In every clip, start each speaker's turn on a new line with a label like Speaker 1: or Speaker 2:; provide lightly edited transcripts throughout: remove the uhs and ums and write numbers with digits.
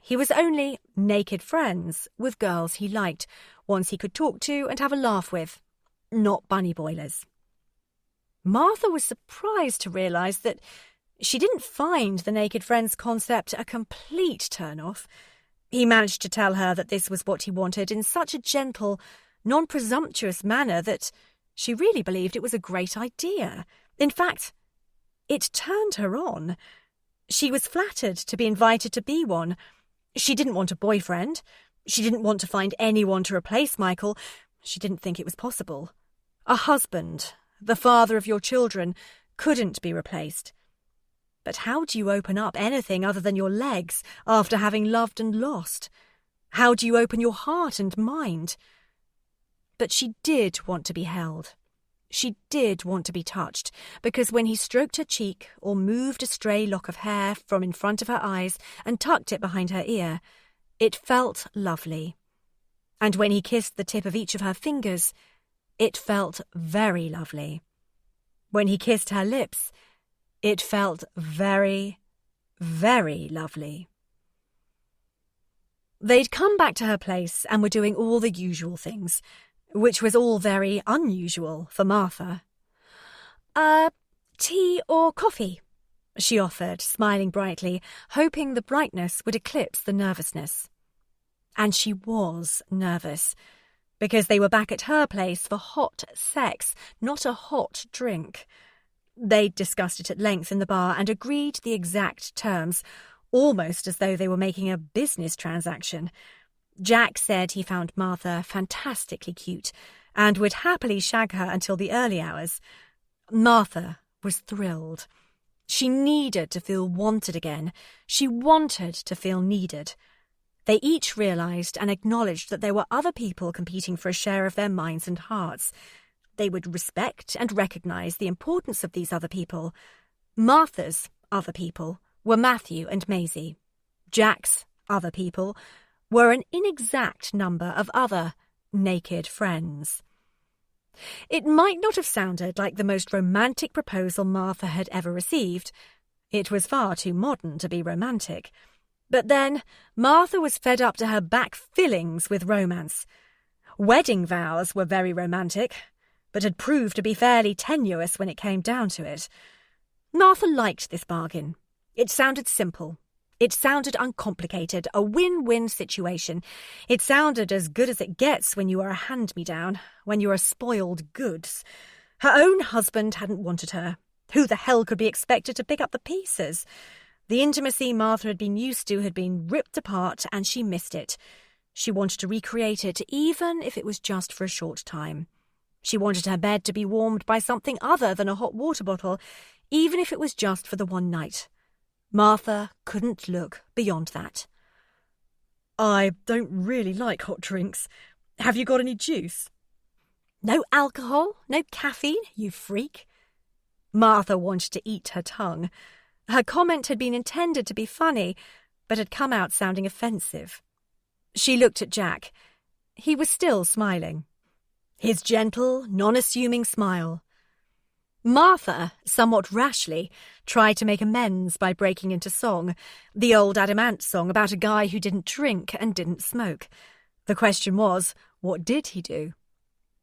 Speaker 1: He was only naked friends with girls he liked, ones he could talk to and have a laugh with, not bunny boilers. Martha was surprised to realise that she didn't find the naked friends concept a complete turn-off. He managed to tell her that this was what he wanted in such a gentle, non-presumptuous manner that she really believed it was a great idea. In fact, it turned her on. She was flattered to be invited to be one. She didn't want a boyfriend. She didn't want to find anyone to replace Michael. She didn't think it was possible. A husband, the father of your children, couldn't be replaced. But how do you open up anything other than your legs after having loved and lost? How do you open your heart and mind? But she did want to be held. She did want to be touched, because when he stroked her cheek or moved a stray lock of hair from in front of her eyes and tucked it behind her ear, it felt lovely. And when he kissed the tip of each of her fingers, it felt very lovely. When he kissed her lips, it felt very, very lovely. They'd come back to her place and were doing all the usual things, which was all very unusual for Martha. Tea or coffee?" she offered, smiling brightly, hoping the brightness would eclipse the nervousness. And she was nervous, because they were back at her place for hot sex, not a hot drink. They'd discussed it at length in the bar and agreed the exact terms, almost as though they were making a business transaction. Jack said he found Martha fantastically cute and would happily shag her until the early hours. Martha was thrilled. She needed to feel wanted again. She wanted to feel needed. They each realised and acknowledged that there were other people competing for a share of their minds and hearts. They would respect and recognise the importance of these other people. Martha's other people were Matthew and Maisie. Jack's other people were an inexact number of other naked friends. It might not have sounded like the most romantic proposal Martha had ever received. It was far too modern to be romantic. But then Martha was fed up to her back fillings with romance. Wedding vows were very romantic, but had proved to be fairly tenuous when it came down to it. Martha liked this bargain. It sounded simple. It sounded uncomplicated, a win-win situation. It sounded as good as it gets when you are a hand-me-down, when you are spoiled goods. Her own husband hadn't wanted her. Who the hell could be expected to pick up the pieces? The intimacy Martha had been used to had been ripped apart, and she missed it. She wanted to recreate it, even if it was just for a short time. She wanted her bed to be warmed by something other than a hot water bottle, even if it was just for the one night. Martha couldn't look beyond that. "I don't really like hot drinks. Have you got any juice?" "No alcohol, no caffeine, you freak." Martha wanted to eat her tongue. Her comment had been intended to be funny, but had come out sounding offensive. She looked at Jack. He was still smiling. His gentle, non-assuming smile. Martha, somewhat rashly, tried to make amends by breaking into song, the old Adam Ant song about a guy who didn't drink and didn't smoke. The question was, what did he do?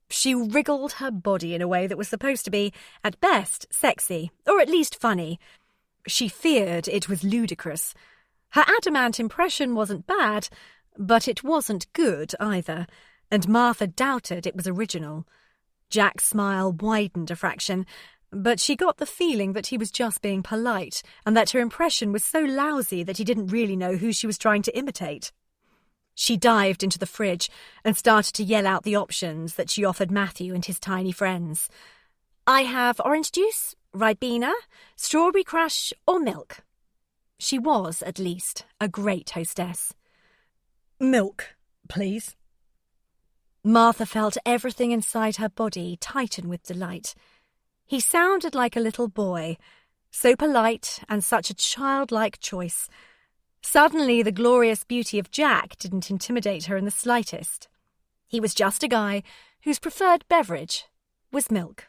Speaker 1: She wriggled her body in a way that was supposed to be, at best, sexy, or at least funny. She feared it was ludicrous. Her adamant impression wasn't bad, but it wasn't good either, and Martha doubted it was original. Jack's smile widened a fraction, but she got the feeling that he was just being polite and that her impression was so lousy that he didn't really know who she was trying to imitate. She dived into the fridge and started to yell out the options that she offered Matthew and his tiny friends. "I have orange juice, Ribena, strawberry crush, or milk." She was, at least, a great hostess. "Milk, please." Martha felt everything inside her body tighten with delight. He sounded like a little boy, so polite and such a childlike choice. Suddenly the glorious beauty of Jack didn't intimidate her in the slightest. He was just a guy whose preferred beverage was milk.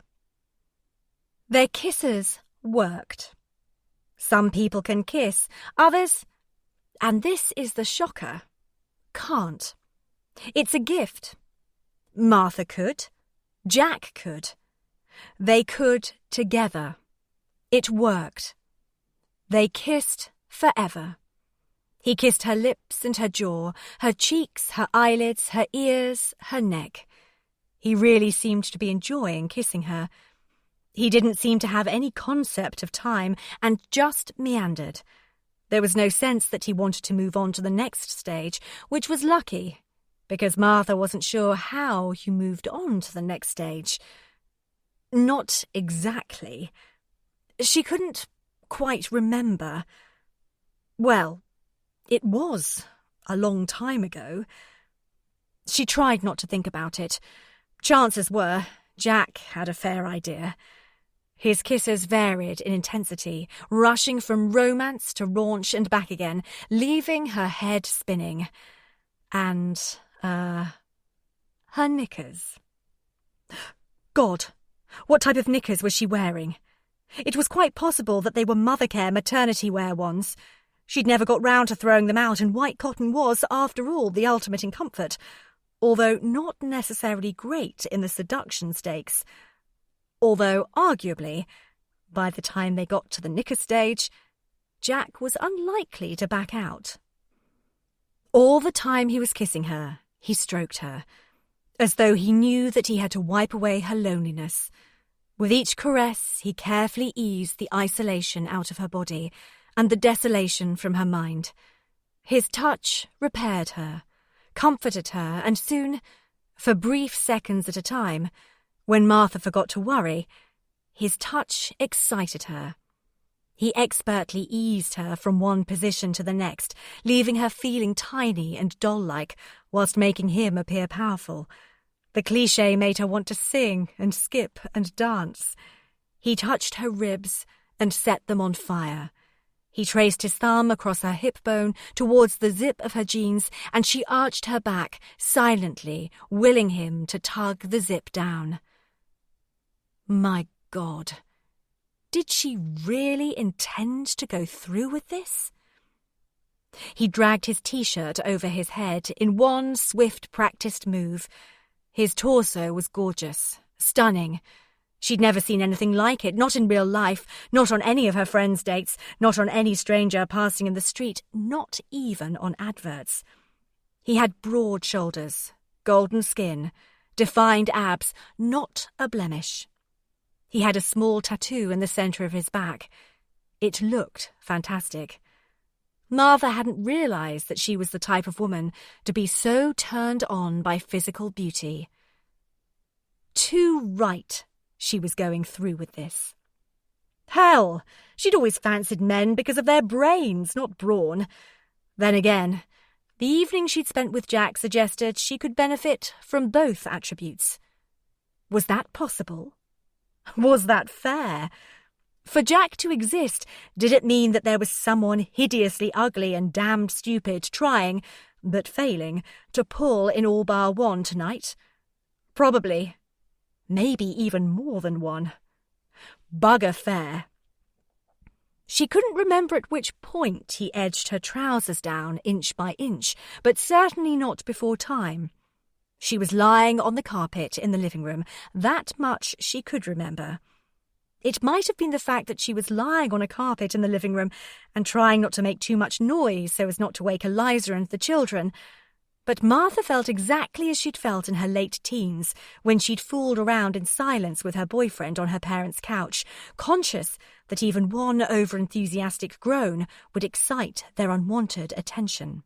Speaker 1: Their kisses worked. Some people can kiss, others And this is the shocker. Can't. It's a gift. Martha could. Jack could. They could together. It worked. They kissed forever. He kissed her lips and her jaw, her cheeks, her eyelids, her ears, her neck. He really seemed to be enjoying kissing her. He didn't seem to have any concept of time and just meandered. There was no sense that he wanted to move on to the next stage, which was lucky, because Martha wasn't sure how you moved on to the next stage. Not exactly. She couldn't quite remember. Well, it was a long time ago. She tried not to think about it. Chances were Jack had a fair idea. His kisses varied in intensity, rushing from romance to raunch and back again, leaving her head spinning. And, her knickers. God, what type of knickers was she wearing? It was quite possible that they were mothercare maternity wear ones. She'd never got round to throwing them out, and white cotton was, after all, the ultimate in comfort, although not necessarily great in the seduction stakes. Although, arguably, by the time they got to the knicker stage, Jack was unlikely to back out. All the time he was kissing her, he stroked her, as though he knew that he had to wipe away her loneliness. With each caress, he carefully eased the isolation out of her body and the desolation from her mind. His touch repaired her, comforted her, and soon, for brief seconds at a time, when Martha forgot to worry, his touch excited her. He expertly eased her from one position to the next, leaving her feeling tiny and doll-like, whilst making him appear powerful. The cliché made her want to sing and skip and dance. He touched her ribs and set them on fire. He traced his thumb across her hip bone towards the zip of her jeans, and she arched her back, silently, willing him to tug the zip down. My God, did she really intend to go through with this? He dragged his t-shirt over his head in one swift, practiced move. His torso was gorgeous, stunning. She'd never seen anything like it, not in real life, not on any of her friends' dates, not on any stranger passing in the street, not even on adverts. He had broad shoulders, golden skin, defined abs, not a blemish. He had a small tattoo in the centre of his back. It looked fantastic. Martha hadn't realised that she was the type of woman to be so turned on by physical beauty. Too right she was going through with this. Hell, she'd always fancied men because of their brains, not brawn. Then again, the evening she'd spent with Jack suggested she could benefit from both attributes. Was that possible? Was that fair? For Jack to exist, did it mean that there was someone hideously ugly and damned stupid trying, but failing, to pull in all bar one tonight? Probably. Maybe even more than one. Bugger fair. She couldn't remember at which point he edged her trousers down inch by inch, but certainly not before time. She was lying on the carpet in the living room. That much she could remember. It might have been the fact that she was lying on a carpet in the living room and trying not to make too much noise so as not to wake Eliza and the children. But Martha felt exactly as she'd felt in her late teens, when she'd fooled around in silence with her boyfriend on her parents' couch, conscious that even one over-enthusiastic groan would excite their unwanted attention.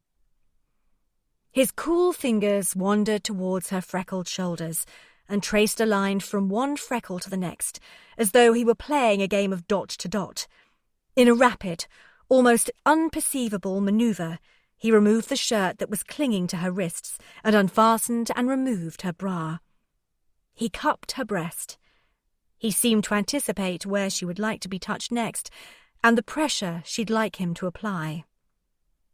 Speaker 1: His cool fingers wandered towards her freckled shoulders and traced a line from one freckle to the next, as though he were playing a game of dot to dot. In a rapid, almost unperceivable manoeuvre, he removed the shirt that was clinging to her wrists and unfastened and removed her bra. He cupped her breast. He seemed to anticipate where she would like to be touched next and the pressure she'd like him to apply.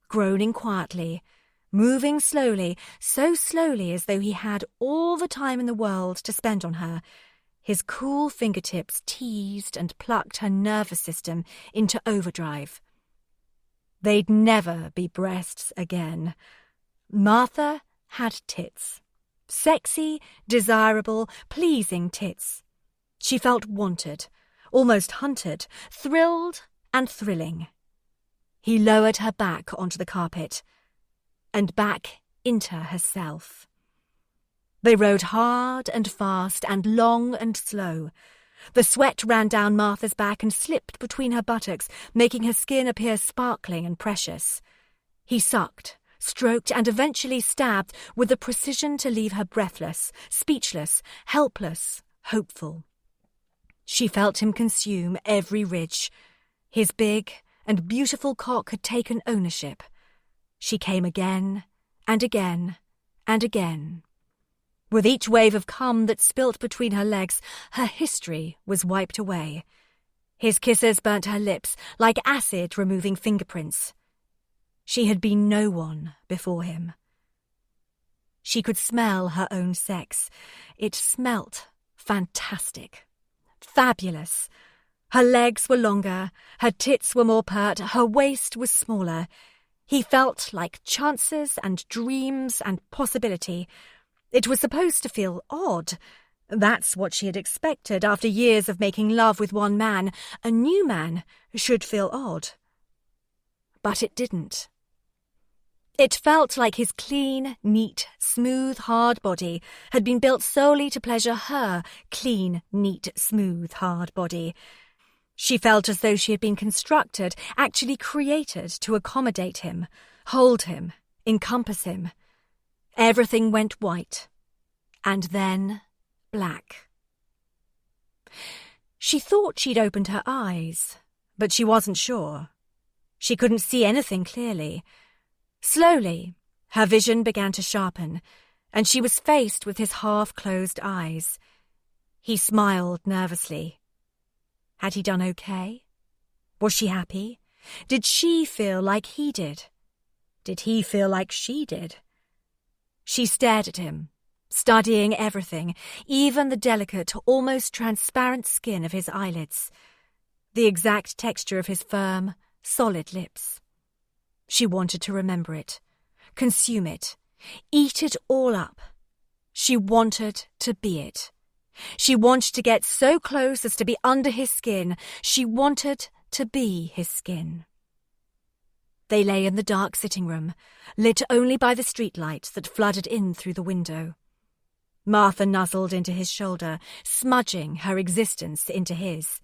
Speaker 1: Groaning quietly, moving slowly, so slowly as though he had all the time in the world to spend on her, his cool fingertips teased and plucked her nervous system into overdrive. They'd never be breasts again. Martha had tits. Sexy, desirable, pleasing tits. She felt wanted, almost hunted, thrilled and thrilling. He lowered her back onto the carpet, and back into herself. They rode hard and fast and long and slow. The sweat ran down Martha's back and slipped between her buttocks, making her skin appear sparkling and precious. He sucked, stroked, and eventually stabbed with the precision to leave her breathless, speechless, helpless, hopeful. She felt him consume every ridge. His big and beautiful cock had taken ownership. She came again and again and again. With each wave of cum that spilt between her legs, her history was wiped away. His kisses burnt her lips like acid removing fingerprints. She had been no one before him. She could smell her own sex. It smelt fantastic. Fabulous. Her legs were longer, her tits were more pert, her waist was smaller. He felt like chances and dreams and possibility. It was supposed to feel odd. That's what she had expected after years of making love with one man. A new man should feel odd. But it didn't. It felt like his clean, neat, smooth, hard body had been built solely to pleasure her clean, neat, smooth, hard body. She felt as though she had been constructed, actually created to accommodate him, hold him, encompass him. Everything went white, and then black. She thought she'd opened her eyes, but she wasn't sure. She couldn't see anything clearly. Slowly, her vision began to sharpen, and she was faced with his half-closed eyes. He smiled nervously. Had he done okay? Was she happy? Did she feel like he did? Did he feel like she did? She stared at him, studying everything, even the delicate, almost transparent skin of his eyelids, the exact texture of his firm, solid lips. She wanted to remember it, consume it, eat it all up. She wanted to be it. She wanted to get so close as to be under his skin. She wanted to be his skin. They lay in the dark sitting room, lit only by the streetlight that flooded in through the window. Martha nuzzled into his shoulder, smudging her existence into his.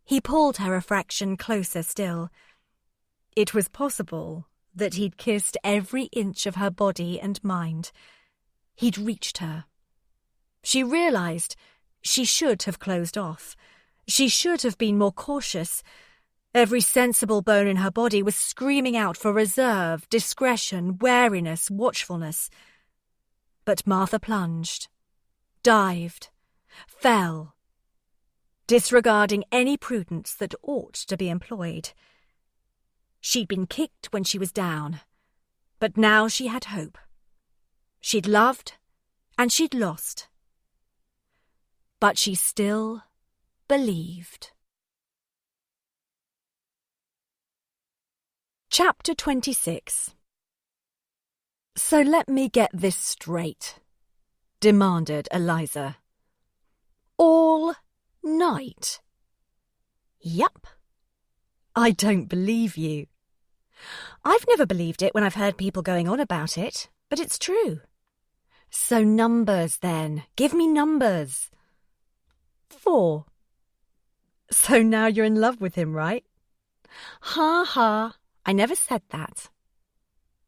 Speaker 1: He pulled her a fraction closer still. It was possible that he'd kissed every inch of her body and mind. He'd reached her. She realized she should have closed off. She should have been more cautious. Every sensible bone in her body was screaming out for reserve, discretion, wariness, watchfulness. But Martha plunged, dived, fell, disregarding any prudence that ought to be employed. She'd been kicked when she was down, but now she had hope. She'd loved and she'd lost. But she still believed. Chapter 26. So let me get this straight, demanded Eliza. All night? Yup. I don't believe you. I've never believed it when I've heard people going on about it, but it's true. So numbers, then. Give me numbers. 4. So now you're in love with him, right? Ha ha, I never said that.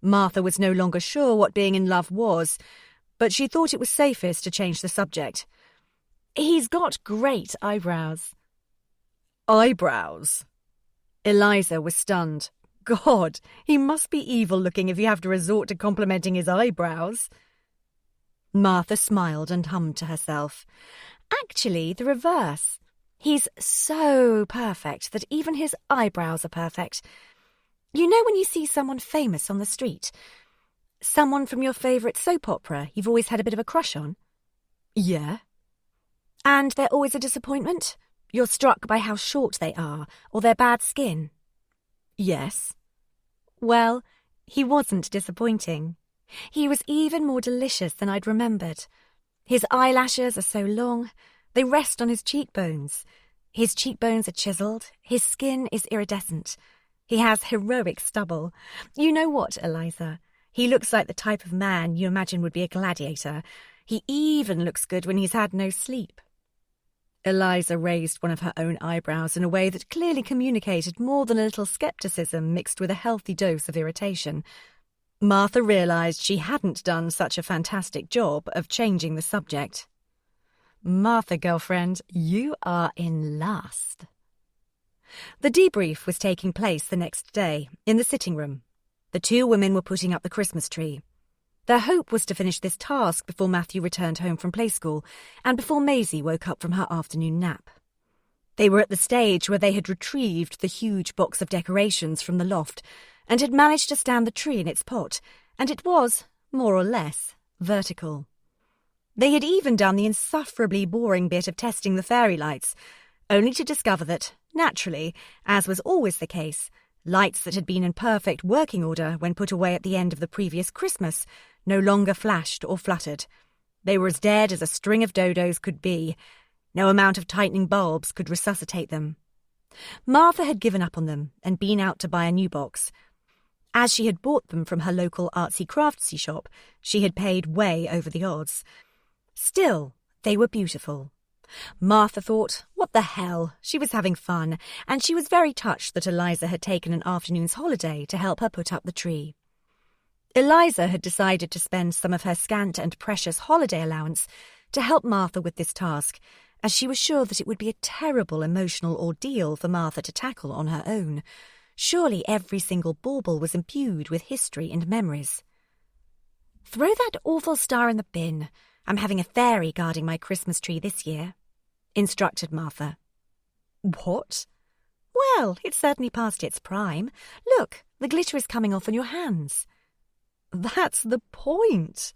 Speaker 1: Martha was no longer sure what being in love was, but she thought it was safest to change the subject. He's got great eyebrows. Eyebrows? Eliza was stunned. God, he must be evil-looking if you have to resort to complimenting his eyebrows. Martha smiled and hummed to herself. Actually, the reverse. He's so perfect that even his eyebrows are perfect. You know when you see someone famous on the street? Someone from your favourite soap opera you've always had a bit of a crush on? Yeah. And they're always a disappointment? You're struck by how short they are, or their bad skin? Yes. Well, he wasn't disappointing. He was even more delicious than I'd remembered. His eyelashes are so long, they rest on his cheekbones. His cheekbones are chiseled, his skin is iridescent. He has heroic stubble. You know what, Eliza? He looks like the type of man you imagine would be a gladiator. He even looks good when he's had no sleep. Eliza raised one of her own eyebrows in a way that clearly communicated more than a little scepticism mixed with a healthy dose of irritation. Martha realised she hadn't done such a fantastic job of changing the subject. Martha, girlfriend, you are in last. The debrief was taking place the next day, in the sitting room. The two women were putting up the Christmas tree. Their hope was to finish this task before Matthew returned home from play school and before Maisie woke up from her afternoon nap. They were at the stage where they had retrieved the huge box of decorations from the loft and had managed to stand the tree in its pot, and it was, more or less, vertical. They had even done the insufferably boring bit of testing the fairy lights, only to discover that, naturally, as was always the case, lights that had been in perfect working order when put away at the end of the previous Christmas no longer flashed or fluttered. They were as dead as a string of dodos could be. No amount of tightening bulbs could resuscitate them. Martha had given up on them and been out to buy a new box. As she had bought them from her local artsy-craftsy shop, she had paid way over the odds. Still, they were beautiful. Martha thought, what the hell, she was having fun, and she was very touched that Eliza had taken an afternoon's holiday to help her put up the tree. Eliza had decided to spend some of her scant and precious holiday allowance to help Martha with this task, as she was sure that it would be a terrible emotional ordeal for Martha to tackle on her own. Surely every single bauble was imbued with history and memories. Throw that awful star in the bin. I'm having a fairy guarding my Christmas tree this year, instructed Martha. What? Well, it's certainly past its prime. Look, the glitter is coming off on your hands. That's the point,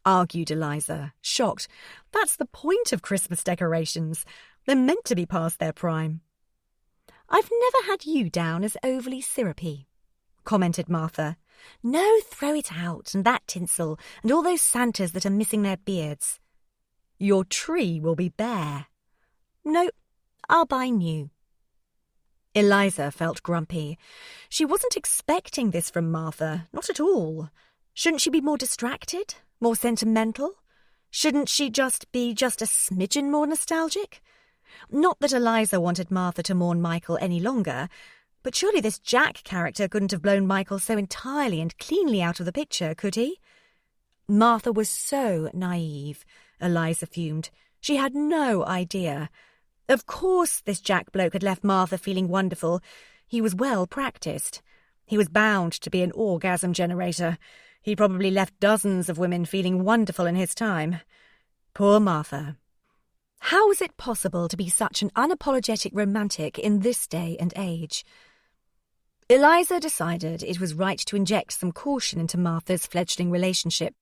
Speaker 1: argued Eliza, shocked. That's the point of Christmas decorations. They're meant to be past their prime. I've never had you down as overly syrupy, commented Martha. No, throw it out, and that tinsel, and all those Santas that are missing their beards. Your tree will be bare. No, I'll buy new. Eliza felt grumpy. She wasn't expecting this from Martha, not at all. Shouldn't she be more distracted, more sentimental? Shouldn't she be just a smidgen more nostalgic? Not that Eliza wanted Martha to mourn Michael any longer, but surely this Jack character couldn't have blown Michael so entirely and cleanly out of the picture, could he? Martha was so naive, Eliza fumed. She had no idea. Of course this Jack bloke had left Martha feeling wonderful. He was well practised. He was bound to be an orgasm generator. He'd probably left dozens of women feeling wonderful in his time. Poor Martha. How was it possible to be such an unapologetic romantic in this day and age? Eliza decided it was right to inject some caution into Martha's fledgling relationship.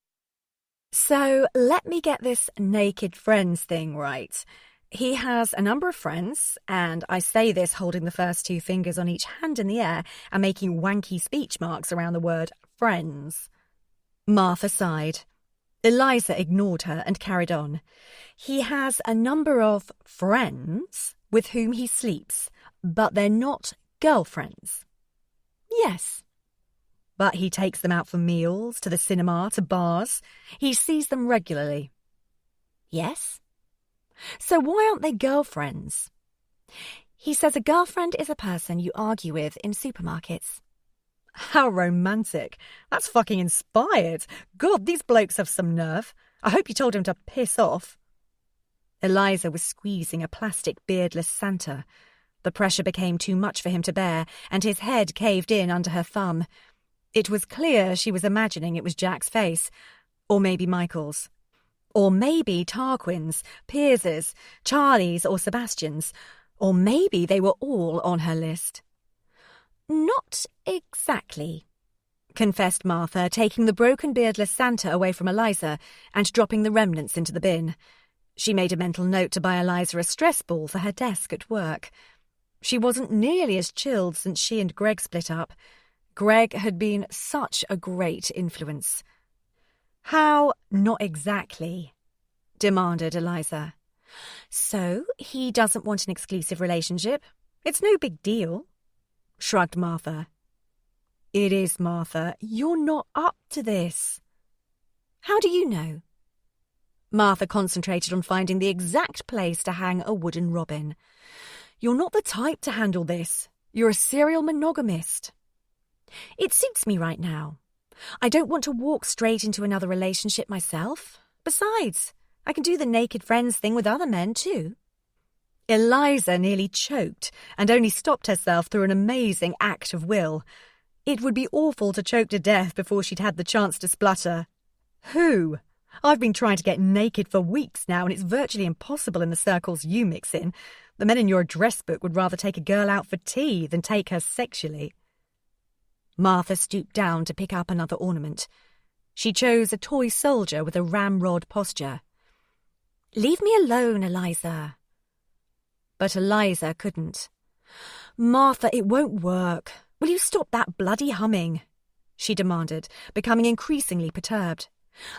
Speaker 1: So let me get this naked friends thing right. He has a number of friends, and I say this holding the first two fingers on each hand in the air and making wanky speech marks around the word friends. Martha sighed. Eliza ignored her and carried on. He has a number of friends with whom he sleeps, but they're not girlfriends. Yes. But he takes them out for meals, to the cinema, to bars. He sees them regularly. Yes. So why aren't they girlfriends? He says a girlfriend is a person you argue with in supermarkets. How romantic. That's fucking inspired. God, these blokes have some nerve. I hope you told him to piss off. Eliza was squeezing a plastic beardless Santa. The pressure became too much for him to bear, and his head caved in under her thumb. It was clear she was imagining it was Jack's face, or maybe Michael's. Or maybe Tarquin's, Piers's, Charlie's or Sebastian's. Or maybe they were all on her list. Not exactly, confessed Martha, taking the broken beardless Santa away from Eliza and dropping the remnants into the bin. She made a mental note to buy Eliza a stress ball for her desk at work. She wasn't nearly as chilled since she and Greg split up. Greg had been such a great influence. How not exactly? Demanded Eliza. So, he doesn't want an exclusive relationship? It's no big deal, shrugged Martha. It is, Martha. You're not up to this. How do you know? Martha concentrated on finding the exact place to hang a wooden robin. You're not the type to handle this. You're a serial monogamist. It suits me right now. I don't want to walk straight into another relationship myself. Besides, I can do the naked friends thing with other men too. Eliza nearly choked and only stopped herself through an amazing act of will. It would be awful to choke to death before she'd had the chance to splutter. Who? I've been trying to get naked for weeks now, and it's virtually impossible in the circles you mix in. The men in your address book would rather take a girl out for tea than take her sexually. Martha stooped down to pick up another ornament. She chose a toy soldier with a ramrod posture. Leave me alone, Eliza. But Eliza couldn't. Martha, it won't work. Will you stop that bloody humming? She demanded, becoming increasingly perturbed.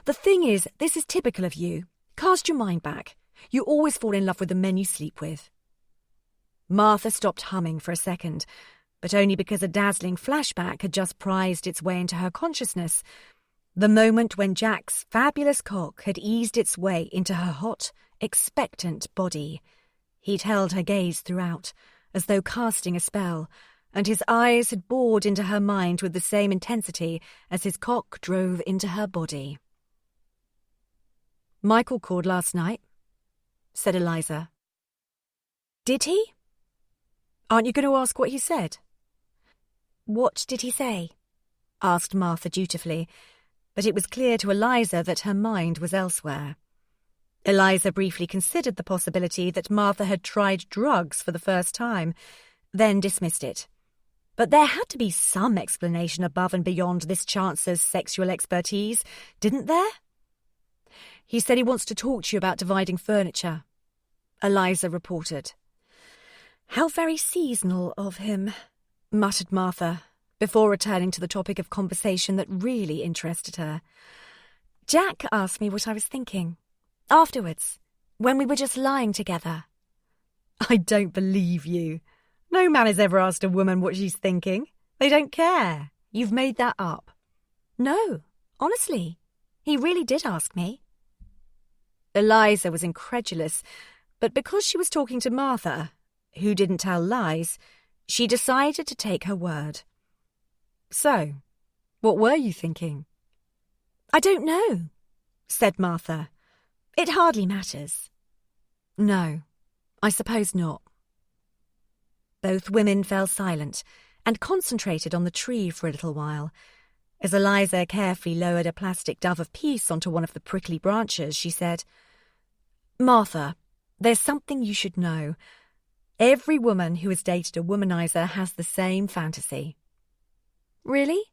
Speaker 1: The thing is, this is typical of you. Cast your mind back. You always fall in love with the men you sleep with. Martha stopped humming for a second, but only because a dazzling flashback had just prized its way into her consciousness. The moment when Jack's fabulous cock had eased its way into her hot, expectant body. He'd held her gaze throughout, as though casting a spell, and his eyes had bored into her mind with the same intensity as his cock drove into her body. Michael called last night, said Eliza. Did he? Aren't you going to ask what he said? What did he say? Asked Martha dutifully, but it was clear to Eliza that her mind was elsewhere. Eliza briefly considered the possibility that Martha had tried drugs for the first time, then dismissed it. But there had to be some explanation above and beyond this chancer's sexual expertise, didn't there? He said he wants to talk to you about dividing furniture, Eliza reported. How very seasonal of him, muttered Martha, before returning to the topic of conversation that really interested her. Jack asked me what I was thinking. Afterwards, when we were just lying together. I don't believe you. No man has ever asked a woman what she's thinking. They don't care. You've made that up. No, honestly. He really did ask me. Eliza was incredulous, but because she was talking to Martha, who didn't tell lies, she decided to take her word. So, what were you thinking? I don't know, said Martha. It hardly matters. No, I suppose not. Both women fell silent and concentrated on the tree for a little while. As Eliza carefully lowered a plastic dove of peace onto one of the prickly branches, she said, Martha, there's something you should know. Every woman who has dated a womanizer has the same fantasy. Really?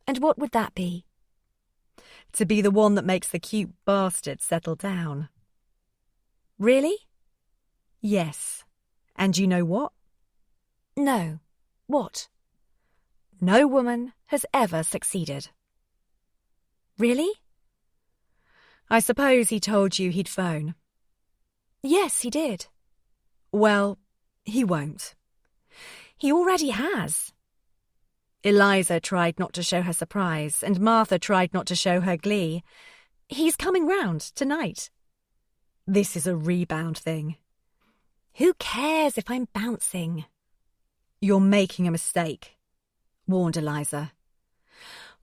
Speaker 1: And what would that be? To be the one that makes the cute bastard settle down. Really? Yes. And you know what? No. What? No woman has ever succeeded. Really? I suppose he told you he'd phone. Yes, he did. Well, he won't. He already has. Eliza tried not to show her surprise, and Martha tried not to show her glee. He's coming round tonight. This is a rebound thing. Who cares if I'm bouncing? You're making a mistake, warned Eliza.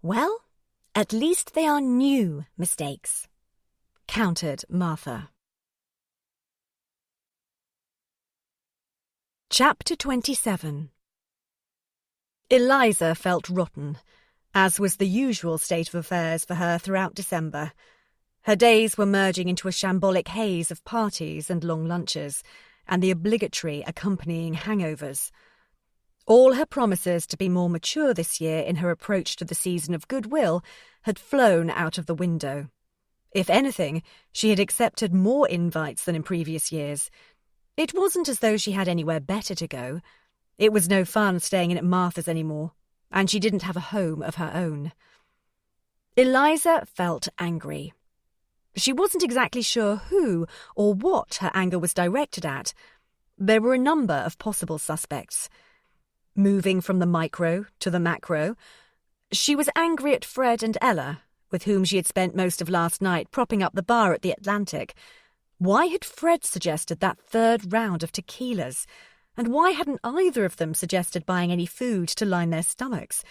Speaker 1: Well, at least they are new mistakes, countered Martha. Chapter 27. Eliza felt rotten, as was the usual state of affairs for her throughout December. Her days were merging into a shambolic haze of parties and long lunches, and the obligatory accompanying hangovers. All her promises to be more mature this year in her approach to the season of goodwill had flown out of the window. If anything, she had accepted more invites than in previous years. It wasn't as though she had anywhere better to go. It was no fun staying in at Martha's anymore. and she didn't have a home of her own. Eliza felt angry. She wasn't exactly sure who or what her anger was directed at. There were a number of possible suspects. Moving from the micro to the macro, she was angry at Fred and Ella, with whom she had spent most of last night propping up the bar at the Atlantic. Why had Fred suggested that third round of tequilas? And why hadn't either of them suggested buying any food to line their stomachs?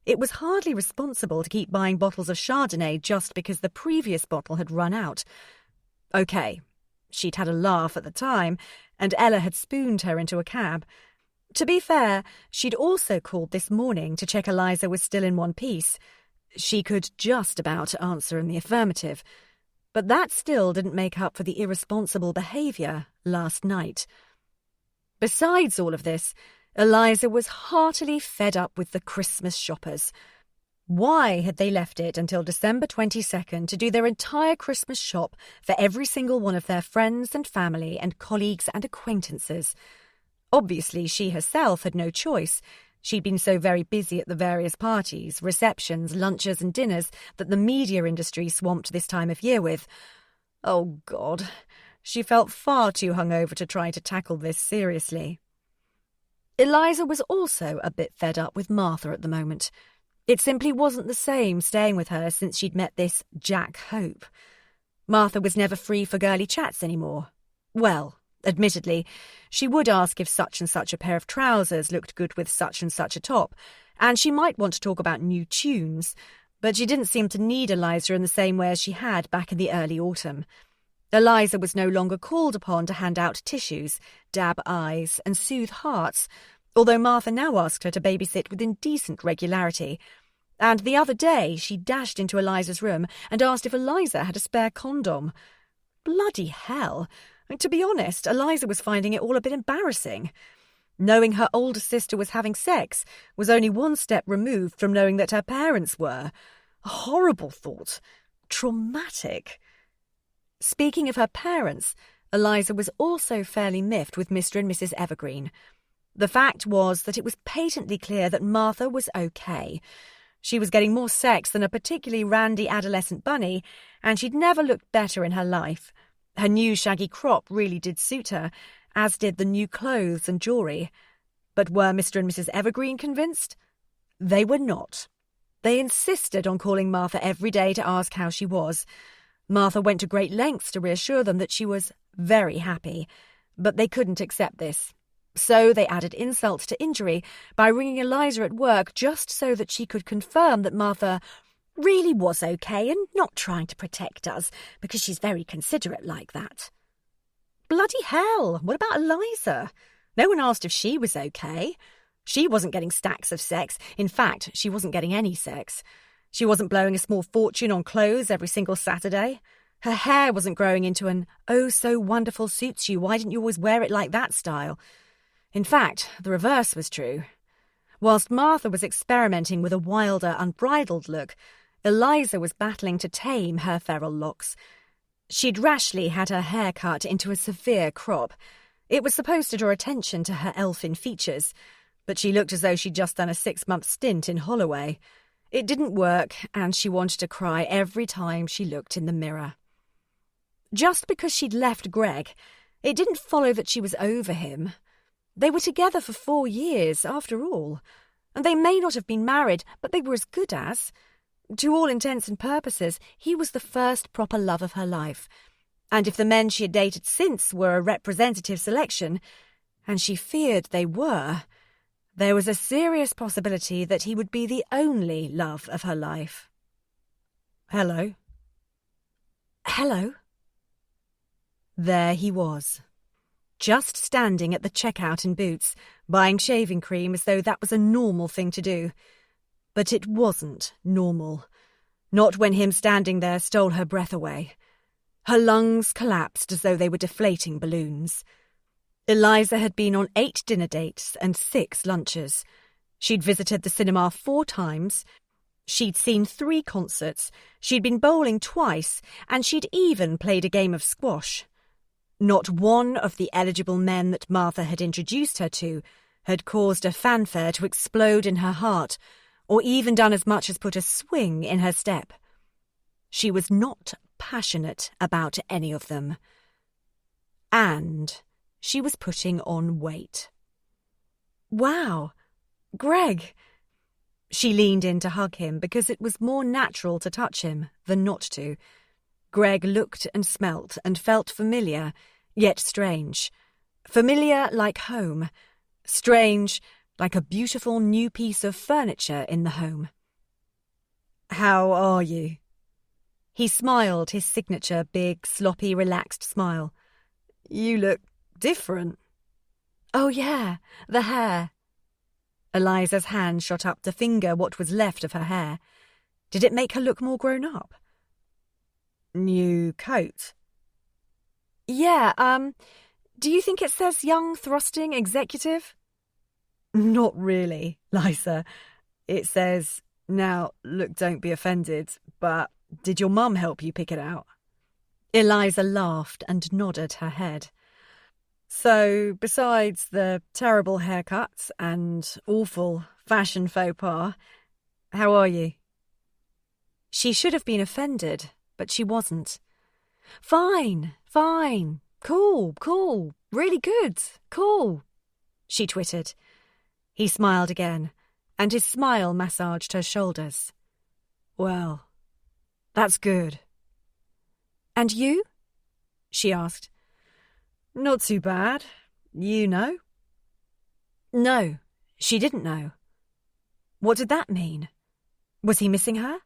Speaker 1: It was hardly responsible to keep buying bottles of Chardonnay just because the previous bottle had run out. OK, she'd had a laugh at the time, and Ella had spooned her into a cab. To be fair, she'd also called this morning to check Eliza was still in one piece. She could just about answer in the affirmative. But that still didn't make up for the irresponsible behaviour last night. Besides all of this, Eliza was heartily fed up with the Christmas shoppers. Why had they left it until December 22nd to do their entire Christmas shop for every single one of their friends and family and colleagues and acquaintances? Obviously, she herself had no choice. She'd been so very busy at the various parties, receptions, lunches and dinners that the media industry swamped this time of year with. Oh, God. She felt far too hungover to try to tackle this seriously. Eliza was also a bit fed up with Martha at the moment. It simply wasn't the same staying with her since she'd met this Jack Hope. Martha was never free for girly chats anymore. Well, admittedly, she would ask if such and such a pair of trousers looked good with such and such a top, and she might want to talk about new tunes, but she didn't seem to need Eliza in the same way as she had back in the early autumn. Eliza was no longer called upon to hand out tissues, dab eyes, and soothe hearts, although Martha now asked her to babysit with indecent regularity. And the other day she dashed into Eliza's room and asked if Eliza had a spare condom. Bloody hell! To be honest, Eliza was finding it all a bit embarrassing. Knowing her older sister was having sex was only one step removed from knowing that her parents were. A horrible thought. Traumatic. Speaking of her parents, Eliza was also fairly miffed with Mr. and Mrs. Evergreen. The fact was that it was patently clear that Martha was okay. She was getting more sex than a particularly randy adolescent bunny, and she'd never looked better in her life. Her new shaggy crop really did suit her, as did the new clothes and jewellery. But were Mr. and Mrs. Evergreen convinced? They were not. They insisted on calling Martha every day to ask how she was. Martha went to great lengths to reassure them that she was very happy, but they couldn't accept this. So they added insult to injury by ringing Eliza at work just so that she could confirm that Martha really was okay and not trying to protect us because she's very considerate like that. Bloody hell, what about Eliza? No one asked if she was okay. She wasn't getting stacks of sex. In fact, she wasn't getting any sex. She wasn't blowing a small fortune on clothes every single Saturday. Her hair wasn't growing into an oh-so-wonderful suits you, why didn't you always wear it like that style? In fact, the reverse was true. Whilst Martha was experimenting with a wilder, unbridled look, Eliza was battling to tame her feral locks. She'd rashly had her hair cut into a severe crop. It was supposed to draw attention to her elfin features, but she looked as though she'd just done a 6-month stint in Holloway. It didn't work, and she wanted to cry every time she looked in the mirror. Just because she'd left Greg, it didn't follow that she was over him. They were together for 4 years, after all, and they may not have been married, but they were as good as. To all intents and purposes, he was the first proper love of her life, and if the men she had dated since were a representative selection, and she feared they were, there was a serious possibility that he would be the only love of her life. Hello? Hello? There he was, just standing at the checkout in Boots, buying shaving cream as though that was a normal thing to do. But it wasn't normal. Not when him standing there stole her breath away. Her lungs collapsed as though they were deflating balloons. Eliza had been on 8 dinner dates and 6 lunches. She'd visited the cinema 4 times. She'd seen 3 concerts. She'd been bowling twice, and she'd even played a game of squash. Not one of the eligible men that Martha had introduced her to had caused a fanfare to explode in her heart or even done as much as put a swing in her step. She was not passionate about any of them. And she was putting on weight. Wow, Greg! She leaned in to hug him because it was more natural to touch him than not to. Greg looked and smelt and felt familiar, yet strange. Familiar like home. Strange like a beautiful new piece of furniture in the home. "How are you?" He smiled his signature big, sloppy, relaxed smile. "You look different." "Oh yeah, the hair." Eliza's hand shot up to finger what was left of her hair. Did it make her look more grown up? "New coat?" "Yeah, do you think it says young, thrusting executive?" "Not really, Liza. It says, now, look, don't be offended, but did your mum help you pick it out?" Eliza laughed and nodded her head. "So, besides the terrible haircut and awful fashion faux pas, how are you?" She should have been offended, but she wasn't. Fine, cool, really good, cool," she twittered. He smiled again, and his smile massaged her shoulders. "Well, that's good." "And you?" she asked. "Not too bad. You know?" No, she didn't know. What did that mean? Was he missing her?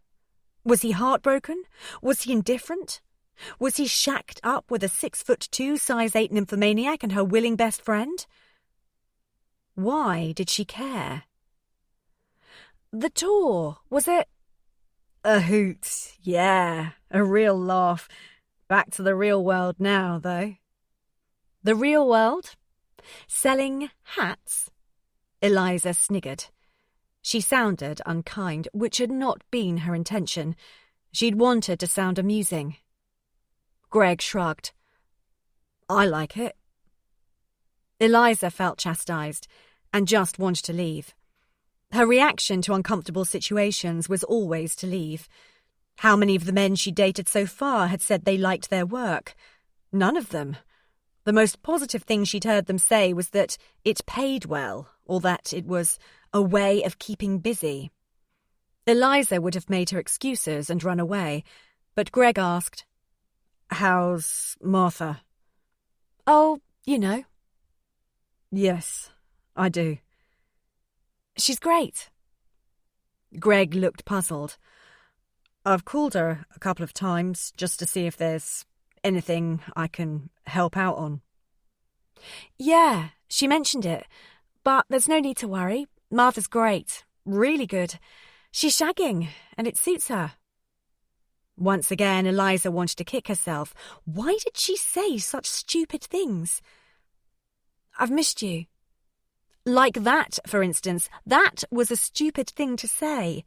Speaker 1: Was he heartbroken? Was he indifferent? Was he shacked up with a 6'2", size 8 nymphomaniac and her willing best friend? Why did she care? "The tour, was it?" "A hoot, yeah, a real laugh. Back to the real world now, though." "The real world? Selling hats?" Eliza sniggered. She sounded unkind, which had not been her intention. She'd wanted to sound amusing. Greg shrugged. "I like it." Eliza felt chastised and just wanted to leave. Her reaction to uncomfortable situations was always to leave. How many of the men she dated so far had said they liked their work? None of them. The most positive thing she'd heard them say was that it paid well, or that it was a way of keeping busy. Eliza would have made her excuses and run away, but Greg asked, "How's Martha?" "Oh, you know." "Yes, I do." "She's great." Greg looked puzzled. "I've called her a couple of times just to see if there's anything I can help out on." "Yeah, she mentioned it, but there's no need to worry. Martha's great, really good. She's shagging, and it suits her." Once again, Eliza wanted to kick herself. Why did she say such stupid things? "I've missed you." Like that, for instance, that was a stupid thing to say.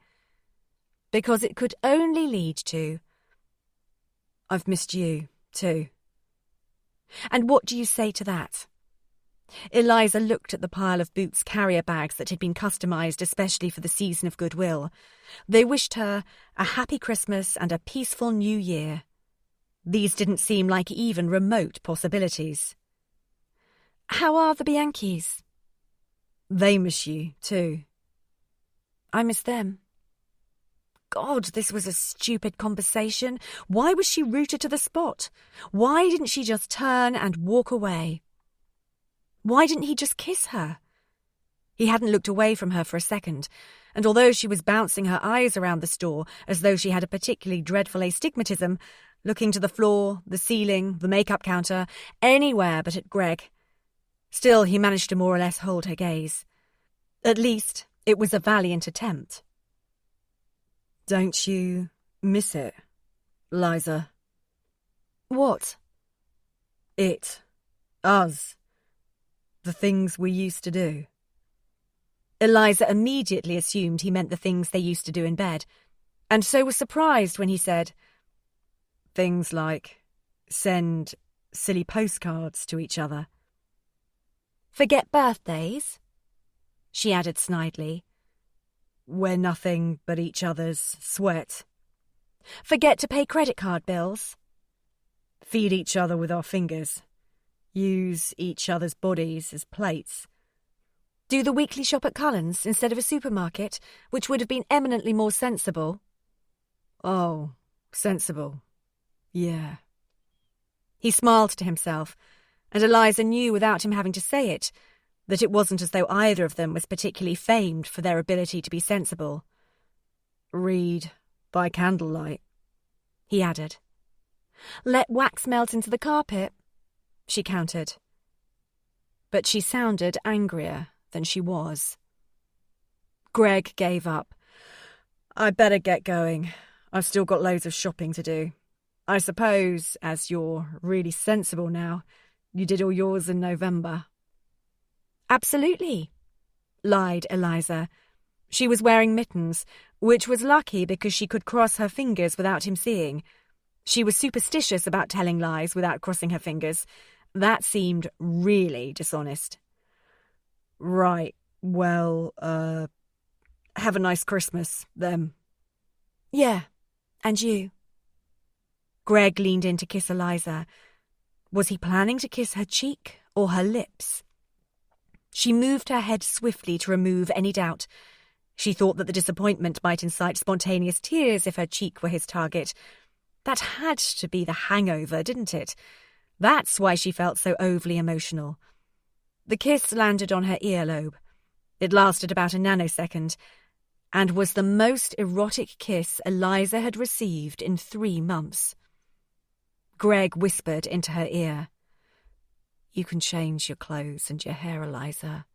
Speaker 1: Because it could only lead to, "I've missed you, too." And what do you say to that? Eliza looked at the pile of Boots carrier bags that had been customised especially for the season of goodwill. They wished her a happy Christmas and a peaceful New Year. These didn't seem like even remote possibilities. "How are the Bianchis?" "They miss you, too." "I miss them." God, this was a stupid conversation. Why was she rooted to the spot? Why didn't she just turn and walk away? Why didn't he just kiss her? He hadn't looked away from her for a second, and although she was bouncing her eyes around the store as though she had a particularly dreadful astigmatism, looking to the floor, the ceiling, the makeup counter, anywhere but at Greg, still he managed to more or less hold her gaze. At least it was a valiant attempt. "Don't you miss it, Liza?" "What?" "It. Us. The things we used to do." Eliza immediately assumed he meant the things they used to do in bed, and so was surprised when he said, "Things like send silly postcards to each other." "Forget birthdays?" she added snidely. We're nothing but each other's sweat. Forget to pay credit card bills. Feed each other with our fingers. Use each other's bodies as plates. Do the weekly shop at Cullen's instead of a supermarket, which would have been eminently more sensible. Oh, sensible. Yeah. He smiled to himself, and Eliza knew without him having to say it that it wasn't as though either of them was particularly famed for their ability to be sensible. Read by candlelight, he added. Let wax melt into the carpet, she countered. But she sounded angrier than she was. Greg gave up. I'd better get going. I've still got loads of shopping to do. I suppose, as you're really sensible now, you did all yours in November. Absolutely, lied Eliza. She was wearing mittens, which was lucky because she could cross her fingers without him seeing. She was superstitious about telling lies without crossing her fingers. That seemed really dishonest. Right, well, have a nice Christmas, then. Yeah, and you. Greg leaned in to kiss Eliza. Was he planning to kiss her cheek or her lips? She moved her head swiftly to remove any doubt. She thought that the disappointment might incite spontaneous tears if her cheek were his target. That had to be the hangover, didn't it? That's why she felt so overly emotional. The kiss landed on her earlobe. It lasted about a nanosecond, and was the most erotic kiss Eliza had received in 3 months. Greg whispered into her ear, You can change your clothes and your hair, Eliza,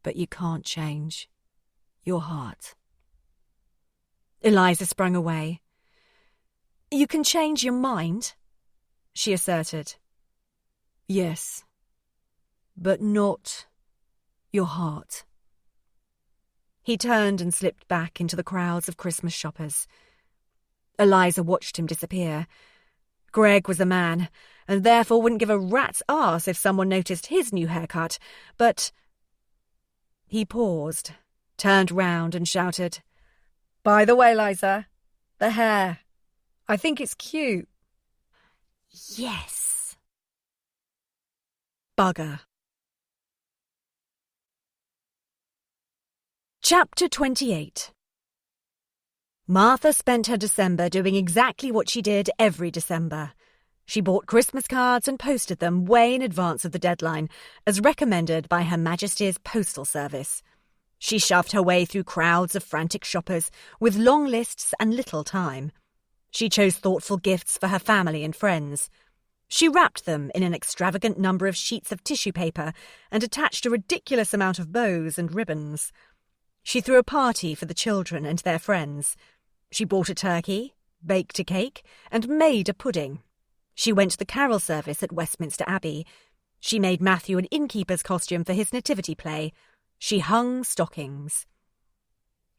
Speaker 1: but you can't change your heart. Eliza sprung away. You can change your mind, she asserted. Yes, but not your heart. He turned and slipped back into the crowds of Christmas shoppers. Eliza watched him disappear. Greg was a man, and therefore wouldn't give a rat's arse if someone noticed his new haircut, but... He paused, turned round and shouted, By the way, Liza, the hair. I think it's cute. Yes. Bugger. Chapter 28. Martha spent her December doing exactly what she did every December. She bought Christmas cards and posted them way in advance of the deadline, as recommended by Her Majesty's Postal Service. She shoved her way through crowds of frantic shoppers with long lists and little time. She chose thoughtful gifts for her family and friends. She wrapped them in an extravagant number of sheets of tissue paper and attached a ridiculous amount of bows and ribbons. She threw a party for the children and their friends. She bought a turkey, baked a cake, and made a pudding. She went to the carol service at Westminster Abbey. She made Matthew an innkeeper's costume for his nativity play. She hung stockings.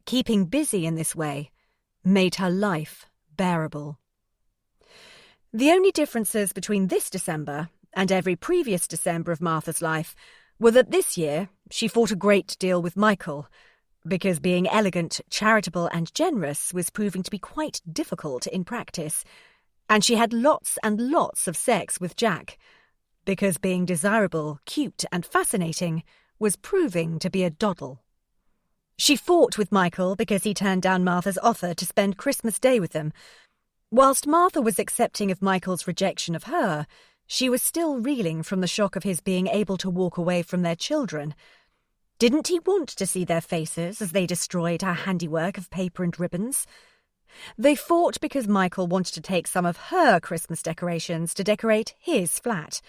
Speaker 1: Keeping busy in this way made her life bearable. The only differences between this December and every previous December of Martha's life were that this year she fought a great deal with Michael, because being elegant, charitable and generous was proving to be quite difficult in practice, and she had lots and lots of sex with Jack, because being desirable, cute and fascinating was proving to be a doddle. She fought with Michael because he turned down Martha's offer to spend Christmas Day with them. Whilst Martha was accepting of Michael's rejection of her, she was still reeling from the shock of his being able to walk away from their children. Didn't he want to see their faces as they destroyed her handiwork of paper and ribbons? They fought because Michael wanted to take some of her Christmas decorations to decorate his flat.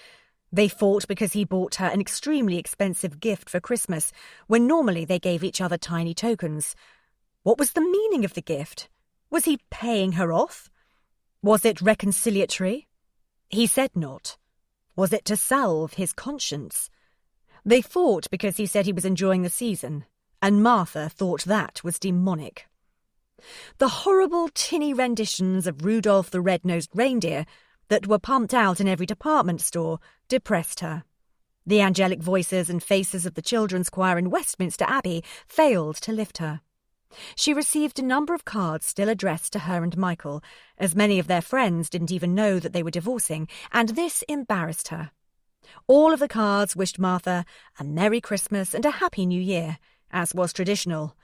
Speaker 1: They fought because he bought her an extremely expensive gift for Christmas, when normally they gave each other tiny tokens. What was the meaning of the gift? Was he paying her off? Was it reconciliatory? He said not. Was it to salve his conscience? They fought because he said he was enjoying the season, and Martha thought that was demonic. The horrible tinny renditions of Rudolph the Red-Nosed Reindeer that were pumped out in every department store depressed her. The angelic voices and faces of the children's choir in Westminster Abbey failed to lift her. She received a number of cards still addressed to her and Michael, as many of their friends didn't even know that they were divorcing, and this embarrassed her. All of the cards wished Martha a Merry Christmas and a Happy New Year, as was traditional.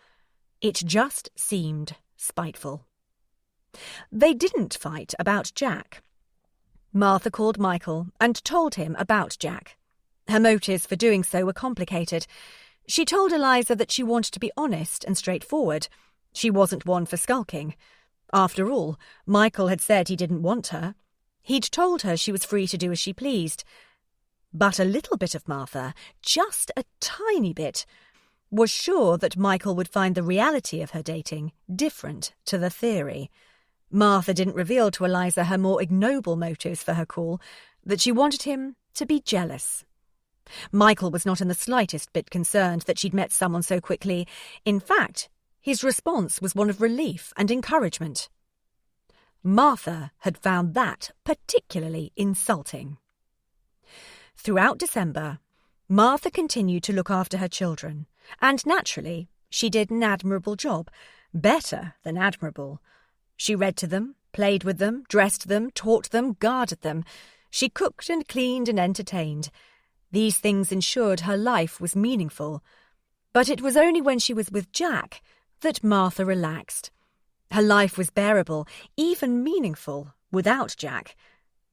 Speaker 1: It just seemed spiteful. They didn't fight about Jack. Martha called Michael and told him about Jack. Her motives for doing so were complicated. She told Eliza that she wanted to be honest and straightforward. She wasn't one for skulking. After all, Michael had said he didn't want her. He'd told her she was free to do as she pleased. But a little bit of Martha, just a tiny bit, was sure that Michael would find the reality of her dating different to the theory. Martha didn't reveal to Eliza her more ignoble motives for her call, that she wanted him to be jealous. Michael was not in the slightest bit concerned that she'd met someone so quickly. In fact, his response was one of relief and encouragement. Martha had found that particularly insulting. Throughout December, Martha continued to look after her children, and naturally, she did an admirable job, better than admirable. She read to them, played with them, dressed them, taught them, guarded them. She cooked and cleaned and entertained. These things ensured her life was meaningful. But it was only when she was with Jack that Martha relaxed. Her life was bearable, even meaningful, without Jack.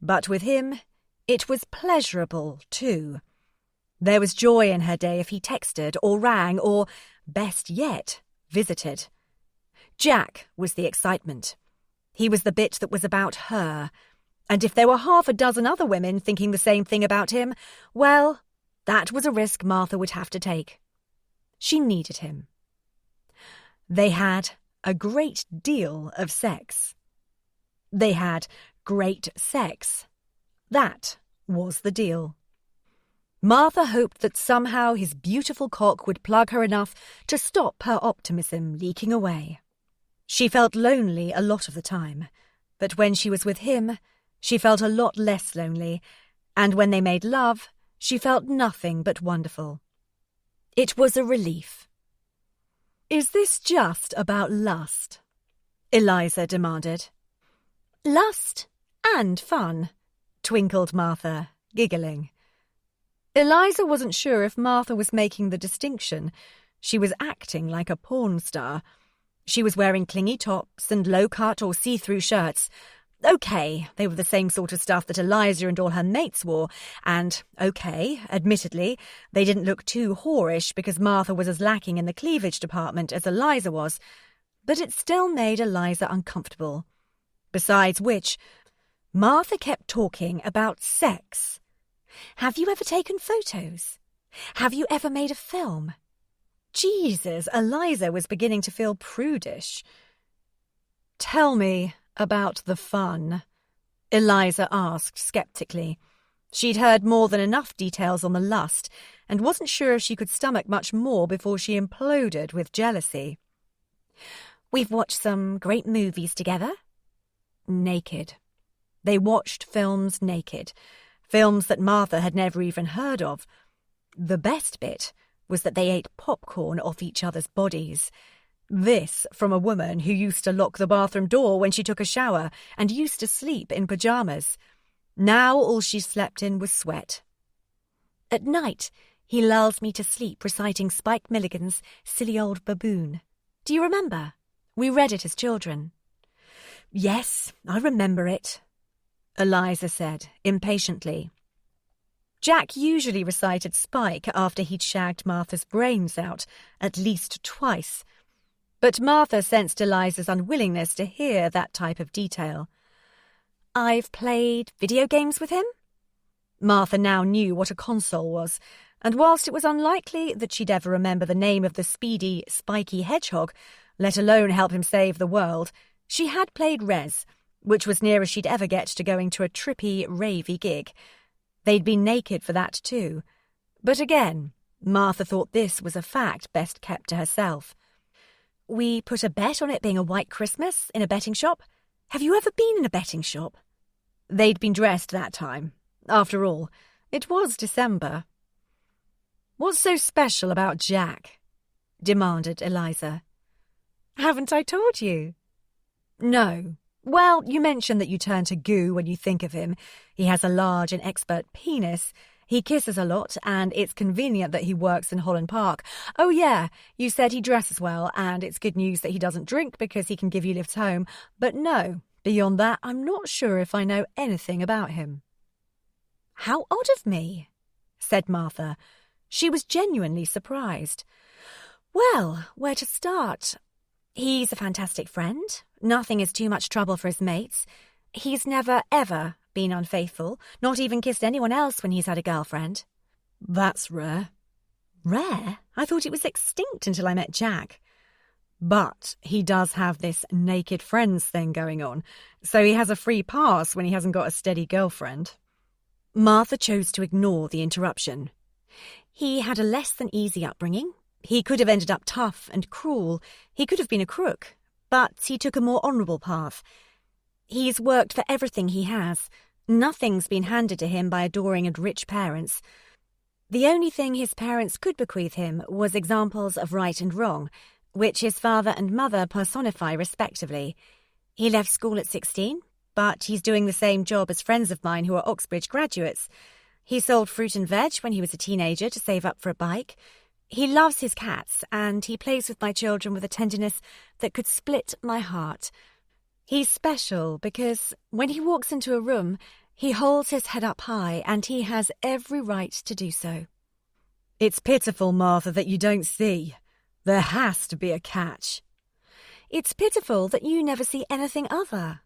Speaker 1: But with him, it was pleasurable, too. There was joy in her day if he texted or rang or, best yet, visited. Jack was the excitement. He was the bit that was about her. And if there were half a dozen other women thinking the same thing about him, well, that was a risk Martha would have to take. She needed him. They had a great deal of sex. They had great sex. That was the deal. Martha hoped that somehow his beautiful cock would plug her enough to stop her optimism leaking away. She felt lonely a lot of the time, but when she was with him, she felt a lot less lonely, and when they made love, she felt nothing but wonderful. It was a relief. "Is this just about lust?" Eliza demanded. "Lust and fun," twinkled Martha, giggling. Eliza wasn't sure if Martha was making the distinction. She was acting like a porn star. She was wearing clingy tops and low-cut or see-through shirts. Okay, they were the same sort of stuff that Eliza and all her mates wore, and, okay, admittedly, they didn't look too whorish because Martha was as lacking in the cleavage department as Eliza was, but it still made Eliza uncomfortable. Besides which, Martha kept talking about sex. Have you ever taken photos? Have you ever made a film? Jesus, Eliza was beginning to feel prudish. "Tell me about the fun," Eliza asked skeptically. She'd heard more than enough details on the lust and wasn't sure if she could stomach much more before she imploded with jealousy. "We've watched some great movies together." Naked. They watched films naked. Films that Martha had never even heard of. The best bit was that they ate popcorn off each other's bodies. This from a woman who used to lock the bathroom door when she took a shower and used to sleep in pyjamas. Now all she slept in was sweat. "At night, he lulls me to sleep reciting Spike Milligan's Silly Old Baboon. Do you remember? We read it as children." "Yes, I remember it," Eliza said, impatiently. Jack usually recited Spike after he'd shagged Martha's brains out, at least twice. But Martha sensed Eliza's unwillingness to hear that type of detail. "I've played video games with him?" Martha now knew what a console was, and whilst it was unlikely that she'd ever remember the name of the speedy, spiky hedgehog, let alone help him save the world, she had played Rez, which was near as she'd ever get to going to a trippy, ravey gig. They'd been naked for that too. But again, Martha thought this was a fact best kept to herself. "We put a bet on it being a white Christmas in a betting shop. Have you ever been in a betting shop?" They'd been dressed that time. After all, it was December. "What's so special about Jack?" demanded Eliza. Haven't I told you? No. Well, you mentioned that you turn to goo when you think of him. He has a large and expert penis. He kisses a lot, and it's convenient that he works in Holland Park. Oh yeah, you said he dresses well, and it's good news that he doesn't drink because he can give you lifts home. But no, beyond that, I'm not sure if I know anything about him. How odd of me, said Martha. She was genuinely surprised. Well, where to start? He's a fantastic friend. Nothing is too much trouble for his mates. He's never, ever been unfaithful, not even kissed anyone else when he's had a girlfriend. That's rare. Rare? I thought it was extinct until I met Jack. But he does have this naked friends thing going on, so he has a free pass when he hasn't got a steady girlfriend. Martha chose to ignore the interruption. He had a less than easy upbringing. He could have ended up tough and cruel. He could have been a crook, but he took a more honourable path. He's worked for everything he has. Nothing's been handed to him by adoring and rich parents. The only thing his parents could bequeath him was examples of right and wrong, which his father and mother personify respectively. He left school at 16, but he's doing the same job as friends of mine who are Oxbridge graduates. He sold fruit and veg when he was a teenager to save up for a bike. He loves his cats, and he plays with my children with a tenderness that could split my heart. He's special because when he walks into a room, he holds his head up high, and he has every right to do so. It's pitiful, Martha, that you don't see. There has to be a catch. It's pitiful that you never see anything other.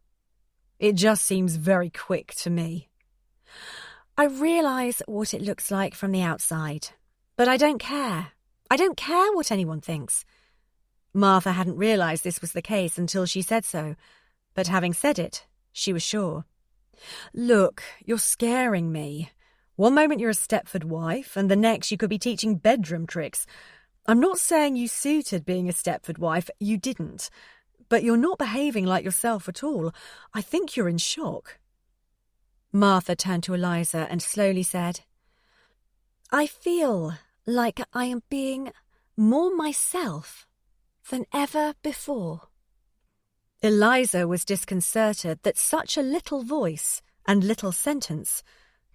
Speaker 1: It just seems very quick to me. I realise what it looks like from the outside, but I don't care. I don't care what anyone thinks. Martha hadn't realised this was the case until she said so, but having said it, she was sure. Look, you're scaring me. One moment you're a Stepford wife, and the next you could be teaching bedroom tricks. I'm not saying you suited being a Stepford wife, you didn't. But you're not behaving like yourself at all. I think you're in shock. Martha turned to Eliza and slowly said, I feel like I am being more myself than ever before. Eliza was disconcerted that such a little voice and little sentence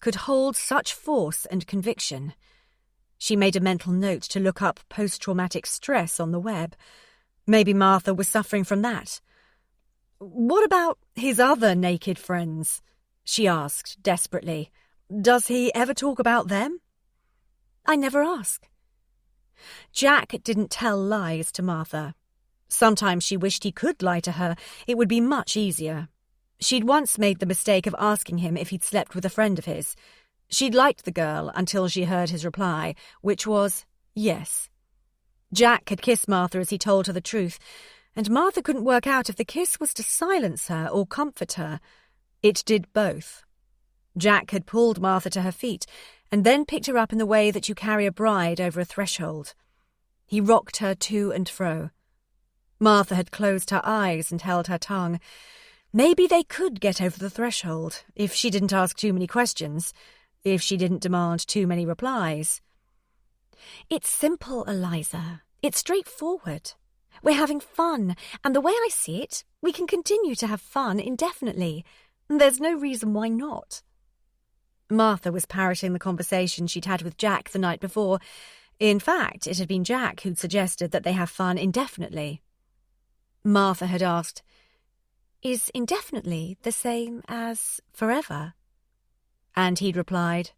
Speaker 1: could hold such force and conviction. She made a mental note to look up post-traumatic stress on the web. Maybe Martha was suffering from that. What about his other naked friends? She asked desperately. Does he ever talk about them? I never ask. Jack didn't tell lies to Martha. Sometimes she wished he could lie to her. It would be much easier. She'd once made the mistake of asking him if he'd slept with a friend of his. She'd liked the girl until she heard his reply, which was yes. Jack had kissed Martha as he told her the truth, and Martha couldn't work out if the kiss was to silence her or comfort her. It did both. Jack had pulled Martha to her feet and then picked her up in the way that you carry a bride over a threshold. He rocked her to and fro. Martha had closed her eyes and held her tongue. Maybe they could get over the threshold if she didn't ask too many questions, if she didn't demand too many replies. It's simple, Eliza. It's straightforward. We're having fun, and the way I see it, we can continue to have fun indefinitely. There's no reason why not. Martha was parroting the conversation she'd had with Jack the night before. In fact, it had been Jack who'd suggested that they have fun indefinitely. Martha had asked, Is indefinitely the same as forever? And he'd replied,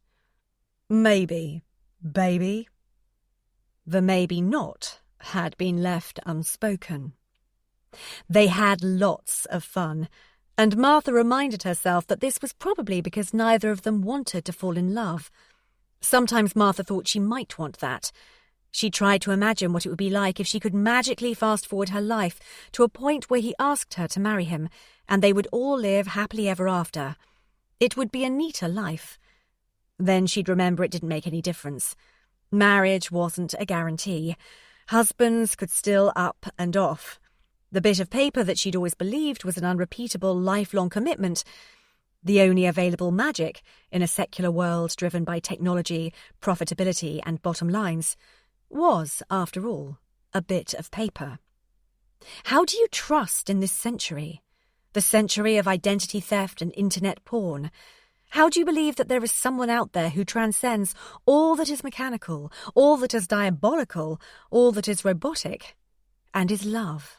Speaker 1: Maybe, baby. The maybe not had been left unspoken. They had lots of fun, and Martha reminded herself that this was probably because neither of them wanted to fall in love. Sometimes Martha thought she might want that. She tried to imagine what it would be like if she could magically fast-forward her life to a point where he asked her to marry him, and they would all live happily ever after. It would be a neater life. Then she'd remember it didn't make any difference. Marriage wasn't a guarantee. Husbands could still up and off. The bit of paper that she'd always believed was an unrepeatable lifelong commitment, the only available magic in a secular world driven by technology, profitability and bottom lines, was, after all, a bit of paper. How do you trust in this century? The century of identity theft and internet porn. How do you believe that there is someone out there who transcends all that is mechanical, all that is diabolical, all that is robotic, and is love?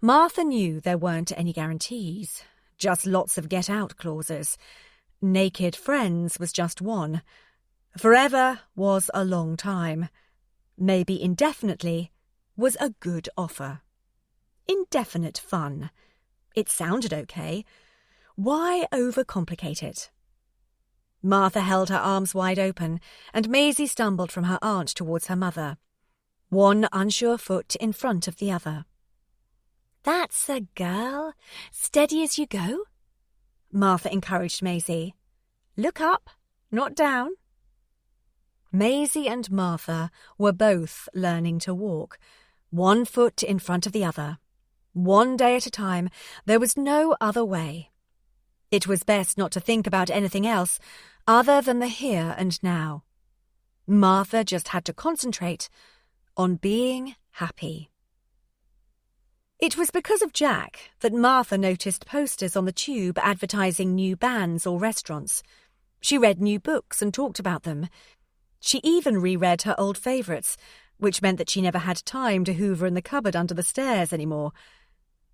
Speaker 1: Martha knew there weren't any guarantees, just lots of get-out clauses. Naked friends was just one. Forever was a long time. Maybe indefinitely was a good offer. Indefinite fun. It sounded okay. Why overcomplicate it? Martha held her arms wide open, and Maisie stumbled from her aunt towards her mother, one unsure foot in front of the other. "That's a girl. Steady as you go," Martha encouraged Maisie. "Look up, not down." Maisie and Martha were both learning to walk, one foot in front of the other. One day at a time, there was no other way. It was best not to think about anything else other than the here and now. Martha just had to concentrate on being happy. It was because of Jack that Martha noticed posters on the tube advertising new bands or restaurants. She read new books and talked about them. She even reread her old favourites, which meant that she never had time to hoover in the cupboard under the stairs anymore.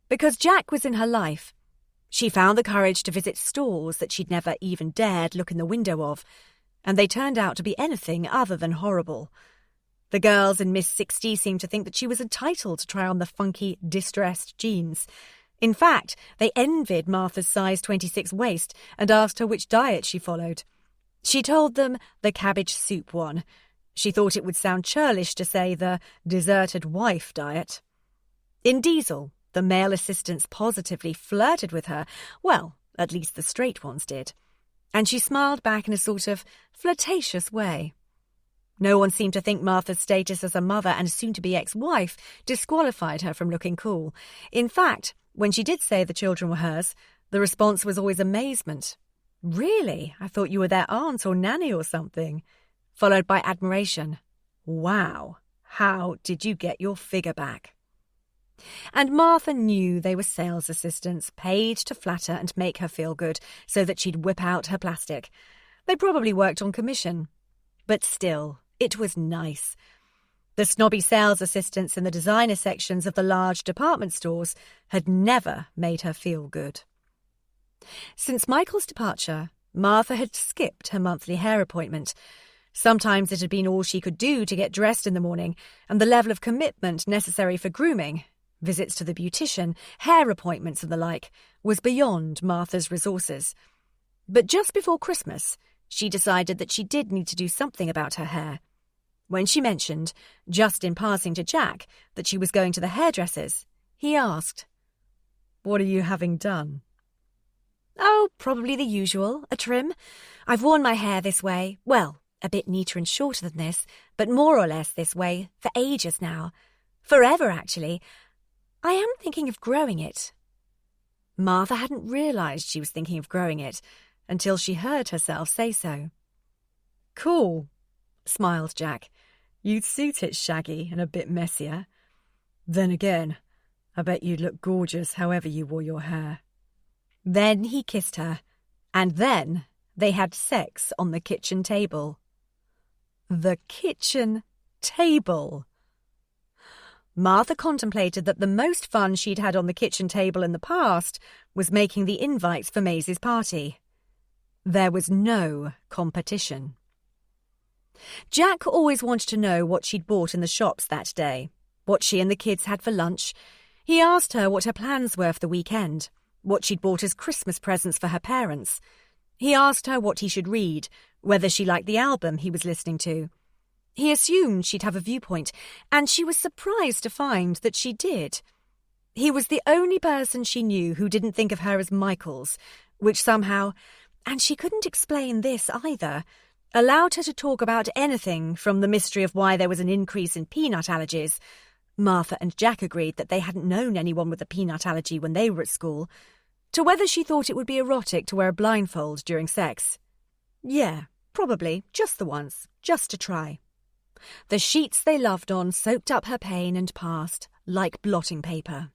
Speaker 1: Because Jack was in her life, she found the courage to visit stores that she'd never even dared look in the window of, and they turned out to be anything other than horrible. The girls in Miss 60 seemed to think that she was entitled to try on the funky, distressed jeans. In fact, they envied Martha's size 26 waist and asked her which diet she followed. She told them the cabbage soup one. She thought it would sound churlish to say the deserted wife diet. In Diesel, the male assistants positively flirted with her. Well, at least the straight ones did. And she smiled back in a sort of flirtatious way. No one seemed to think Martha's status as a mother and soon-to-be ex-wife disqualified her from looking cool. In fact, when she did say the children were hers, the response was always amazement. "Really? I thought you were their aunt or nanny or something." Followed by admiration. "Wow, how did you get your figure back?" And Martha knew they were sales assistants, paid to flatter and make her feel good so that she'd whip out her plastic. They probably worked on commission. But still, it was nice. The snobby sales assistants in the designer sections of the large department stores had never made her feel good. Since Michael's departure, Martha had skipped her monthly hair appointment. Sometimes it had been all she could do to get dressed in the morning, and the level of commitment necessary for grooming, visits to the beautician, hair appointments and the like, was beyond Martha's resources. But just before Christmas, she decided that she did need to do something about her hair. When she mentioned, just in passing to Jack, that she was going to the hairdresser's, he asked, "What are you having done?" "Oh, probably the usual, a trim. I've worn my hair this way, well, a bit neater and shorter than this, but more or less this way, for ages now. Forever, actually. I am thinking of growing it." Martha hadn't realised she was thinking of growing it until she heard herself say so. "Cool," smiled Jack. "You'd suit it shaggy and a bit messier. Then again, I bet you'd look gorgeous however you wore your hair." Then he kissed her, and then they had sex on the kitchen table. The kitchen table. Martha contemplated that the most fun she'd had on the kitchen table in the past was making the invites for Maisie's party. There was no competition. Jack always wanted to know what she'd bought in the shops that day, what she and the kids had for lunch. He asked her what her plans were for the weekend, what she'd bought as Christmas presents for her parents. He asked her what he should read, whether she liked the album he was listening to. He assumed she'd have a viewpoint, and she was surprised to find that she did. He was the only person she knew who didn't think of her as Michael's, which somehow, and she couldn't explain this either, allowed her to talk about anything from the mystery of why there was an increase in peanut allergies. Martha and Jack agreed that they hadn't known anyone with a peanut allergy when they were at school, to whether she thought it would be erotic to wear a blindfold during sex. Yeah, probably, just the once, just to try. The sheets they loved on soaked up her pain and passed, like blotting paper.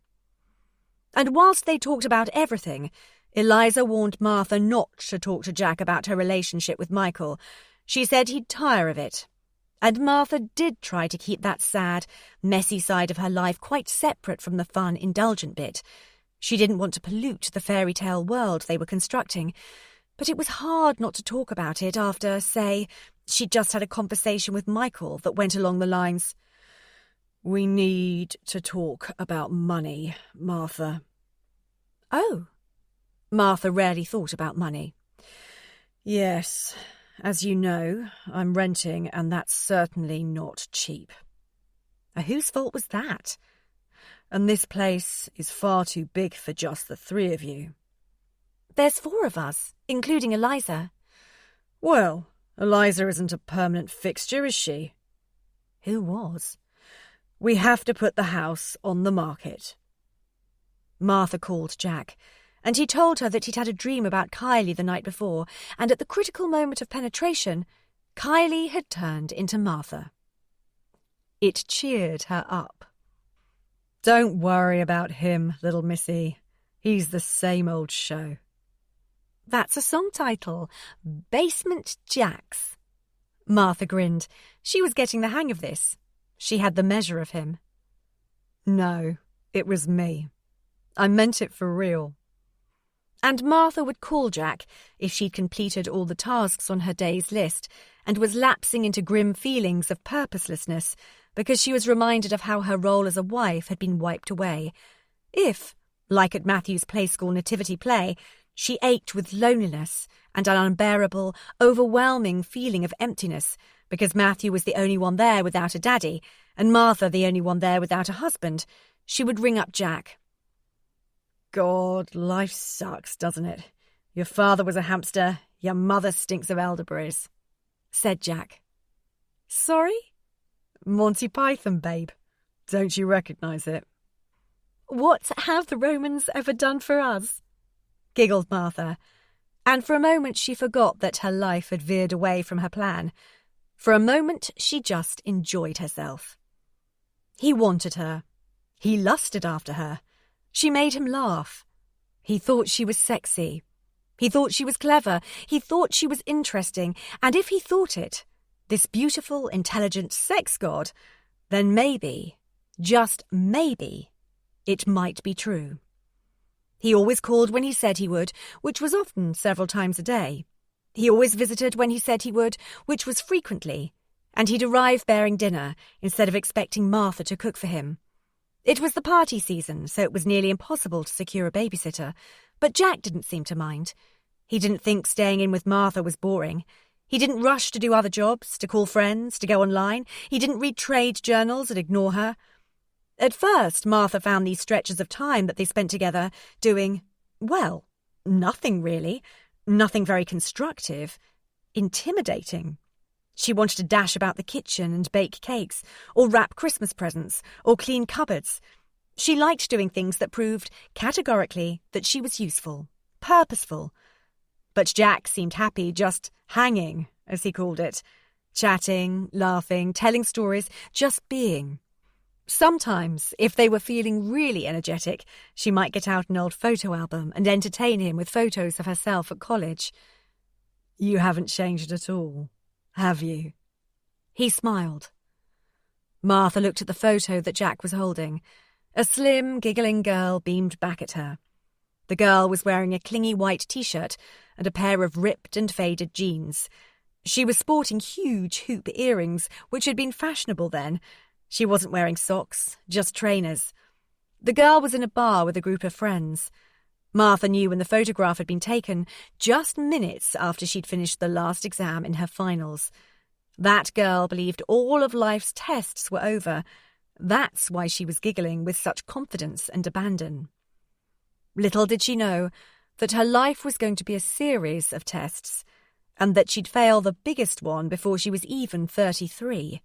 Speaker 1: And whilst they talked about everything, Eliza warned Martha not to talk to Jack about her relationship with Michael. She said he'd tire of it. And Martha did try to keep that sad, messy side of her life quite separate from the fun, indulgent bit. She didn't want to pollute the fairy tale world they were constructing, but it was hard not to talk about it after, say, she'd just had a conversation with Michael that went along the lines, "We need to talk about money, Martha." Oh. Martha rarely thought about money. "Yes, as you know, I'm renting, and that's certainly not cheap." Whose fault was that? "And this place is far too big for just the three of you." "There's 4 of us, including Eliza." "Well, Eliza isn't a permanent fixture, is she?" Who was? "We have to put the house on the market." Martha called Jack, and he told her that he'd had a dream about Kylie the night before, and at the critical moment of penetration, Kylie had turned into Martha. It cheered her up. "Don't worry about him, little missy. He's the same old show." That's a song title, Basement Jacks. Martha grinned. She was getting the hang of this. She had the measure of him. "No, it was me. I meant it for real." And Martha would call Jack if she'd completed all the tasks on her day's list and was lapsing into grim feelings of purposelessness because she was reminded of how her role as a wife had been wiped away. If, like at Matthew's Play School nativity play, she ached with loneliness and an unbearable, overwhelming feeling of emptiness because Matthew was the only one there without a daddy and Martha the only one there without a husband, she would ring up Jack. "God, life sucks, doesn't it? Your father was a hamster, your mother stinks of elderberries," said Jack. "Sorry?" "Monty Python, babe. Don't you recognise it?" "What have the Romans ever done for us?" giggled Martha, and for a moment she forgot that her life had veered away from her plan. For a moment she just enjoyed herself. He wanted her. He lusted after her. She made him laugh. He thought she was sexy. He thought she was clever. He thought she was interesting. And if he thought it, this beautiful, intelligent sex god, then maybe, just maybe, it might be true. He always called when he said he would, which was often several times a day. He always visited when he said he would, which was frequently, and he'd arrive bearing dinner instead of expecting Martha to cook for him. It was the party season, so it was nearly impossible to secure a babysitter, but Jack didn't seem to mind. He didn't think staying in with Martha was boring. He didn't rush to do other jobs, to call friends, to go online. He didn't read trade journals and ignore her. At first, Martha found these stretches of time that they spent together doing, well, nothing really, nothing very constructive, intimidating. She wanted to dash about the kitchen and bake cakes, or wrap Christmas presents, or clean cupboards. She liked doing things that proved, categorically, that she was useful, purposeful. But Jack seemed happy just hanging, as he called it, chatting, laughing, telling stories, just being. Sometimes, if they were feeling really energetic, she might get out an old photo album and entertain him with photos of herself at college. "You haven't changed at all, have you?" He smiled. Martha looked at the photo that Jack was holding. A slim, giggling girl beamed back at her. The girl was wearing a clingy white t-shirt and a pair of ripped and faded jeans. She was sporting huge hoop earrings, which had been fashionable then. She wasn't wearing socks, just trainers. The girl was in a bar with a group of friends. Martha knew when the photograph had been taken, just minutes after she'd finished the last exam in her finals. That girl believed all of life's tests were over. That's why she was giggling with such confidence and abandon. Little did she know that her life was going to be a series of tests, and that she'd fail the biggest one before she was even 33.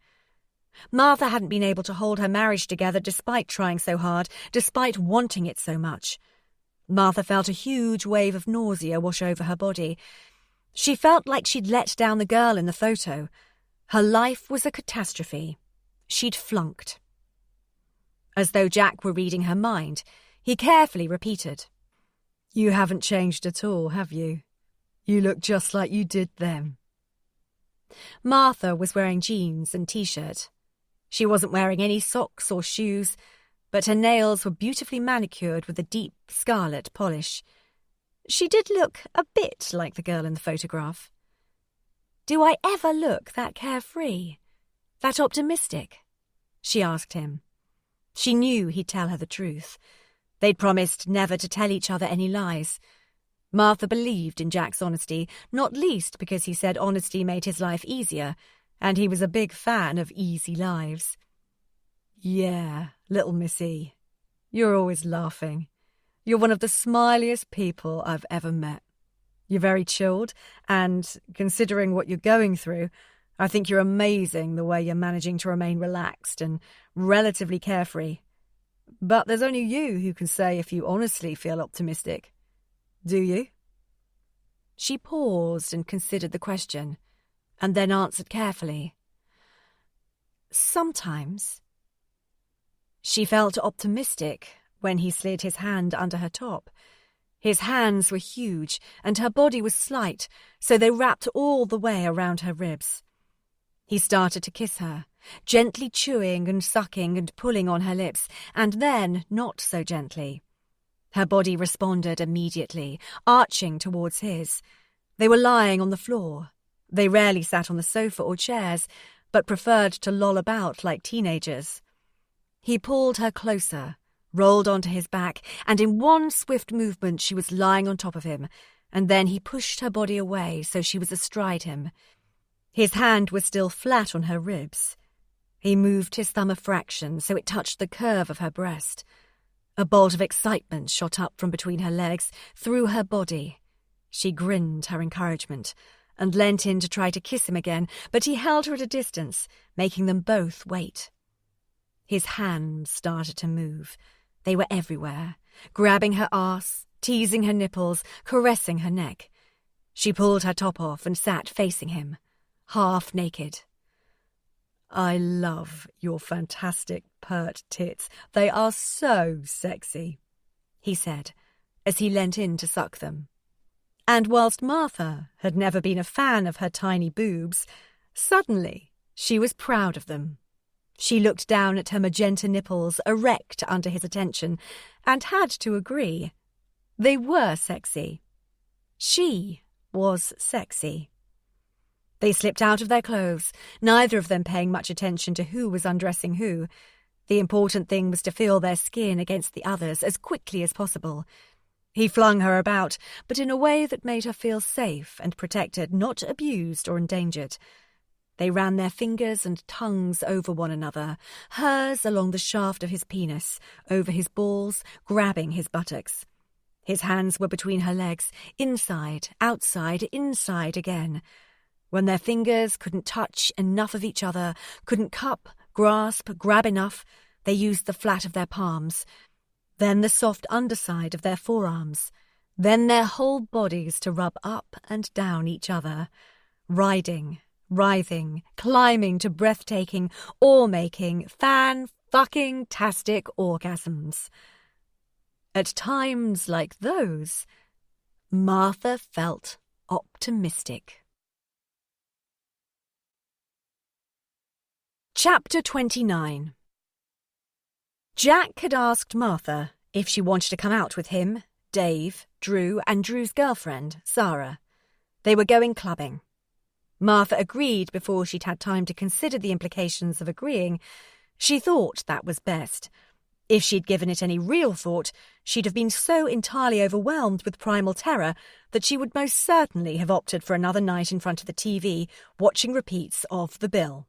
Speaker 1: Martha hadn't been able to hold her marriage together despite trying so hard, despite wanting it so much. Martha felt a huge wave of nausea wash over her body. She felt like she'd let down the girl in the photo. Her life was a catastrophe. She'd flunked. As though Jack were reading her mind, he carefully repeated, "You haven't changed at all, have you? You look just like you did then." Martha was wearing jeans and t-shirt. She wasn't wearing any socks or shoes, but her nails were beautifully manicured with a deep scarlet polish. She did look a bit like the girl in the photograph. "Do I ever look that carefree? That optimistic?" she asked him. She knew he'd tell her the truth. They'd promised never to tell each other any lies. Martha believed in Jack's honesty, not least because he said honesty made his life easier, and he was a big fan of easy lives. "Yeah, little Missy, you're always laughing. You're one of the smiliest people I've ever met. You're very chilled, and considering what you're going through, I think you're amazing the way you're managing to remain relaxed and relatively carefree. But there's only you who can say if you honestly feel optimistic. Do you?" She paused and considered the question, and then answered carefully. "Sometimes." She felt optimistic when he slid his hand under her top. His hands were huge, and her body was slight, so they wrapped all the way around her ribs. He started to kiss her, gently chewing and sucking and pulling on her lips, and then not so gently. Her body responded immediately, arching towards his. They were lying on the floor. They rarely sat on the sofa or chairs, but preferred to loll about like teenagers. He pulled her closer, rolled onto his back, and in one swift movement she was lying on top of him, and then he pushed her body away so she was astride him. His hand was still flat on her ribs. He moved his thumb a fraction so it touched the curve of her breast. A bolt of excitement shot up from between her legs, through her body. She grinned her encouragement, and leant in to try to kiss him again, but he held her at a distance, making them both wait. His hands started to move. They were everywhere, grabbing her arse, teasing her nipples, caressing her neck. She pulled her top off and sat facing him, half naked. "I love your fantastic pert tits. They are so sexy," he said, as he leant in to suck them. And whilst Martha had never been a fan of her tiny boobs, suddenly she was proud of them. She looked down at her magenta nipples erect under his attention, and had to agree. They were sexy. She was sexy. They slipped out of their clothes, neither of them paying much attention to who was undressing who. The important thing was to feel their skin against the other's as quickly as possible. He flung her about, but in a way that made her feel safe and protected, not abused or endangered. They ran their fingers and tongues over one another, hers along the shaft of his penis, over his balls, grabbing his buttocks. His hands were between her legs, inside, outside, inside again. When their fingers couldn't touch enough of each other, couldn't cup, grasp, grab enough, they used the flat of their palms, then the soft underside of their forearms, then their whole bodies to rub up and down each other, riding, writhing, climbing to breathtaking, awe-making, fan-fucking-tastic orgasms. At times like those, Martha felt optimistic. Chapter 29. Jack had asked Martha if she wanted to come out with him, Dave, Drew, and Drew's girlfriend, Sarah. They were going clubbing. Martha agreed before she'd had time to consider the implications of agreeing. She thought that was best. If she'd given it any real thought, she'd have been so entirely overwhelmed with primal terror that she would most certainly have opted for another night in front of the TV, watching repeats of The Bill.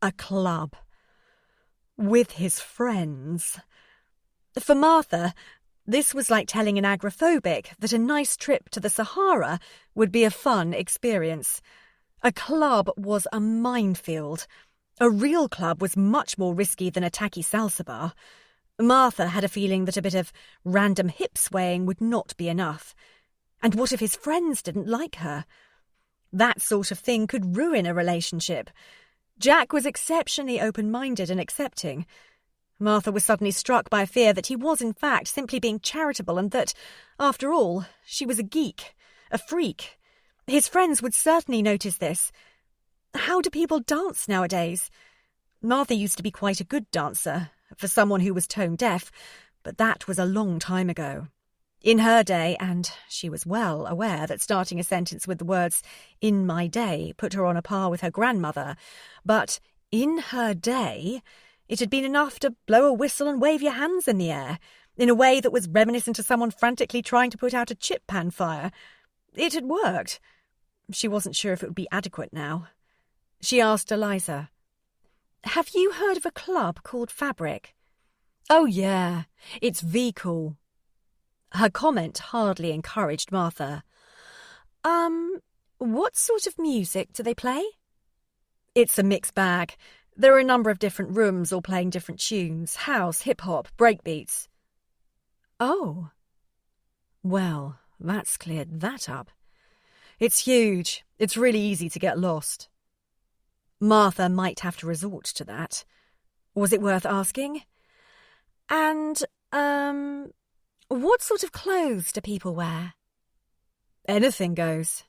Speaker 1: A club. With his friends. For Martha, this was like telling an agoraphobic that a nice trip to the Sahara would be a fun experience. A club was a minefield. A real club was much more risky than a tacky salsa bar. Martha had a feeling that a bit of random hip swaying would not be enough. And what if his friends didn't like her? That sort of thing could ruin a relationship. Jack was exceptionally open-minded and accepting. Martha was suddenly struck by a fear that he was in fact simply being charitable and that, after all, she was a geek, a freak. His friends would certainly notice this. How do people dance nowadays? Martha used to be quite a good dancer, for someone who was tone deaf, but that was a long time ago. In her day, and she was well aware that starting a sentence with the words, "in my day," put her on a par with her grandmother, but in her day, it had been enough to blow a whistle and wave your hands in the air, in a way that was reminiscent of someone frantically trying to put out a chip pan fire. It had worked. She wasn't sure if it would be adequate now. She asked Eliza, "Have you heard of a club called Fabric?" "Oh, yeah. It's V-cool." Her comment hardly encouraged Martha. What sort of music do they play?" "It's a mixed bag. There are a number of different rooms all playing different tunes. House, hip-hop, breakbeats." "Oh. Well, that's cleared that up. It's huge. It's really easy to get lost." Martha might have to resort to that. Was it worth asking? "And, what sort of clothes do people wear?" "Anything goes."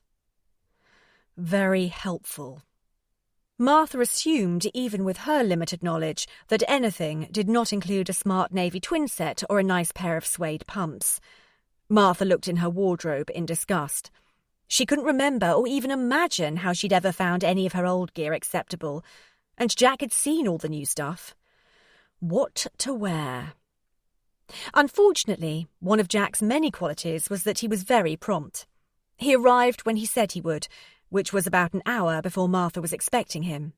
Speaker 1: Very helpful. Martha assumed, even with her limited knowledge, that anything did not include a smart navy twin set or a nice pair of suede pumps. Martha looked in her wardrobe in disgust. She couldn't remember or even imagine how she'd ever found any of her old gear acceptable, and Jack had seen all the new stuff. What to wear? Unfortunately, one of Jack's many qualities was that he was very prompt. He arrived when he said he would, which was about an hour before Martha was expecting him.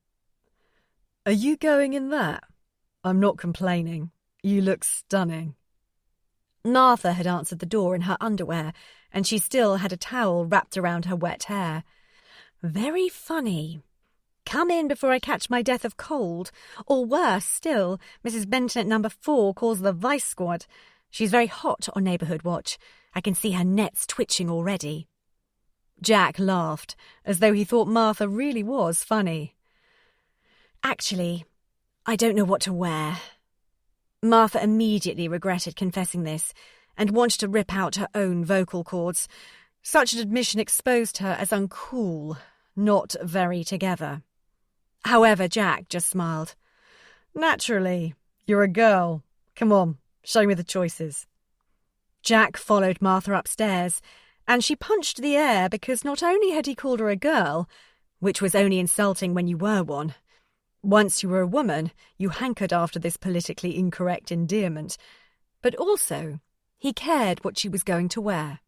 Speaker 1: "Are you going in that? I'm not complaining. You look stunning." Martha had answered the door in her underwear, and she still had a towel wrapped around her wet hair. Very funny. Come in before I catch my death of cold. Or worse still, Mrs. Benton at number 4 calls the Vice Squad. She's very hot on Neighbourhood Watch. I can see her nets twitching already. Jack laughed, as though he thought Martha really was funny. "Actually, I don't know what to wear." Martha immediately regretted confessing this, and wanted to rip out her own vocal cords. Such an admission exposed her as uncool, not very together. However, Jack just smiled. "Naturally, you're a girl. Come on, show me the choices." Jack followed Martha upstairs, and she punched the air because not only had he called her a girl, which was only insulting when you were one. Once you were a woman, you hankered after this politically incorrect endearment, but also he cared what she was going to wear.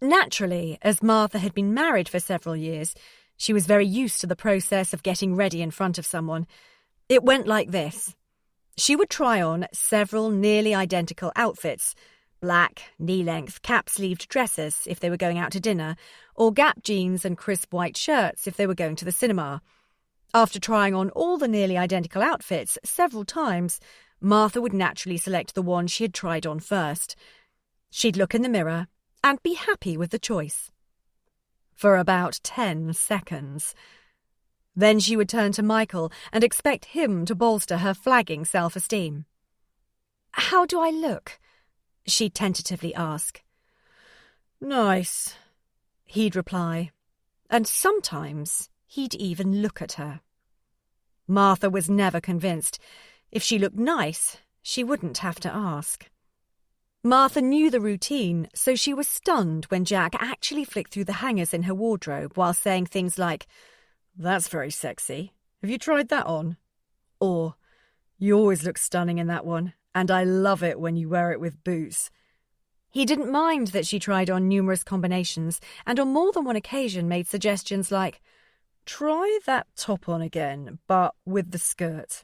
Speaker 1: Naturally, as Martha had been married for several years, she was very used to the process of getting ready in front of someone. It went like this. She would try on several nearly identical outfits, black, knee-length, cap-sleeved dresses if they were going out to dinner, or Gap jeans and crisp white shirts if they were going to the cinema. After trying on all the nearly identical outfits several times, Martha would naturally select the one she had tried on first. She'd look in the mirror and be happy with the choice. For about 10 seconds. Then she would turn to Michael and expect him to bolster her flagging self-esteem. "How do I look?" she'd tentatively ask. "Nice," he'd reply, and sometimes he'd even look at her. Martha was never convinced. If she looked nice, she wouldn't have to ask. Martha knew the routine, so she was stunned when Jack actually flicked through the hangers in her wardrobe while saying things like, "That's very sexy. Have you tried that on?" Or, "You always look stunning in that one, and I love it when you wear it with boots." He didn't mind that she tried on numerous combinations, and on more than one occasion made suggestions like, "Try that top on again, but with the skirt."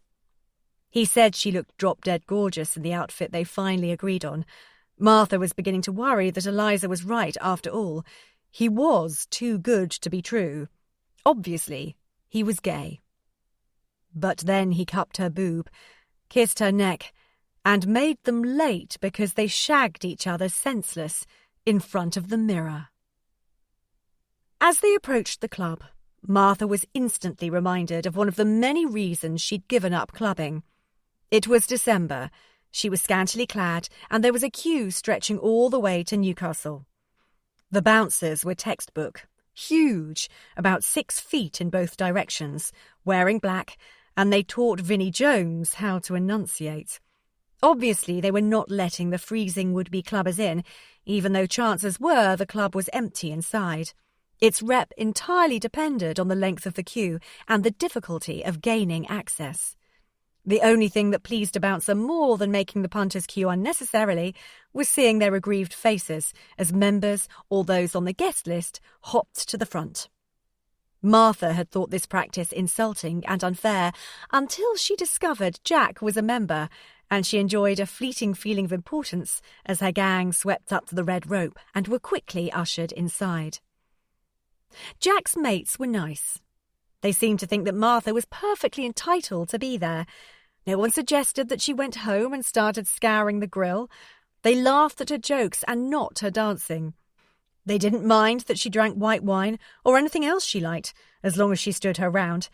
Speaker 1: He said she looked drop-dead gorgeous in the outfit they finally agreed on. Martha was beginning to worry that Eliza was right after all. He was too good to be true. Obviously, he was gay. But then he cupped her boob, kissed her neck, and made them late because they shagged each other senseless in front of the mirror. As they approached the club, Martha was instantly reminded of one of the many reasons she'd given up clubbing. It was December. She was scantily clad, and there was a queue stretching all the way to Newcastle. The bouncers were textbook, huge, about 6 feet in both directions, wearing black, and they taught Vinnie Jones how to enunciate. Obviously, they were not letting the freezing would-be clubbers in, even though chances were the club was empty inside. Its rep entirely depended on the length of the queue and the difficulty of gaining access. The only thing that pleased a bouncer more than making the punters queue unnecessarily was seeing their aggrieved faces as members or those on the guest list hopped to the front. Martha had thought this practice insulting and unfair until she discovered Jack was a member, and she enjoyed a fleeting feeling of importance as her gang swept up to the red rope and were quickly ushered inside. Jack's mates were nice. They seemed to think that Martha was perfectly entitled to be there. No one suggested that she went home and started scouring the grill. They laughed at her jokes and not her dancing. They didn't mind that she drank white wine or anything else she liked, as long as she stood her round.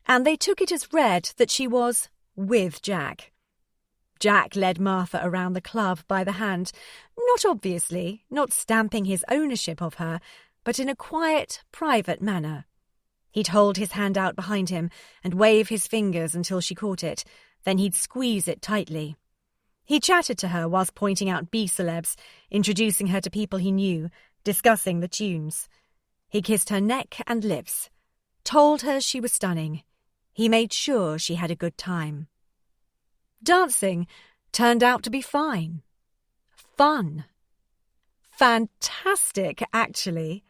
Speaker 1: And they took it as read that she was with Jack. Jack led Martha around the club by the hand, not obviously, not stamping his ownership of her, but in a quiet, private manner. He'd hold his hand out behind him and wave his fingers until she caught it, then he'd squeeze it tightly. He chatted to her whilst pointing out B-celebs, introducing her to people he knew, discussing the tunes. He kissed her neck and lips, told her she was stunning. He made sure she had a good time. Dancing turned out to be fine. Fun. Fantastic, actually.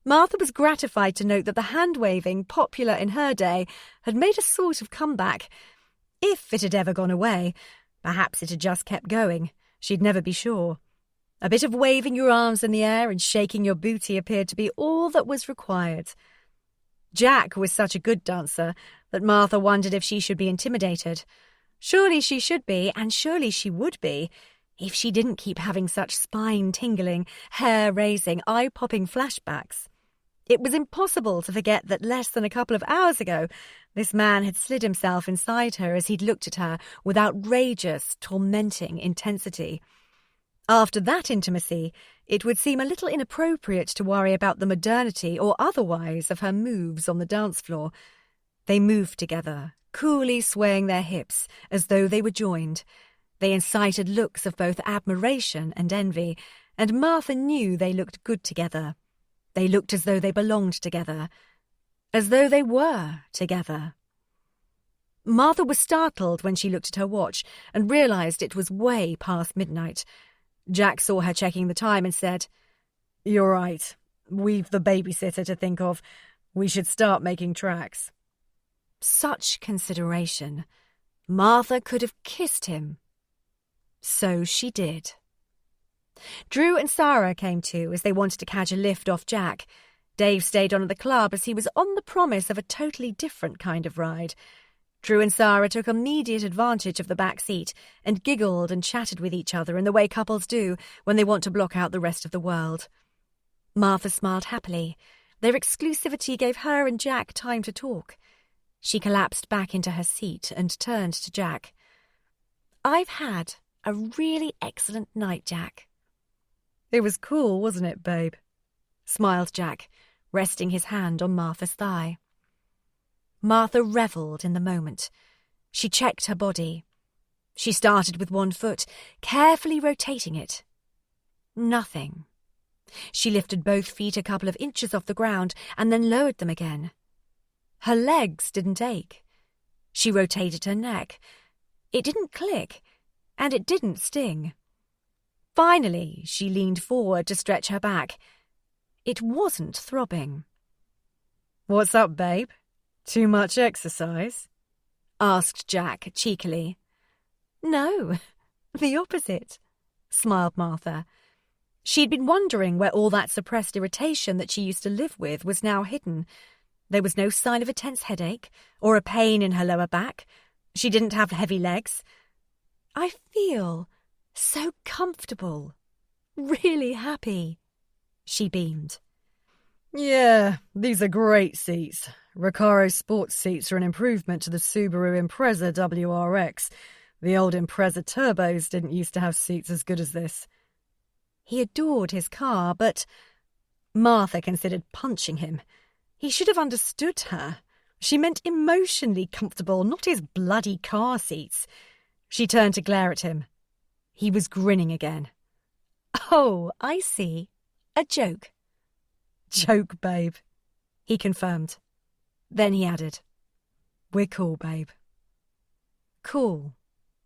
Speaker 1: Martha was gratified to note that the hand-waving, popular in her day, had made a sort of comeback. If it had ever gone away, perhaps it had just kept going. She'd never be sure. A bit of waving your arms in the air and shaking your booty appeared to be all that was required. Jack was such a good dancer that Martha wondered if she should be intimidated. Surely she should be, and surely she would be, if she didn't keep having such spine-tingling, hair-raising, eye-popping flashbacks. It was impossible to forget that less than a couple of hours ago, this man had slid himself inside her as he'd looked at her with outrageous, tormenting intensity. After that intimacy, it would seem a little inappropriate to worry about the modernity or otherwise of her moves on the dance floor. They moved together, coolly swaying their hips as though they were joined. They incited looks of both admiration and envy, and Martha knew they looked good together. They looked as though they belonged together, as though they were together. Martha was startled when she looked at her watch and realised it was way past midnight. Jack saw her checking the time and said, "You're right. We've the babysitter to think of. We should start making tracks." Such consideration. Martha could have kissed him. So she did. Drew and Sarah came too as they wanted to catch a lift off Jack. Dave stayed on at the club as he was on the promise of a totally different kind of ride. Drew and Sarah took immediate advantage of the back seat and giggled and chatted with each other in the way couples do when they want to block out the rest of the world. Martha smiled happily. Their exclusivity gave her and Jack time to talk. She collapsed back into her seat and turned to Jack. "I've had a really excellent night, Jack." "It was cool, wasn't it, babe?" smiled Jack, resting his hand on Martha's thigh. Martha revelled in the moment. She checked her body. She started with one foot, carefully rotating it. Nothing. She lifted both feet a couple of inches off the ground and then lowered them again. Her legs didn't ache. She rotated her neck. It didn't click, and it didn't sting. Finally, she leaned forward to stretch her back. It wasn't throbbing. "What's up, babe? Too much exercise?" asked Jack cheekily. "No, the opposite," smiled Martha. She'd been wondering where all that suppressed irritation that she used to live with was now hidden. There was no sign of a tense headache or a pain in her lower back. She didn't have heavy legs. "I feel so comfortable, really happy," she beamed. "Yeah, these are great seats.
Speaker 2: Recaro sports seats are an improvement to the Subaru Impreza WRX. The old Impreza turbos didn't used to have seats as good as this.
Speaker 1: He adored his car, but Martha considered punching him. He should have understood her. She meant emotionally comfortable, not his bloody car seats. She turned to glare at him. He was grinning again. "Oh, I see. A joke."
Speaker 2: "Joke, babe,"
Speaker 1: he confirmed. Then he added,
Speaker 2: "We're cool, babe."
Speaker 1: Cool.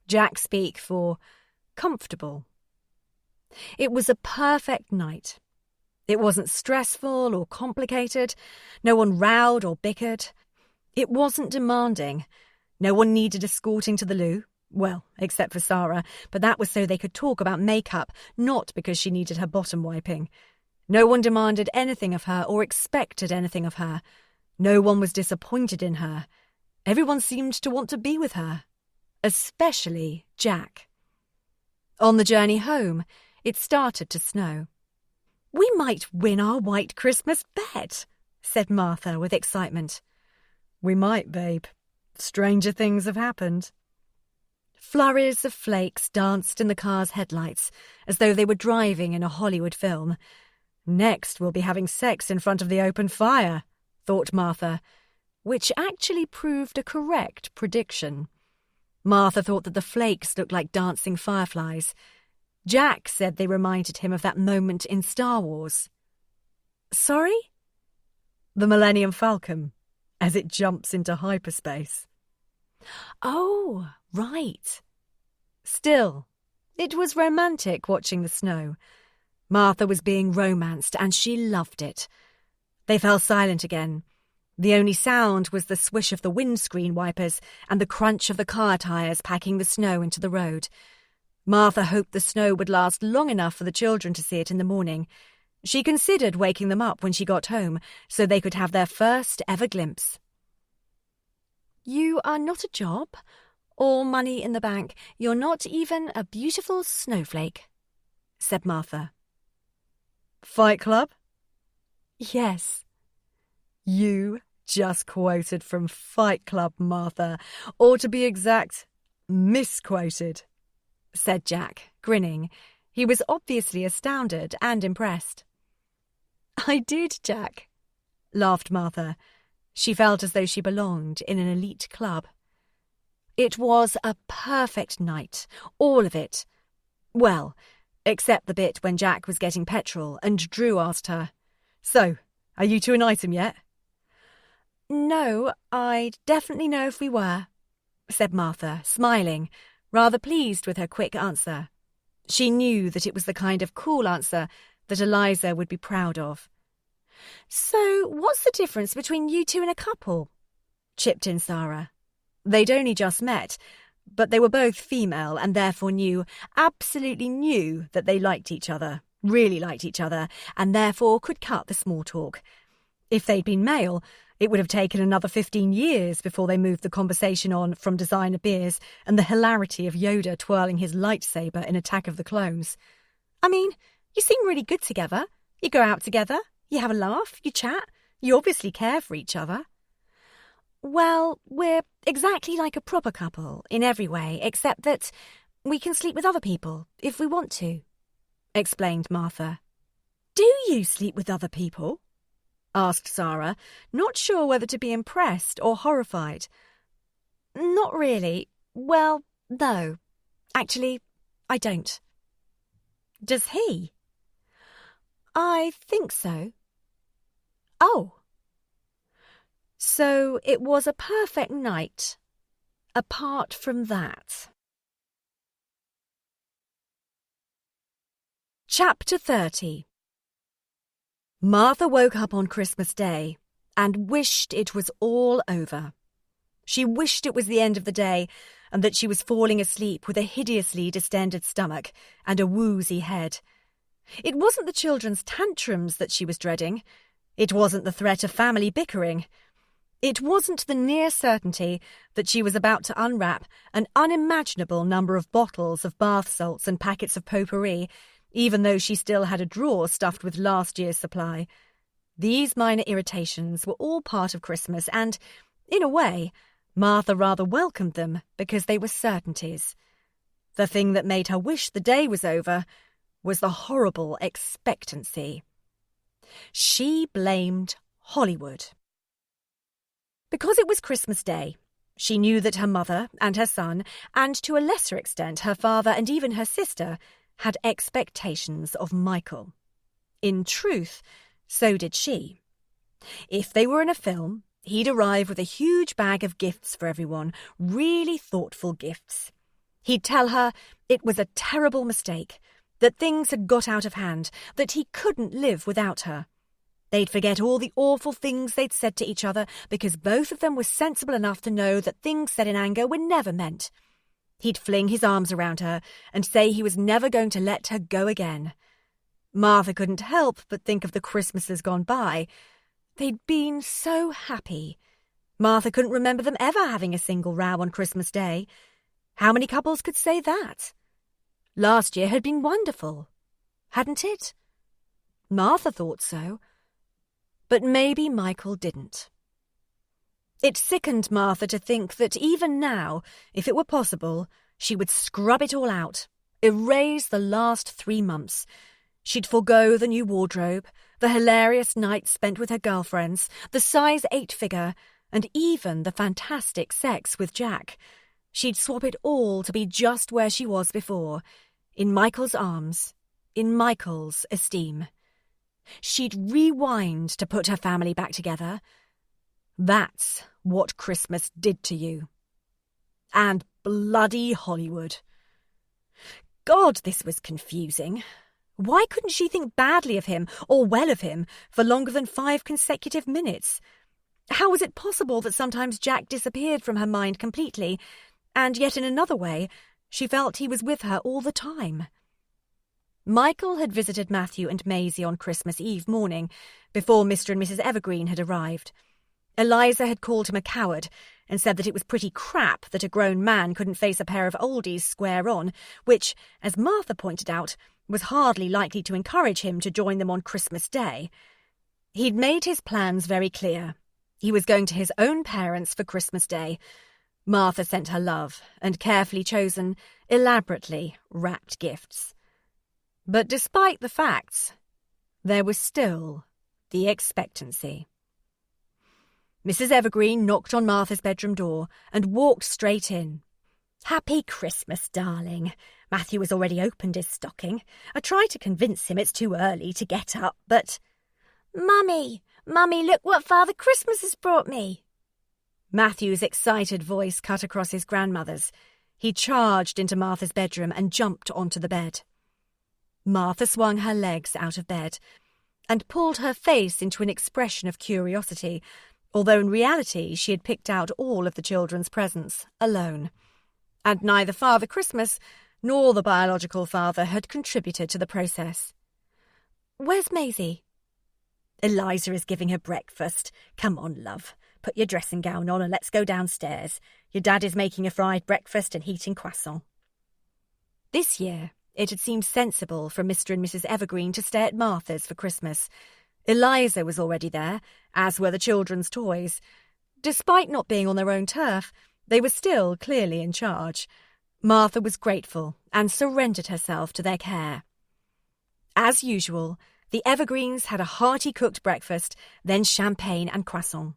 Speaker 1: Jack speak for comfortable. It was a perfect night. It wasn't stressful or complicated. No one rowed or bickered. It wasn't demanding. No one needed escorting to the loo. Well, except for Sarah, but that was so they could talk about makeup, not because she needed her bottom wiping. No one demanded anything of her or expected anything of her. No one was disappointed in her. Everyone seemed to want to be with her. Especially Jack. On the journey home, it started to snow. "We might win our white Christmas bet," said Martha with excitement.
Speaker 2: "We might, babe. Stranger things have happened."
Speaker 1: Flurries of flakes danced in the car's headlights, as though they were driving in a Hollywood film.
Speaker 2: "Next we'll be having sex in front of the open fire," thought Martha,
Speaker 1: which actually proved a correct prediction. Martha thought that the flakes looked like dancing fireflies. Jack said they reminded him of that moment in Star Wars. Sorry?
Speaker 2: "The Millennium Falcon, as it jumps into hyperspace."
Speaker 1: Oh, right. Still, it was romantic watching the snow. Martha was being romanced, and she loved it. They fell silent again. The only sound was the swish of the windscreen wipers and the crunch of the car tyres packing the snow into the road. Martha hoped the snow would last long enough for the children to see it in the morning. She considered waking them up when she got home so they could have their first ever glimpse. "You are not a job, or money in the bank. You're not even a beautiful snowflake," said Martha.
Speaker 2: "Fight Club?"
Speaker 1: "Yes."
Speaker 2: "You just quoted from Fight Club, Martha, or to be exact, misquoted,"
Speaker 1: said Jack, grinning. He was obviously astounded and impressed. "I did, Jack," laughed Martha. She felt as though she belonged in an elite club. It was a perfect night, all of it. Well, except the bit when Jack was getting petrol and Drew asked her, "So, are you two an item yet?" "No, I'd definitely know if we were," said Martha, smiling, rather pleased with her quick answer. She knew that it was the kind of cool answer that Eliza would be proud of. "So, what's the difference between you two and a couple?" chipped in Sarah. They'd only just met, but they were both female and therefore absolutely knew that they liked each other, really liked each other, and therefore could cut the small talk. If they'd been male, it would have taken another 15 years before they moved the conversation on from designer beers and the hilarity of Yoda twirling his lightsaber in Attack of the Clones. "I mean, you seem really good together. You go out together, you have a laugh, you chat, you obviously care for each other." "Well, we're exactly like a proper couple in every way, except that we can sleep with other people if we want to," explained Martha. "Do you sleep with other people?" asked Sarah, not sure whether to be impressed or horrified. "Not really. Well, no. Actually, I don't." "Does he?" "I think so." "Oh." So it was a perfect night, apart from that. Chapter 30. Martha woke up on Christmas Day and wished it was all over. She wished it was the end of the day and that she was falling asleep with a hideously distended stomach and a woozy head. It wasn't the children's tantrums that she was dreading. It wasn't the threat of family bickering. It wasn't the near certainty that she was about to unwrap an unimaginable number of bottles of bath salts and packets of potpourri, even though she still had a drawer stuffed with last year's supply. These minor irritations were all part of Christmas and, in a way, Martha rather welcomed them because they were certainties. The thing that made her wish the day was over was the horrible expectancy. She blamed Hollywood. Because it was Christmas Day, she knew that her mother and her son, and to a lesser extent her father and even her sister, had expectations of Michael. In truth, so did she. If they were in a film, he'd arrive with a huge bag of gifts for everyone, really thoughtful gifts. He'd tell her it was a terrible mistake, that things had got out of hand, that he couldn't live without her. They'd forget all the awful things they'd said to each other because both of them were sensible enough to know that things said in anger were never meant. He'd fling his arms around her and say he was never going to let her go again. Martha couldn't help but think of the Christmases gone by. They'd been so happy. Martha couldn't remember them ever having a single row on Christmas Day. How many couples could say that? Last year had been wonderful, hadn't it? Martha thought so. But maybe Michael didn't. It sickened Martha to think that even now, if it were possible, she would scrub it all out, erase the last 3 months. She'd forego the new wardrobe, the hilarious nights spent with her girlfriends, the size 8 figure, and even the fantastic sex with Jack. She'd swap it all to be just where she was before, in Michael's arms, in Michael's esteem. She'd rewind to put her family back together. That's what Christmas did to you. And bloody Hollywood. God, this was confusing. Why couldn't she think badly of him or well of him for longer than 5 consecutive minutes? How was it possible that sometimes Jack disappeared from her mind completely, and yet in another way she felt he was with her all the time? Michael had visited Matthew and Maisie on Christmas Eve morning, before Mr. and Mrs. Evergreen had arrived. Eliza had called him a coward and said that it was pretty crap that a grown man couldn't face a pair of oldies square on, which, as Martha pointed out, was hardly likely to encourage him to join them on Christmas Day. He'd made his plans very clear. He was going to his own parents for Christmas Day. Martha sent her love and carefully chosen, elaborately wrapped gifts. But despite the facts, there was still the expectancy. Mrs. Evergreen knocked on Martha's bedroom door and walked straight in. "Happy Christmas, darling. Matthew has already opened his stocking. I tried to convince him it's too early to get up, but—" Mummy, look what Father Christmas has brought me." Matthew's excited voice cut across his grandmother's. He charged into Martha's bedroom and jumped onto the bed. Martha swung her legs out of bed and pulled her face into an expression of curiosity, although in reality she had picked out all of the children's presents alone. And neither Father Christmas nor the biological father had contributed to the process. "Where's Maisie?" "Eliza is giving her breakfast. Come on, love. Put your dressing gown on and let's go downstairs. Your dad is making a fried breakfast and heating croissant." This year, it had seemed sensible for Mr. and Mrs. Evergreen to stay at Martha's for Christmas. Eliza was already there, as were the children's toys. Despite not being on their own turf, they were still clearly in charge. Martha was grateful and surrendered herself to their care. As usual, the Evergreens had a hearty cooked breakfast, then champagne and croissant.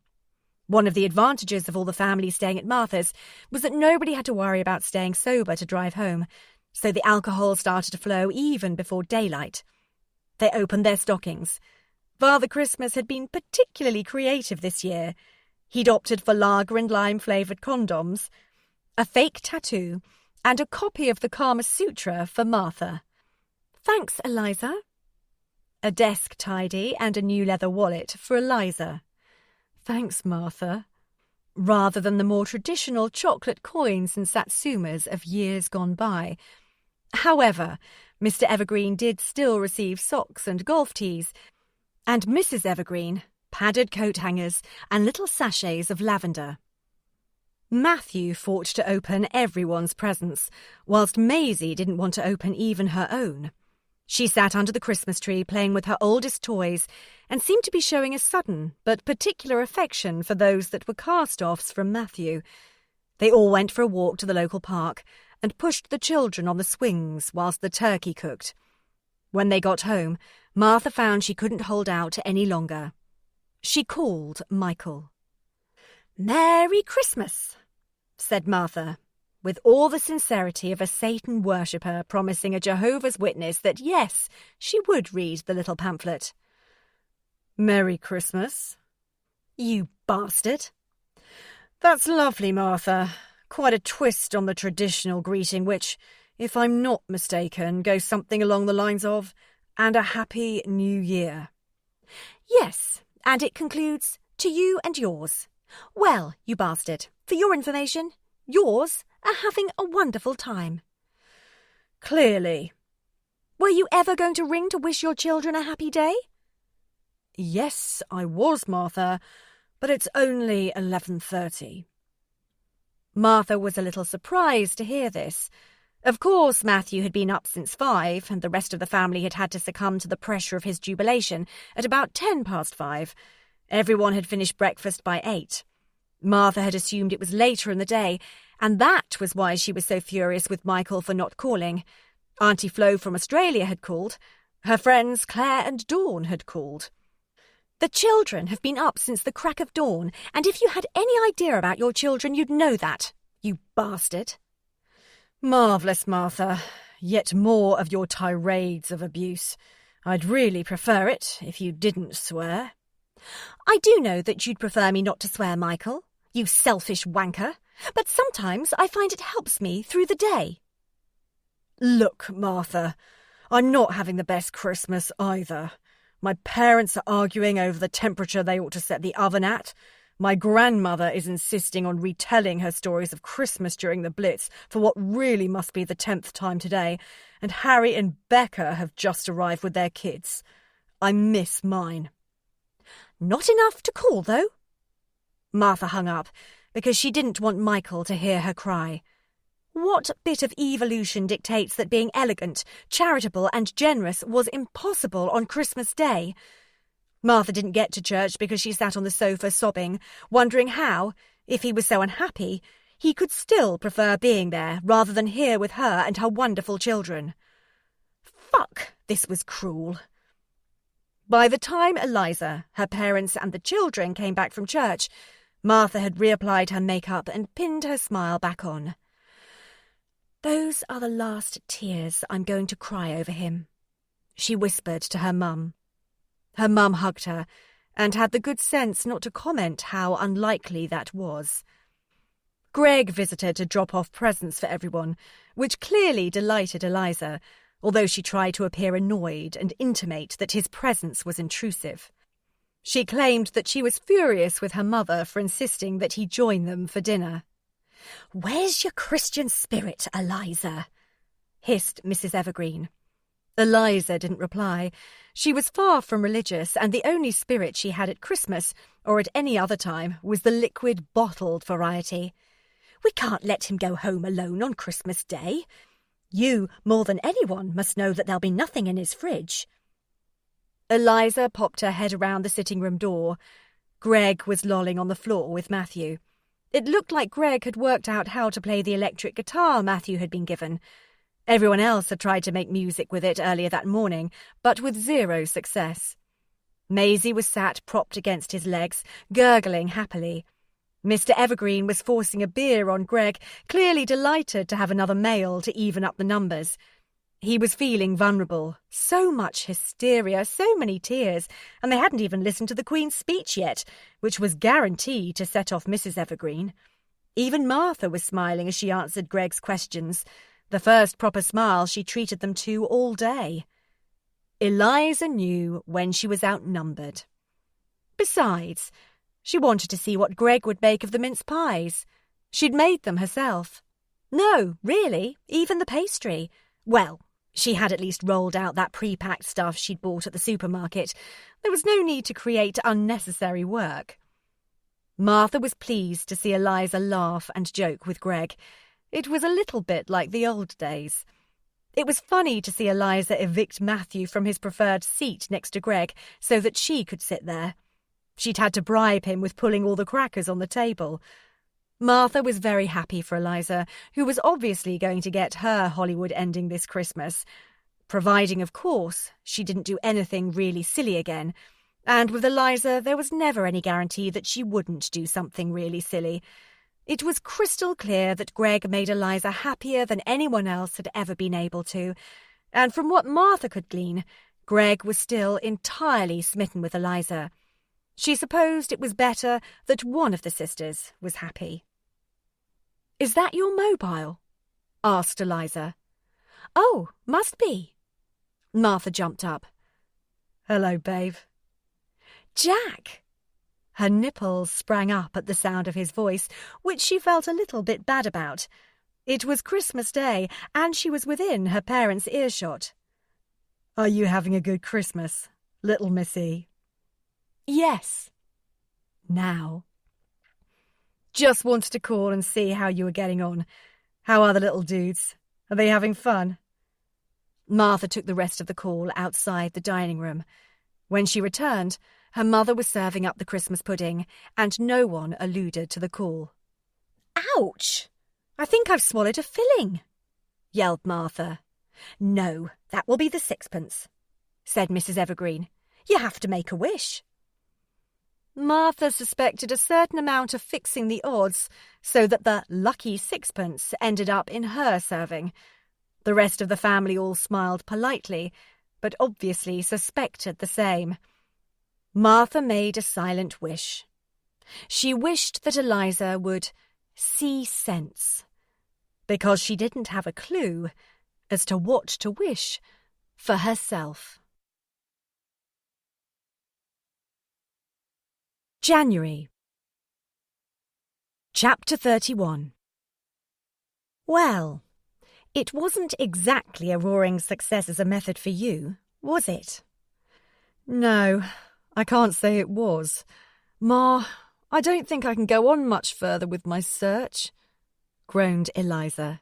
Speaker 1: One of the advantages of all the family staying at Martha's was that nobody had to worry about staying sober to drive home, so the alcohol started to flow even before daylight. They opened their stockings. Father Christmas had been particularly creative this year. He'd opted for lager and lime-flavoured condoms, a fake tattoo, and a copy of the Kama Sutra for Martha. "Thanks, Eliza." A desk tidy and a new leather wallet for Eliza. "Thanks, Martha," rather than the more traditional chocolate coins and satsumas of years gone by. However, Mr. Evergreen did still receive socks and golf tees, and Mrs. Evergreen padded coat hangers and little sachets of lavender. Matthew fought to open everyone's presents, whilst Maisie didn't want to open even her own. She sat under the Christmas tree playing with her oldest toys and seemed to be showing a sudden but particular affection for those that were cast-offs from Matthew. They all went for a walk to the local park and pushed the children on the swings whilst the turkey cooked. When they got home, Martha found she couldn't hold out any longer. She called Michael. "Merry Christmas," said Martha, with all the sincerity of a Satan worshipper promising a Jehovah's Witness that, yes, she would read the little pamphlet.
Speaker 2: "Merry Christmas."
Speaker 1: "You bastard."
Speaker 2: "That's lovely, Martha. Quite a twist on the traditional greeting, which, if I'm not mistaken, goes something along the lines of, 'And a happy new year.'"
Speaker 1: "Yes, and it concludes, 'To you and yours.' Well, you bastard, for your information, yours are having a wonderful time."
Speaker 2: "Clearly."
Speaker 1: "Were you ever going to ring to wish your children a happy day?"
Speaker 2: "Yes, I was, Martha, but it's only 11:30.
Speaker 1: Martha was a little surprised to hear this. Of course, Matthew had been up since 5, and the rest of the family had had to succumb to the pressure of his jubilation at about 5:10. Everyone had finished breakfast by 8. Martha had assumed it was later in the day, and that was why she was so furious with Michael for not calling. Auntie Flo from Australia had called. Her friends Claire and Dawn had called. "The children have been up since the crack of dawn, and if you had any idea about your children, you'd know that, you bastard."
Speaker 2: "Marvellous, Martha. Yet more of your tirades of abuse. I'd really prefer it if you didn't swear."
Speaker 1: "I do know that you'd prefer me not to swear, Michael, you selfish wanker, but sometimes I find it helps me through the day."
Speaker 2: "Look, Martha, I'm not having the best Christmas either. My parents are arguing over the temperature they ought to set the oven at. My grandmother is insisting on retelling her stories of Christmas during the Blitz for what really must be the 10th time today, and Harry and Becca have just arrived with their kids. I miss mine."
Speaker 1: "Not enough to call, though?" Martha hung up because she didn't want Michael to hear her cry. What bit of evolution dictates that being elegant, charitable and generous was impossible on Christmas Day? Martha didn't get to church because she sat on the sofa sobbing, wondering how, if he was so unhappy, he could still prefer being there rather than here with her and her wonderful children. Fuck, this was cruel. By the time Eliza, her parents and the children came back from church, Martha had reapplied her makeup and pinned her smile back on. "Those are the last tears I'm going to cry over him," she whispered to her mum. Her mum hugged her and had the good sense not to comment how unlikely that was. Greg visited to drop off presents for everyone, which clearly delighted Eliza, although she tried to appear annoyed and intimate that his presence was intrusive. She claimed that she was furious with her mother for insisting that he join them for dinner. "Where's your Christian spirit, Eliza?" hissed Mrs. Evergreen. Eliza didn't reply. She was far from religious, and the only spirit she had at Christmas, or at any other time, was the liquid, bottled variety. "We can't let him go home alone on Christmas Day. You, more than anyone, must know that there'll be nothing in his fridge." Eliza popped her head around the sitting-room door. Greg was lolling on the floor with Matthew. It looked like Greg had worked out how to play the electric guitar Matthew had been given. Everyone else had tried to make music with it earlier that morning, but with zero success. Maisie was sat propped against his legs, gurgling happily. Mr. Evergreen was forcing a beer on Greg, clearly delighted to have another male to even up the numbers. He was feeling vulnerable. So much hysteria, so many tears, and they hadn't even listened to the Queen's speech yet, which was guaranteed to set off Mrs. Evergreen. Even Martha was smiling as she answered Greg's questions, the first proper smile she treated them to all day. Eliza knew when she was outnumbered. Besides, she wanted to see what Greg would make of the mince pies. She'd made them herself. No, really, even the pastry. Well, she had at least rolled out that pre-packed stuff she'd bought at the supermarket. There was no need to create unnecessary work. Martha was pleased to see Eliza laugh and joke with Greg. It was a little bit like the old days. It was funny to see Eliza evict Matthew from his preferred seat next to Greg so that she could sit there. She'd had to bribe him with pulling all the crackers on the table. Martha was very happy for Eliza, who was obviously going to get her Hollywood ending this Christmas, providing, of course, she didn't do anything really silly again. And with Eliza, there was never any guarantee that she wouldn't do something really silly. It was crystal clear that Greg made Eliza happier than anyone else had ever been able to, and from what Martha could glean, Greg was still entirely smitten with Eliza. She supposed it was better that one of the sisters was happy. "Is that your mobile?" asked Eliza. "Oh, must be." Martha jumped up. "Hello, babe." "Jack!" Her nipples sprang up at the sound of his voice, which she felt a little bit bad about. It was Christmas Day, and she was within her parents' earshot. "Are you having a good Christmas, little missy?" "Yes." "Now." "Just wanted to call and see how you were getting on. How are the little dudes? Are they having fun?" Martha took the rest of the call outside the dining room. When she returned, her mother was serving up the Christmas pudding, and no one alluded to the call. "Ouch! I think I've swallowed a filling," yelled Martha. "No, that will be the sixpence," said Mrs. Evergreen. "You have to make a wish." Martha suspected a certain amount of fixing the odds so that the lucky sixpence ended up in her serving. The rest of the family all smiled politely, but obviously suspected the same. Martha made a silent wish. She wished that Eliza would see sense, because she didn't have a clue as to what to wish for herself. January. Chapter 31. Well, it wasn't exactly a roaring success as a method for you, was it? No, I can't say it was. Ma, I don't think I can go on much further with my search, groaned Eliza.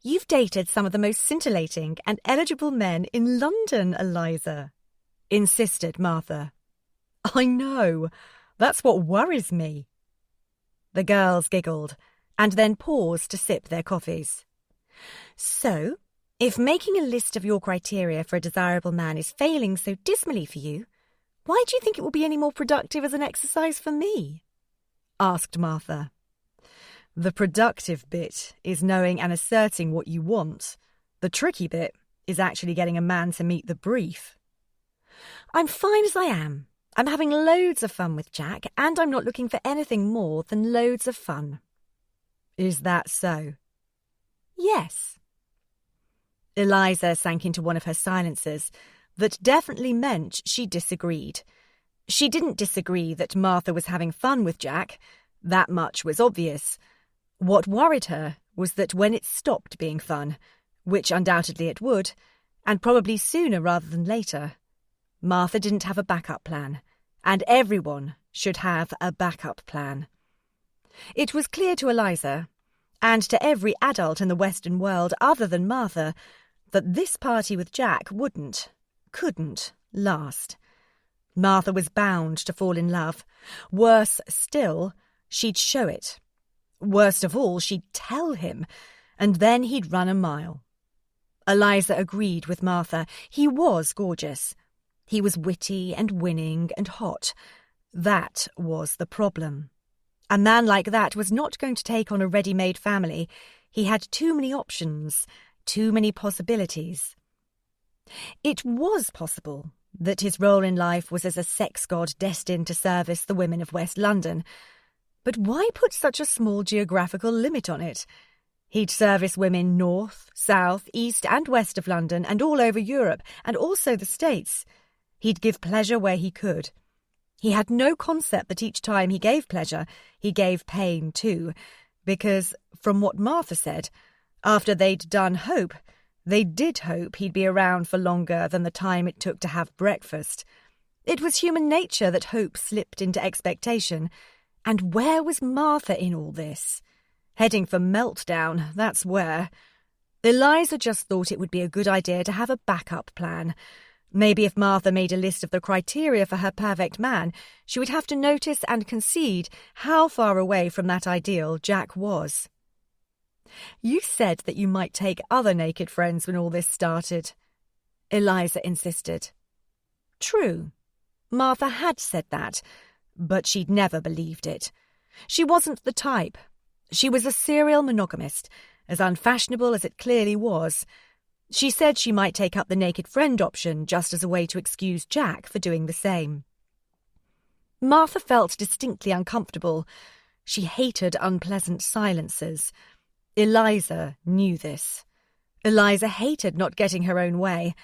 Speaker 1: You've dated some of the most scintillating and eligible men in London, Eliza, insisted Martha. I know. That's what worries me. The girls giggled, and then paused to sip their coffees. So, if making a list of your criteria for a desirable man is failing so dismally for you, why do you think it will be any more productive as an exercise for me? Asked Martha. The productive bit is knowing and asserting what you want. The tricky bit is actually getting a man to meet the brief. I'm fine as I am. I'm having loads of fun with Jack, and I'm not looking for anything more than loads of fun. Is that so? Yes. Eliza sank into one of her silences that definitely meant she disagreed. She didn't disagree that Martha was having fun with Jack. That much was obvious. What worried her was that when it stopped being fun, which undoubtedly it would, and probably sooner rather than later, Martha didn't have a backup plan, and everyone should have a backup plan. It was clear to Eliza, and to every adult in the Western world other than Martha, that this party with Jack couldn't last. Martha was bound to fall in love. Worse still, she'd show it. Worst of all, she'd tell him, and then he'd run a mile. Eliza agreed with Martha. He was gorgeous. He was witty and winning and hot. That was the problem. A man like that was not going to take on a ready-made family. He had too many options, too many possibilities. It was possible that his role in life was as a sex god destined to service the women of West London. But why put such a small geographical limit on it? He'd service women north, south, east and west of London and all over Europe and also the States. He'd give pleasure where he could. He had no concept that each time he gave pleasure, he gave pain too, because, from what Martha said, after they'd done hope, they did hope he'd be around for longer than the time it took to have breakfast. It was human nature that hope slipped into expectation. And where was Martha in all this? Heading for meltdown, that's where.
Speaker 2: Eliza just thought it would be a good idea to have a backup plan. Maybe if Martha made a list of the criteria for her perfect man, she would have to notice and concede how far away from that ideal Jack was. "You said that you might take other naked friends when all this started," Eliza insisted. True, Martha had said that, but she'd never believed it. She wasn't the type. She was a serial monogamist, as unfashionable as it clearly was. She said she might take up the naked friend option just as a way to excuse Jack for doing the same. Martha felt distinctly uncomfortable. She hated unpleasant silences. Eliza knew this. Eliza hated not getting her own way.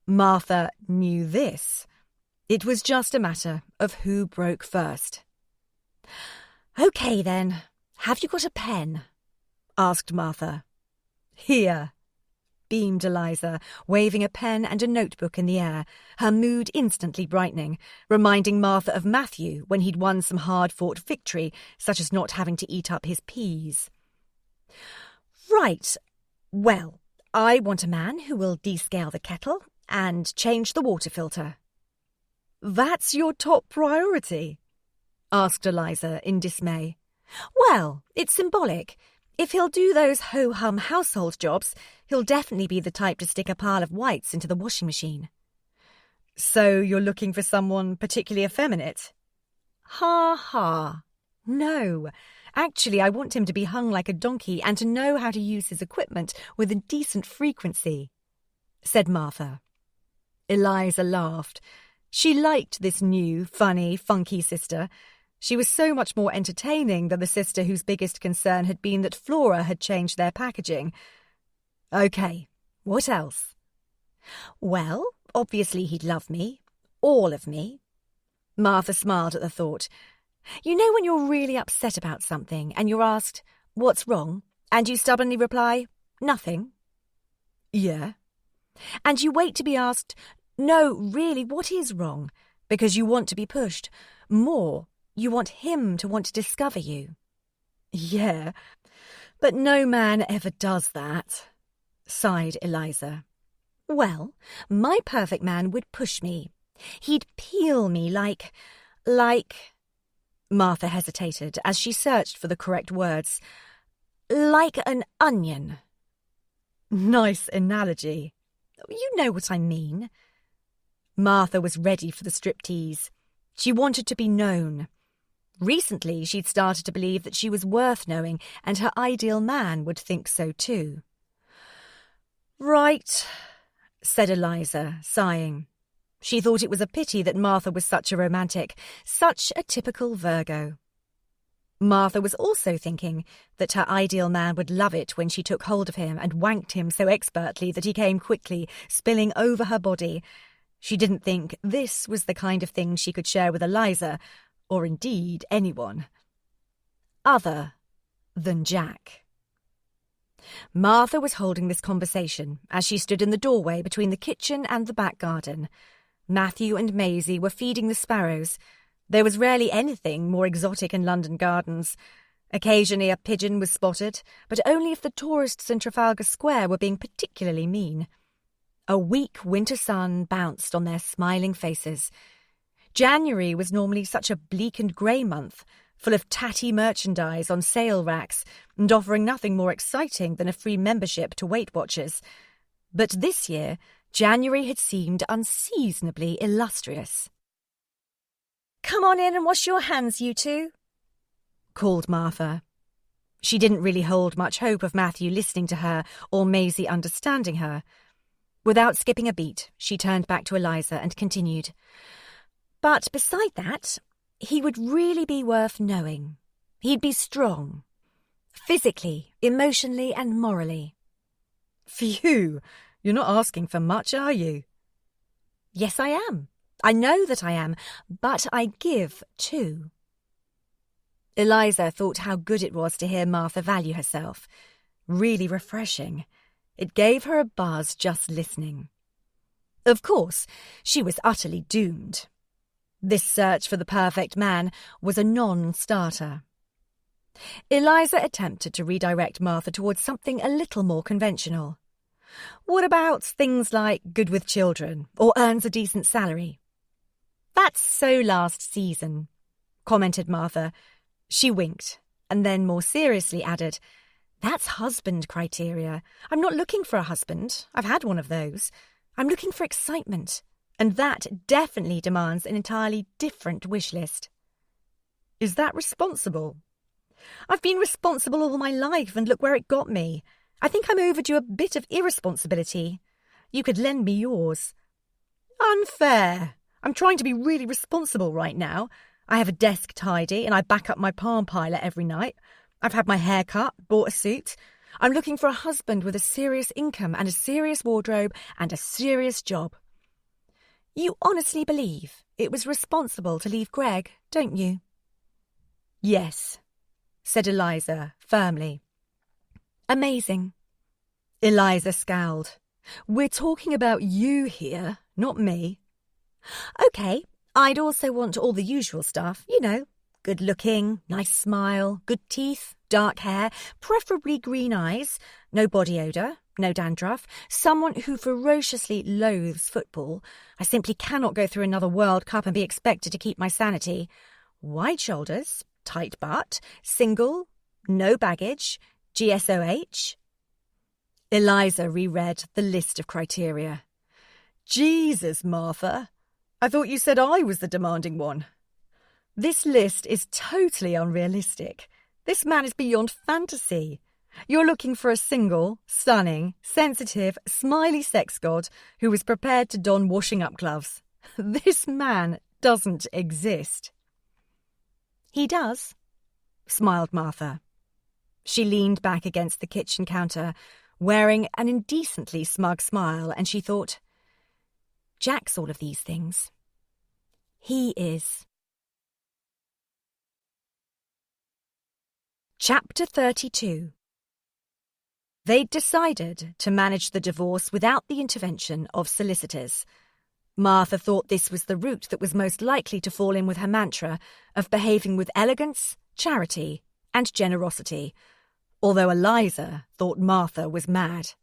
Speaker 2: Martha knew this. It was just a matter of who broke first. "Okay, then. Have you got a pen?" asked Martha. "Here," beamed Eliza, waving a pen and a notebook in the air, her mood instantly brightening, reminding Martha of Matthew when he'd won some hard-fought victory, such as not having to eat up his peas. "Right. Well, I want a man who will descale the kettle and change the water filter." "That's your top priority?" asked Eliza in dismay. "Well, it's symbolic. If he'll do those ho-hum household jobs, he'll definitely be the type to stick a pile of whites into the washing machine." "So you're looking for someone particularly effeminate?" "Ha ha. No. Actually, I want him to be hung like a donkey and to know how to use his equipment with a decent frequency," said Martha. Eliza laughed. She liked this new, funny, funky sister. She was so much more entertaining than the sister whose biggest concern had been that Flora had changed their packaging. "Okay, what else?" "Well, obviously he'd love me. All of me." Martha smiled at the thought. You know when you're really upset about something and you're asked, "What's wrong?" and you stubbornly reply, "Nothing." "Yeah." And you wait to be asked, "No, really, what is wrong?" because you want to be pushed. More, you want him to want to discover you. "Yeah, but no man ever does that," sighed Eliza. "Well, my perfect man would push me. He'd peel me like... Martha hesitated as she searched for the correct words. "Like an onion." "Nice analogy." "You know what I mean." Martha was ready for the striptease. She wanted to be known. Recently, she'd started to believe that she was worth knowing, and her ideal man would think so too. "Right," said Eliza, sighing. She thought it was a pity that Martha was such a romantic, such a typical Virgo. Martha was also thinking that her ideal man would love it when she took hold of him and wanked him so expertly that he came quickly, spilling over her body. She didn't think this was the kind of thing she could share with Eliza, or indeed anyone. Other than Jack. Martha was holding this conversation as she stood in the doorway between the kitchen and the back garden. Matthew and Maisie were feeding the sparrows. There was rarely anything more exotic in London gardens. Occasionally a pigeon was spotted, but only if the tourists in Trafalgar Square were being particularly mean. A weak winter sun bounced on their smiling faces. January was normally such a bleak and grey month, full of tatty merchandise on sale racks and offering nothing more exciting than a free membership to Weight Watchers. But this year, January had seemed unseasonably illustrious. "Come on in and wash your hands, you two," called Martha. She didn't really hold much hope of Matthew listening to her or Maisie understanding her. Without skipping a beat, she turned back to Eliza and continued, "But beside that, he would really be worth knowing. He'd be strong. Physically, emotionally and morally." "Phew, you're not asking for much, are you?" "Yes, I am. I know that I am, but I give too." Eliza thought how good it was to hear Martha value herself. Really refreshing. It gave her a buzz just listening. Of course, she was utterly doomed. This search for the perfect man was a non-starter. Eliza attempted to redirect Martha towards something a little more conventional.
Speaker 1: What about things like good with children or earns a decent salary? That's so last season, commented Martha. She winked and then more seriously added, That's husband criteria. I'm not looking for a husband. I've had one of those. I'm looking for excitement, and that definitely demands an entirely different wish list.
Speaker 2: Is that responsible?
Speaker 1: I've been responsible all my life, and look where it got me. I think I'm overdue a bit of irresponsibility. You could lend me yours.
Speaker 2: Unfair. I'm trying to be really responsible right now. I have a desk tidy and I back up my Palm Pilot every night. I've had my hair cut, bought a suit. I'm looking for a husband with a serious income and a serious wardrobe and a serious job.
Speaker 1: You honestly believe it was responsible to leave Greg, don't you?
Speaker 2: Yes, said Eliza firmly.
Speaker 1: Amazing.
Speaker 2: Eliza scowled. We're talking about you here, not me.
Speaker 1: OK, I'd also want all the usual stuff, you know. Good looking, nice smile, good teeth, dark hair, preferably green eyes, no body odour, no dandruff, someone who ferociously loathes football. I simply cannot go through another World Cup and be expected to keep my sanity. Wide shoulders, tight butt, single, no baggage, GSOH.
Speaker 2: Eliza reread the list of criteria. Jesus, Martha. I thought you said I was the demanding one. This list is totally unrealistic. This man is beyond fantasy. You're looking for a single, stunning, sensitive, smiley sex god who is prepared to don washing-up gloves. This man doesn't exist.
Speaker 1: He does, smiled Martha. She leaned back against the kitchen counter, wearing an indecently smug smile, and she thought, Jack's all of these things. He is. Chapter 32. They'd decided to manage the divorce without the intervention of solicitors. Martha thought this was the route that was most likely to fall in with her mantra of behaving with elegance, charity, and generosity, although Eliza thought Martha was mad.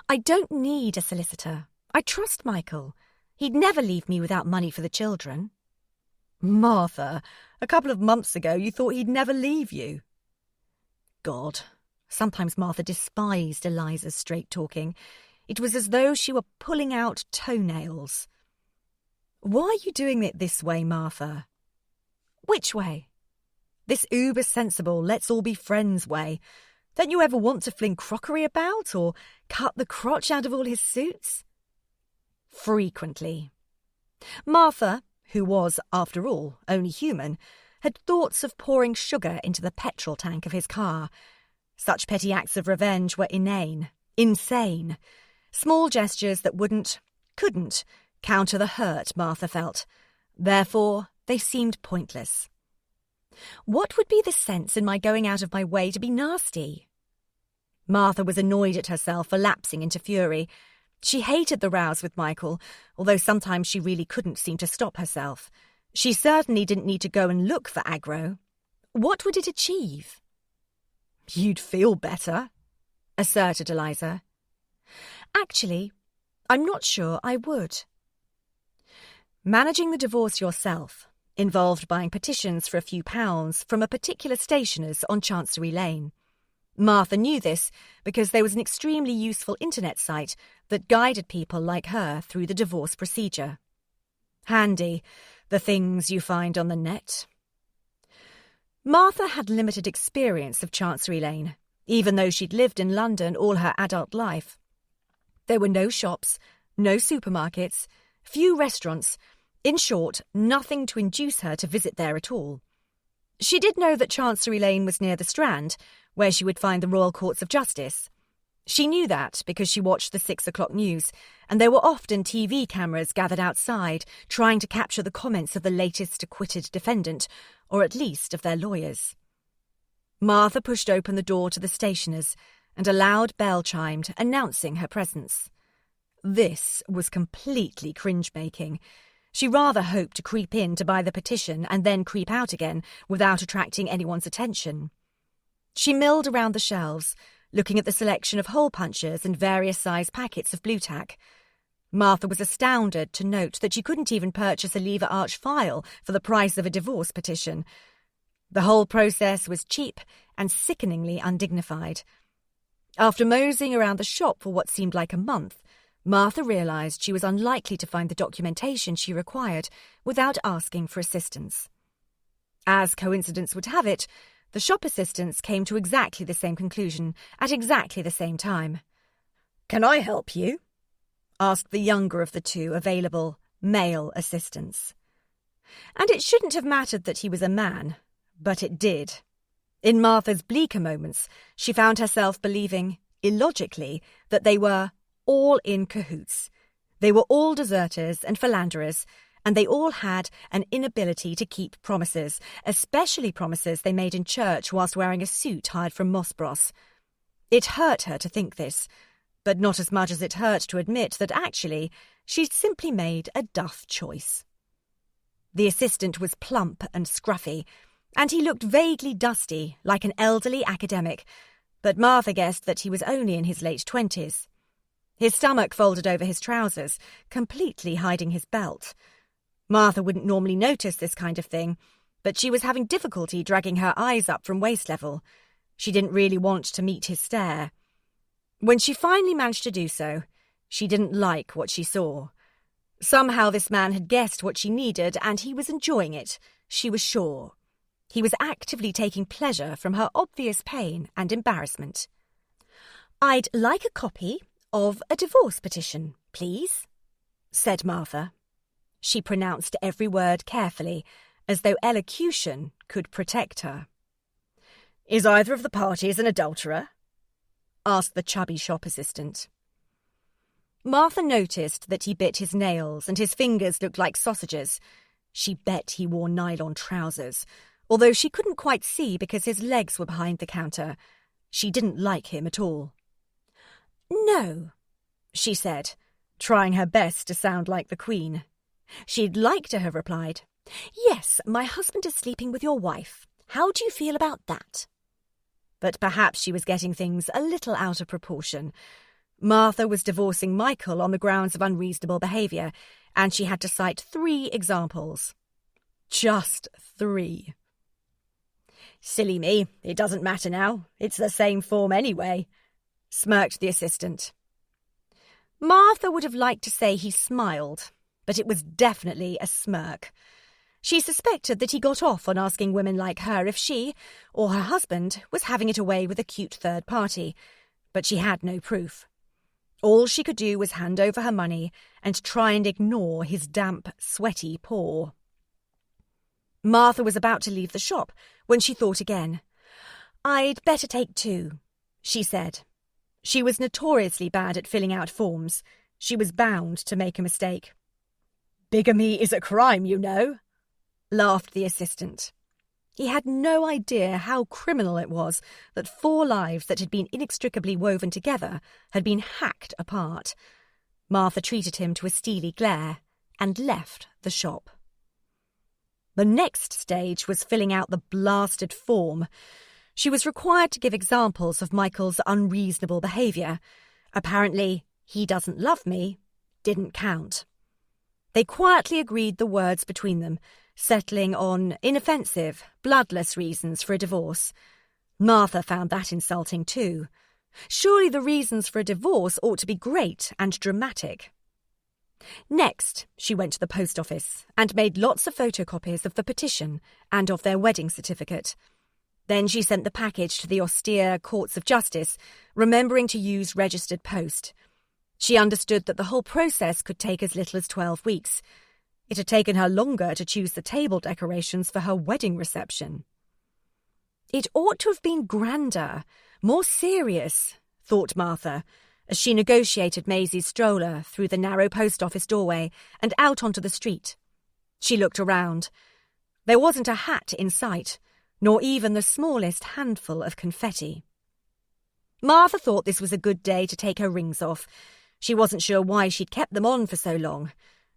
Speaker 1: I don't need a solicitor. I trust Michael. He'd never leave me without money for the children.
Speaker 2: Martha, a couple of months ago you thought he'd never leave you.
Speaker 1: God, sometimes Martha despised Eliza's straight-talking. It was as though she were pulling out toenails.
Speaker 2: Why are you doing it this way, Martha?
Speaker 1: Which way?
Speaker 2: This uber-sensible, let's-all-be-friends way. Don't you ever want to fling crockery about or cut the crotch out of all his suits?
Speaker 1: Frequently.
Speaker 2: Martha, who was, after all, only human, had thoughts of pouring sugar into the petrol tank of his car. Such petty acts of revenge were inane, insane. Small gestures that couldn't, counter the hurt Martha felt. Therefore, they seemed pointless.
Speaker 1: What would be the sense in my going out of my way to be nasty?
Speaker 2: Martha was annoyed at herself for lapsing into fury. She hated the rows with Michael, although sometimes she really couldn't seem to stop herself. She certainly didn't need to go and look for aggro. What would it achieve?
Speaker 1: You'd feel better, asserted Eliza.
Speaker 2: Actually, I'm not sure I would. Managing the divorce yourself involved buying petitions for a few pounds from a particular stationer's on Chancery Lane. Martha knew this because there was an extremely useful internet site that guided people like her through the divorce procedure. Handy, the things you find on the net. Martha had limited experience of Chancery Lane, even though she'd lived in London all her adult life. There were no shops, no supermarkets, few restaurants. In short, nothing to induce her to visit there at all. She did know that Chancery Lane was near the Strand, where she would find the Royal Courts of Justice. She knew that because she watched the 6 o'clock news, and there were often TV cameras gathered outside trying to capture the comments of the latest acquitted defendant, or at least of their lawyers. Martha pushed open the door to the stationer's, and a loud bell chimed, announcing her presence. This was completely cringe-making. She rather hoped to creep in to buy the petition and then creep out again without attracting anyone's attention. She milled around the shelves,
Speaker 1: looking at the selection of hole punchers and various size packets of blue tack. Martha was astounded to note that she couldn't even purchase a lever arch file for the price of a divorce petition. The whole process was cheap and sickeningly undignified. After moseying around the shop for what seemed like a month, Martha realised she was unlikely to find the documentation she required without asking for assistance. As coincidence would have it, the shop assistants came to exactly the same conclusion at exactly the same time.
Speaker 2: "Can I help you?"
Speaker 1: asked the younger of the two available male assistants. And it shouldn't have mattered that he was a man, but it did. In Martha's bleaker moments, she found herself believing, illogically, that they were all in cahoots. They were all deserters and philanderers, and they all had an inability to keep promises, especially promises they made in church whilst wearing a suit hired from Moss Bros. It hurt her to think this, but not as much as it hurt to admit that actually she'd simply made a duff choice. The assistant was plump and scruffy, and he looked vaguely dusty, like an elderly academic, but Martha guessed that he was only in his late 20s. His stomach folded over his trousers, completely hiding his belt. Martha wouldn't normally notice this kind of thing, but she was having difficulty dragging her eyes up from waist level. She didn't really want to meet his stare. When she finally managed to do so, she didn't like what she saw. Somehow this man had guessed what she needed, and he was enjoying it, she was sure. He was actively taking pleasure from her obvious pain and embarrassment. "I'd like a copy of a divorce petition, please," said Martha. She pronounced every word carefully, as though elocution could protect her.
Speaker 2: "Is either of the parties an adulterer?"
Speaker 1: asked the chubby shop assistant. Martha noticed that he bit his nails and his fingers looked like sausages. She bet he wore nylon trousers, although she couldn't quite see because his legs were behind the counter. She didn't like him at all. "No," she said, trying her best to sound like the Queen. She'd like to have replied, "Yes, my husband is sleeping with your wife. How do you feel about that?" But perhaps she was getting things a little out of proportion. Martha was divorcing Michael on the grounds of unreasonable behaviour, and she had to cite 3 examples. Just 3.
Speaker 2: "Silly me, it doesn't matter now. It's the same form anyway," smirked the assistant.
Speaker 1: Martha would have liked to say he smiled, but it was definitely a smirk. She suspected that he got off on asking women like her if she, or her husband, was having it away with a cute third party, but she had no proof. All she could do was hand over her money and try and ignore his damp, sweaty paw. Martha was about to leave the shop when she thought again. "I'd better take 2, she said. She was notoriously bad at filling out forms. She was bound to make a mistake.
Speaker 2: "Bigamy is a crime, you know,"
Speaker 1: laughed the assistant. He had no idea how criminal it was that 4 lives that had been inextricably woven together had been hacked apart. Martha treated him to a steely glare and left the shop. The next stage was filling out the blasted form. She was required to give examples of Michael's unreasonable behaviour. Apparently, "he doesn't love me" didn't count. They quietly agreed the words between them, settling on inoffensive, bloodless reasons for a divorce. Martha found that insulting too. Surely the reasons for a divorce ought to be great and dramatic. Next, she went to the post office and made lots of photocopies of the petition and of their wedding certificate. Then she sent the package to the austere courts of justice, remembering to use registered post. She understood that the whole process could take as little as 12 weeks. It had taken her longer to choose the table decorations for her wedding reception. It ought to have been grander, more serious, thought Martha, as she negotiated Maisie's stroller through the narrow post office doorway and out onto the street. She looked around. There wasn't a hat in sight, nor even the smallest handful of confetti. Martha thought this was a good day to take her rings off. She wasn't sure why she'd kept them on for so long.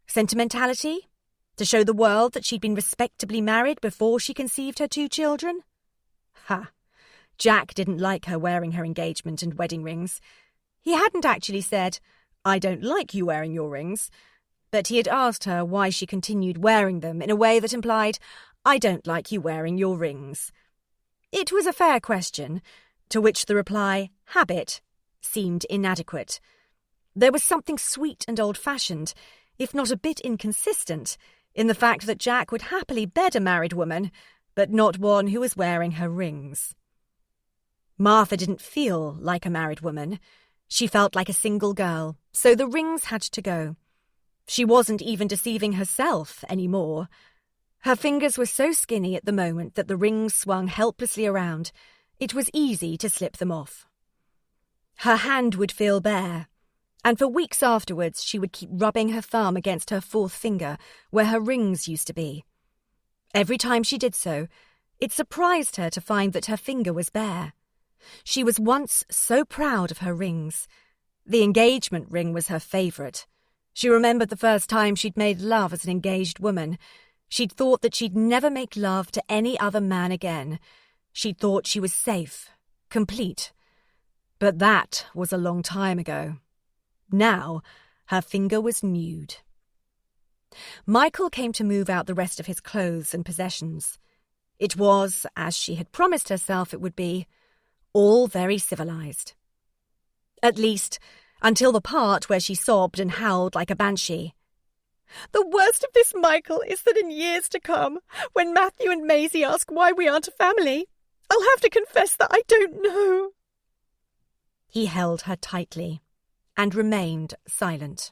Speaker 1: Sentimentality? To show the world that she'd been respectably married before she conceived her 2 children? Ha! Jack didn't like her wearing her engagement and wedding rings. He hadn't actually said, "I don't like you wearing your rings," but he had asked her why she continued wearing them in a way that implied, "I don't like you wearing your rings." It was a fair question, to which the reply, "habit," seemed inadequate. There was something sweet and old-fashioned, if not a bit inconsistent, in the fact that Jack would happily bed a married woman, but not one who was wearing her rings. Martha didn't feel like a married woman. She felt like a single girl, so the rings had to go. She wasn't even deceiving herself anymore. Her fingers were so skinny at the moment that the rings swung helplessly around. It was easy to slip them off. Her hand would feel bare, and for weeks afterwards she would keep rubbing her thumb against her fourth finger, where her rings used to be. Every time she did so, it surprised her to find that her finger was bare. She was once so proud of her rings. The engagement ring was her favourite. She remembered the first time she'd made love as an engaged woman. She'd thought that she'd never make love to any other man again. She'd thought she was safe, complete. But that was a long time ago. Now, her finger was nude. Michael came to move out the rest of his clothes and possessions. It was, as she had promised herself it would be, all very civilised. At least, until the part where she sobbed and howled like a banshee.
Speaker 2: "The worst of this, Michael, is that in years to come, when Matthew and Maisie ask why we aren't a family, I'll have to confess that I don't know."
Speaker 1: He held her tightly and remained silent.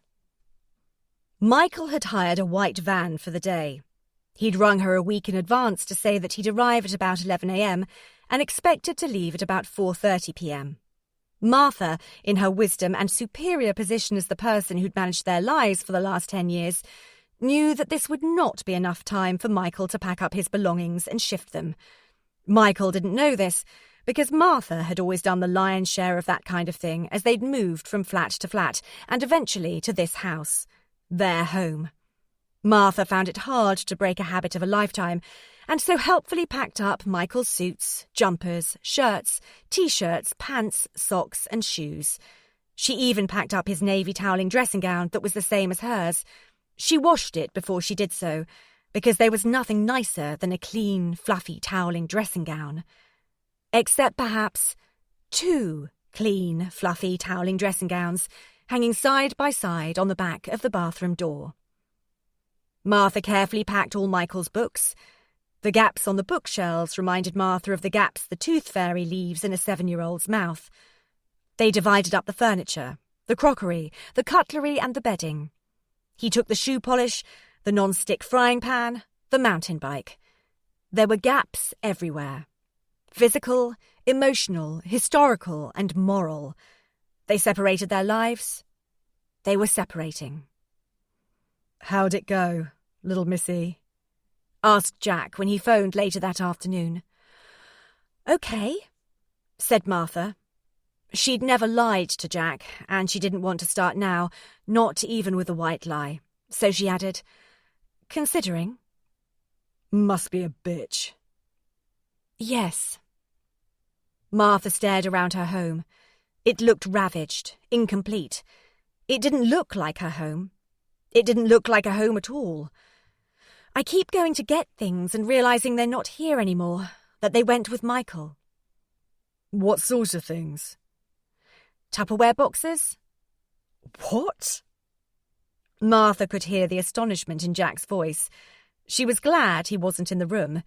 Speaker 1: Michael had hired a white van for the day. He'd rung her a week in advance to say that he'd arrive at about 11 a.m. and expected to leave at about 4:30 p.m. Martha, in her wisdom and superior position as the person who'd managed their lives for the last 10 years, knew that this would not be enough time for Michael to pack up his belongings and shift them. Michael didn't know this, because Martha had always done the lion's share of that kind of thing as they'd moved from flat to flat and eventually to this house, their home. Martha found it hard to break a habit of a lifetime, and so helpfully packed up Michael's suits, jumpers, shirts, T-shirts, pants, socks and shoes. She even packed up his navy toweling dressing gown that was the same as hers. She washed it before she did so, because there was nothing nicer than a clean, fluffy toweling dressing gown. Except perhaps 2 clean, fluffy toweling dressing gowns hanging side by side on the back of the bathroom door. Martha carefully packed all Michael's books. The gaps on the bookshelves reminded Martha of the gaps the tooth fairy leaves in a 7-year-old's mouth. They divided up the furniture, the crockery, the cutlery and the bedding. He took the shoe polish, the non-stick frying pan, the mountain bike. There were gaps everywhere. Physical, emotional, historical and moral. They separated their lives. They were separating.
Speaker 2: "How'd it go, little missy?"
Speaker 1: asked Jack when he phoned later that afternoon. "Okay," said Martha. She'd never lied to Jack, and she didn't want to start now, not even with a white lie. So she added, "Considering."
Speaker 2: "Must be a bitch."
Speaker 1: "Yes." Martha stared around her home. It looked ravaged, incomplete. It didn't look like her home. It didn't look like a home at all. "I keep going to get things and realising they're not here anymore, that they went with Michael."
Speaker 2: "What sort of things?"
Speaker 1: "Tupperware boxes."
Speaker 2: "What?"
Speaker 1: Martha could hear the astonishment in Jack's voice. She was glad he wasn't in the room.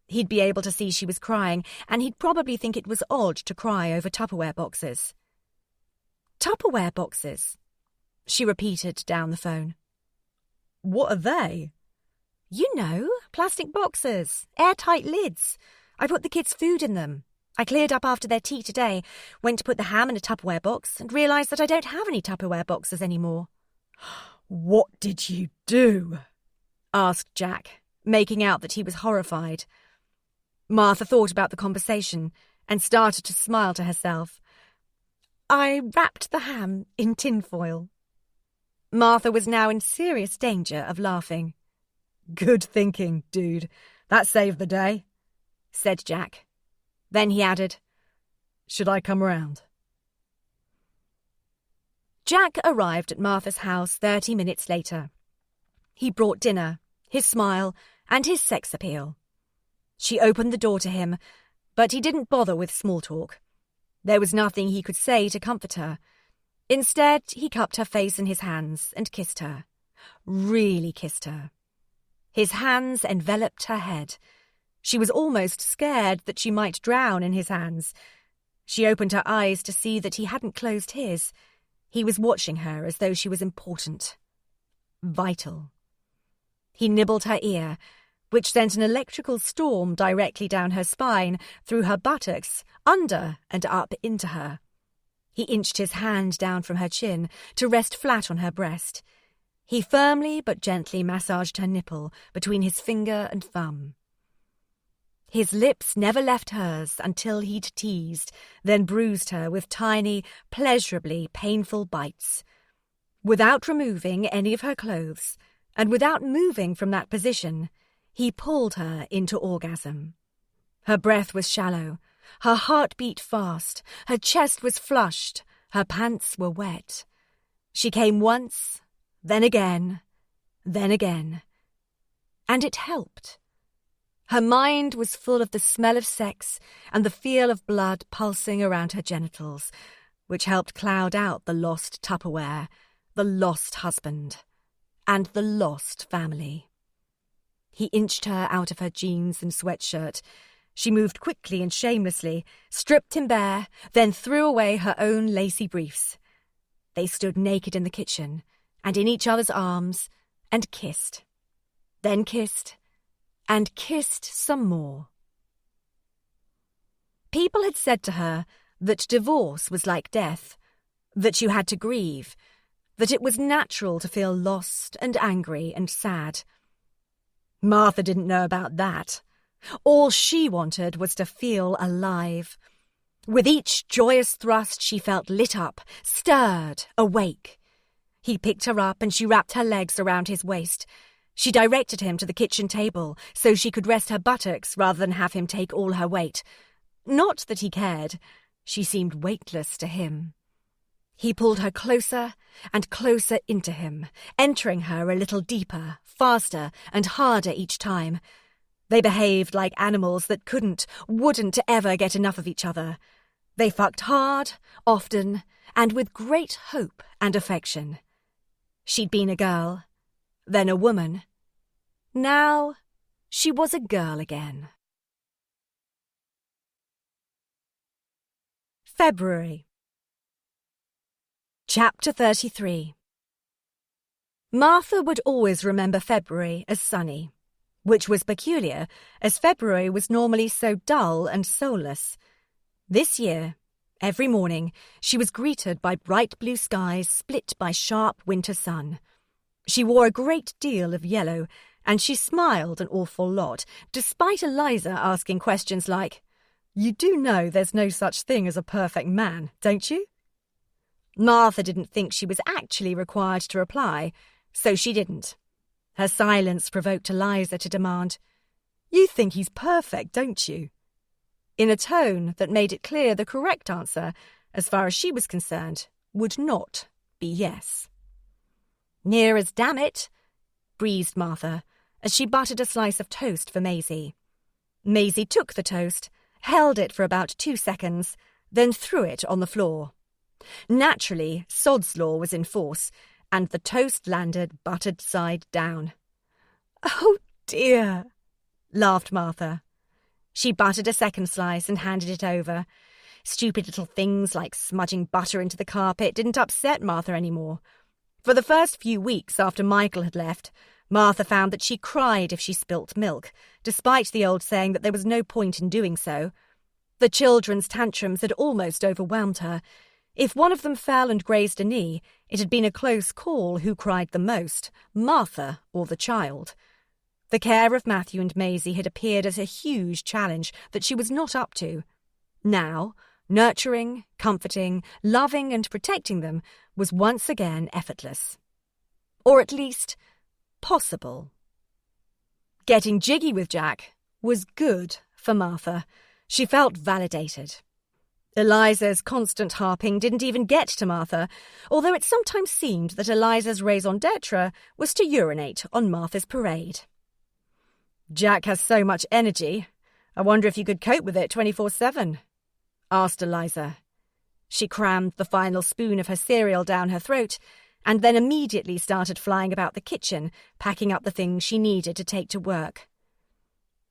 Speaker 1: He'd be able to see she was crying, and he'd probably think it was odd to cry over Tupperware boxes. "Tupperware boxes," she repeated down the phone.
Speaker 2: "What are they?"
Speaker 1: "You know, plastic boxes, airtight lids. I put the kids' food in them. I cleared up after their tea today, went to put the ham in a Tupperware box, and realised that I don't have any Tupperware boxes anymore."
Speaker 2: "What did you do?"
Speaker 1: asked Jack, making out that he was horrified. Martha thought about the conversation and started to smile to herself. "I wrapped the ham in tinfoil." Martha was now in serious danger of laughing.
Speaker 2: "Good thinking, dude. That saved the day,"
Speaker 1: said Jack. Then he added,
Speaker 2: Should I come round?
Speaker 1: Jack arrived at Martha's house 30 minutes later. He brought dinner, his smile, and his sex appeal. She opened the door to him, but he didn't bother with small talk. There was nothing he could say to comfort her. Instead, he cupped her face in his hands and kissed her. Really kissed her. His hands enveloped her head. She was almost scared that she might drown in his hands. She opened her eyes to see that he hadn't closed his. He was watching her as though she was important. Vital. He nibbled her ear, which sent an electrical storm directly down her spine, through her buttocks, under and up into her. He inched his hand down from her chin to rest flat on her breast. He firmly but gently massaged her nipple between his finger and thumb. His lips never left hers until he'd teased, then bruised her with tiny, pleasurably painful bites. Without removing any of her clothes, and without moving from that position, he pulled her into orgasm. Her breath was shallow, her heart beat fast, her chest was flushed, her pants were wet. She came once, then again, then again. And it helped. Her mind was full of the smell of sex and the feel of blood pulsing around her genitals, which helped cloud out the lost Tupperware, the lost husband, and the lost family. He inched her out of her jeans and sweatshirt. She moved quickly and shamelessly, stripped him bare, then threw away her own lacy briefs. They stood naked in the kitchen, and in each other's arms, and kissed. Then kissed, and kissed some more. People had said to her that divorce was like death, that you had to grieve, that it was natural to feel lost and angry and sad. Martha didn't know about that. All she wanted was to feel alive. With each joyous thrust, she felt lit up, stirred, awake. He picked her up and she wrapped her legs around his waist. She directed him to the kitchen table so she could rest her buttocks rather than have him take all her weight. Not that he cared. She seemed weightless to him. He pulled her closer and closer into him, entering her a little deeper, faster and harder each time. They behaved like animals that wouldn't ever get enough of each other. They fucked hard, often, and with great hope and affection. She'd been a girl, then a woman. Now she was a girl again. February. Chapter 33. Martha would always remember February as sunny, which was peculiar, as February was normally so dull and soulless. This year, every morning, she was greeted by bright blue skies split by sharp winter sun. She wore a great deal of yellow, and she smiled an awful lot, despite Eliza asking questions like, "You do know there's no such thing as a perfect man, don't you?" Martha didn't think she was actually required to reply, so she didn't. Her silence provoked Eliza to demand, "You think he's perfect, don't you?" in a tone that made it clear the correct answer, as far as she was concerned, would not be yes. "Near as damn it," breezed Martha, as she buttered a slice of toast for Maisie. Maisie took the toast, held it for about 2 seconds, then threw it on the floor. Naturally, Sod's Law was in force, and the toast landed buttered side down. "Oh, dear," laughed Martha. She buttered a second slice and handed it over. Stupid little things like smudging butter into the carpet didn't upset Martha anymore. For the first few weeks after Michael had left, Martha found that she cried if she spilt milk, despite the old saying that there was no point in doing so. The children's tantrums had almost overwhelmed her. If one of them fell and grazed a knee, it had been a close call who cried the most, Martha or the child. The care of Matthew and Maisie had appeared as a huge challenge that she was not up to. Now, nurturing, comforting, loving and protecting them was once again effortless. Or at least, possible. Getting jiggy with Jack was good for Martha. She felt validated. Eliza's constant harping didn't even get to Martha, although it sometimes seemed that Eliza's raison d'etre was to urinate on Martha's parade. "Jack has so much energy. I wonder if you could cope with it 24/7, asked Eliza. She crammed the final spoon of her cereal down her throat and then immediately started flying about the kitchen, packing up the things she needed to take to work.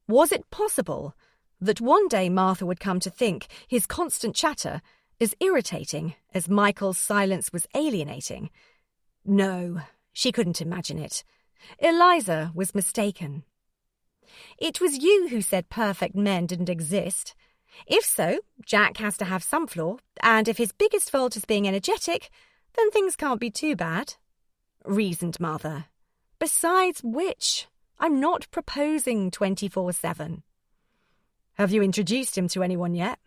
Speaker 1: Was it possible that one day Martha would come to think his constant chatter as irritating as Michael's silence was alienating? No, she couldn't imagine it. Eliza was mistaken. "It was you who said perfect men didn't exist. If so, Jack has to have some flaw, and if his biggest fault is being energetic, then things can't be too bad," reasoned Martha. "Besides which, I'm not proposing 24/7. "Have you introduced him to anyone yet?"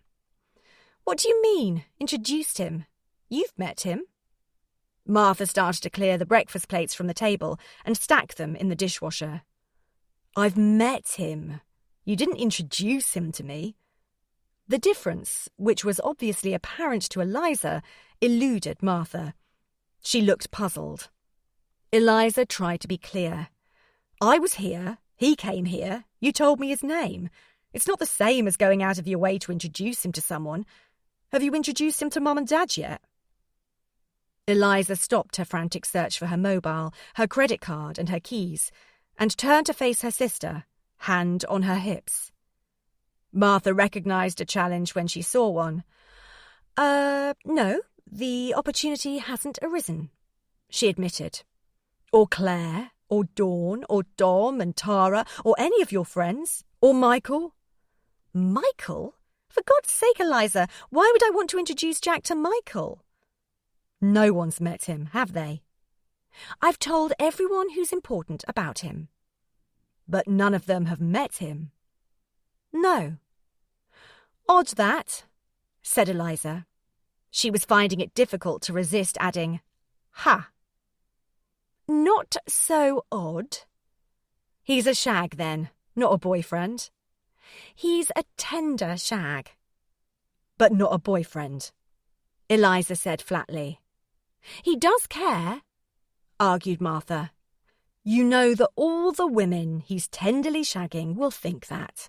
Speaker 1: "What do you mean, introduced him? You've met him." Martha started to clear the breakfast plates from the table and stack them in the dishwasher. "I've met him. You didn't introduce him to me." The difference, which was obviously apparent to Eliza, eluded Martha. She looked puzzled. Eliza tried to be clear. "I was here, he came here, you told me his name. It's not the same as going out of your way to introduce him to someone. Have you introduced him to Mum and Dad yet?" Eliza stopped her frantic search for her mobile, her credit card and her keys, and turned to face her sister, hand on her hips. Martha recognised a challenge when she saw one. No, the opportunity hasn't arisen," she admitted. "Or Claire, or Dawn, or Dom and Tara, or any of your friends, or Michael?" "Michael? For God's sake, Eliza, why would I want to introduce Jack to Michael?" "No one's met him, have they?" "I've told everyone who's important about him." "But none of them have met him." "No." "Odd that," said Eliza. She was finding it difficult to resist adding, "Ha." "Not so odd." "He's a shag, then, not a boyfriend." "He's a tender shag." "But not a boyfriend," Eliza said flatly. "He does care," argued Martha. "You know that all the women he's tenderly shagging will think that,"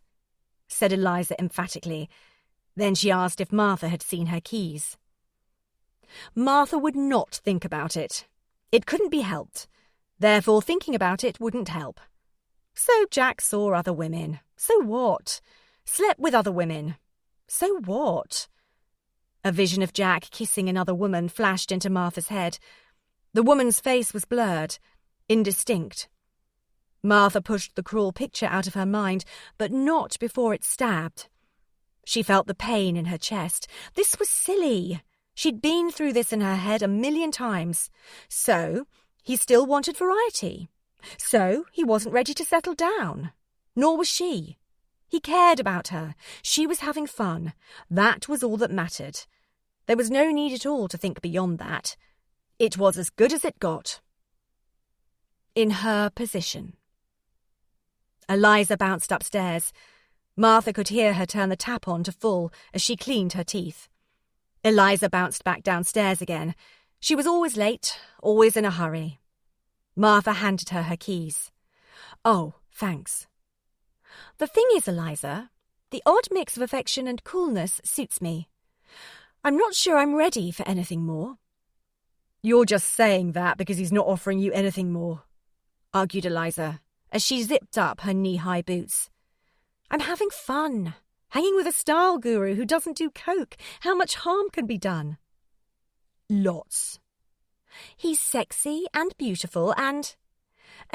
Speaker 1: said Eliza emphatically. Then she asked if Martha had seen her keys. Martha would not think about it. It couldn't be helped. Therefore, thinking about it wouldn't help. So Jack saw other women. So what? Slept with other women. So what? A vision of Jack kissing another woman flashed into Martha's head. The woman's face was blurred, indistinct. Martha pushed the cruel picture out of her mind, but not before it stabbed. She felt the pain in her chest. This was silly. She'd been through this in her head 1,000,000 times. So he still wanted variety. So he wasn't ready to settle down. Nor was she. He cared about her. She was having fun. That was all that mattered. There was no need at all to think beyond that. It was as good as it got. In her position. Eliza bounced upstairs. Martha could hear her turn the tap on to full as she cleaned her teeth. Eliza bounced back downstairs again. She was always late, always in a hurry. Martha handed her her keys. "Oh, thanks." "The thing is, Eliza, the odd mix of affection and coolness suits me. I'm not sure I'm ready for anything more." "You're just saying that because he's not offering you anything more," argued Eliza, as she zipped up her knee-high boots. "I'm having fun. Hanging with a style guru who doesn't do coke. How much harm can be done?" "Lots." "He's sexy and beautiful and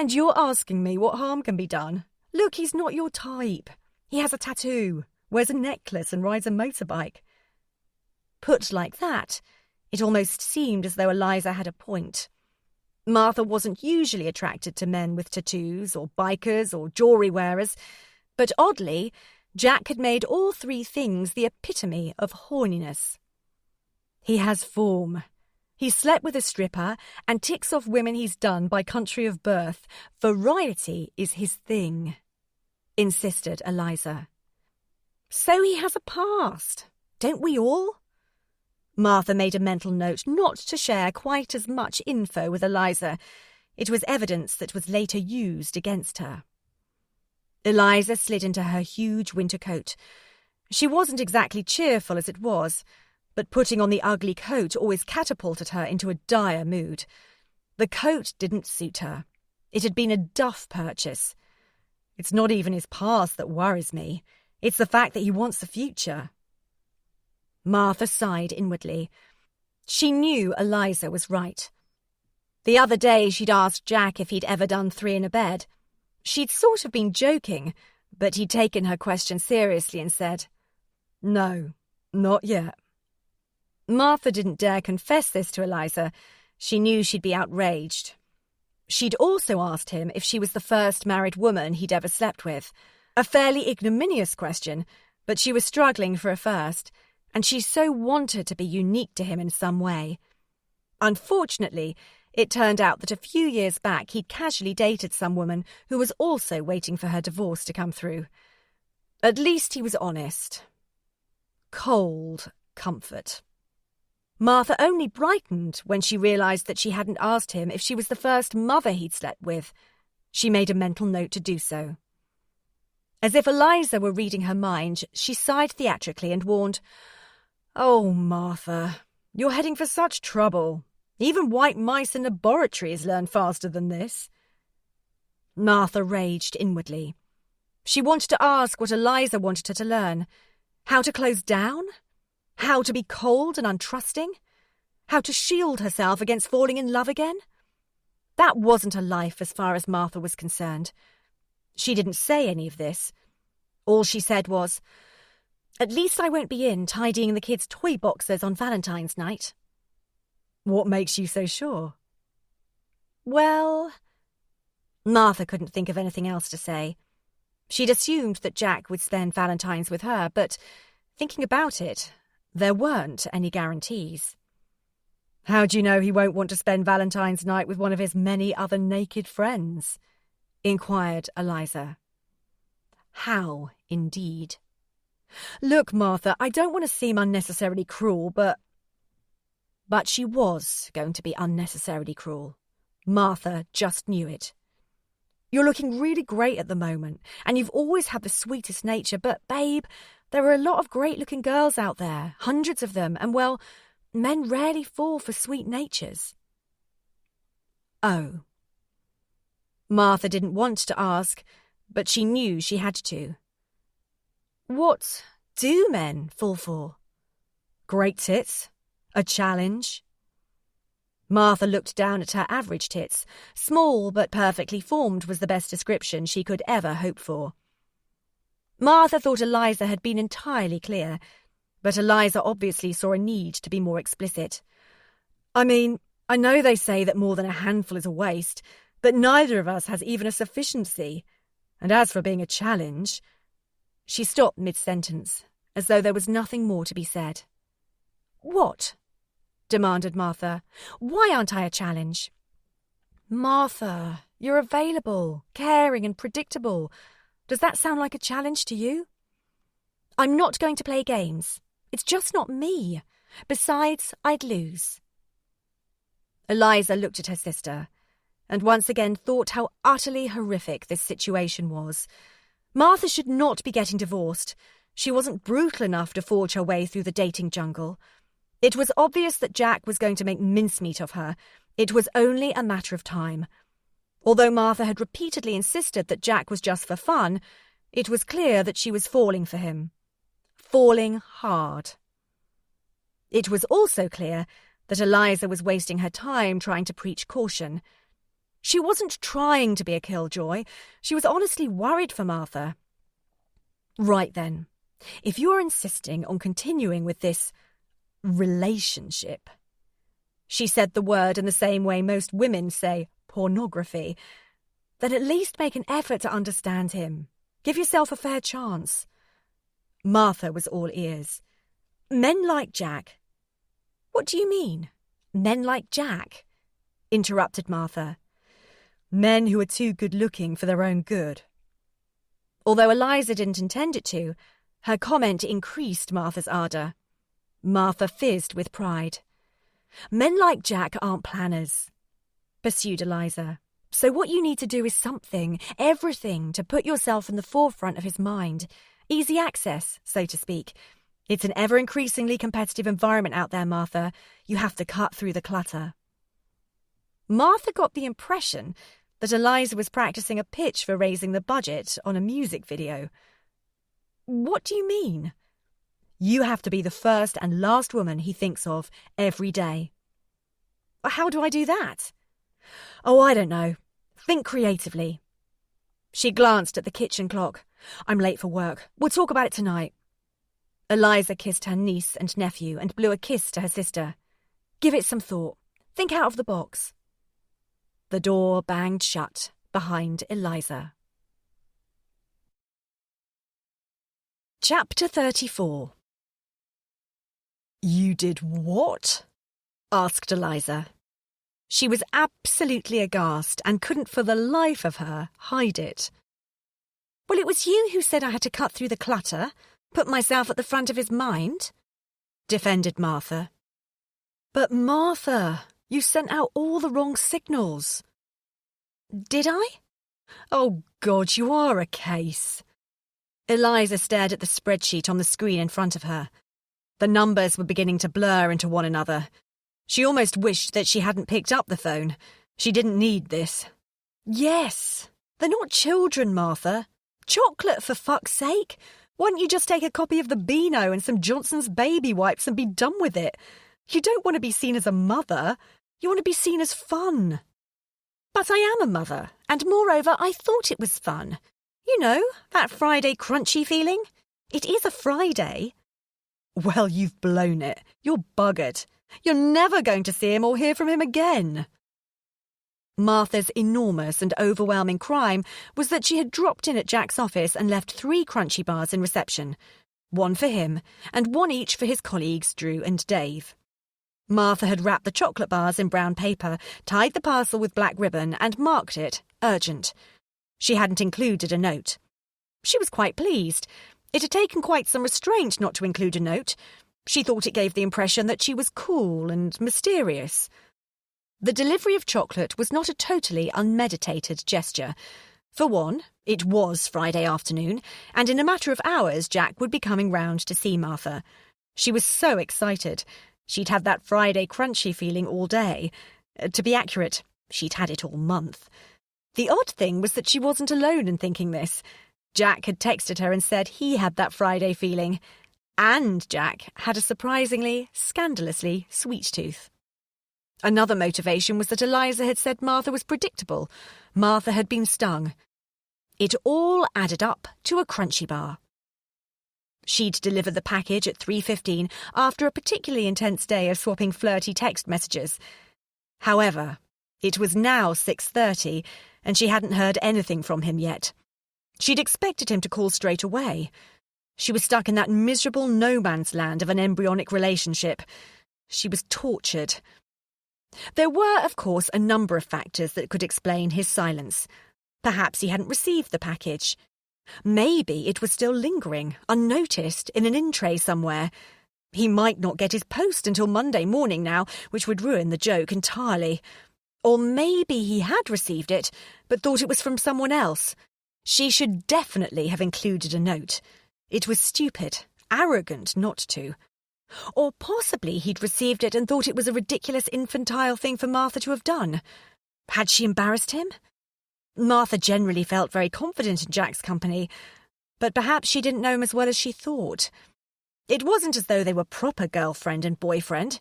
Speaker 1: you're asking me what harm can be done? Look, he's not your type. He has a tattoo, wears a necklace and rides a motorbike." Put like that, it almost seemed as though Eliza had a point. Martha wasn't usually attracted to men with tattoos or bikers or jewellery wearers, but oddly, Jack had made all three things the epitome of horniness. He has form. He slept with a stripper and ticks off women he's done by country of birth. Variety is his thing, insisted Eliza. "So he has a past. Don't we all? Martha made a mental note not to share quite as much info with Eliza. It was evidence that was later used against her. Eliza slid into her huge winter coat. She wasn't exactly cheerful as it was, but putting on the ugly coat always catapulted her into a dire mood. The coat didn't suit her. It had been a duff purchase. It's not even his past that worries me. It's the fact that he wants the future. Martha sighed inwardly. She knew Eliza was right. The other day she'd asked Jack if he'd ever done 3 in a bed. She'd sort of been joking, but he'd taken her question seriously and said, "No, not yet." Martha didn't dare confess this to Eliza. She knew she'd be outraged. She'd also asked him if she was the first married woman he'd ever slept with. A fairly ignominious question, but she was struggling for a first, and she so wanted to be unique to him in some way. Unfortunately, it turned out that a few years back he'd casually dated some woman who was also waiting for her divorce to come through. At least he was honest. Cold comfort. Martha only brightened when she realised that she hadn't asked him if she was the first mother he'd slept with. She made a mental note to do so. As if Eliza were reading her mind, she sighed theatrically and warned, "Oh, Martha, you're heading for such trouble. Even white mice in laboratories learn faster than this." Martha raged inwardly. She wanted to ask what Eliza wanted her to learn. How to close down? How to be cold and untrusting? How to shield herself against falling in love again? That wasn't a life as far as Martha was concerned. She didn't say any of this. All she said was, "At least I won't be in tidying the kids' toy boxes on Valentine's night." "What makes you so sure?" "Well..." Martha couldn't think of anything else to say. She'd assumed that Jack would spend Valentine's with her, but thinking about it, there weren't any guarantees. "How do you know he won't want to spend Valentine's night with one of his many other naked friends?" inquired Eliza. How, indeed. "Look, Martha, I don't want to seem unnecessarily cruel, but she was going to be unnecessarily cruel. Martha just knew it. "You're looking really great at the moment, and you've always had the sweetest nature, but, babe, there are a lot of great-looking girls out there, hundreds of them, and, well, men rarely fall for sweet natures." Oh. Martha didn't want to ask, but she knew she had to. What do men fall for? Great tits? A challenge? Martha looked down at her average tits. Small but perfectly formed was the best description she could ever hope for. Martha thought Eliza had been entirely clear, but Eliza obviously saw a need to be more explicit. "I mean, I know they say that more than a handful is a waste, but neither of us has even a sufficiency. And as for being a challenge..." She stopped mid-sentence, as though there was nothing more to be said. "What?" demanded Martha. "Why aren't I a challenge?" "Martha, you're available, caring and predictable. Does that sound like a challenge to you?" "I'm not going to play games. It's just not me. Besides, I'd lose." Eliza looked at her sister, and once again thought how utterly horrific this situation was. Martha should not be getting divorced. She wasn't brutal enough to forge her way through the dating jungle. It was obvious that Jack was going to make mincemeat of her. It was only a matter of time. Although Martha had repeatedly insisted that Jack was just for fun, it was clear that she was falling for him. Falling hard. It was also clear that Eliza was wasting her time trying to preach caution. She wasn't trying to be a killjoy. She was honestly worried for Martha. "Right then, if you are insisting on continuing with this relationship," she said the word in the same way most women say pornography, "then at least make an effort to understand him. Give yourself a fair chance." Martha was all ears. "Men like Jack..." "What do you mean, men like Jack?" interrupted Martha. "Men who are too good-looking for their own good." Although Eliza didn't intend it to, her comment increased Martha's ardour. Martha fizzed with pride. Men like Jack aren't planners, pursued Eliza. So what you need to do is something, everything, to put yourself in the forefront of his mind. Easy access, so to speak. It's an ever-increasingly competitive environment out there, Martha. You have to cut through the clutter. Martha got the impression that Eliza was practicing a pitch for raising the budget on a music video. What do you mean? You have to be the first and last woman he thinks of every day. How do I do that? Oh, I don't know. Think creatively. She glanced at the kitchen clock. I'm late for work. We'll talk about it tonight. Eliza kissed her niece and nephew and blew a kiss to her sister. Give it some thought. Think out of the box. The door banged shut behind Eliza. Chapter 34. You did what? Asked Eliza. She was absolutely aghast and couldn't for the life of her hide it. Well, it was you who said I had to cut through the clutter, put myself at the front of his mind, defended Martha. But Martha, you sent out all the wrong signals. Did I? Oh, God, you are a case. Eliza stared at the spreadsheet on the screen in front of her. The numbers were beginning to blur into one another. She almost wished that she hadn't picked up the phone. She didn't need this. Yes, they're not children, Martha. Chocolate, for fuck's sake. Why don't you just take a copy of the Beano and some Johnson's baby wipes and be done with it? You don't want to be seen as a mother. You want to be seen as fun. But I am a mother, and moreover, I thought it was fun. You know, that Friday crunchy feeling? It is a Friday. Well, you've blown it. You're buggered. You're never going to see him or hear from him again. Martha's enormous and overwhelming crime was that she had dropped in at Jack's office and left 3 crunchy bars in reception, 1 for him and 1 each for his colleagues Drew and Dave. Martha had wrapped the chocolate bars in brown paper, tied the parcel with black ribbon and marked it urgent. She hadn't included a note. She was quite pleased. It had taken quite some restraint not to include a note. She thought it gave the impression that she was cool and mysterious. The delivery of chocolate was not a totally unmeditated gesture. For one, it was Friday afternoon, and in a matter of hours Jack would be coming round to see Martha. She was so excited. She'd had that Friday crunchy feeling all day. To be accurate, she'd had it all month. The odd thing was that she wasn't alone in thinking this. Jack had texted her and said he had that Friday feeling. And Jack had a surprisingly, scandalously sweet tooth. Another motivation was that Eliza had said Martha was predictable. Martha had been stung. It all added up to a crunchy bar. She'd delivered the package at 3:15 after a particularly intense day of swapping flirty text messages. However, it was now 6:30 and she hadn't heard anything from him yet. She'd expected him to call straight away. She was stuck in that miserable no-man's land of an embryonic relationship. She was tortured. There were, of course, a number of factors that could explain his silence. Perhaps he hadn't received the package. Maybe it was still lingering, unnoticed, in an in-tray somewhere. He might not get his post until Monday morning now, which would ruin the joke entirely. Or maybe he had received it, but thought it was from someone else. She should definitely have included a note. It was stupid, arrogant not to. Or possibly he'd received it and thought it was a ridiculous infantile thing for Martha to have done. Had she embarrassed him? Martha generally felt very confident in Jack's company, but perhaps she didn't know him as well as she thought. It wasn't as though they were proper girlfriend and boyfriend.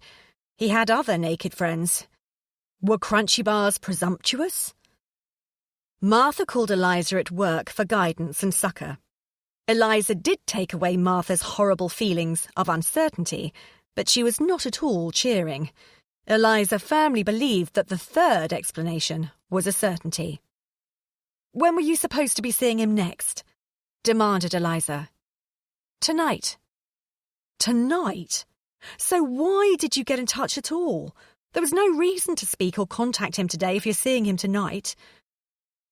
Speaker 1: He had other naked friends. Were crunchy bars presumptuous? Martha called Eliza at work for guidance and succour. Eliza did take away Martha's horrible feelings of uncertainty, but she was not at all cheering. Eliza firmly believed that the third explanation was a certainty. "When were you supposed to be seeing him next?" demanded Eliza. "Tonight." "Tonight? So why did you get in touch at all? There was no reason to speak or contact him today if you're seeing him tonight."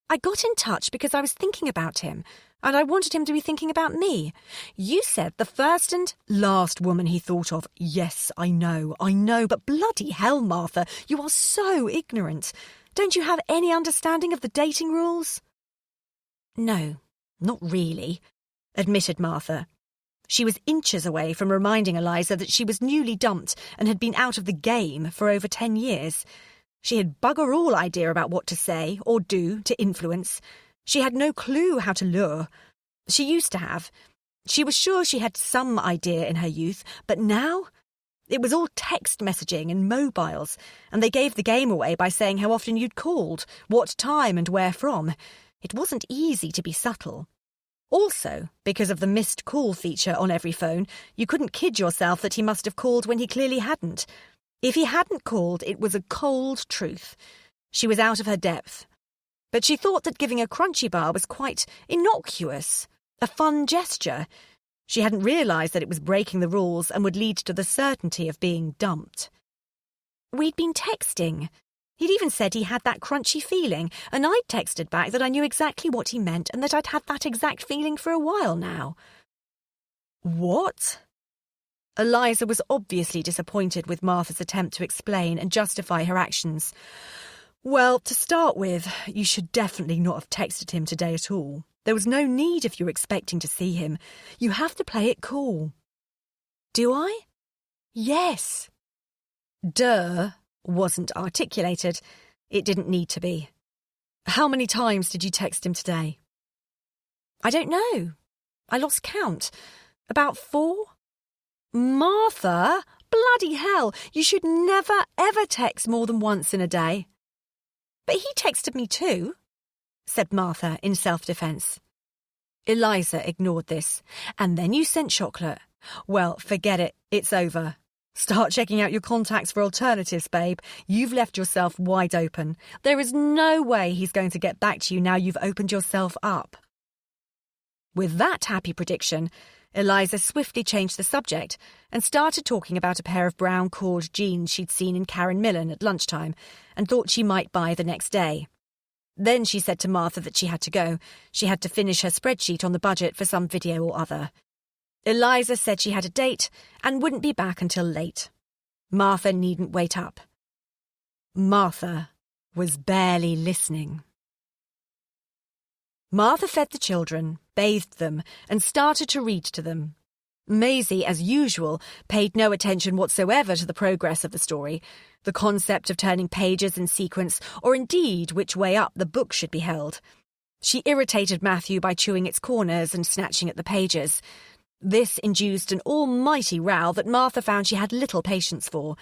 Speaker 1: "I got in touch because I was thinking about him. And I wanted him to be thinking about me. You said the first and
Speaker 2: last woman he thought of. Yes, I know, but bloody hell, Martha, you are so ignorant. Don't you have any understanding of the dating rules?
Speaker 1: No, not really, admitted Martha. She was inches away from reminding Eliza that she was newly dumped and had been out of the game for over 10 years. She had bugger all idea about what to say or do to influence. She had no clue how to lure. She used to have. She was sure she had some idea in her youth, but now it was all text messaging and mobiles, and they gave the game away by saying how often you'd called, what time and where from. It wasn't easy to be subtle. Also, because of the missed call feature on every phone, you couldn't kid yourself that he must have called when he clearly hadn't. If he hadn't called, it was a cold truth. She was out of her depth. But she thought that giving a crunchy bar was quite innocuous, a fun gesture. She hadn't realised that it was breaking the rules and would lead to the certainty of being dumped. We'd been texting. He'd even said he had that crunchy feeling, and I'd texted back that I knew exactly what he meant and that I'd had that exact feeling for a while now.
Speaker 2: What?
Speaker 1: Eliza was obviously disappointed with Martha's attempt to explain and justify her actions.
Speaker 2: Well, to start with, you should definitely not have texted him today at all. There was no need if you were expecting to see him. You have to play it cool.
Speaker 1: Do I?
Speaker 2: Yes.
Speaker 1: Duh wasn't articulated. It didn't need to be.
Speaker 2: How many times did you text him today?
Speaker 1: I don't know. I lost count. About 4?
Speaker 2: Martha, bloody hell, you should never, ever text more than once in a day.
Speaker 1: But he texted me too, said Martha in self-defence.
Speaker 2: Eliza ignored this. And then you sent chocolate. Well, forget it. It's over. Start checking out your contacts for alternatives, babe. You've left yourself wide open. There is no way he's going to get back to you now you've opened yourself up.
Speaker 1: With that happy prediction, Eliza swiftly changed the subject and started talking about a pair of brown cord jeans she'd seen in Karen Millen at lunchtime and thought she might buy the next day. Then she said to Martha that she had to go. She had to finish her spreadsheet on the budget for some video or other. Eliza said she had a date and wouldn't be back until late. Martha needn't wait up. Martha was barely listening. Martha fed the children, bathed them, and started to read to them. Maisie, as usual, paid no attention whatsoever to the progress of the story, the concept of turning pages in sequence, or indeed which way up the book should be held. She irritated Matthew by chewing its corners and snatching at the pages. This induced an almighty row that Martha found she had little patience for.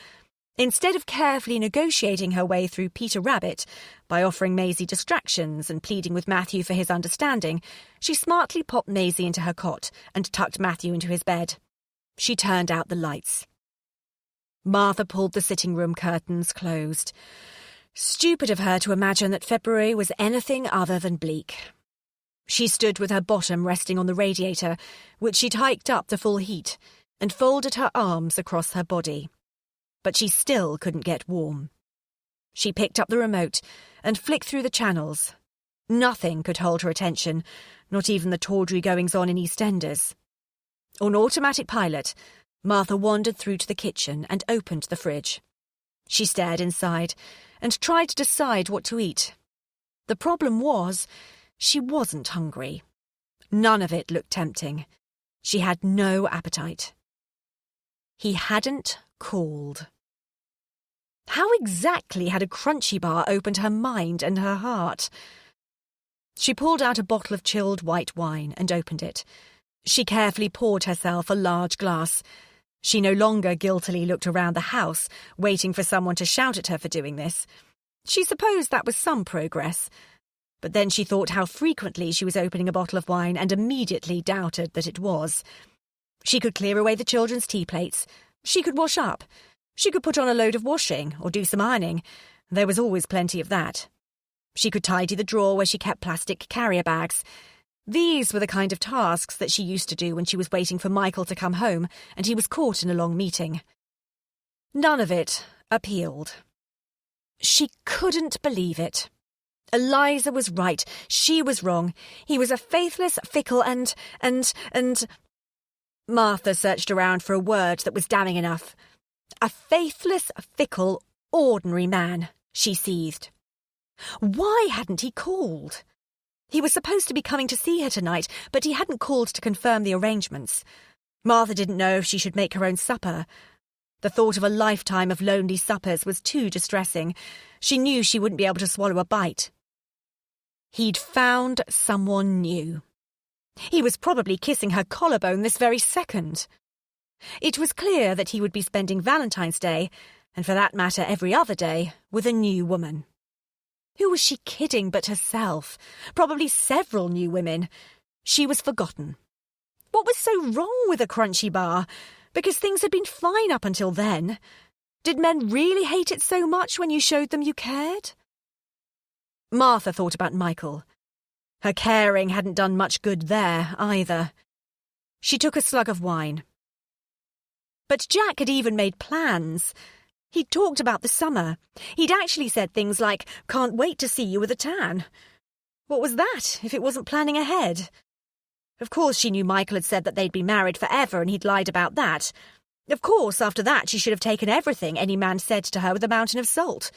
Speaker 1: Instead of carefully negotiating her way through Peter Rabbit by offering Maisie distractions and pleading with Matthew for his understanding, she smartly popped Maisie into her cot and tucked Matthew into his bed. She turned out the lights. Martha pulled the sitting room curtains closed. Stupid of her to imagine that February was anything other than bleak. She stood with her bottom resting on the radiator, which she'd hiked up to full heat, and folded her arms across her body. But she still couldn't get warm. She picked up the remote and flicked through the channels. Nothing could hold her attention, not even the tawdry goings-on in EastEnders. On automatic pilot, Martha wandered through to the kitchen and opened the fridge. She stared inside and tried to decide what to eat. The problem was, she wasn't hungry. None of it looked tempting. She had no appetite. He hadn't called. How exactly had a crunchy bar opened her mind and her heart? She pulled out a bottle of chilled white wine and opened it. She carefully poured herself a large glass. She no longer guiltily looked around the house, waiting for someone to shout at her for doing this. She supposed that was some progress. But then she thought how frequently she was opening a bottle of wine and immediately doubted that it was. She could clear away the children's tea plates. She could wash up. She could put on a load of washing or do some ironing. There was always plenty of that. She could tidy the drawer where she kept plastic carrier bags. These were the kind of tasks that she used to do when she was waiting for Michael to come home and he was caught in a long meeting. None of it appealed. She couldn't believe it. Eliza was right. She was wrong. He was a faithless, fickle and... Martha searched around for a word that was damning enough. A faithless, fickle, ordinary man, she seethed. Why hadn't he called? He was supposed to be coming to see her tonight, but he hadn't called to confirm the arrangements. Martha didn't know if she should make her own supper. The thought of a lifetime of lonely suppers was too distressing. She knew she wouldn't be able to swallow a bite. He'd found someone new. He was probably kissing her collarbone this very second. It was clear that he would be spending Valentine's Day, and for that matter every other day, with a new woman. Who was she kidding but herself? Probably several new women. She was forgotten. What was so wrong with a crunchy bar? Because things had been fine up until then. Did men really hate it so much when you showed them you cared? Martha thought about Michael. Her caring hadn't done much good there, either. She took a slug of wine. But Jack had even made plans. He'd talked about the summer. He'd actually said things like, "Can't wait to see you with a tan." What was that, if it wasn't planning ahead? Of course she knew Michael had said that they'd be married forever and he'd lied about that. Of course, after that, she should have taken everything any man said to her with a mountain of salt.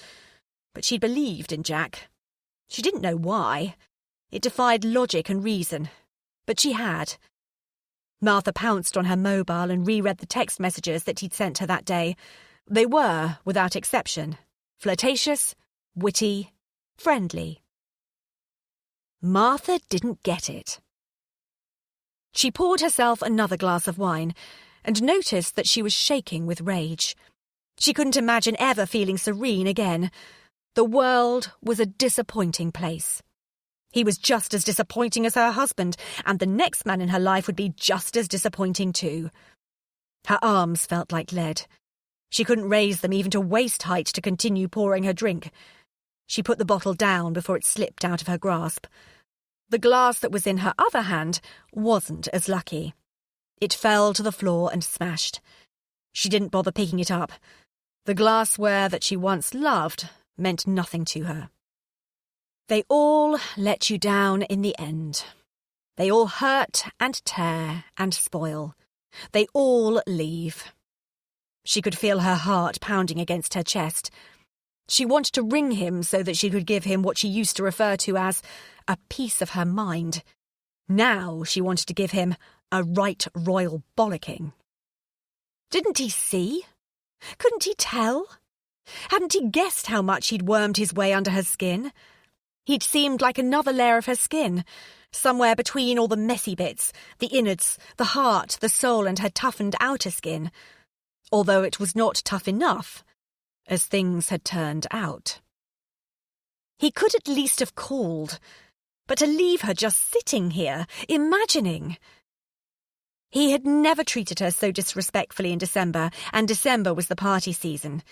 Speaker 1: But she believed in Jack. She didn't know why. It defied logic and reason. But she had. Martha pounced on her mobile and reread the text messages that he'd sent her that day. They were, without exception, flirtatious, witty, friendly. Martha didn't get it. She poured herself another glass of wine and noticed that she was shaking with rage. She couldn't imagine ever feeling serene again. The world was a disappointing place. He was just as disappointing as her husband, and the next man in her life would be just as disappointing too. Her arms felt like lead. She couldn't raise them even to waist height to continue pouring her drink. She put the bottle down before it slipped out of her grasp. The glass that was in her other hand wasn't as lucky. It fell to the floor and smashed. She didn't bother picking it up. The glassware that she once loved meant nothing to her. They all let you down in the end. They all hurt and tear and spoil. They all leave. She could feel her heart pounding against her chest. She wanted to ring him so that she could give him what she used to refer to as a piece of her mind. Now she wanted to give him a right royal bollocking. Didn't he see? Couldn't he tell? Hadn't he guessed how much he'd wormed his way under her skin? He'd seemed like another layer of her skin, somewhere between all the messy bits, the innards, the heart, the soul, and her toughened outer skin. Although it was not tough enough, as things had turned out. He could at least have called, but to leave her just sitting here, imagining. He had never treated her so disrespectfully in December, and December was the party season.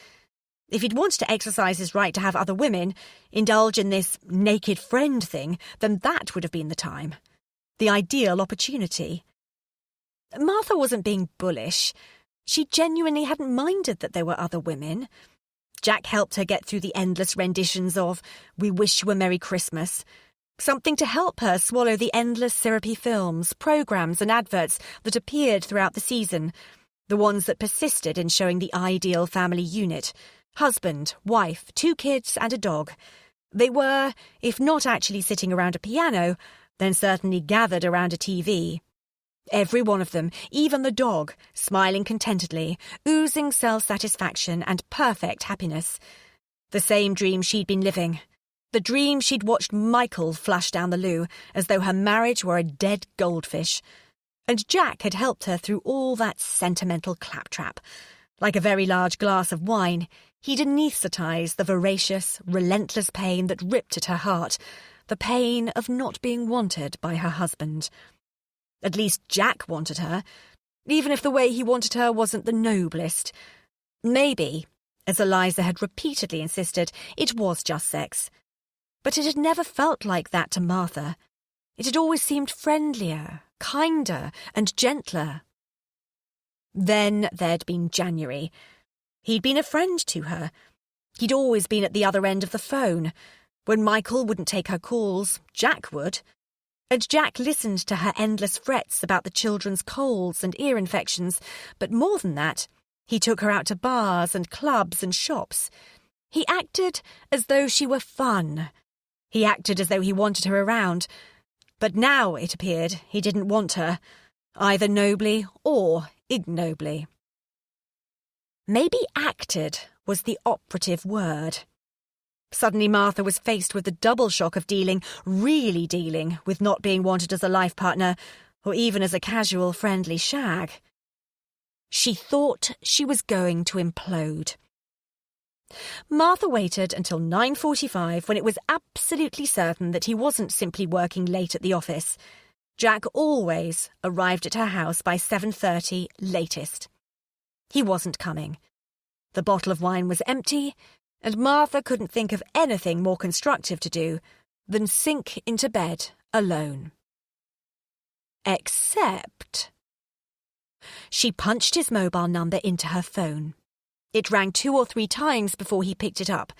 Speaker 1: If he'd wanted to exercise his right to have other women, indulge in this naked friend thing, then that would have been the time. The ideal opportunity. Martha wasn't being bullish. She genuinely hadn't minded that there were other women. Jack helped her get through the endless renditions of "We Wish You a Merry Christmas," something to help her swallow the endless syrupy films, programmes and adverts that appeared throughout the season, the ones that persisted in showing the ideal family unit, husband, wife, 2 kids and a dog. They were, if not actually sitting around a piano, then certainly gathered around a TV. Every one of them, even the dog, smiling contentedly, oozing self-satisfaction and perfect happiness. The same dream she'd been living. The dream she'd watched Michael flush down the loo, as though her marriage were a dead goldfish. And Jack had helped her through all that sentimental claptrap. Like a very large glass of wine, he'd anaesthetise the voracious, relentless pain that ripped at her heart, the pain of not being wanted by her husband. At least Jack wanted her, even if the way he wanted her wasn't the noblest. Maybe, as Eliza had repeatedly insisted, it was just sex. But it had never felt like that to Martha. It had always seemed friendlier, kinder, and gentler. Then there'd been January. He'd been a friend to her. He'd always been at the other end of the phone. When Michael wouldn't take her calls, Jack would. And Jack listened to her endless frets about the children's colds and ear infections, but more than that, he took her out to bars and clubs and shops. He acted as though she were fun. He acted as though he wanted her around. But now, it appeared, he didn't want her, either nobly or ignobly. Maybe acted was the operative word. Suddenly Martha was faced with the double shock of really dealing, with not being wanted as a life partner, or even as a casual, friendly shag. She thought she was going to implode. Martha waited until 9:45, when it was absolutely certain that he wasn't simply working late at the office. Jack always arrived at her house by 7:30 latest. He wasn't coming. The bottle of wine was empty, and Martha couldn't think of anything more constructive to do than sink into bed alone. Except she punched his mobile number into her phone. It rang 2 or 3 times before he picked it up.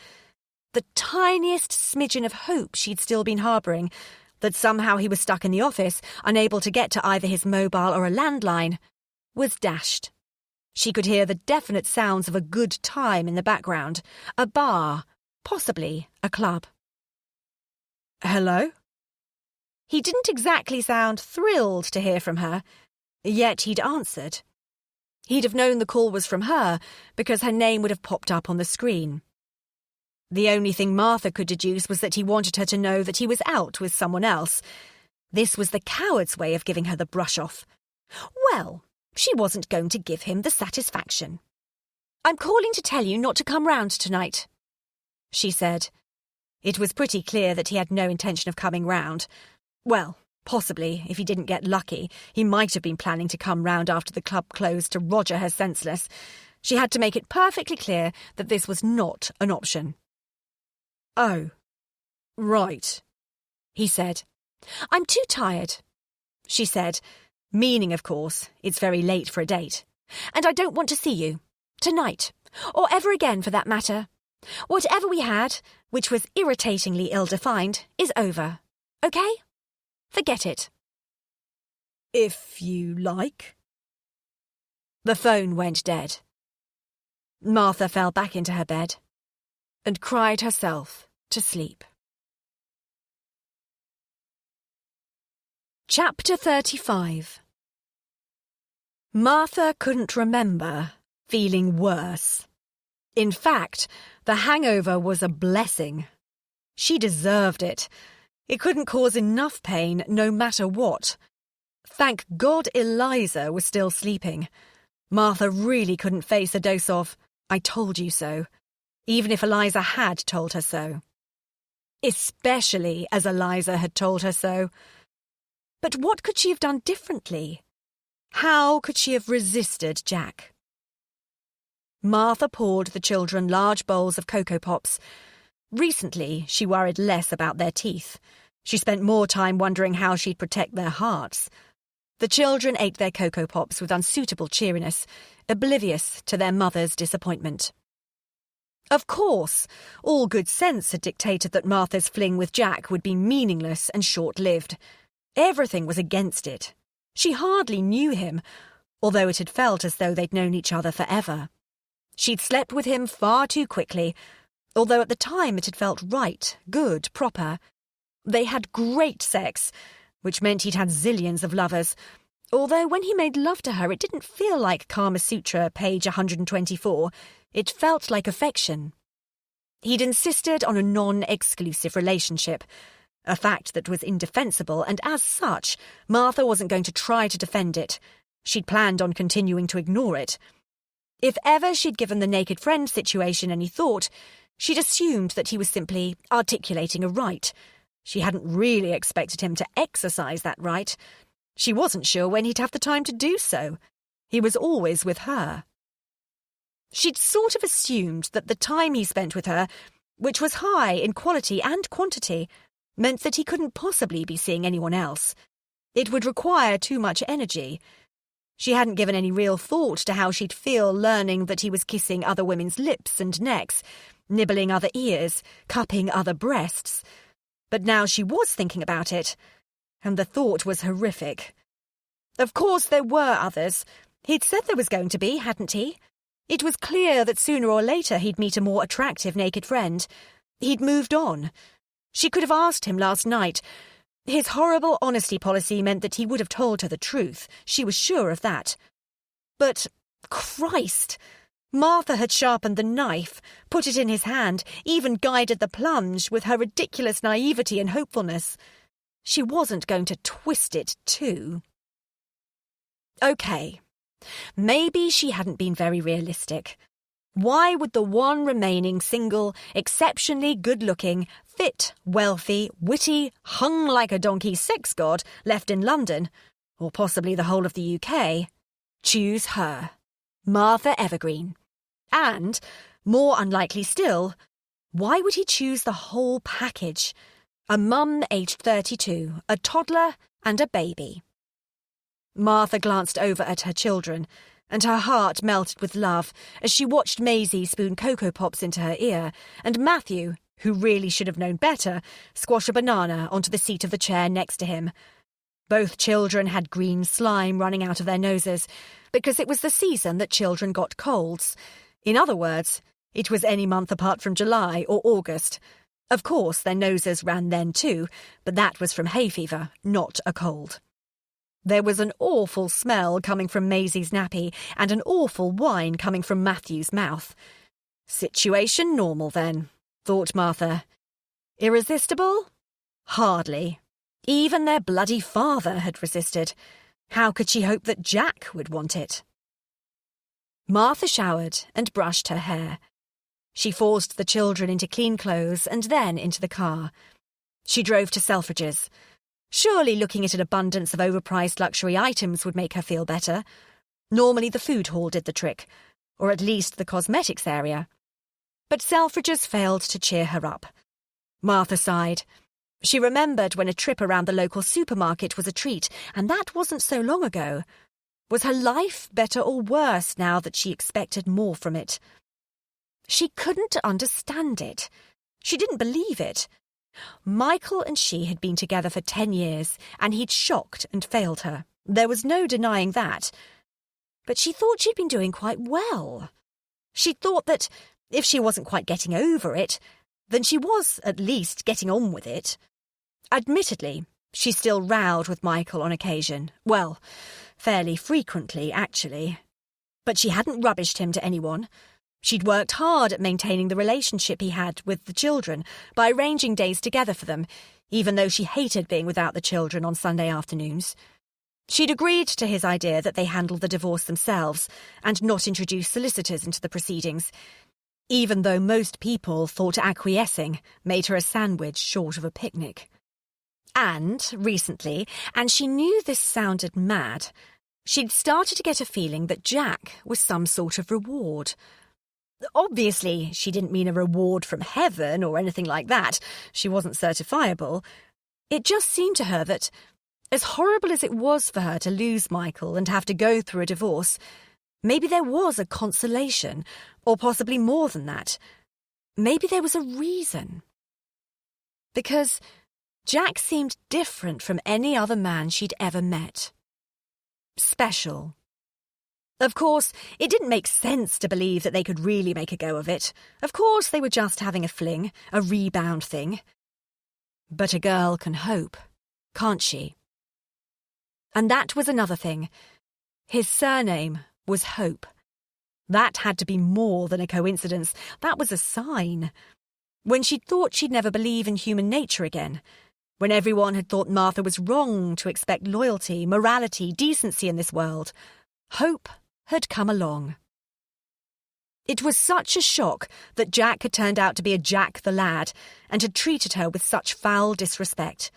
Speaker 1: The tiniest smidgen of hope she'd still been harbouring, that somehow he was stuck in the office, unable to get to either his mobile or a landline, was dashed. She could hear the definite sounds of a good time in the background, a bar, possibly a club.
Speaker 2: Hello?
Speaker 1: He didn't exactly sound thrilled to hear from her, yet he'd answered. He'd have known the call was from her because her name would have popped up on the screen. The only thing Martha could deduce was that he wanted her to know that he was out with someone else. This was the coward's way of giving her the brush off. Well, she wasn't going to give him the satisfaction. "I'm calling to tell you not to come round tonight," she said. It was pretty clear that he had no intention of coming round. Well, possibly, if he didn't get lucky, he might have been planning to come round after the club closed to roger her senseless. She had to make it perfectly clear that this was not an option.
Speaker 2: "Oh, right,"
Speaker 1: he said. "I'm too tired," she said, meaning, of course, it's very late for a date. "And I don't want to see you. Tonight. Or ever again, for that matter. Whatever we had, which was irritatingly ill-defined, is over. OK? Forget it."
Speaker 2: "If you like."
Speaker 1: The phone went dead. Martha fell back into her bed and cried herself to sleep. Chapter 35. Martha couldn't remember feeling worse. In fact, the hangover was a blessing. She deserved it. It couldn't cause enough pain, no matter what. Thank God Eliza was still sleeping. Martha really couldn't face a dose of "I told you so," even if Eliza had told her so. Especially as Eliza had told her so. But what could she have done differently? How could she have resisted Jack? Martha poured the children large bowls of Cocoa Pops. Recently, she worried less about their teeth. She spent more time wondering how she'd protect their hearts. The children ate their Cocoa Pops with unsuitable cheeriness, oblivious to their mother's disappointment. Of course, all good sense had dictated that Martha's fling with Jack would be meaningless and short-lived. Everything was against it. She hardly knew him, although it had felt as though they'd known each other forever. She'd slept with him far too quickly, although at the time it had felt right, good, proper. They had great sex, which meant he'd had zillions of lovers, although when he made love to her it didn't feel like Kama Sutra, page 124. It felt like affection. He'd insisted on a non-exclusive relationship, a fact that was indefensible, and as such, Martha wasn't going to try to defend it. She'd planned on continuing to ignore it. If ever she'd given the naked friend situation any thought, she'd assumed that he was simply articulating a right. She hadn't really expected him to exercise that right. She wasn't sure when he'd have the time to do so. He was always with her. She'd sort of assumed that the time he spent with her, which was high in quality and quantity, meant that he couldn't possibly be seeing anyone else. It would require too much energy. She hadn't given any real thought to how she'd feel learning that he was kissing other women's lips and necks, nibbling other ears, cupping other breasts. But now she was thinking about it, and the thought was horrific. Of course there were others. He'd said there was going to be, hadn't he? It was clear that sooner or later he'd meet a more attractive naked friend. He'd moved on. She could have asked him last night. His horrible honesty policy meant that he would have told her the truth. She was sure of that. But, Christ! Martha had sharpened the knife, put it in his hand, even guided the plunge with her ridiculous naivety and hopefulness. She wasn't going to twist it, too. OK. Maybe she hadn't been very realistic. Why would the one remaining single, exceptionally good-looking, fit, wealthy, witty, hung like a donkey sex god left in London, or possibly the whole of the UK, choose her, Martha Evergreen? And, more unlikely still, why would he choose the whole package? A mum aged 32, a toddler, and a baby. Martha glanced over at her children, and her heart melted with love as she watched Maisie spoon Cocoa Pops into her ear, and Matthew, who really should have known better, squash a banana onto the seat of the chair next to him. Both children had green slime running out of their noses, because it was the season that children got colds. In other words, it was any month apart from July or August. Of course, their noses ran then too, but that was from hay fever, not a cold. There was an awful smell coming from Maisie's nappy and an awful whine coming from Matthew's mouth. Situation normal, then, thought Martha. Irresistible? Hardly. Even their bloody father had resisted. How could she hope that Jack would want it? Martha showered and brushed her hair. She forced the children into clean clothes and then into the car. She drove to Selfridges. Surely looking at an abundance of overpriced luxury items would make her feel better. Normally the food hall did the trick, or at least the cosmetics area. But Selfridges failed to cheer her up. Martha sighed. She remembered when a trip around the local supermarket was a treat, and that wasn't so long ago. Was her life better or worse now that she expected more from it? She couldn't understand it. She didn't believe it. Michael and she had been together for 10 years, and he'd shocked and failed her. There was no denying that. But she thought she'd been doing quite well. She thought that, if she wasn't quite getting over it, then she was, at least, getting on with it. Admittedly, she still rowed with Michael on occasion. Well, fairly frequently, actually. But she hadn't rubbished him to anyone. She'd worked hard at maintaining the relationship he had with the children by arranging days together for them, even though she hated being without the children on Sunday afternoons. She'd agreed to his idea that they handle the divorce themselves and not introduce solicitors into the proceedings, even though most people thought acquiescing made her a sandwich short of a picnic. And, recently, and she knew this sounded mad, she'd started to get a feeling that Jack was some sort of reward. Obviously, she didn't mean a reward from heaven or anything like that. She wasn't certifiable. It just seemed to her that, as horrible as it was for her to lose Michael and have to go through a divorce, maybe there was a consolation, or possibly more than that. Maybe there was a reason. Because Jack seemed different from any other man she'd ever met. Special. Of course, it didn't make sense to believe that they could really make a go of it. Of course, they were just having a fling, a rebound thing. But a girl can hope, can't she? And that was another thing. His surname was Hope. That had to be more than a coincidence. That was a sign. When she'd thought she'd never believe in human nature again, when everyone had thought Martha was wrong to expect loyalty, morality, decency in this world, Hope had come along. It was such a shock that Jack had turned out to be a Jack the lad and had treated her with such foul disrespect.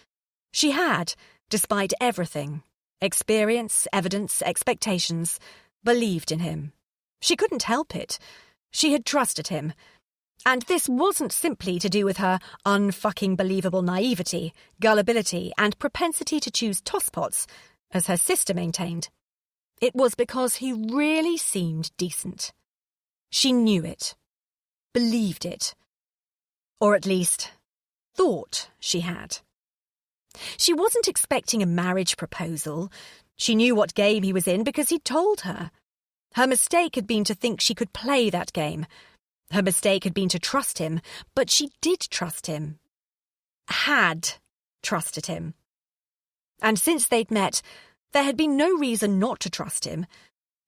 Speaker 1: She had, despite everything, experience, evidence, expectations, believed in him. She couldn't help it. She had trusted him. And this wasn't simply to do with her unfucking believable naivety, gullibility, and propensity to choose tosspots, as her sister maintained. It was because he really seemed decent. She knew it, believed it, Or at least, thought she had. She wasn't expecting a marriage proposal. She knew what game he was in because he'd told her. Her mistake had been to think she could play that game. Her mistake had been to trust him, but she did trust him. Had trusted him. And since they'd met, there had been no reason not to trust him.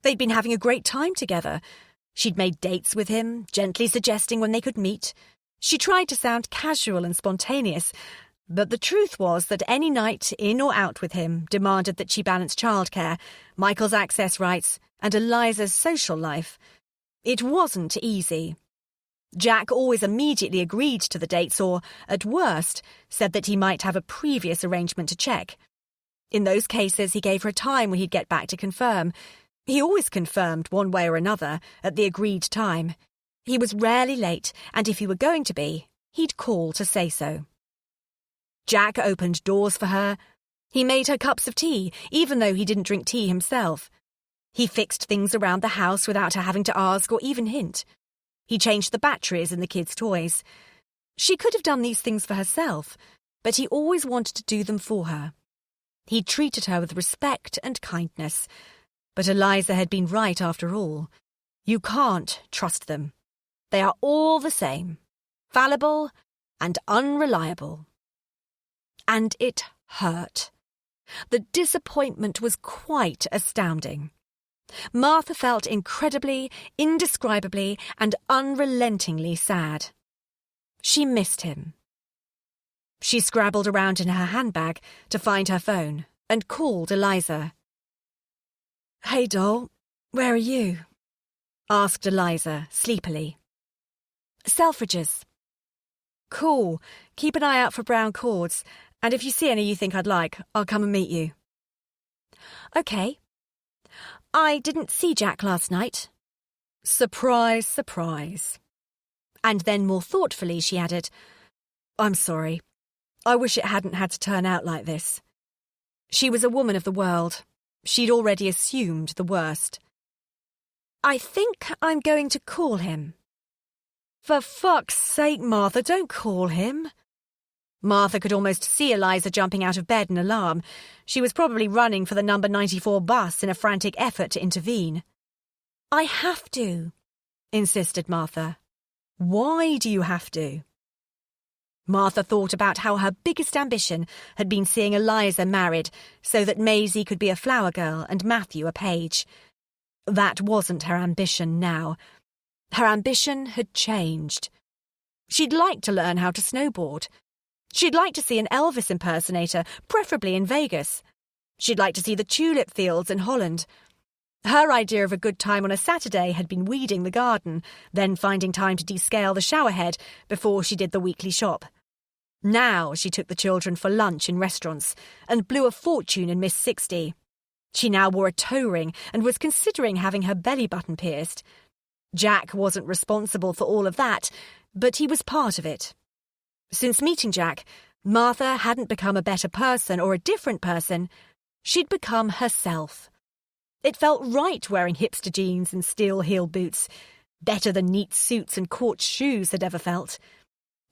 Speaker 1: They'd been having a great time together. She'd made dates with him, gently suggesting when they could meet. She tried to sound casual and spontaneous, but the truth was that any night in or out with him demanded that she balance childcare, Michael's access rights, and Eliza's social life. It wasn't easy. Jack always immediately agreed to the dates or, at worst, said that he might have a previous arrangement to check. In those cases, he gave her a time when he'd get back to confirm. He always confirmed one way or another at the agreed time. He was rarely late, and if he were going to be, he'd call to say so. Jack opened doors for her. He made her cups of tea, even though he didn't drink tea himself. He fixed things around the house without her having to ask or even hint. He changed the batteries in the kids' toys. She could have done these things for herself, but he always wanted to do them for her. He treated her with respect and kindness. But Eliza had been right after all. You can't trust them. They are all the same, fallible and unreliable. And it hurt. The disappointment was quite astounding. Martha felt incredibly, indescribably, and unrelentingly sad. She missed him. She scrabbled around in her handbag to find her phone and called Eliza. "Hey, doll, where are you?" asked Eliza sleepily. "Selfridges." "Cool. Keep an eye out for brown cords, and if you see any you think I'd like, I'll come and meet you." "Okay. I didn't see Jack last night." "Surprise, surprise." And then more thoughtfully she added, "I'm sorry. I wish it hadn't had to turn out like this." She was a woman of the world. She'd already assumed the worst. "I think I'm going to call him." "For fuck's sake, Martha, don't call him." Martha could almost see Eliza jumping out of bed in alarm. She was probably running for the number 94 bus in a frantic effort to intervene. "I have to," insisted Martha. "Why do you have to?" Martha thought about how her biggest ambition had been seeing Eliza married so that Maisie could be a flower girl and Matthew a page. That wasn't her ambition now. Her ambition had changed. She'd like to learn how to snowboard. She'd like to see an Elvis impersonator, preferably in Vegas. She'd like to see the tulip fields in Holland. Her idea of a good time on a Saturday had been weeding the garden, then finding time to descale the showerhead before she did the weekly shop. Now she took the children for lunch in restaurants and blew a fortune in Miss 60. She now wore a toe ring and was considering having her belly button pierced. Jack wasn't responsible for all of that, but he was part of it. Since meeting Jack, Martha hadn't become a better person or a different person. She'd become herself. It felt right wearing hipster jeans and steel-heel boots, better than neat suits and quartz shoes had ever felt.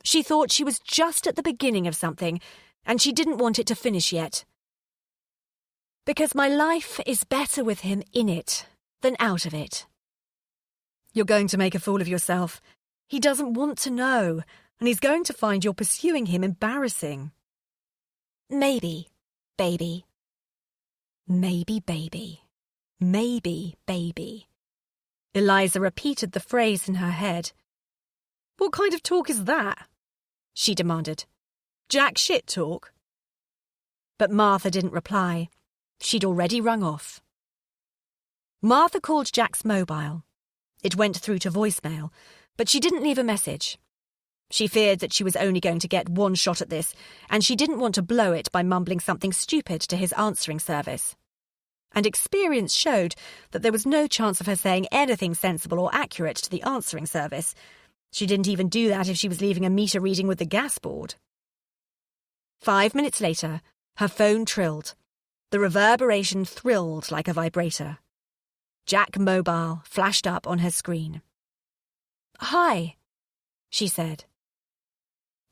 Speaker 1: She thought she was just at the beginning of something, and she didn't want it to finish yet. "Because my life is better with him in it than out of it." "You're going to make a fool of yourself. He doesn't want to know, and he's going to find you're pursuing him embarrassing." "Maybe, baby." Maybe, baby. Maybe, baby. Eliza repeated the phrase in her head. "What kind of talk is that?" she demanded. "Jack shit talk?" But Martha didn't reply. She'd already rung off. Martha called Jack's mobile. It went through to voicemail, but she didn't leave a message. She feared that she was only going to get one shot at this, and she didn't want to blow it by mumbling something stupid to his answering service. And experience showed that there was no chance of her saying anything sensible or accurate to the answering service. She didn't even do that if she was leaving a meter reading with the gas board. 5 minutes later, her phone trilled. The reverberation thrilled like a vibrator. Jack Mobile flashed up on her screen. "Hi," she said.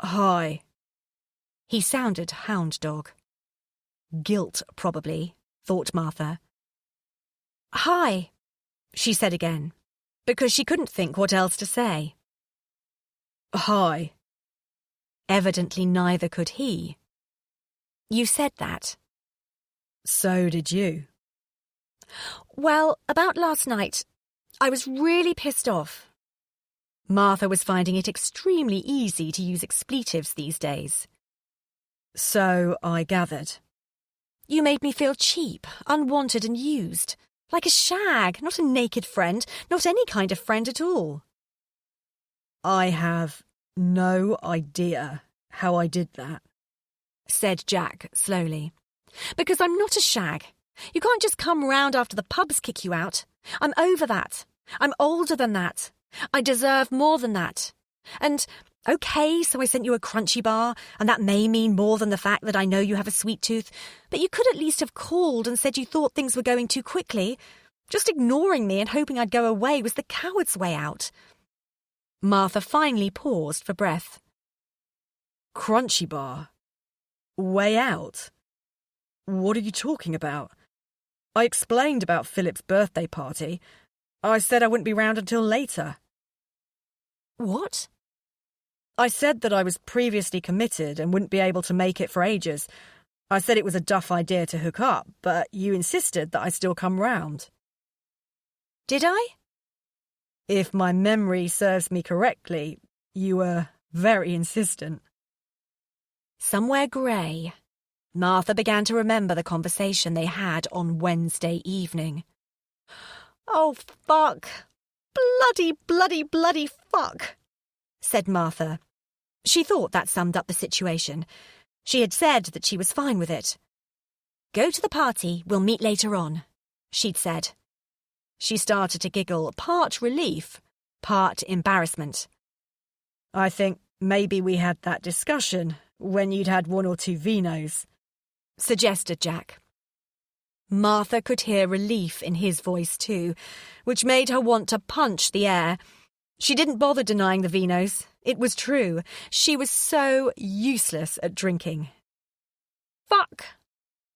Speaker 2: Hi.
Speaker 1: He sounded hound dog. Guilt, probably, thought Martha. Hi, she said again, because she couldn't think what else to say.
Speaker 2: Hi.
Speaker 1: Evidently neither could he. You said that.
Speaker 2: So did you.
Speaker 1: Well, about last night, I was really pissed off. Martha was finding it extremely easy to use expletives these days.
Speaker 2: So I gathered.
Speaker 1: You made me feel cheap, unwanted and used. Like a shag, not a naked friend, not any kind of friend at all.
Speaker 2: I have no idea how I did that,
Speaker 1: said Jack slowly. Because I'm not a shag. You can't just come round after the pubs kick you out. I'm over that. I'm older than that. I deserve more than that. And, OK, so I sent you a crunchy bar, and that may mean more than the fact that I know you have a sweet tooth, but you could at least have called and said you thought things were going too quickly. Just ignoring me and hoping I'd go away was the coward's way out. Martha finally paused for breath.
Speaker 2: Crunchy bar? Way out? What are you talking about? I explained about Philip's birthday party. I said I wouldn't be round until later.
Speaker 1: What?
Speaker 2: I said that I was previously committed and wouldn't be able to make it for ages. I said it was a duff idea to hook up, but you insisted that I still come round.
Speaker 1: Did I?
Speaker 2: If my memory serves me correctly, you were very insistent.
Speaker 1: Somewhere grey, Martha began to remember the conversation they had on Wednesday evening. Oh, fuck. Bloody fuck, said Martha. She thought that summed up the situation. She had said that she was fine with it. Go to the party, we'll meet later on, she'd said. She started to giggle, part relief, part embarrassment.
Speaker 2: I think maybe we had that discussion when you'd had 1 or 2 vinos,
Speaker 1: suggested Jack. Martha could hear relief in his voice too, which made her want to punch the air. She didn't bother denying the vinos. It was true. She was so useless at drinking. Fuck!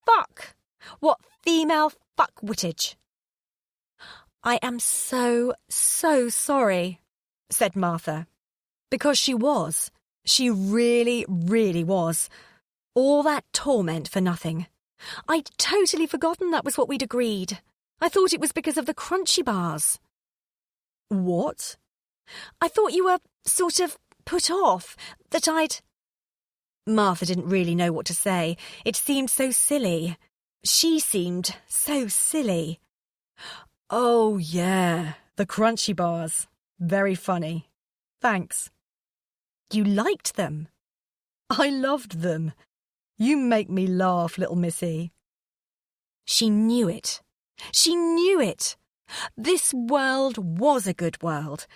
Speaker 1: Fuck! What female fuckwittage! I am so sorry, said Martha. Because she was. She really, really was. All that torment for nothing. I'd totally forgotten that was what we'd agreed. I thought it was because of the crunchy bars.
Speaker 2: What?
Speaker 1: I thought you were sort of put off, that I'd... Martha didn't really know what to say. It seemed so silly. She seemed so silly.
Speaker 2: Oh, yeah, the crunchy bars. Very funny. Thanks.
Speaker 1: You liked them?
Speaker 2: I loved them. You make me laugh, little missy.
Speaker 1: She knew it. She knew it. This world was a good world.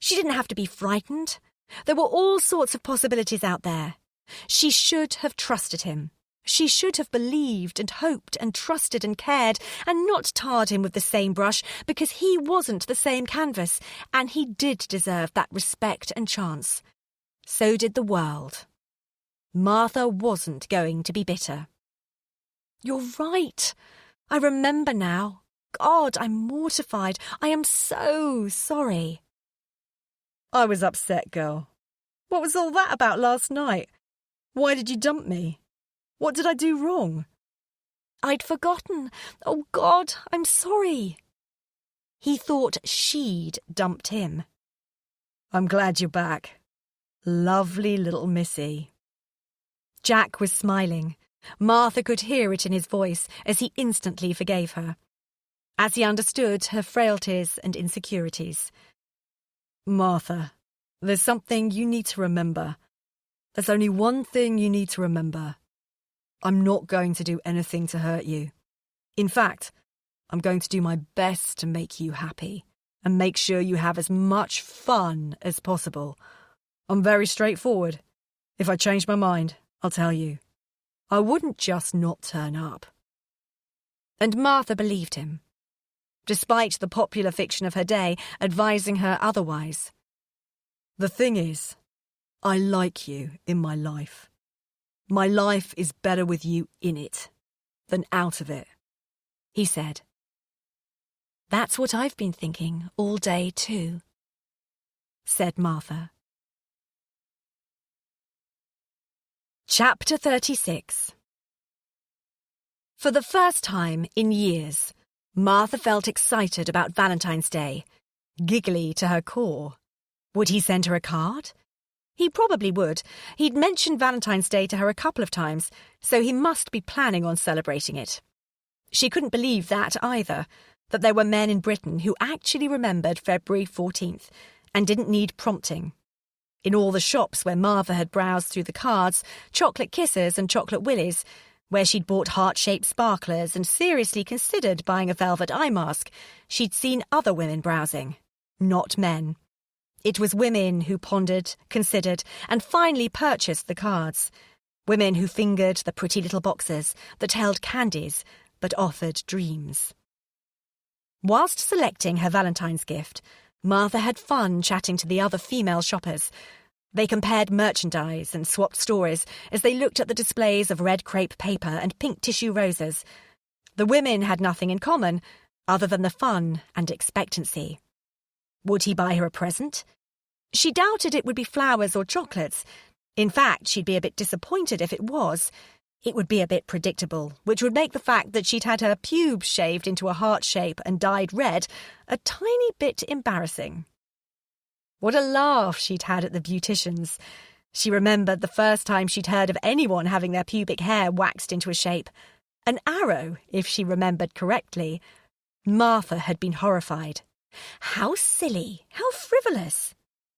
Speaker 1: She didn't have to be frightened. There were all sorts of possibilities out there. She should have trusted him. She should have believed and hoped and trusted and cared and not tarred him with the same brush because he wasn't the same canvas and he did deserve that respect and chance. So did the world. Martha wasn't going to be bitter. You're right. I remember now. God, I'm mortified. I am so sorry.
Speaker 2: I was upset, girl. What was all that about last night? Why did you dump me? What did I do wrong?
Speaker 1: I'd forgotten. Oh, God, I'm sorry. He thought she'd dumped him.
Speaker 2: I'm glad you're back. Lovely little missy.
Speaker 1: Jack was smiling. Martha could hear it in his voice as he instantly forgave her, as he understood her frailties and insecurities.
Speaker 2: Martha, there's something you need to remember. There's only one thing you need to remember. I'm not going to do anything to hurt you. In fact, I'm going to do my best to make you happy and make sure you have as much fun as possible. I'm very straightforward. If I change my mind, I'll tell you. I wouldn't just not turn up.
Speaker 1: And Martha believed him, despite the popular fiction of her day advising her otherwise.
Speaker 2: The thing is, I like you in my life. My life is better with you in it than out of it," he said.
Speaker 1: "That's what I've been thinking all day too," said Martha. Chapter 36. For the first time in years, Martha felt excited about Valentine's Day, giggly to her core. Would he send her a card? He probably would. He'd mentioned Valentine's Day to her a couple of times, so he must be planning on celebrating it. She couldn't believe that either, that there were men in Britain who actually remembered February 14th and didn't need prompting. In all the shops where Martha had browsed through the cards, chocolate kisses and chocolate willies, where she'd bought heart-shaped sparklers and seriously considered buying a velvet eye mask, she'd seen other women browsing, not men. It was women who pondered, considered, and finally purchased the cards. Women who fingered the pretty little boxes that held candies but offered dreams. Whilst selecting her Valentine's gift, Martha had fun chatting to the other female shoppers. They compared merchandise and swapped stories as they looked at the displays of red crepe paper and pink tissue roses. The women had nothing in common other than the fun and expectancy. Would he buy her a present? She doubted it would be flowers or chocolates. In fact, she'd be a bit disappointed if it was. It would be a bit predictable, which would make the fact that she'd had her pubes shaved into a heart shape and dyed red a tiny bit embarrassing. What a laugh she'd had at the beauticians. She remembered the first time she'd heard of anyone having their pubic hair waxed into a shape. An arrow, if she remembered correctly. Martha had been horrified. How silly, how frivolous.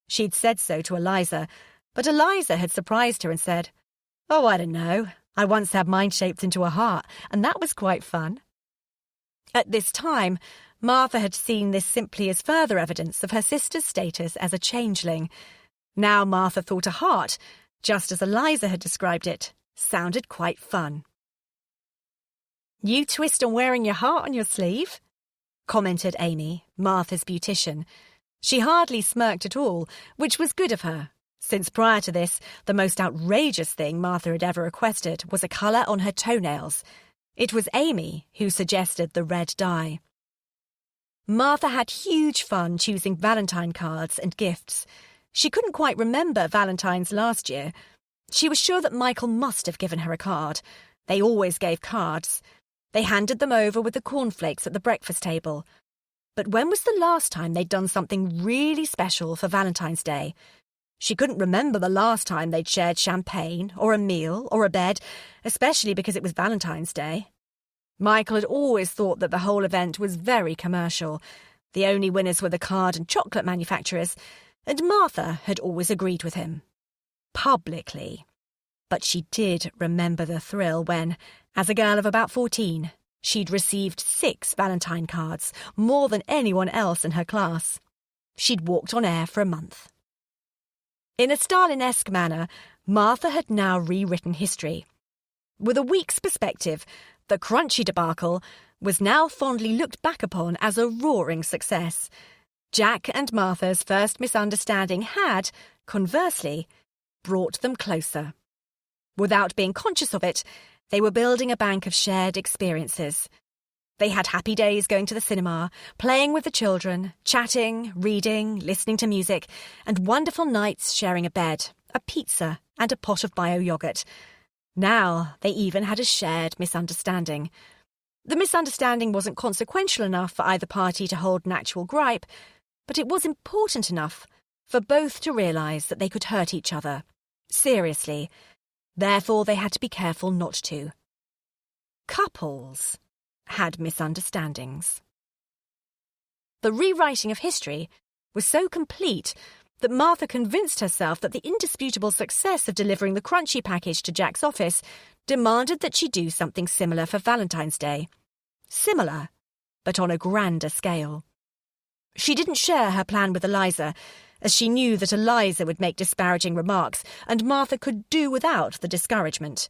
Speaker 1: She'd said so to Eliza, but Eliza had surprised her and said, "Oh, I don't know. I once had mine shaped into a heart, and that was quite fun." At this time, Martha had seen this simply as further evidence of her sister's status as a changeling. Now Martha thought a heart, just as Eliza had described it, sounded quite fun. "You twist on wearing your heart on your sleeve?" commented Amy, Martha's beautician. She hardly smirked at all, which was good of her, since prior to this, the most outrageous thing Martha had ever requested was a colour on her toenails. It was Amy who suggested the red dye. Martha had huge fun choosing Valentine cards and gifts. She couldn't quite remember Valentine's last year. She was sure that Michael must have given her a card. They always gave cards. They handed them over with the cornflakes at the breakfast table. But when was the last time they'd done something really special for Valentine's Day? She couldn't remember the last time they'd shared champagne, or a meal, or a bed, especially because it was Valentine's Day. Michael had always thought that the whole event was very commercial. The only winners were the card and chocolate manufacturers, and Martha had always agreed with him. Publicly. But she did remember the thrill when, as a girl of about 14, she'd received 6 Valentine cards, more than anyone else in her class. She'd walked on air for a month. In a Stalin-esque manner, Martha had now rewritten history. With a week's perspective, the Crunchy debacle was now fondly looked back upon as a roaring success. Jack and Martha's first misunderstanding had, conversely, brought them closer. Without being conscious of it, they were building a bank of shared experiences. They had happy days going to the cinema, playing with the children, chatting, reading, listening to music, and wonderful nights sharing a bed, a pizza, and a pot of bio-yogurt. Now they even had a shared misunderstanding. The misunderstanding wasn't consequential enough for either party to hold an actual gripe, but it was important enough for both to realise that they could hurt each other. Seriously. Therefore, they had to be careful not to. Couples had misunderstandings. The rewriting of history was so complete that Martha convinced herself that the indisputable success of delivering the Crunchy package to Jack's office demanded that she do something similar for Valentine's Day. Similar, but on a grander scale. She didn't share her plan with Eliza, as she knew that Eliza would make disparaging remarks, and Martha could do without the discouragement.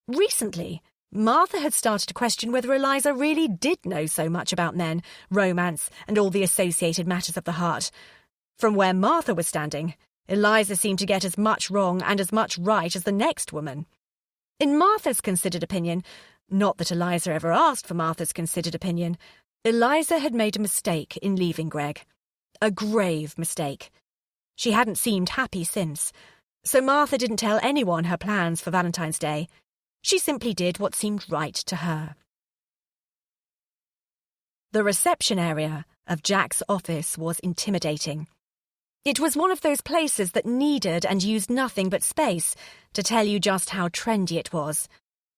Speaker 1: Recently, Martha had started to question whether Eliza really did know so much about men, romance, and all the associated matters of the heart. From where Martha was standing, Eliza seemed to get as much wrong and as much right as the next woman. In Martha's considered opinion, not that Eliza ever asked for Martha's considered opinion, Eliza had made a mistake in leaving Greg. A grave mistake. She hadn't seemed happy since, so Martha didn't tell anyone her plans for Valentine's Day. She simply did what seemed right to her. The reception area of Jack's office was intimidating. It was one of those places that needed and used nothing but space to tell you just how trendy it was.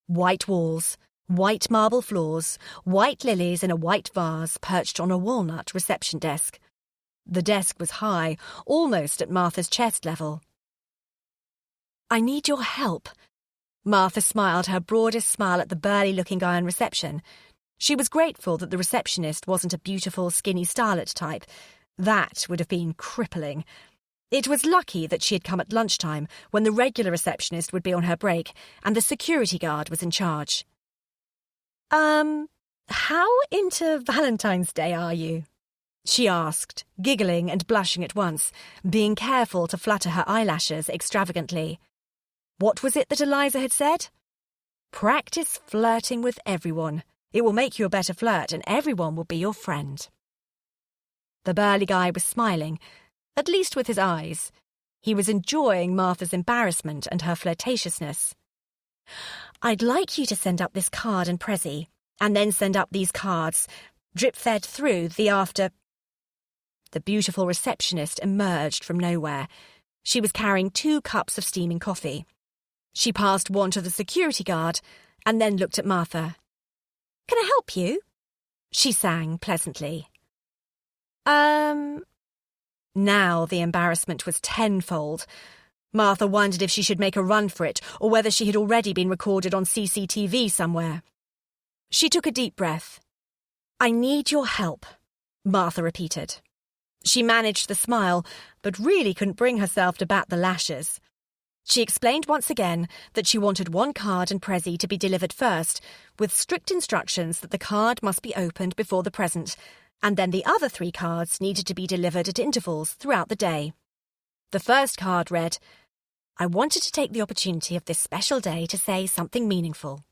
Speaker 1: White walls, white marble floors, white lilies in a white vase perched on a walnut reception desk. The desk was high, almost at Martha's chest level. "I need your help." Martha smiled her broadest smile at the burly-looking guy on reception. She was grateful that the receptionist wasn't a beautiful, skinny starlet type. That would have been crippling. It was lucky that she had come at lunchtime, when the regular receptionist would be on her break, and the security guard was in charge. How into Valentine's Day are you?" she asked, giggling and blushing at once, being careful to flutter her eyelashes extravagantly. What was it that Eliza had said? Practice flirting with everyone. It will make you a better flirt, and everyone will be your friend. The burly guy was smiling, at least with his eyes. He was enjoying Martha's embarrassment and her flirtatiousness. "I'd like you to send up this card and Prezi, and then send up these cards, drip-fed through the after—" The beautiful receptionist emerged from nowhere. She was carrying 2 cups of steaming coffee. She passed one to the security guard, and then looked at Martha. "Can I help you?" she sang pleasantly. Now the embarrassment was tenfold. Martha wondered if she should make a run for it, or whether she had already been recorded on CCTV somewhere. She took a deep breath. "I need your help," Martha repeated. She managed the smile, but really couldn't bring herself to bat the lashes. She explained once again that she wanted 1 card and Prezi to be delivered first, with strict instructions that the card must be opened before the present, and then the other 3 cards needed to be delivered at intervals throughout the day. The first card read, "I wanted to take the opportunity of this special day to say something meaningful."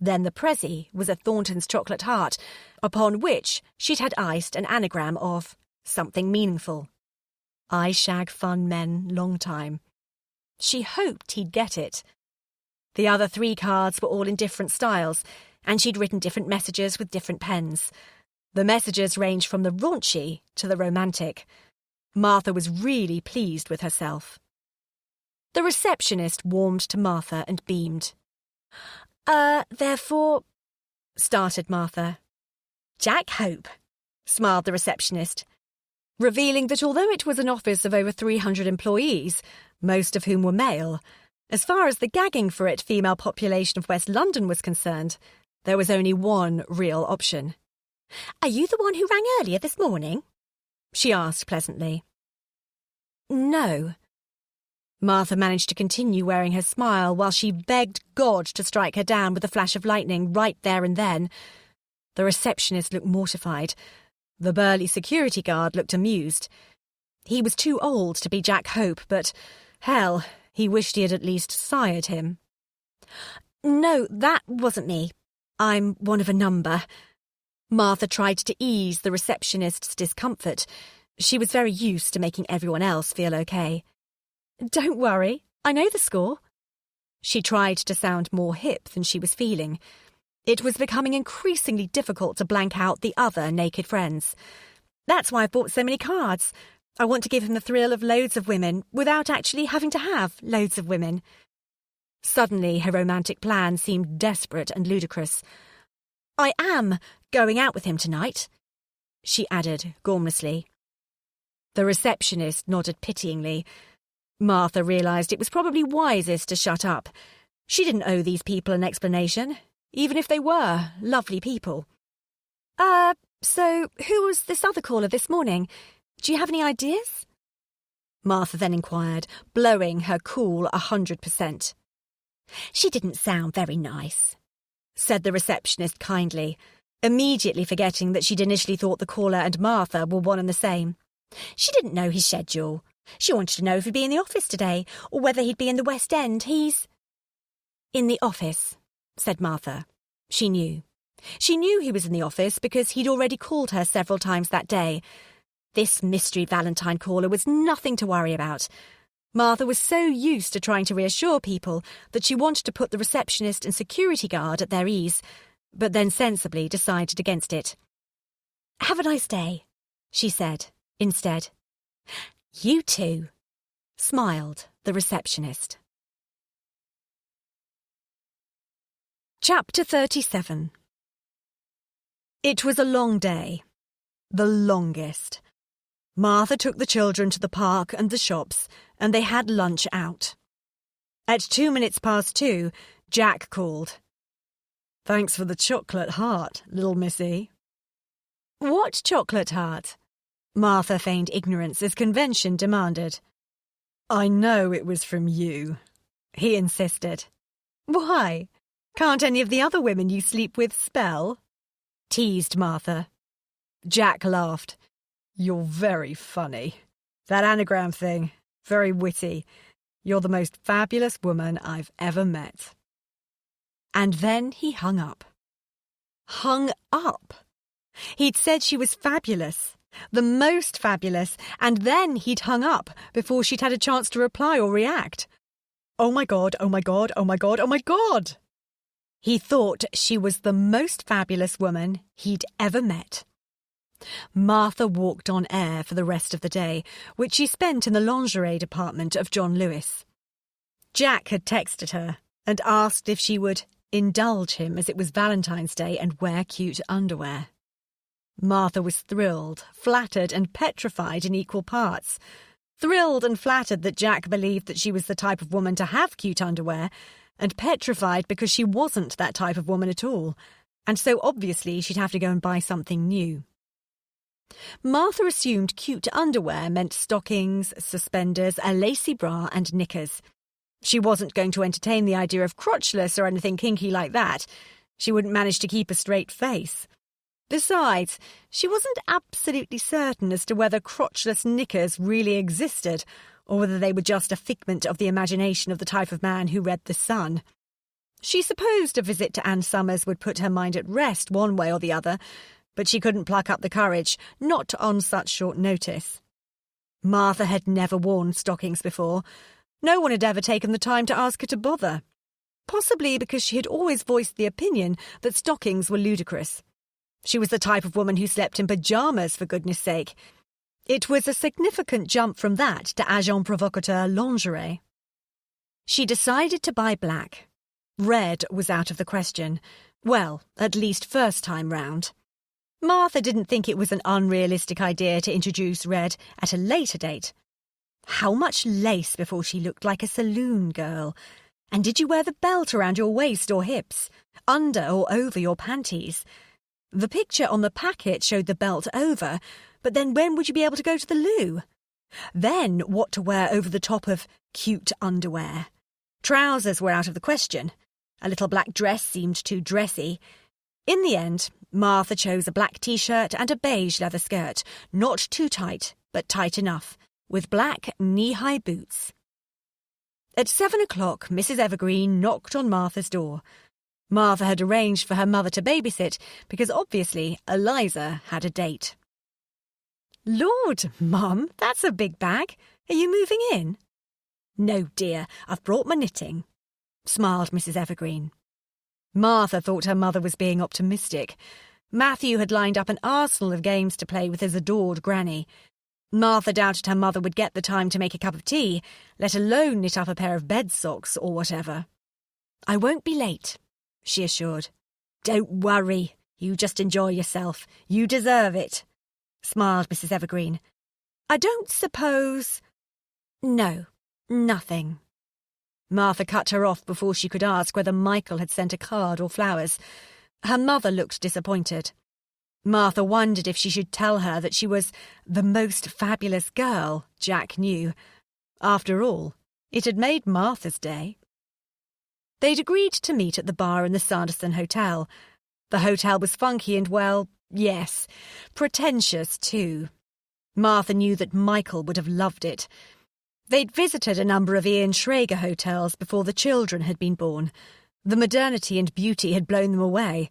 Speaker 1: Then the Prezi was a Thornton's chocolate heart, upon which she'd had iced an anagram of something meaningful. I shag fun men long time. She hoped he'd get it. The other 3 cards were all in different styles, and she'd written different messages with different pens. The messages ranged from the raunchy to the romantic. Martha was really pleased with herself. The receptionist warmed to Martha and beamed. Therefore, started Martha. Jack Hope, smiled the receptionist, revealing that although it was an office of over 300 employees, most of whom were male, as far as the gagging for it female population of West London was concerned, there was only one real option. "Are you the one who rang earlier this morning?" she asked pleasantly. "No." Martha managed to continue wearing her smile while she begged God to strike her down with a flash of lightning right there and then. The receptionist looked mortified. The burly security guard looked amused. He was too old to be Jack Hope, but, hell, he wished he had at least sired him. "No, that wasn't me. I'm one of a number." Martha tried to ease the receptionist's discomfort. She was very used to making everyone else feel okay. "Don't worry, I know the score." She tried to sound more hip than she was feeling. It was becoming increasingly difficult to blank out the other naked friends. "That's why I've bought so many cards. I want to give him the thrill of loads of women without actually having to have loads of women." Suddenly her romantic plan seemed desperate and ludicrous. "I am going out with him tonight," she added gormlessly. The receptionist nodded pityingly. Martha realised it was probably wisest to shut up. She didn't owe these people an explanation, even if they were lovely people. So who was this other caller this morning? Do you have any ideas?" Martha then inquired, blowing her cool 100%. "She didn't sound very nice," said the receptionist kindly, immediately forgetting that she'd initially thought the caller and Martha were one and the same. "She didn't know his schedule. She wanted to know if he'd be in the office today, or whether he'd be in the West End. He's in the office, said Martha. She knew. She knew he was in the office because he'd already called her several times that day. This mystery Valentine caller was nothing to worry about. Martha was so used to trying to reassure people that she wanted to put the receptionist and security guard at their ease, but then sensibly decided against it. "Have a nice day," she said, instead. "You too," smiled the receptionist. Chapter 37. It was a long day. The longest. Martha took the children to the park and the shops, and they had lunch out. At 2:02, Jack called. "Thanks for the chocolate heart, little missy." "What chocolate heart?" Martha feigned ignorance as convention demanded. "I know it was from you," he insisted. "Why? Can't any of the other women you sleep with spell?" teased Martha. Jack laughed. "You're very funny. That anagram thing, very witty. You're the most fabulous woman I've ever met." And then he hung up. Hung up? He'd said she was fabulous, the most fabulous, and then he'd hung up before she'd had a chance to reply or react. Oh my God, oh my God, oh my God, oh my God! He thought she was the most fabulous woman he'd ever met. Martha walked on air for the rest of the day, which she spent in the lingerie department of John Lewis. Jack had texted her and asked if she would indulge him as it was Valentine's Day and wear cute underwear. Martha was thrilled, flattered and petrified in equal parts. Thrilled and flattered that Jack believed that she was the type of woman to have cute underwear, and petrified because she wasn't that type of woman at all, and so obviously she'd have to go and buy something new. Martha assumed cute underwear meant stockings, suspenders, a lacy bra and knickers. She wasn't going to entertain the idea of crotchless or anything kinky like that. She wouldn't manage to keep a straight face. Besides, she wasn't absolutely certain as to whether crotchless knickers really existed, or whether they were just a figment of the imagination of the type of man who read The Sun. She supposed a visit to Anne Summers would put her mind at rest one way or the other, but she couldn't pluck up the courage, not on such short notice. Martha had never worn stockings before. No one had ever taken the time to ask her to bother. Possibly because she had always voiced the opinion that stockings were ludicrous. She was the type of woman who slept in pyjamas, for goodness sake. It was a significant jump from that to agent provocateur lingerie. She decided to buy black. Red was out of the question. Well, at least first time round. Martha didn't think it was an unrealistic idea to introduce red at a later date. How much lace before she looked like a saloon girl? And did you wear the belt around your waist or hips, under or over your panties? The picture on the packet showed the belt over, but then when would you be able to go to the loo? Then what to wear over the top of cute underwear? Trousers were out of the question. A little black dress seemed too dressy. In the end, Martha chose a black t-shirt and a beige leather skirt, not too tight, but tight enough, with black knee-high boots. At 7:00, Mrs. Evergreen knocked on Martha's door. Martha had arranged for her mother to babysit because obviously Eliza had a date. "Lord, Mum, that's a big bag. Are you moving in?" "No, dear, I've brought my knitting," smiled Mrs. Evergreen. Martha thought her mother was being optimistic. Matthew had lined up an arsenal of games to play with his adored granny. Martha doubted her mother would get the time to make a cup of tea, let alone knit up a pair of bed socks or whatever. "I won't be late," she assured. "Don't worry. You just enjoy yourself. You deserve it," smiled Mrs. Evergreen. "I don't suppose—" "No, nothing." Martha cut her off before she could ask whether Michael had sent a card or flowers. Her mother looked disappointed. Martha wondered if she should tell her that she was the most fabulous girl Jack knew. After all, it had made Martha's day. They'd agreed to meet at the bar in the Sanderson Hotel. The hotel was funky and, well, yes, pretentious too. Martha knew that Michael would have loved it. They'd visited a number of Ian Schrager hotels before the children had been born. The modernity and beauty had blown them away,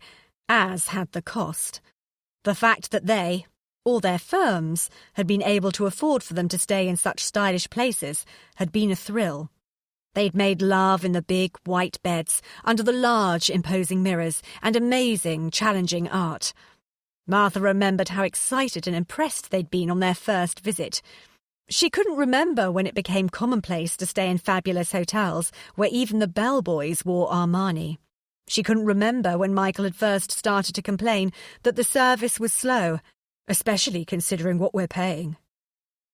Speaker 1: as had the cost. The fact that they, or their firms, had been able to afford for them to stay in such stylish places had been a thrill. They'd made love in the big, white beds, under the large, imposing mirrors, and amazing, challenging art. Martha remembered how excited and impressed they'd been on their first visit. She couldn't remember when it became commonplace to stay in fabulous hotels where even the bellboys wore Armani. She couldn't remember when Michael had first started to complain that the service was slow, especially considering what we're paying.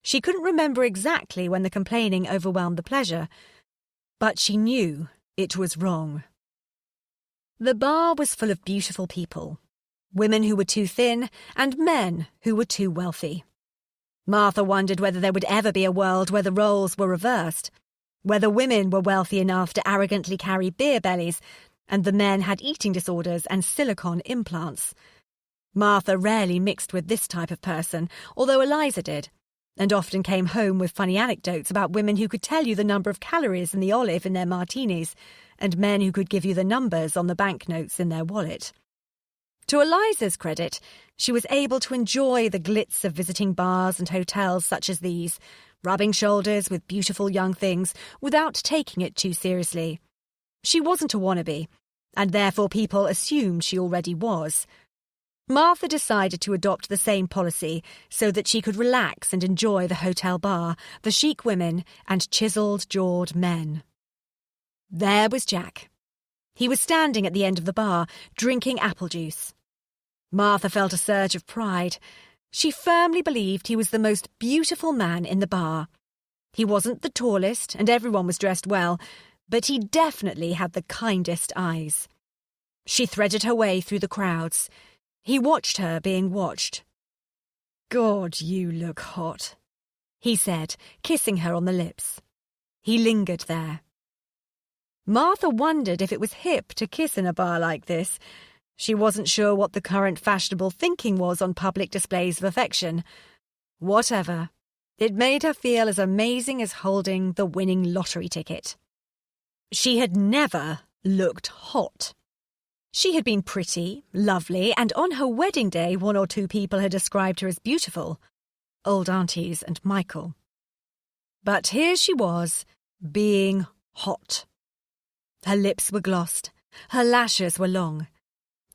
Speaker 1: She couldn't remember exactly when the complaining overwhelmed the pleasure, but she knew it was wrong. The bar was full of beautiful people, women who were too thin and men who were too wealthy. Martha wondered whether there would ever be a world where the roles were reversed, whether women were wealthy enough to arrogantly carry beer bellies and the men had eating disorders and silicone implants. Martha rarely mixed with this type of person, although Eliza did, and often came home with funny anecdotes about women who could tell you the number of calories in the olive in their martinis, and men who could give you the numbers on the banknotes in their wallet. To Eliza's credit, she was able to enjoy the glitz of visiting bars and hotels such as these, rubbing shoulders with beautiful young things without taking it too seriously. She wasn't a wannabe, and therefore people assumed she already was. Martha decided to adopt the same policy so that she could relax and enjoy the hotel bar, the chic women, and chiselled-jawed men. There was Jack. He was standing at the end of the bar, drinking apple juice. Martha felt a surge of pride. She firmly believed he was the most beautiful man in the bar. He wasn't the tallest, and everyone was dressed well, but he definitely had the kindest eyes. She threaded her way through the crowds. He watched her being watched. "God, you look hot," he said, kissing her on the lips. He lingered there. Martha wondered if it was hip to kiss in a bar like this. She wasn't sure what the current fashionable thinking was on public displays of affection. Whatever. It made her feel as amazing as holding the winning lottery ticket. She had never looked hot. She had been pretty, lovely, and on her wedding day 1 or 2 people had described her as beautiful. Old aunties and Michael. But here she was, being hot. Her lips were glossed, her lashes were long.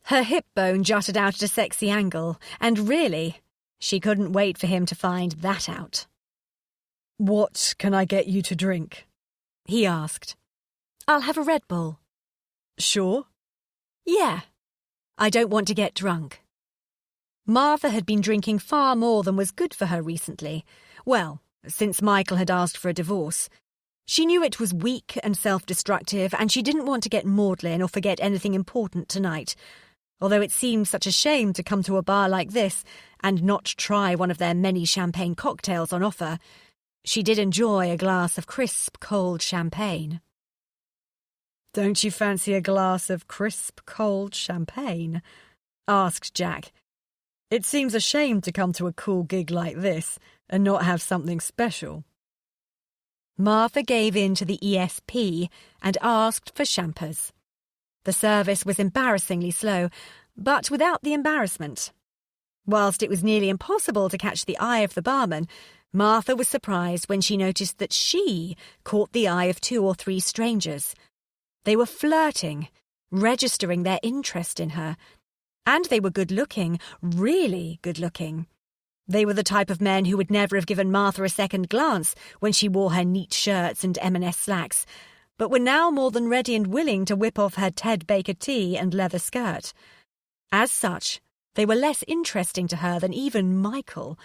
Speaker 1: Her hip bone jutted out at a sexy angle, and really, she couldn't wait for him to find that out. "What can I get you to drink?" he asked. "I'll have a Red Bull." "Sure?" "Yeah. I don't want to get drunk." Martha had been drinking far more than was good for her recently. Well, since Michael had asked for a divorce. She knew it was weak and self-destructive, and she didn't want to get maudlin or forget anything important tonight. Although it seemed such a shame to come to a bar like this and not try one of their many champagne cocktails on offer, she did enjoy a glass of crisp, cold champagne. "Don't you fancy a glass of crisp, cold champagne?" asked Jack. "It seems a shame to come to a cool gig like this and not have something special." Martha gave in to the ESP and asked for champers. The service was embarrassingly slow, but without the embarrassment. Whilst it was nearly impossible to catch the eye of the barman, Martha was surprised when she noticed that she caught the eye of 2 or 3 strangers. They were flirting, registering their interest in her. And they were good-looking, really good-looking. They were the type of men who would never have given Martha a second glance when she wore her neat shirts and M&S slacks, but were now more than ready and willing to whip off her Ted Baker tee and leather skirt. As such, they were less interesting to her than even Michael.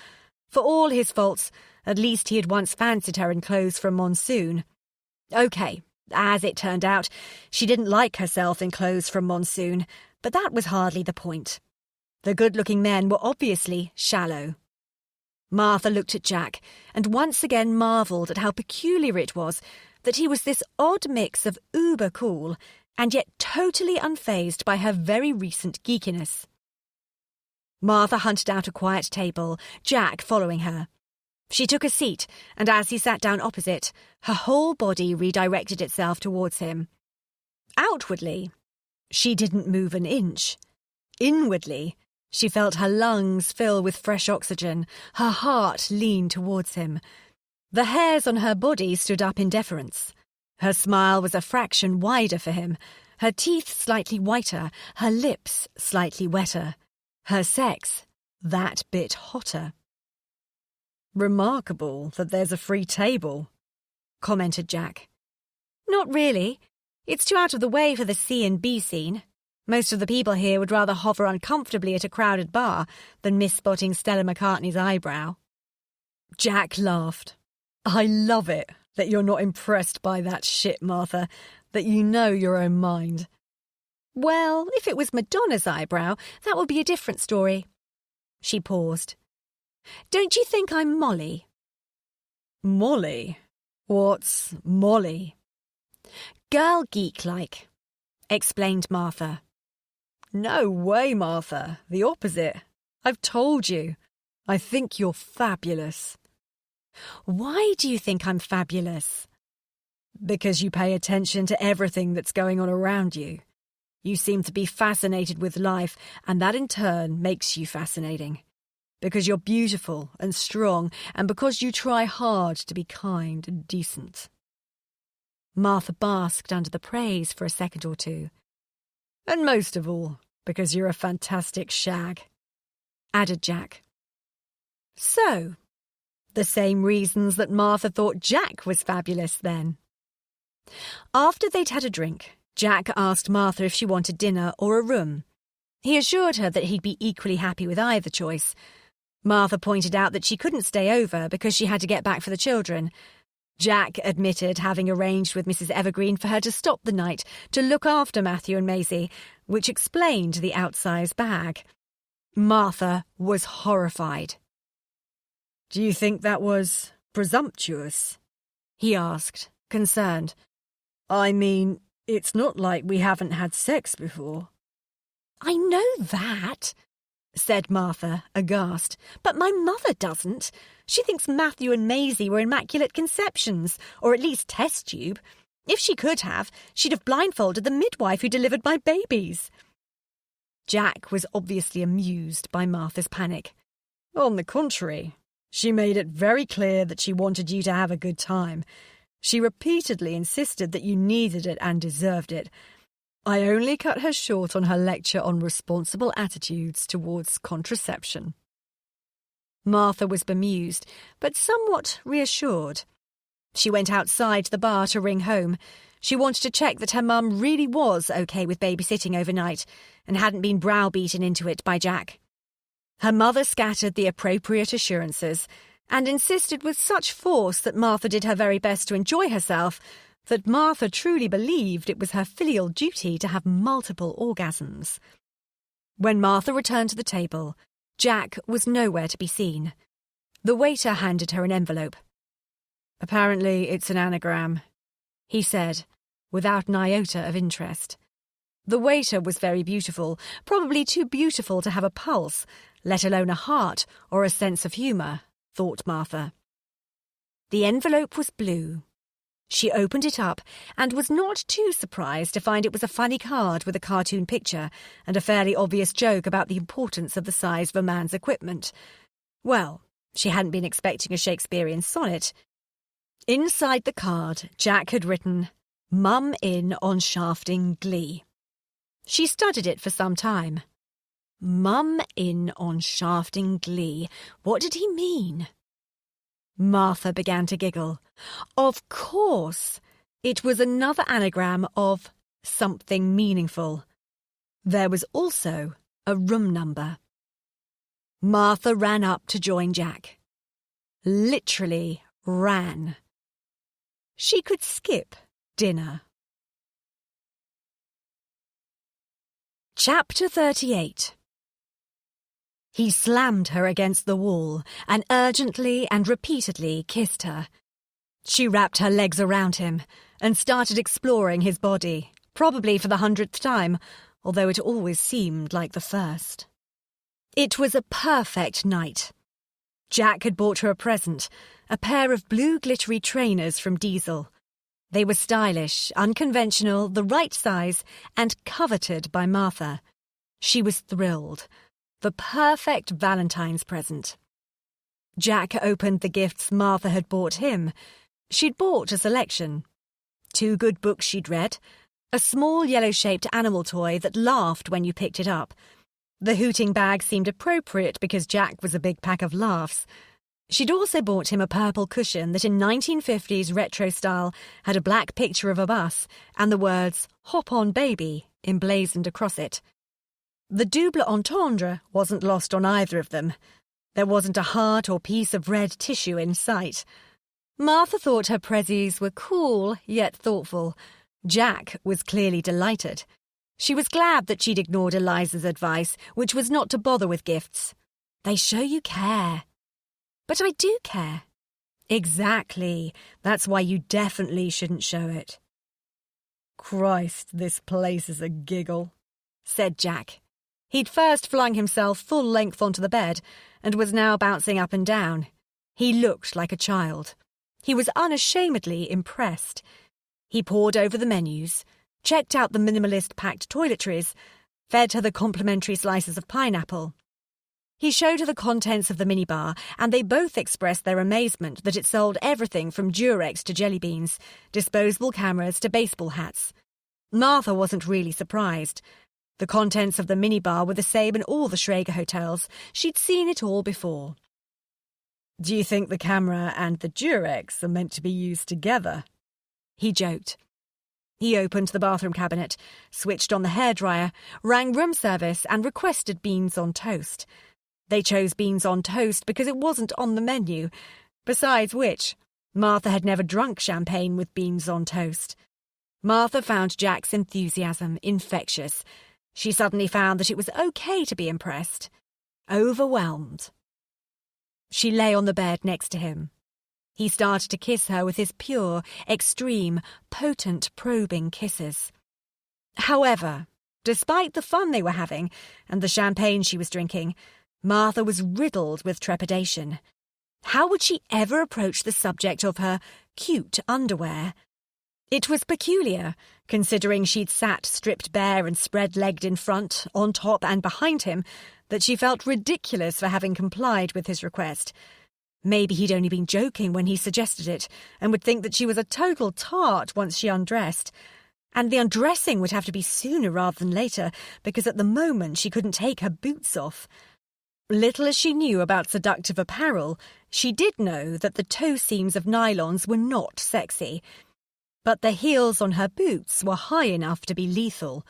Speaker 1: For all his faults, at least he had once fancied her in clothes from Monsoon. OK, as it turned out, she didn't like herself in clothes from Monsoon, but that was hardly the point. The good-looking men were obviously shallow. Martha looked at Jack and once again marvelled at how peculiar it was that he was this odd mix of uber-cool and yet totally unfazed by her very recent geekiness. Martha hunted out a quiet table, Jack following her. She took a seat, and as he sat down opposite, her whole body redirected itself towards him. Outwardly, she didn't move an inch. Inwardly, she felt her lungs fill with fresh oxygen, her heart lean towards him. The hairs on her body stood up in deference. Her smile was a fraction wider for him, her teeth slightly whiter, her lips slightly wetter, her sex that bit hotter.
Speaker 2: "Remarkable that there's a free table,"
Speaker 1: commented Jack. "Not really. It's too out of the way for the C and B scene. Most of the people here would rather hover uncomfortably at a crowded bar than miss spotting Stella McCartney's eyebrow."
Speaker 2: Jack laughed. "I love it that you're not impressed by that shit, Martha, that you know your own mind."
Speaker 1: "Well, if it was Madonna's eyebrow, that would be a different story." She paused. "Don't you think I'm Molly?"
Speaker 2: "Molly? What's Molly?"
Speaker 1: "Girl geek-like," explained Martha.
Speaker 2: "No way, Martha. The opposite. I've told you. I think you're fabulous."
Speaker 1: "Why do you think I'm fabulous?"
Speaker 2: "Because you pay attention to everything that's going on around you. You seem to be fascinated with life, and that in turn makes you fascinating. Because you're beautiful and strong, and because you try hard to be kind and decent."
Speaker 1: Martha basked under the praise for a second or two.
Speaker 2: "And most of all, because you're a fantastic shag,"
Speaker 1: added Jack.
Speaker 2: "So, the same reasons that Martha thought Jack was fabulous then."
Speaker 1: After they'd had a drink, Jack asked Martha if she wanted dinner or a room. He assured her that he'd be equally happy with either choice. Martha pointed out that she couldn't stay over because she had to get back for the children. Jack admitted having arranged with Mrs. Evergreen for her to stop the night to look after Matthew and Maisie, which explained the outsized bag. Martha was horrified.
Speaker 2: "Do you think that was presumptuous?"
Speaker 1: he asked, concerned.
Speaker 2: "I mean, it's not like we haven't had sex before."
Speaker 1: "I know that," said Martha, aghast, "but my mother doesn't. She thinks Matthew and Maisie were immaculate conceptions, or at least test tube. If she could have, she'd have blindfolded the midwife who delivered my babies." Jack was obviously amused by Martha's panic.
Speaker 2: "On the contrary, she made it very clear that she wanted you to have a good time. She repeatedly insisted that you needed it and deserved it. I only cut her short on her lecture on responsible attitudes towards contraception."
Speaker 1: Martha was bemused, but somewhat reassured. She went outside the bar to ring home. She wanted to check that her mum really was okay with babysitting overnight and hadn't been browbeaten into it by Jack. Her mother scattered the appropriate assurances and insisted with such force that Martha did her very best to enjoy herself that Martha truly believed it was her filial duty to have multiple orgasms. When Martha returned to the table, Jack was nowhere to be seen. The waiter handed her an envelope.
Speaker 2: "Apparently it's an anagram,"
Speaker 1: he said, without an iota of interest. The waiter was very beautiful, probably too beautiful to have a pulse, let alone a heart or a sense of humour, thought Martha. The envelope was blue. She opened it up and was not too surprised to find it was a funny card with a cartoon picture and a fairly obvious joke about the importance of the size of a man's equipment. Well, she hadn't been expecting a Shakespearean sonnet. Inside the card, Jack had written, "Mum in on shafting glee." She studied it for some time. Mum in on shafting glee. What did he mean? Martha began to giggle. Of course! It was another anagram of something meaningful. There was also a room number. Martha ran up to join Jack. Literally ran. She could skip dinner. Chapter 38. He slammed her against the wall and urgently and repeatedly kissed her. She wrapped her legs around him and started exploring his body, probably for the 100th time, although it always seemed like the first. It was a perfect night. Jack had bought her a present, a pair of blue glittery trainers from Diesel. They were stylish, unconventional, the right size, and coveted by Martha. She was thrilled. The perfect Valentine's present. Jack opened the gifts Martha had bought him. She'd bought a selection. 2 good books she'd read, a small yellow-shaped animal toy that laughed when you picked it up. The hooting bag seemed appropriate because Jack was a big pack of laughs. She'd also bought him a purple cushion that in 1950s retro style had a black picture of a bus and the words, "Hop on, baby," emblazoned across it. The double entendre wasn't lost on either of them. There wasn't a heart or piece of red tissue in sight. Martha thought her prezzies were cool, yet thoughtful. Jack was clearly delighted. She was glad that she'd ignored Eliza's advice, which was not to bother with gifts. They show you care. But I do care. Exactly. That's why you definitely shouldn't show it.
Speaker 2: Christ, this place is a giggle,
Speaker 1: said Jack. He'd first flung himself full length onto the bed and was now bouncing up and down. He looked like a child. He was unashamedly impressed. He pored over the menus, checked out the minimalist packed toiletries, fed her the complimentary slices of pineapple. He showed her the contents of the minibar, and they both expressed their amazement that it sold everything from Durex to jelly beans, disposable cameras to baseball hats. Martha wasn't really surprised. The contents of the minibar were the same in all the Schrager hotels. She'd seen it all before.
Speaker 2: Do you think the camera and the Durex are meant to be used together?
Speaker 1: He joked. He opened the bathroom cabinet, switched on the hairdryer, rang room service and requested beans on toast. They chose beans on toast because it wasn't on the menu. Besides which, Martha had never drunk champagne with beans on toast. Martha found Jack's enthusiasm infectious. She suddenly found that it was okay to be impressed. Overwhelmed. She lay on the bed next to him. He started to kiss her with his pure, extreme, potent, probing kisses. However, despite the fun they were having and the champagne she was drinking, Martha was riddled with trepidation. How would she ever approach the subject of her cute underwear? It was peculiar, considering she'd sat stripped bare and spread-legged in front, on top and behind him, that she felt ridiculous for having complied with his request. Maybe he'd only been joking when he suggested it, and would think that she was a total tart once she undressed. And the undressing would have to be sooner rather than later, because at the moment she couldn't take her boots off. Little as she knew about seductive apparel, she did know that the toe seams of nylons were not sexy. But the heels on her boots were high enough to be lethal.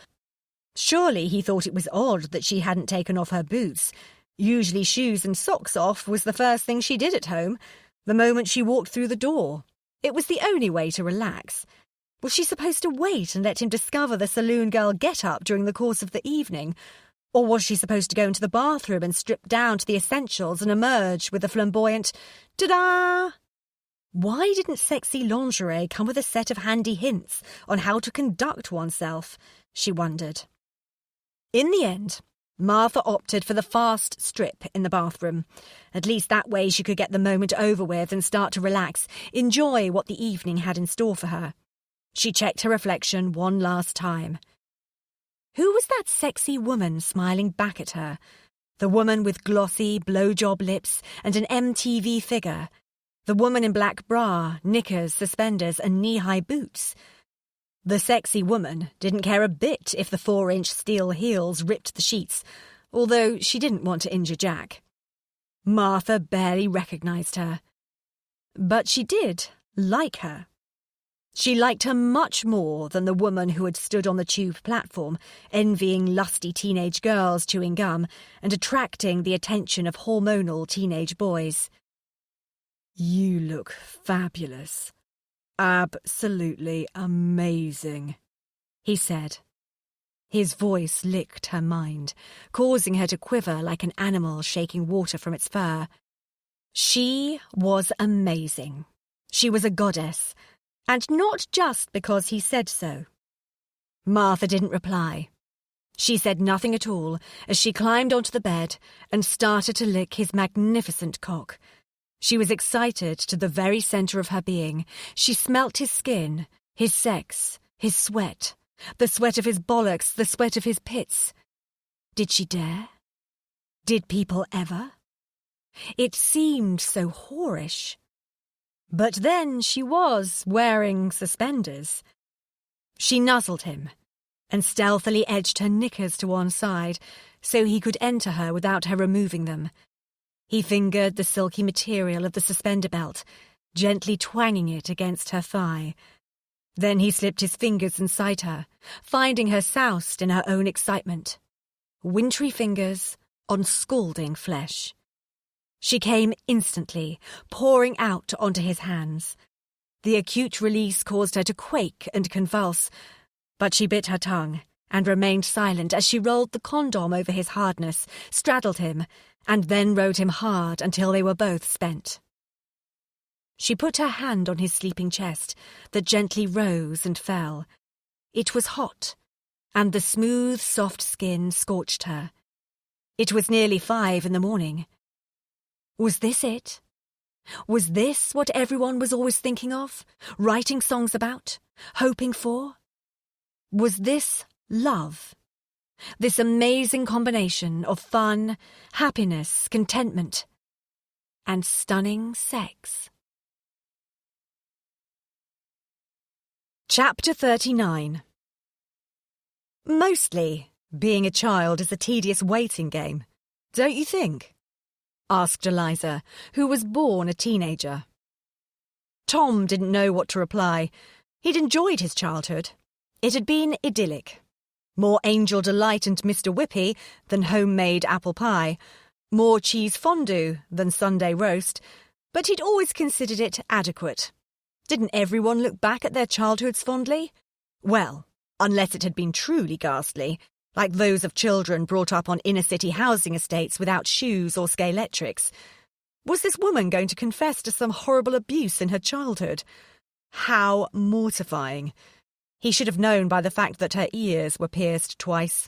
Speaker 1: Surely he thought it was odd that she hadn't taken off her boots. Usually shoes and socks off was the first thing she did at home, the moment she walked through the door. It was the only way to relax. Was she supposed to wait and let him discover the saloon girl get-up during the course of the evening? Or was she supposed to go into the bathroom and strip down to the essentials and emerge with a flamboyant ta-da? Why didn't sexy lingerie come with a set of handy hints on how to conduct oneself? She wondered. In the end, Martha opted for the fast strip in the bathroom. At least that way she could get the moment over with and start to relax, enjoy what the evening had in store for her. She checked her reflection one last time. Who was that sexy woman smiling back at her? The woman with glossy, blowjob lips and an MTV figure. The woman in black bra, knickers, suspenders and knee-high boots. The sexy woman didn't care a bit if the 4-inch steel heels ripped the sheets, although she didn't want to injure Jack. Martha barely recognised her. But she did like her. She liked her much more than the woman who had stood on the tube platform, envying lusty teenage girls chewing gum and attracting the attention of hormonal teenage boys. You look fabulous. Absolutely amazing, he said. His voice licked her mind, causing her to quiver like an animal shaking water from its fur. She was amazing. She was a goddess, and not just because he said so. Martha didn't reply. She said nothing at all as she climbed onto the bed and started to lick his magnificent cock. She was excited to the very centre of her being. She smelt his skin, his sex, his sweat, the sweat of his bollocks, the sweat of his pits. Did she dare? Did people ever? It seemed so whorish. But then she was wearing suspenders. She nuzzled him and stealthily edged her knickers to one side so he could enter her without her removing them. He fingered the silky material of the suspender belt, gently twanging it against her thigh. Then he slipped his fingers inside her, finding her soused in her own excitement. Wintry fingers on scalding flesh. She came instantly, pouring out onto his hands. The acute release caused her to quake and convulse, but she bit her tongue and remained silent as she rolled the condom over his hardness, straddled him, and then rode him hard until they were both spent. She put her hand on his sleeping chest that gently rose and fell. It was hot, and the smooth, soft skin scorched her. It was nearly 5 a.m. Was this it? Was this what everyone was always thinking of, writing songs about, hoping for? Was this love? This amazing combination of fun, happiness, contentment, and stunning sex. Chapter 39. Mostly, being a child is a tedious waiting game, don't you think? Asked Eliza, who was born a teenager. Tom didn't know what to reply. He'd enjoyed his childhood. It had been idyllic. More Angel Delight and Mr. Whippy than homemade apple pie. More cheese fondue than Sunday roast. But he'd always considered it adequate. Didn't everyone look back at their childhoods fondly? Well, unless it had been truly ghastly, like those of children brought up on inner-city housing estates without shoes or scalextrics. Was this woman going to confess to some horrible abuse in her childhood? How mortifying. He should have known by the fact that her ears were pierced twice.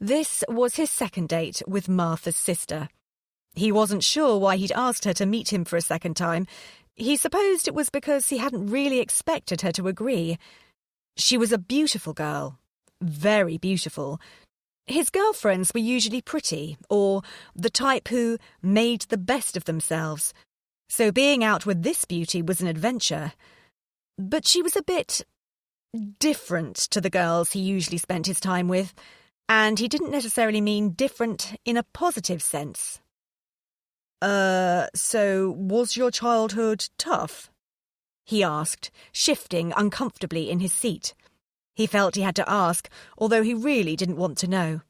Speaker 1: This was his second date with Martha's sister. He wasn't sure why he'd asked her to meet him for a second time. He supposed it was because he hadn't really expected her to agree. She was a beautiful girl. Very beautiful. His girlfriends were usually pretty, or the type who made the best of themselves. So being out with this beauty was an adventure. But she was a bit different to the girls he usually spent his time with, and he didn't necessarily mean different in a positive sense. So was your childhood tough? He asked, shifting uncomfortably in his seat. He felt he had to ask, although he really didn't want to know.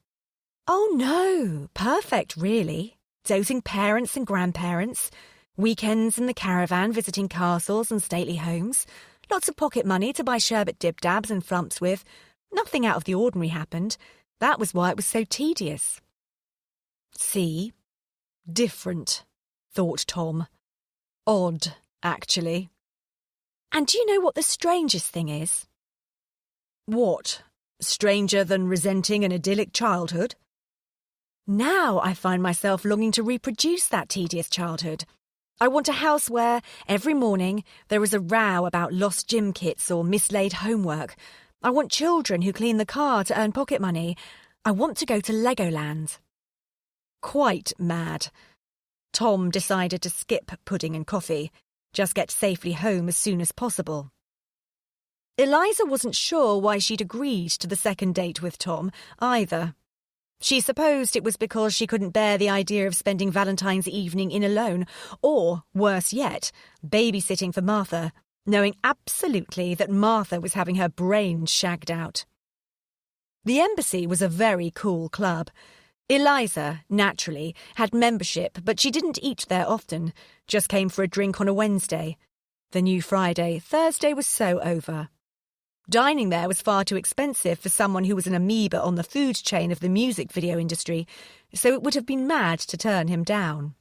Speaker 1: Oh no, perfect really. Doting parents and grandparents, weekends in the caravan visiting castles and stately homes, lots of pocket money to buy sherbet dib-dabs and flumps with. Nothing out of the ordinary happened. That was why it was so tedious. See? Different, thought Tom. Odd, actually. And do you know what the strangest thing is? What? Stranger than resenting an idyllic childhood? Now I find myself longing to reproduce that tedious childhood. I want a house where, every morning, there is a row about lost gym kits or mislaid homework. I want children who clean the car to earn pocket money. I want to go to Legoland. Quite mad. Tom decided to skip pudding and coffee, just get safely home as soon as possible. Eliza wasn't sure why she'd agreed to the second date with Tom, either. She supposed it was because she couldn't bear the idea of spending Valentine's evening in alone, or, worse yet, babysitting for Martha, knowing absolutely that Martha was having her brains shagged out. The Embassy was a very cool club. Eliza, naturally, had membership, but she didn't eat there often, just came for a drink on a Wednesday. The new Friday, Thursday was so over. Dining there was far too expensive for someone who was an amoeba on the food chain of the music video industry, so it would have been mad to turn him down.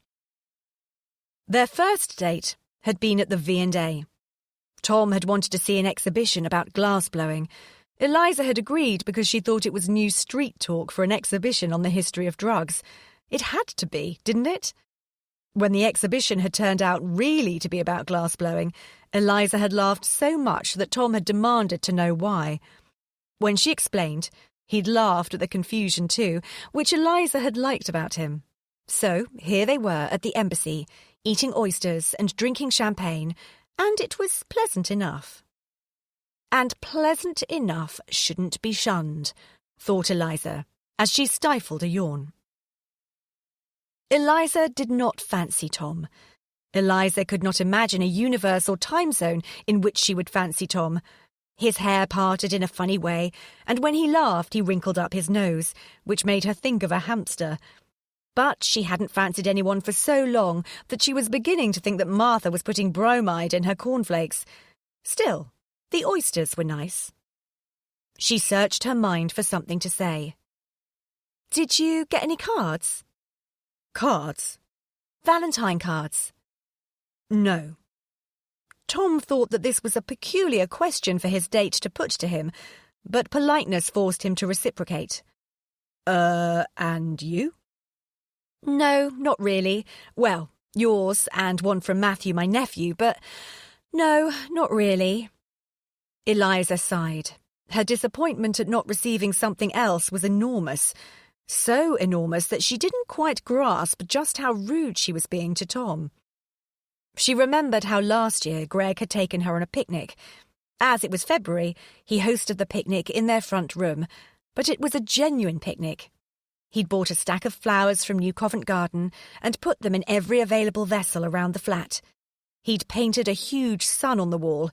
Speaker 1: Their first date had been at the V&A. Tom had wanted to see an exhibition about glass blowing. Eliza had agreed because she thought it was new street talk for an exhibition on the history of drugs. It had to be, didn't it? When the exhibition had turned out really to be about glassblowing, Eliza had laughed so much that Tom had demanded to know why. When she explained, he'd laughed at the confusion too, which Eliza had liked about him. So here they were at the embassy, eating oysters and drinking champagne, and it was pleasant enough. And pleasant enough shouldn't be shunned, thought Eliza, as she stifled a yawn. Eliza did not fancy Tom. Eliza could not imagine a universe or time zone in which she would fancy Tom. His hair parted in a funny way, and when he laughed he wrinkled up his nose, which made her think of a hamster. But she hadn't fancied anyone for so long that she was beginning to think that Martha was putting bromide in her cornflakes. Still, the oysters were nice. She searched her mind for something to say. "Did you get any cards?"
Speaker 2: Cards?
Speaker 1: Valentine cards.
Speaker 2: No.
Speaker 1: Tom thought that this was a peculiar question for his date to put to him, but politeness forced him to reciprocate.
Speaker 2: And you?
Speaker 1: No, not really. Well, yours and one from Matthew, my nephew, but no, not really. Eliza sighed. Her disappointment at not receiving something else was enormous. So enormous that she didn't quite grasp just how rude she was being to Tom. She remembered how last year Greg had taken her on a picnic. As it was February, he hosted the picnic in their front room, but it was a genuine picnic. He'd bought a stack of flowers from New Covent Garden and put them in every available vessel around the flat. He'd painted a huge sun on the wall.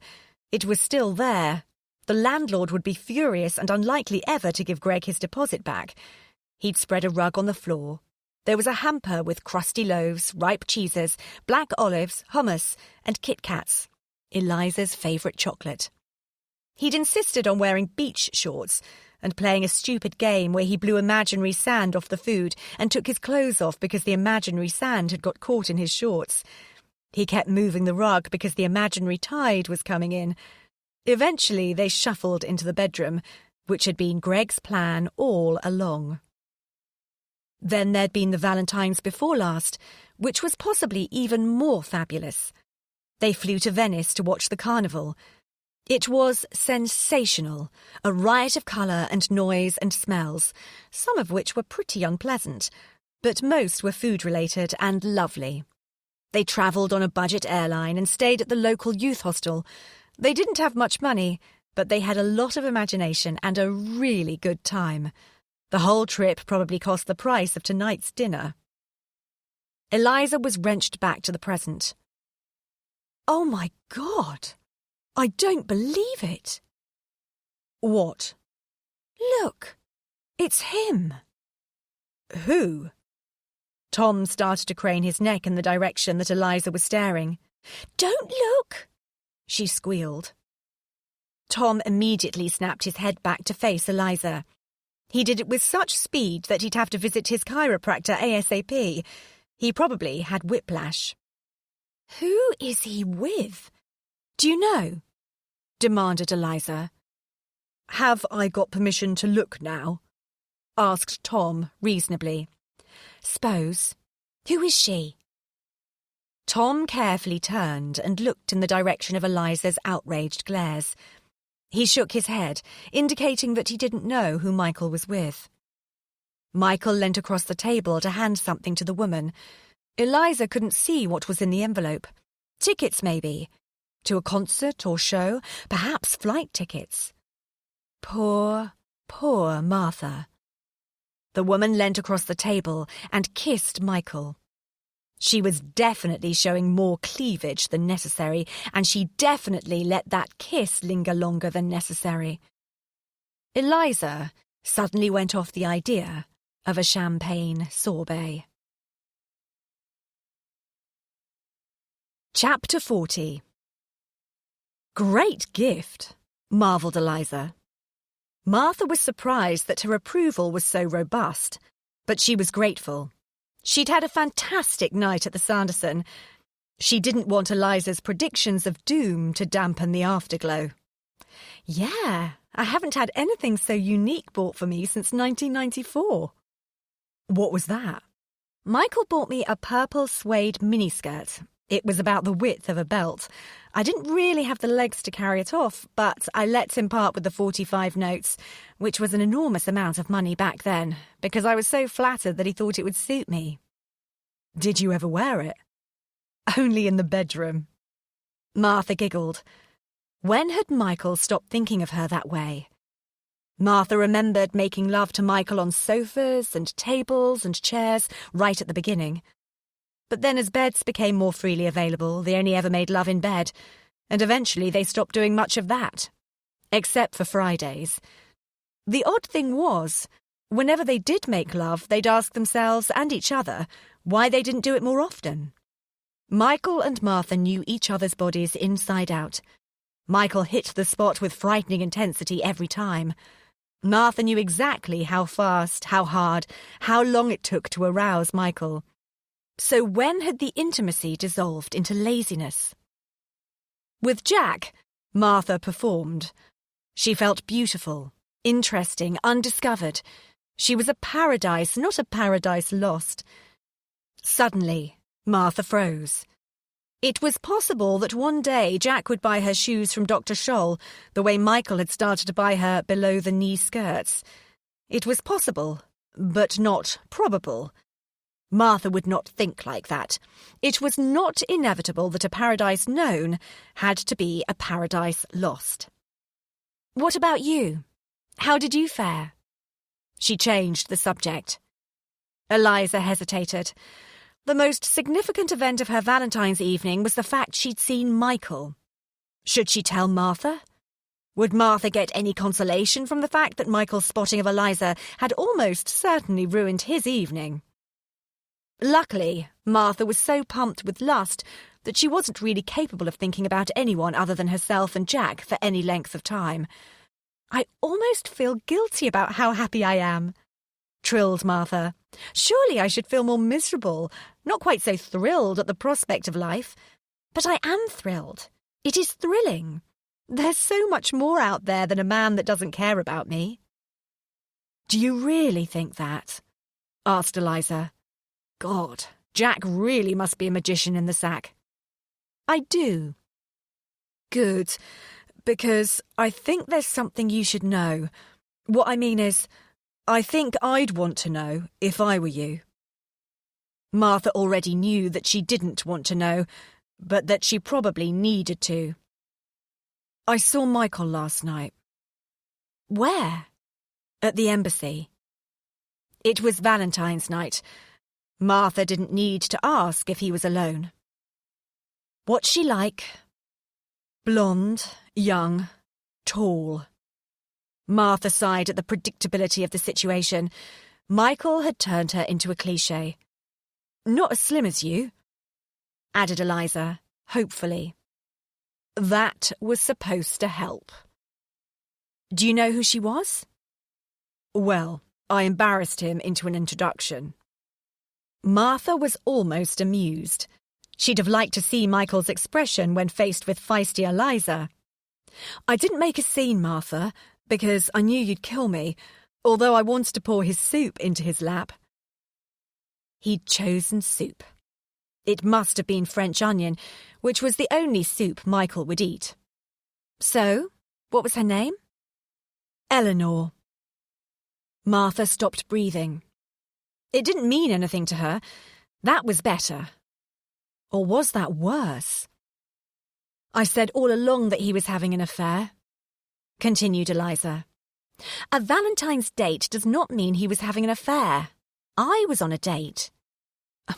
Speaker 1: It was still there. The landlord would be furious and unlikely ever to give Greg his deposit back. He'd spread a rug on the floor. There was a hamper with crusty loaves, ripe cheeses, black olives, hummus, and Kit Kats, Eliza's favourite chocolate. He'd insisted on wearing beach shorts and playing a stupid game where he blew imaginary sand off the food and took his clothes off because the imaginary sand had got caught in his shorts. He kept moving the rug because the imaginary tide was coming in. Eventually they shuffled into the bedroom, which had been Greg's plan all along. Then there'd been the Valentine's before last, which was possibly even more fabulous. They flew to Venice to watch the carnival. It was sensational, a riot of colour and noise and smells, some of which were pretty unpleasant, but most were food-related and lovely. They travelled on a budget airline and stayed at the local youth hostel. They didn't have much money, but they had a lot of imagination and a really good time. The whole trip probably cost the price of tonight's dinner. Eliza was wrenched back to the present. "Oh, my God! I don't believe it!"
Speaker 2: "What?"
Speaker 1: "Look! It's him!"
Speaker 2: "Who?"
Speaker 1: Tom started to crane his neck in the direction that Eliza was staring. "Don't look!" she squealed. Tom immediately snapped his head back to face Eliza. He did it with such speed that he'd have to visit his chiropractor ASAP. He probably had whiplash. "Who is he with? Do you know?" demanded Eliza.
Speaker 2: "Have I got permission to look now?"
Speaker 1: asked Tom reasonably. "S'pose. Who is she?" Tom carefully turned and looked in the direction of Eliza's outraged glares. He shook his head, indicating that he didn't know who Michael was with. Michael leant across the table to hand something to the woman. Eliza couldn't see what was in the envelope. Tickets, maybe. To a concert or show, perhaps flight tickets. Poor, poor Martha. The woman leant across the table and kissed Michael. She was definitely showing more cleavage than necessary, and she definitely let that kiss linger longer than necessary. Eliza suddenly went off the idea of a champagne sorbet. Chapter 40. "Great gift," marvelled Eliza. Martha was surprised that her approval was so robust, but she was grateful. She'd had a fantastic night at the Sanderson. She didn't want Eliza's predictions of doom to dampen the afterglow. "Yeah, I haven't had anything so unique bought for me since 1994.
Speaker 2: What was that?
Speaker 1: Michael bought me a purple suede miniskirt. It was about the width of a belt. I didn't really have the legs to carry it off, but I let him part with the 45 notes, which was an enormous amount of money back then, because I was so flattered that he thought it would suit me.
Speaker 2: Did you ever wear it?
Speaker 1: Only in the bedroom. Martha giggled. When had Michael stopped thinking of her that way? Martha remembered making love to Michael on sofas and tables and chairs right at the beginning. But then as beds became more freely available, they only ever made love in bed, and eventually they stopped doing much of that. Except for Fridays. The odd thing was, whenever they did make love, they'd ask themselves and each other why they didn't do it more often. Michael and Martha knew each other's bodies inside out. Michael hit the spot with frightening intensity every time. Martha knew exactly how fast, how hard, how long it took to arouse Michael. So when had the intimacy dissolved into laziness? With Jack, Martha performed. She felt beautiful, interesting, undiscovered. She was a paradise, not a paradise lost. Suddenly, Martha froze. It was possible that one day Jack would buy her shoes from Dr. Scholl, the way Michael had started to buy her below-the-knee skirts. It was possible, but not probable. Martha would not think like that. It was not inevitable that a paradise known had to be a paradise lost. What about you? How did you fare? She changed the subject. Eliza hesitated. The most significant event of her Valentine's evening was the fact she'd seen Michael. Should she tell Martha? Would Martha get any consolation from the fact that Michael's spotting of Eliza had almost certainly ruined his evening? Luckily, Martha was so pumped with lust that she wasn't really capable of thinking about anyone other than herself and Jack for any length of time. I almost feel guilty about how happy I am, trilled Martha. Surely I should feel more miserable, not quite so thrilled at the prospect of life. But I am thrilled. It is thrilling. There's so much more out there than a man that doesn't care about me.
Speaker 2: Do you really think that? Asked Eliza. God, Jack really must be a magician in the sack.
Speaker 1: I do.
Speaker 2: Good, because I think there's something you should know. What I mean is, I think I'd want to know if I were you. Martha already knew that she didn't want to know, but that she probably needed to. I saw Michael last night.
Speaker 1: Where?
Speaker 2: At the embassy. It was Valentine's night. Martha didn't need to ask if he was alone.
Speaker 1: What's she like?
Speaker 2: Blonde, young, tall. Martha sighed at the predictability of the situation. Michael had turned her into a cliché. Not as slim as you, added Eliza, hopefully. That was supposed to help.
Speaker 1: Do you know who she was?
Speaker 2: Well, I embarrassed him into an introduction. Martha was almost amused. She'd have liked to see Michael's expression when faced with feisty Eliza. I didn't make a scene, Martha, because I knew you'd kill me, although I wanted to pour his soup into his lap. He'd chosen soup. It must have been French onion, which was the only soup Michael would eat.
Speaker 1: So, what was her name?
Speaker 2: Eleanor. Martha stopped breathing. It didn't mean anything to her. That was better. Or was that worse? I said all along that he was having an affair, continued Eliza.
Speaker 1: A Valentine's date does not mean he was having an affair. I was on a date.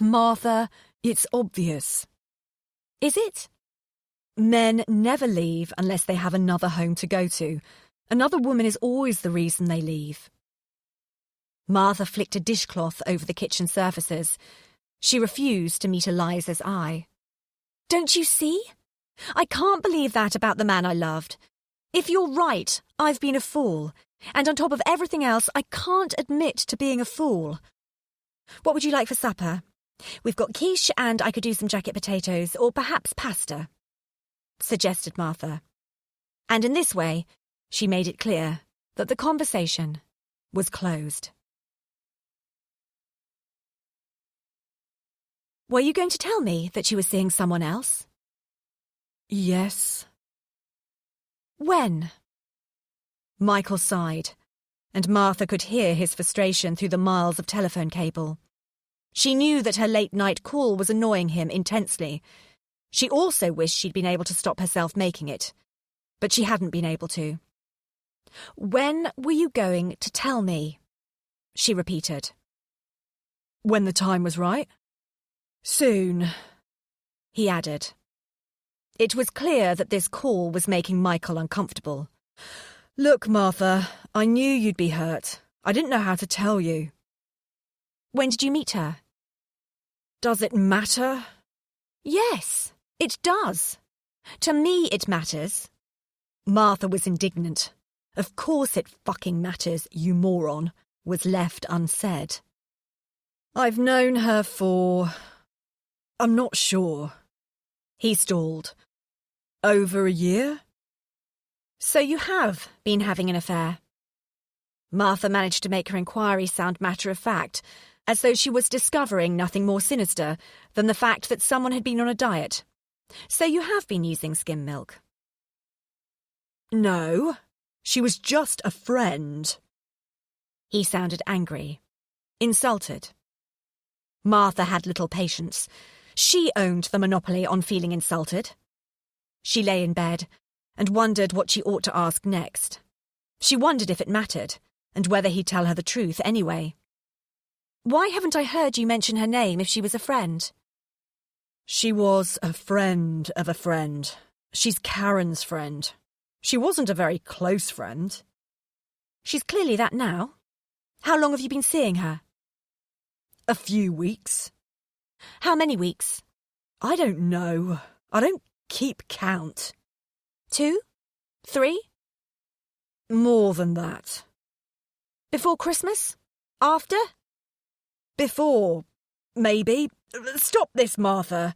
Speaker 2: Martha, it's obvious.
Speaker 1: Is it?
Speaker 2: Men never leave unless they have another home to go to. Another woman is always the reason they leave. Martha flicked a dishcloth over the kitchen surfaces. She refused to meet Eliza's eye.
Speaker 1: Don't you see? I can't believe that about the man I loved. If you're right, I've been a fool. And on top of everything else, I can't admit to being a fool. What would you like for supper? We've got quiche and I could do some jacket potatoes, or perhaps pasta, suggested Martha. And in this way, She made it clear that the conversation was closed. Were you going to tell me that you were seeing someone else?
Speaker 2: Yes.
Speaker 1: When?
Speaker 2: Michael sighed, and Martha could hear his frustration through the miles of telephone cable. She knew that her late-night call was annoying him intensely. She also wished she'd been able to stop herself making it, but she hadn't been able to.
Speaker 1: When were you going to tell me? She repeated.
Speaker 2: When the time was right. Soon,
Speaker 1: he added. It was clear that this call was making Michael uncomfortable.
Speaker 2: Look, Martha, I knew you'd be hurt. I didn't know how to tell you.
Speaker 1: When did you meet her?
Speaker 2: Does it matter?
Speaker 1: Yes, it does. To me it matters.
Speaker 2: Martha was indignant. Of course it fucking matters, you moron, was left unsaid. I've known her for... I'm not sure. He stalled. Over a year?
Speaker 1: So you have been having an affair? Martha managed to make her inquiry sound matter-of-fact, as though she was discovering nothing more sinister than the fact that someone had been on a diet. So you have been using skim milk?
Speaker 2: No, she was just a friend.
Speaker 1: He sounded angry, insulted. Martha had little patience. She owned the monopoly on feeling insulted. She lay in bed and wondered what she ought to ask next. She wondered if it mattered, and whether he'd tell her the truth anyway. Why haven't I heard you mention her name if she was a friend?
Speaker 2: She was a friend of a friend. She's Karen's friend. She wasn't a very close friend.
Speaker 1: She's clearly that now. How long have you been seeing her?
Speaker 2: A few weeks.
Speaker 1: How many weeks?
Speaker 2: I don't know. I don't keep count.
Speaker 1: 2? 3?
Speaker 2: More than that.
Speaker 1: Before Christmas? After?
Speaker 2: Before. Maybe. Stop this, Martha.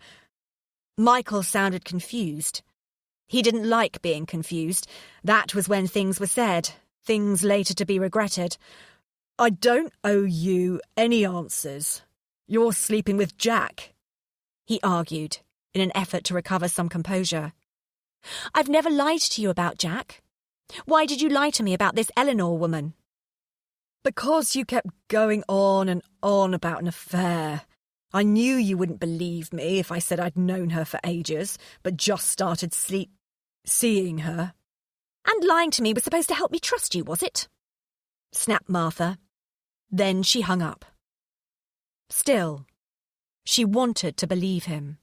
Speaker 1: Michael sounded confused. He didn't like being confused. That was when things were said, things later to be regretted.
Speaker 2: I don't owe you any answers. You're sleeping with Jack,
Speaker 1: he argued, in an effort to recover some composure. I've never lied to you about Jack. Why did you lie to me about this Eleanor woman?
Speaker 2: Because you kept going on and on about an affair. I knew you wouldn't believe me if I said I'd known her for ages, but just started seeing her.
Speaker 1: And lying to me was supposed to help me trust you, was it? Snapped Martha. Then she hung up. Still, she wanted to believe him.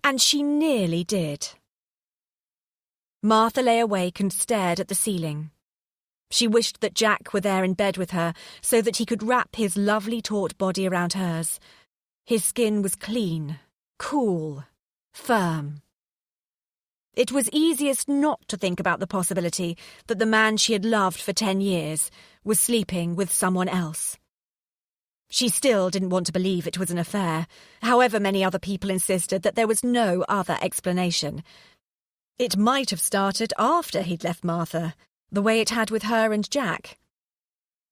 Speaker 1: And she nearly did. Martha lay awake and stared at the ceiling. She wished that Jack were there in bed with her so that he could wrap his lovely taut body around hers. His skin was clean, cool, firm. It was easiest not to think about the possibility that the man she had loved for 10 years was sleeping with someone else. She still didn't want to believe it was an affair, however many other people insisted that there was no other explanation. It might have started after he'd left Martha, the way it had with her and Jack.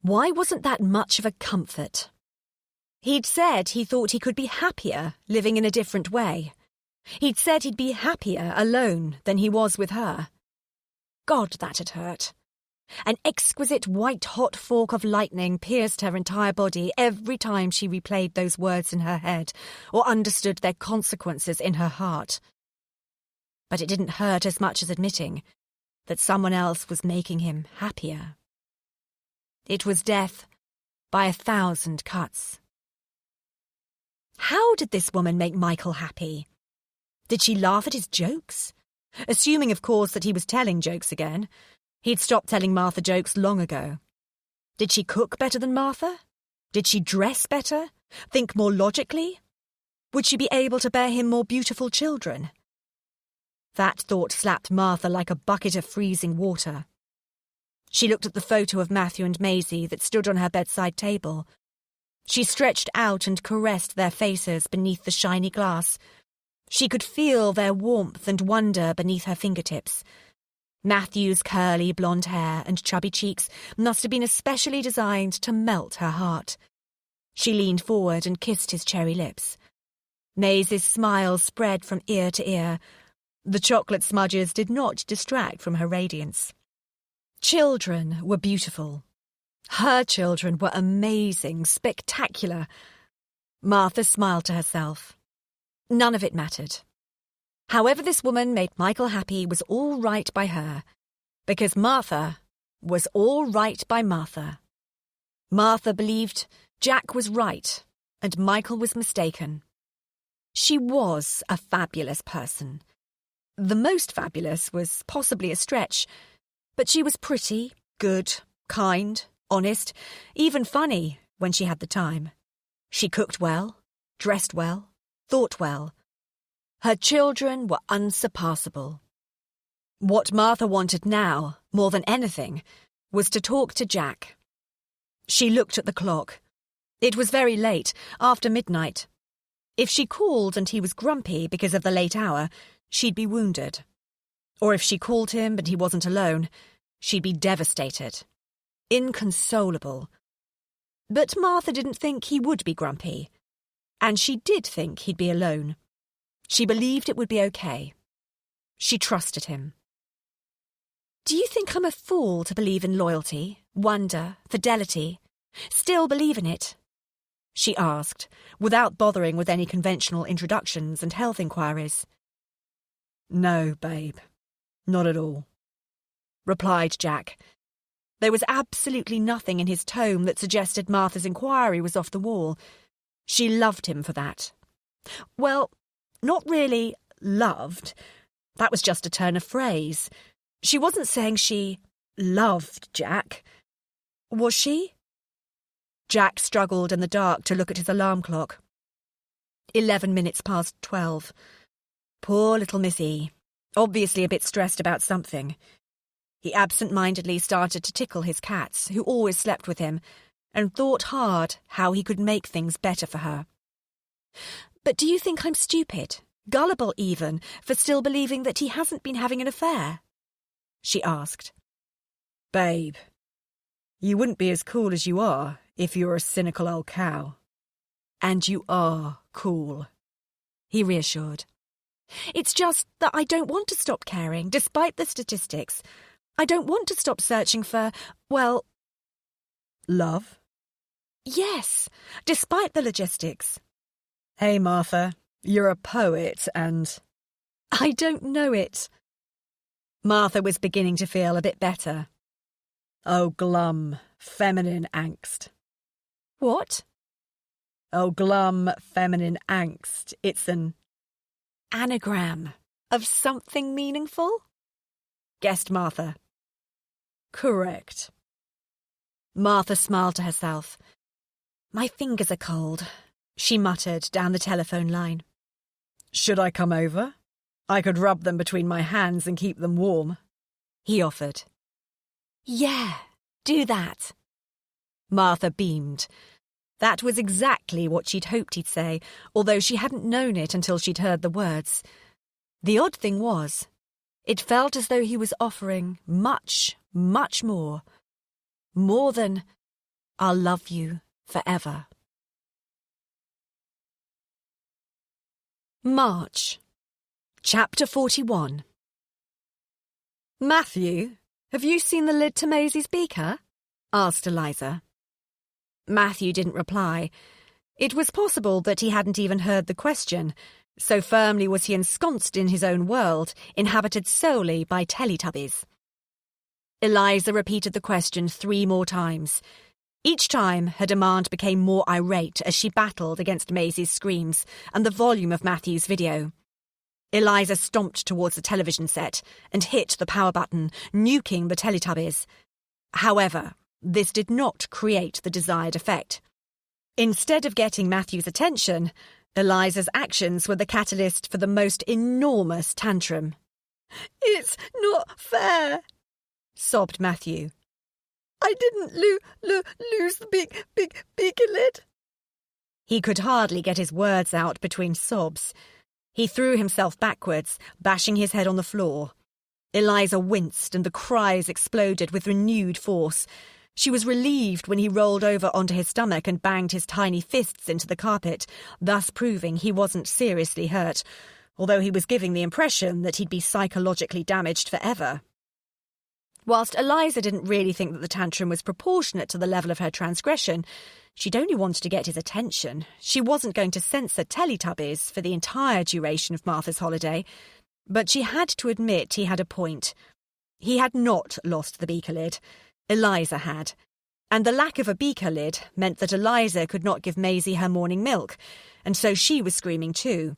Speaker 1: Why wasn't that much of a comfort? He'd said he thought he could be happier living in a different way. He'd said he'd be happier alone than he was with her. God, that had hurt. An exquisite white-hot fork of lightning pierced her entire body every time she replayed those words in her head or understood their consequences in her heart. But it didn't hurt as much as admitting that someone else was making him happier. It was death by 1,000 cuts. How did this woman make Michael happy? Did she laugh at his jokes? Assuming, of course, that he was telling jokes again. He'd stopped telling Martha jokes long ago. Did she cook better than Martha? Did she dress better? Think more logically? Would she be able to bear him more beautiful children? That thought slapped Martha like a bucket of freezing water. She looked at the photo of Matthew and Maisie that stood on her bedside table. She stretched out and caressed their faces beneath the shiny glass. She could feel their warmth and wonder beneath her fingertips. Matthew's curly blonde hair and chubby cheeks must have been especially designed to melt her heart. She leaned forward and kissed his cherry lips. Maisie's smile spread from ear to ear. The chocolate smudges did not distract from her radiance. Children were beautiful. Her children were amazing, spectacular. Martha smiled to herself. None of it mattered. However this woman made Michael happy was all right by her, because Martha was all right by Martha. Martha believed Jack was right and Michael was mistaken. She was a fabulous person. The most fabulous was possibly a stretch, but she was pretty, good, kind, honest, even funny when she had the time. She cooked well, dressed well, thought well. Her children were unsurpassable. What Martha wanted now, more than anything, was to talk to Jack. She looked at the clock. It was very late, after midnight. If she called and he was grumpy because of the late hour, she'd be wounded. Or if she called him and he wasn't alone, she'd be devastated. Inconsolable. But Martha didn't think he would be grumpy. And she did think he'd be alone. She believed it would be okay. She trusted him. Do you think I'm a fool to believe in loyalty, wonder, fidelity? Still believe in it? She asked, without bothering with any conventional introductions and health inquiries.
Speaker 2: No, babe, not at all,
Speaker 1: replied Jack. There was absolutely nothing in his tone that suggested Martha's inquiry was off the wall. She loved him for that. Well, not really loved. That was just a turn of phrase. She wasn't saying she loved Jack. Was she? Jack struggled in the dark to look at his alarm clock. 11 minutes past 12. Poor little Miss E. Obviously a bit stressed about something. He absent-mindedly started to tickle his cats, who always slept with him, and thought hard how he could make things better for her. But do you think I'm stupid, gullible even, for still believing that he hasn't been having an affair? She asked.
Speaker 2: Babe, you wouldn't be as cool as you are if you were a cynical old cow.
Speaker 1: And you are cool, he reassured. It's just that I don't want to stop caring, despite the statistics. I don't want to stop searching for, well...
Speaker 2: Love?
Speaker 1: Yes, despite the logistics.
Speaker 2: Hey, Martha, you're a poet and...
Speaker 1: I don't know it. Martha was beginning to feel a bit better.
Speaker 2: Oh, glum, feminine angst.
Speaker 1: What?
Speaker 2: Oh, glum, feminine angst. It's an...
Speaker 1: anagram of something meaningful? Guessed Martha.
Speaker 2: Correct.
Speaker 1: Martha smiled to herself. My fingers are cold, she muttered down the telephone line.
Speaker 2: Should I come over? I could rub them between my hands and keep them warm,
Speaker 1: he offered. Yeah, do that. Martha beamed. That was exactly what she'd hoped he'd say, although she hadn't known it until she'd heard the words. The odd thing was, it felt as though he was offering much, much more. More than, I'll love you forever. March. Chapter 41. Matthew, have you seen the lid to Maisie's beaker? Asked Eliza. Matthew didn't reply. It was possible that he hadn't even heard the question, so firmly was he ensconced in his own world, inhabited solely by Teletubbies. Eliza repeated the question 3 more times. Each time her demand became more irate as she battled against Maisie's screams and the volume of Matthew's video. Eliza stomped towards the television set and hit the power button, nuking the Teletubbies. However, this did not create the desired effect. Instead of getting Matthew's attention, Eliza's actions were the catalyst for the most enormous tantrum.
Speaker 2: It's not fair, sobbed Matthew. I didn't lose the beaker lid.
Speaker 1: He could hardly get his words out between sobs. He threw himself backwards, bashing his head on the floor.
Speaker 2: Eliza winced and the cries exploded with renewed force. She was relieved when he rolled over onto his stomach and banged his tiny fists into the carpet, thus proving he wasn't seriously hurt, although he was giving the impression that he'd be psychologically damaged forever. Whilst Eliza didn't really think that the tantrum was proportionate to the level of her transgression, she'd only wanted to get his attention. She wasn't going to censor Teletubbies for the entire duration of Martha's holiday, but she had to admit he had a point. He had not lost the beaker lid. Eliza had. And the lack of a beaker lid meant that Eliza could not give Maisie her morning milk, and so she was screaming too.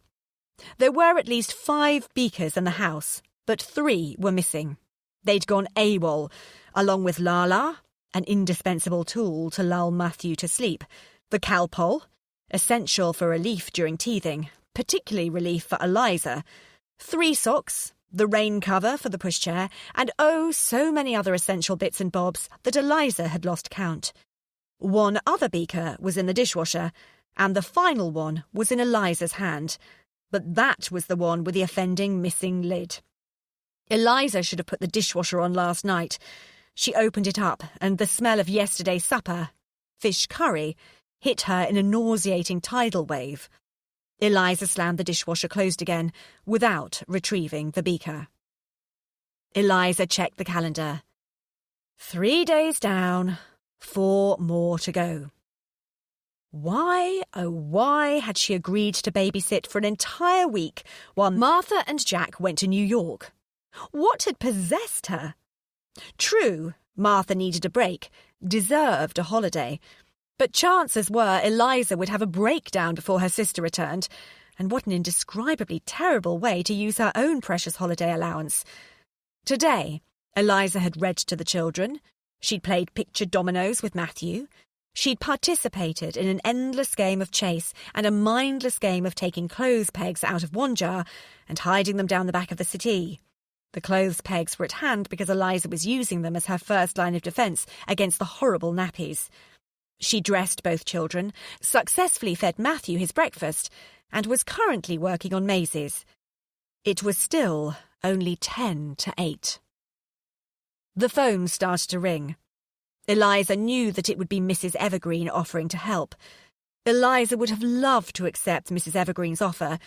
Speaker 2: There were at least 5 beakers in the house, but 3 were missing. They'd gone AWOL, along with Lala, an indispensable tool to lull Matthew to sleep, the Calpol, essential for relief during teething, particularly relief for Eliza, 3 socks, the rain cover for the pushchair, and oh, so many other essential bits and bobs that Eliza had lost count. 1 other beaker was in the dishwasher, and the final one was in Eliza's hand, but that was the one with the offending missing lid. Eliza should have put the dishwasher on last night. She opened it up, and the smell of yesterday's supper, fish curry, hit her in a nauseating tidal wave. Eliza slammed the dishwasher closed again, without retrieving the beaker. Eliza checked the calendar. 3 days down, 4 more to go. Why, oh why, had she agreed to babysit for an entire week while Martha and Jack went to New York? What had possessed her? True, Martha needed a break, deserved a holiday, but chances were Eliza would have a breakdown before her sister returned, and what an indescribably terrible way to use her own precious holiday allowance. Today, Eliza had read to the children, she'd played picture dominoes with Matthew, she'd participated in an endless game of chase and a mindless game of taking clothes pegs out of one jar and hiding them down the back of the settee. The clothes pegs were at hand because Eliza was using them as her first line of defence against the horrible nappies. She dressed both children, successfully fed Matthew his breakfast, and was currently working on Maisie's. It was still only 10 to 8. The phone started to ring. Eliza knew that it would be Mrs. Evergreen offering to help. Eliza would have loved to accept Mrs. Evergreen's offer.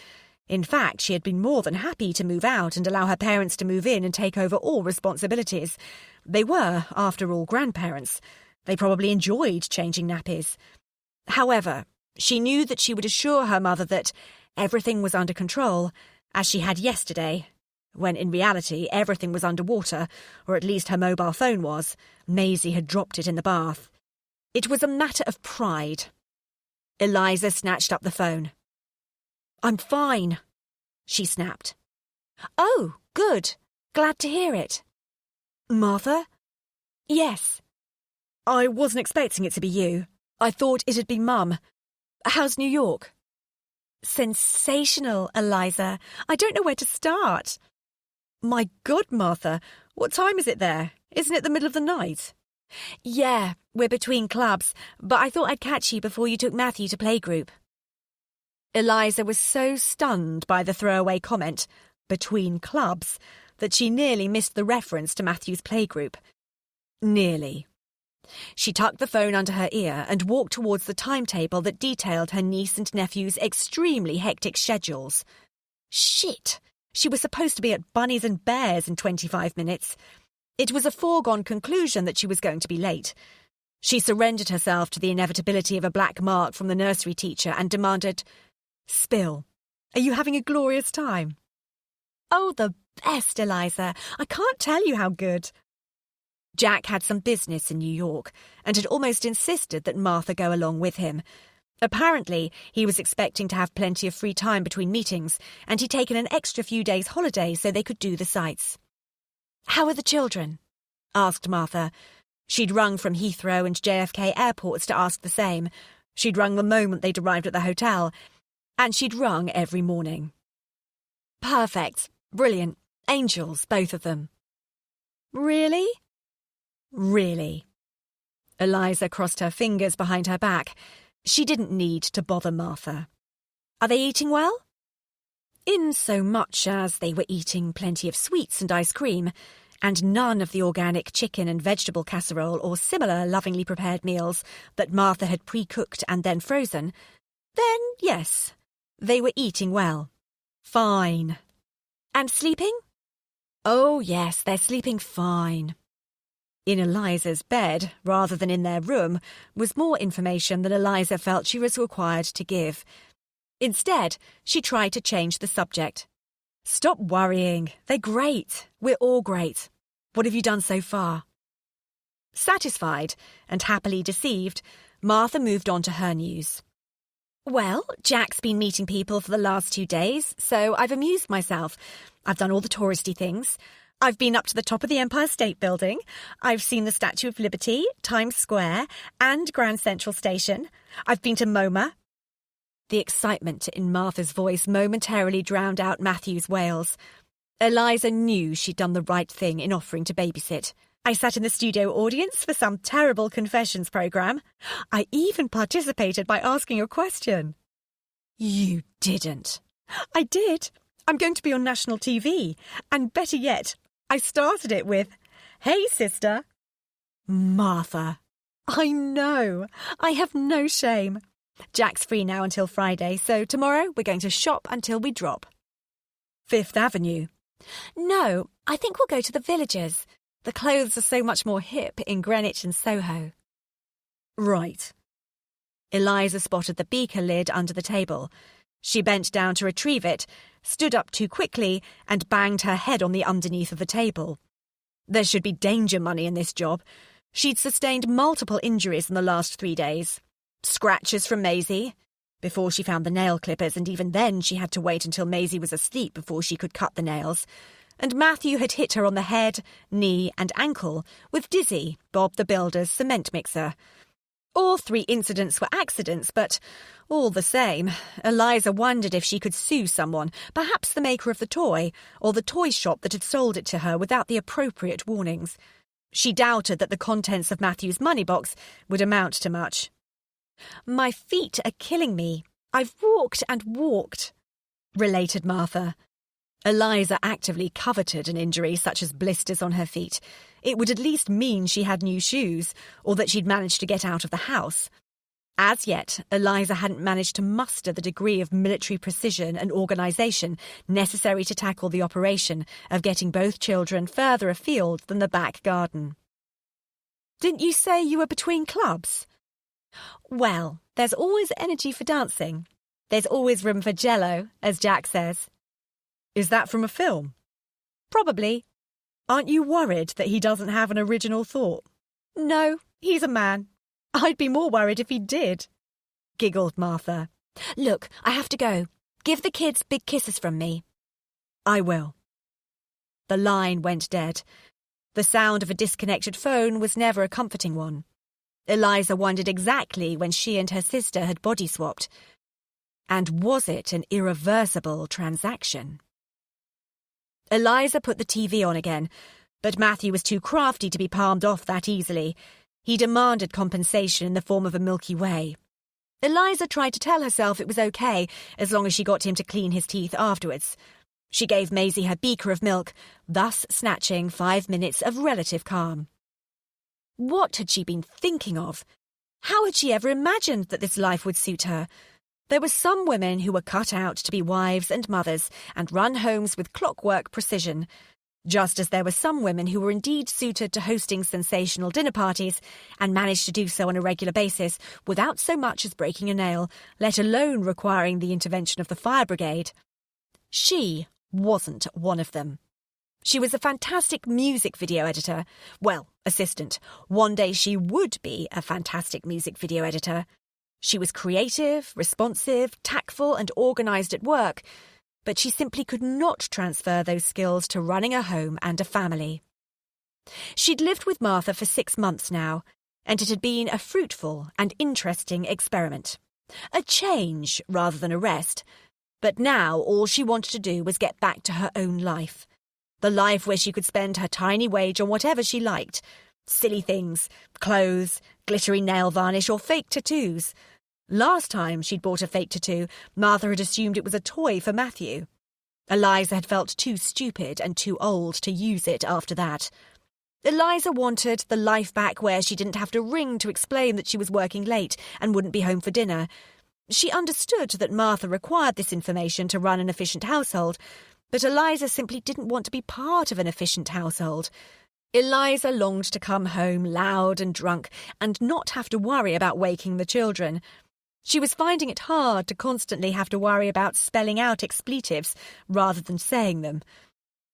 Speaker 2: In fact, she had been more than happy to move out and allow her parents to move in and take over all responsibilities. They were, after all, grandparents. They probably enjoyed changing nappies. However, she knew that she would assure her mother that everything was under control, as she had yesterday, when in reality everything was underwater, or at least her mobile phone was. Maisie had dropped it in the bath. It was a matter of pride. Eliza snatched up the phone. "I'm fine," she snapped. "Oh, good. Glad to hear it." "Martha?" "Yes." "I wasn't expecting it to be you. I thought it'd be Mum. How's New York?" "Sensational, Eliza. I don't know where to start." "My God, Martha, what time is it there? Isn't it the middle of the night?" "Yeah, we're between clubs, but I thought I'd catch you before you took Matthew to playgroup." Eliza was so stunned by the throwaway comment, between clubs, that she nearly missed the reference to Matthew's playgroup. Nearly. She tucked the phone under her ear and walked towards the timetable that detailed her niece and nephew's extremely hectic schedules. Shit! She was supposed to be at Bunnies and Bears in 25 minutes. It was a foregone conclusion that she was going to be late. She surrendered herself to the inevitability of a black mark from the nursery teacher and demanded, "Spill, are you having a glorious time?" "Oh, the best, Eliza. I can't tell you how good." Jack had some business in New York and had almost insisted that Martha go along with him. Apparently, he was expecting to have plenty of free time between meetings, and he'd taken an extra few days' holiday so they could do the sights. "How are the children?" asked Martha. She'd rung from Heathrow and JFK airports to ask the same. She'd rung the moment they'd arrived at the hotel, and she'd rung every morning. "Perfect. Brilliant. Angels, both of them." "Really?" "Really." Eliza crossed her fingers behind her back. She didn't need to bother Martha. "Are they eating well?"
Speaker 1: in so much as they were eating plenty of sweets and ice cream, and none of the organic chicken and vegetable casserole or similar lovingly prepared meals that Martha had pre-cooked and then frozen, then yes, they were eating well. Fine. And sleeping? Oh yes, they're sleeping fine. In Eliza's bed, rather than in their room, was more information than Eliza felt she was required to give. Instead, she tried to change the subject. Stop worrying. They're great. We're all great. What have you done so far? Satisfied and happily deceived, Martha moved on to her news. Well, Jack's been meeting people for the last 2 days, so I've amused myself. I've done all the touristy things. I've been up to the top of the Empire State Building. I've seen the Statue of Liberty, Times Square, and Grand Central Station. I've been to MoMA. The excitement in Martha's voice momentarily drowned out Matthew's wails. Eliza knew she'd done the right thing in offering to babysit. I sat in the studio audience for some terrible confessions programme. I even participated by asking a question. You didn't. I did. I'm going to be on national TV. And better yet, I started it with, "Hey, sister." Martha. I know. I have no shame. Jack's free now until Friday, so tomorrow we're going to shop until we drop. Fifth Avenue. No, I think we'll go to the Villagers. The clothes are so much more hip in Greenwich and Soho. Right. Eliza spotted the beaker lid under the table. She bent down to retrieve it, stood up too quickly, and banged her head on the underneath of the table. There should be danger money in this job. She'd sustained multiple injuries in the last 3 days. Scratches from Maisie, before she found the nail clippers, and even then she had to wait until Maisie was asleep before she could cut the nails. And Matthew had hit her on the head, knee, and ankle with Dizzy, Bob the Builder's cement mixer. All 3 incidents were accidents, but all the same, Eliza wondered if she could sue someone, perhaps the maker of the toy, or the toy shop that had sold it to her without the appropriate warnings. She doubted that the contents of Matthew's money box would amount to much. My feet are killing me. I've walked and walked, related Martha. Eliza actively coveted an injury such as blisters on her feet. It would at least mean she had new shoes, or that she'd managed to get out of the house. As yet, Eliza hadn't managed to muster the degree of military precision and organisation necessary to tackle the operation of getting both children further afield than the back garden. Didn't you say you were between clubs? Well, there's always energy for dancing. There's always room for jello, as Jack says. Is that from a film? Probably. Aren't you worried that he doesn't have an original thought? No, he's a man. I'd be more worried if he did, giggled Martha. Look, I have to go. Give the kids big kisses from me. I will. The line went dead. The sound of a disconnected phone was never a comforting one. Eliza wondered exactly when she and her sister had body swapped. And was it an irreversible transaction? Eliza put the TV on again, but Matthew was too crafty to be palmed off that easily. He demanded compensation in the form of a Milky Way. Eliza tried to tell herself it was okay as long as she got him to clean his teeth afterwards. She gave Maisie her beaker of milk, thus snatching 5 minutes of relative calm. What had she been thinking of? How had she ever imagined that this life would suit her? There were some women who were cut out to be wives and mothers and run homes with clockwork precision, just as there were some women who were indeed suited to hosting sensational dinner parties and managed to do so on a regular basis without so much as breaking a nail, let alone requiring the intervention of the fire brigade. She wasn't one of them. She was a fantastic music video editor. Well, assistant. One day she would be a fantastic music video editor. She was creative, responsive, tactful and organised at work, but she simply could not transfer those skills to running a home and a family. She'd lived with Martha for 6 months now, and it had been a fruitful and interesting experiment. A change rather than a rest. But now all she wanted to do was get back to her own life. The life where she could spend her tiny wage on whatever she liked. Silly things, clothes, glittery nail varnish or fake tattoos. Last time she'd bought a fake tattoo, Martha had assumed it was a toy for Matthew. Eliza had felt too stupid and too old to use it after that. Eliza wanted the life back where she didn't have to ring to explain that she was working late and wouldn't be home for dinner. She understood that Martha required this information to run an efficient household, but Eliza simply didn't want to be part of an efficient household. Eliza longed to come home loud and drunk and not have to worry about waking the children. She was finding it hard to constantly have to worry about spelling out expletives rather than saying them.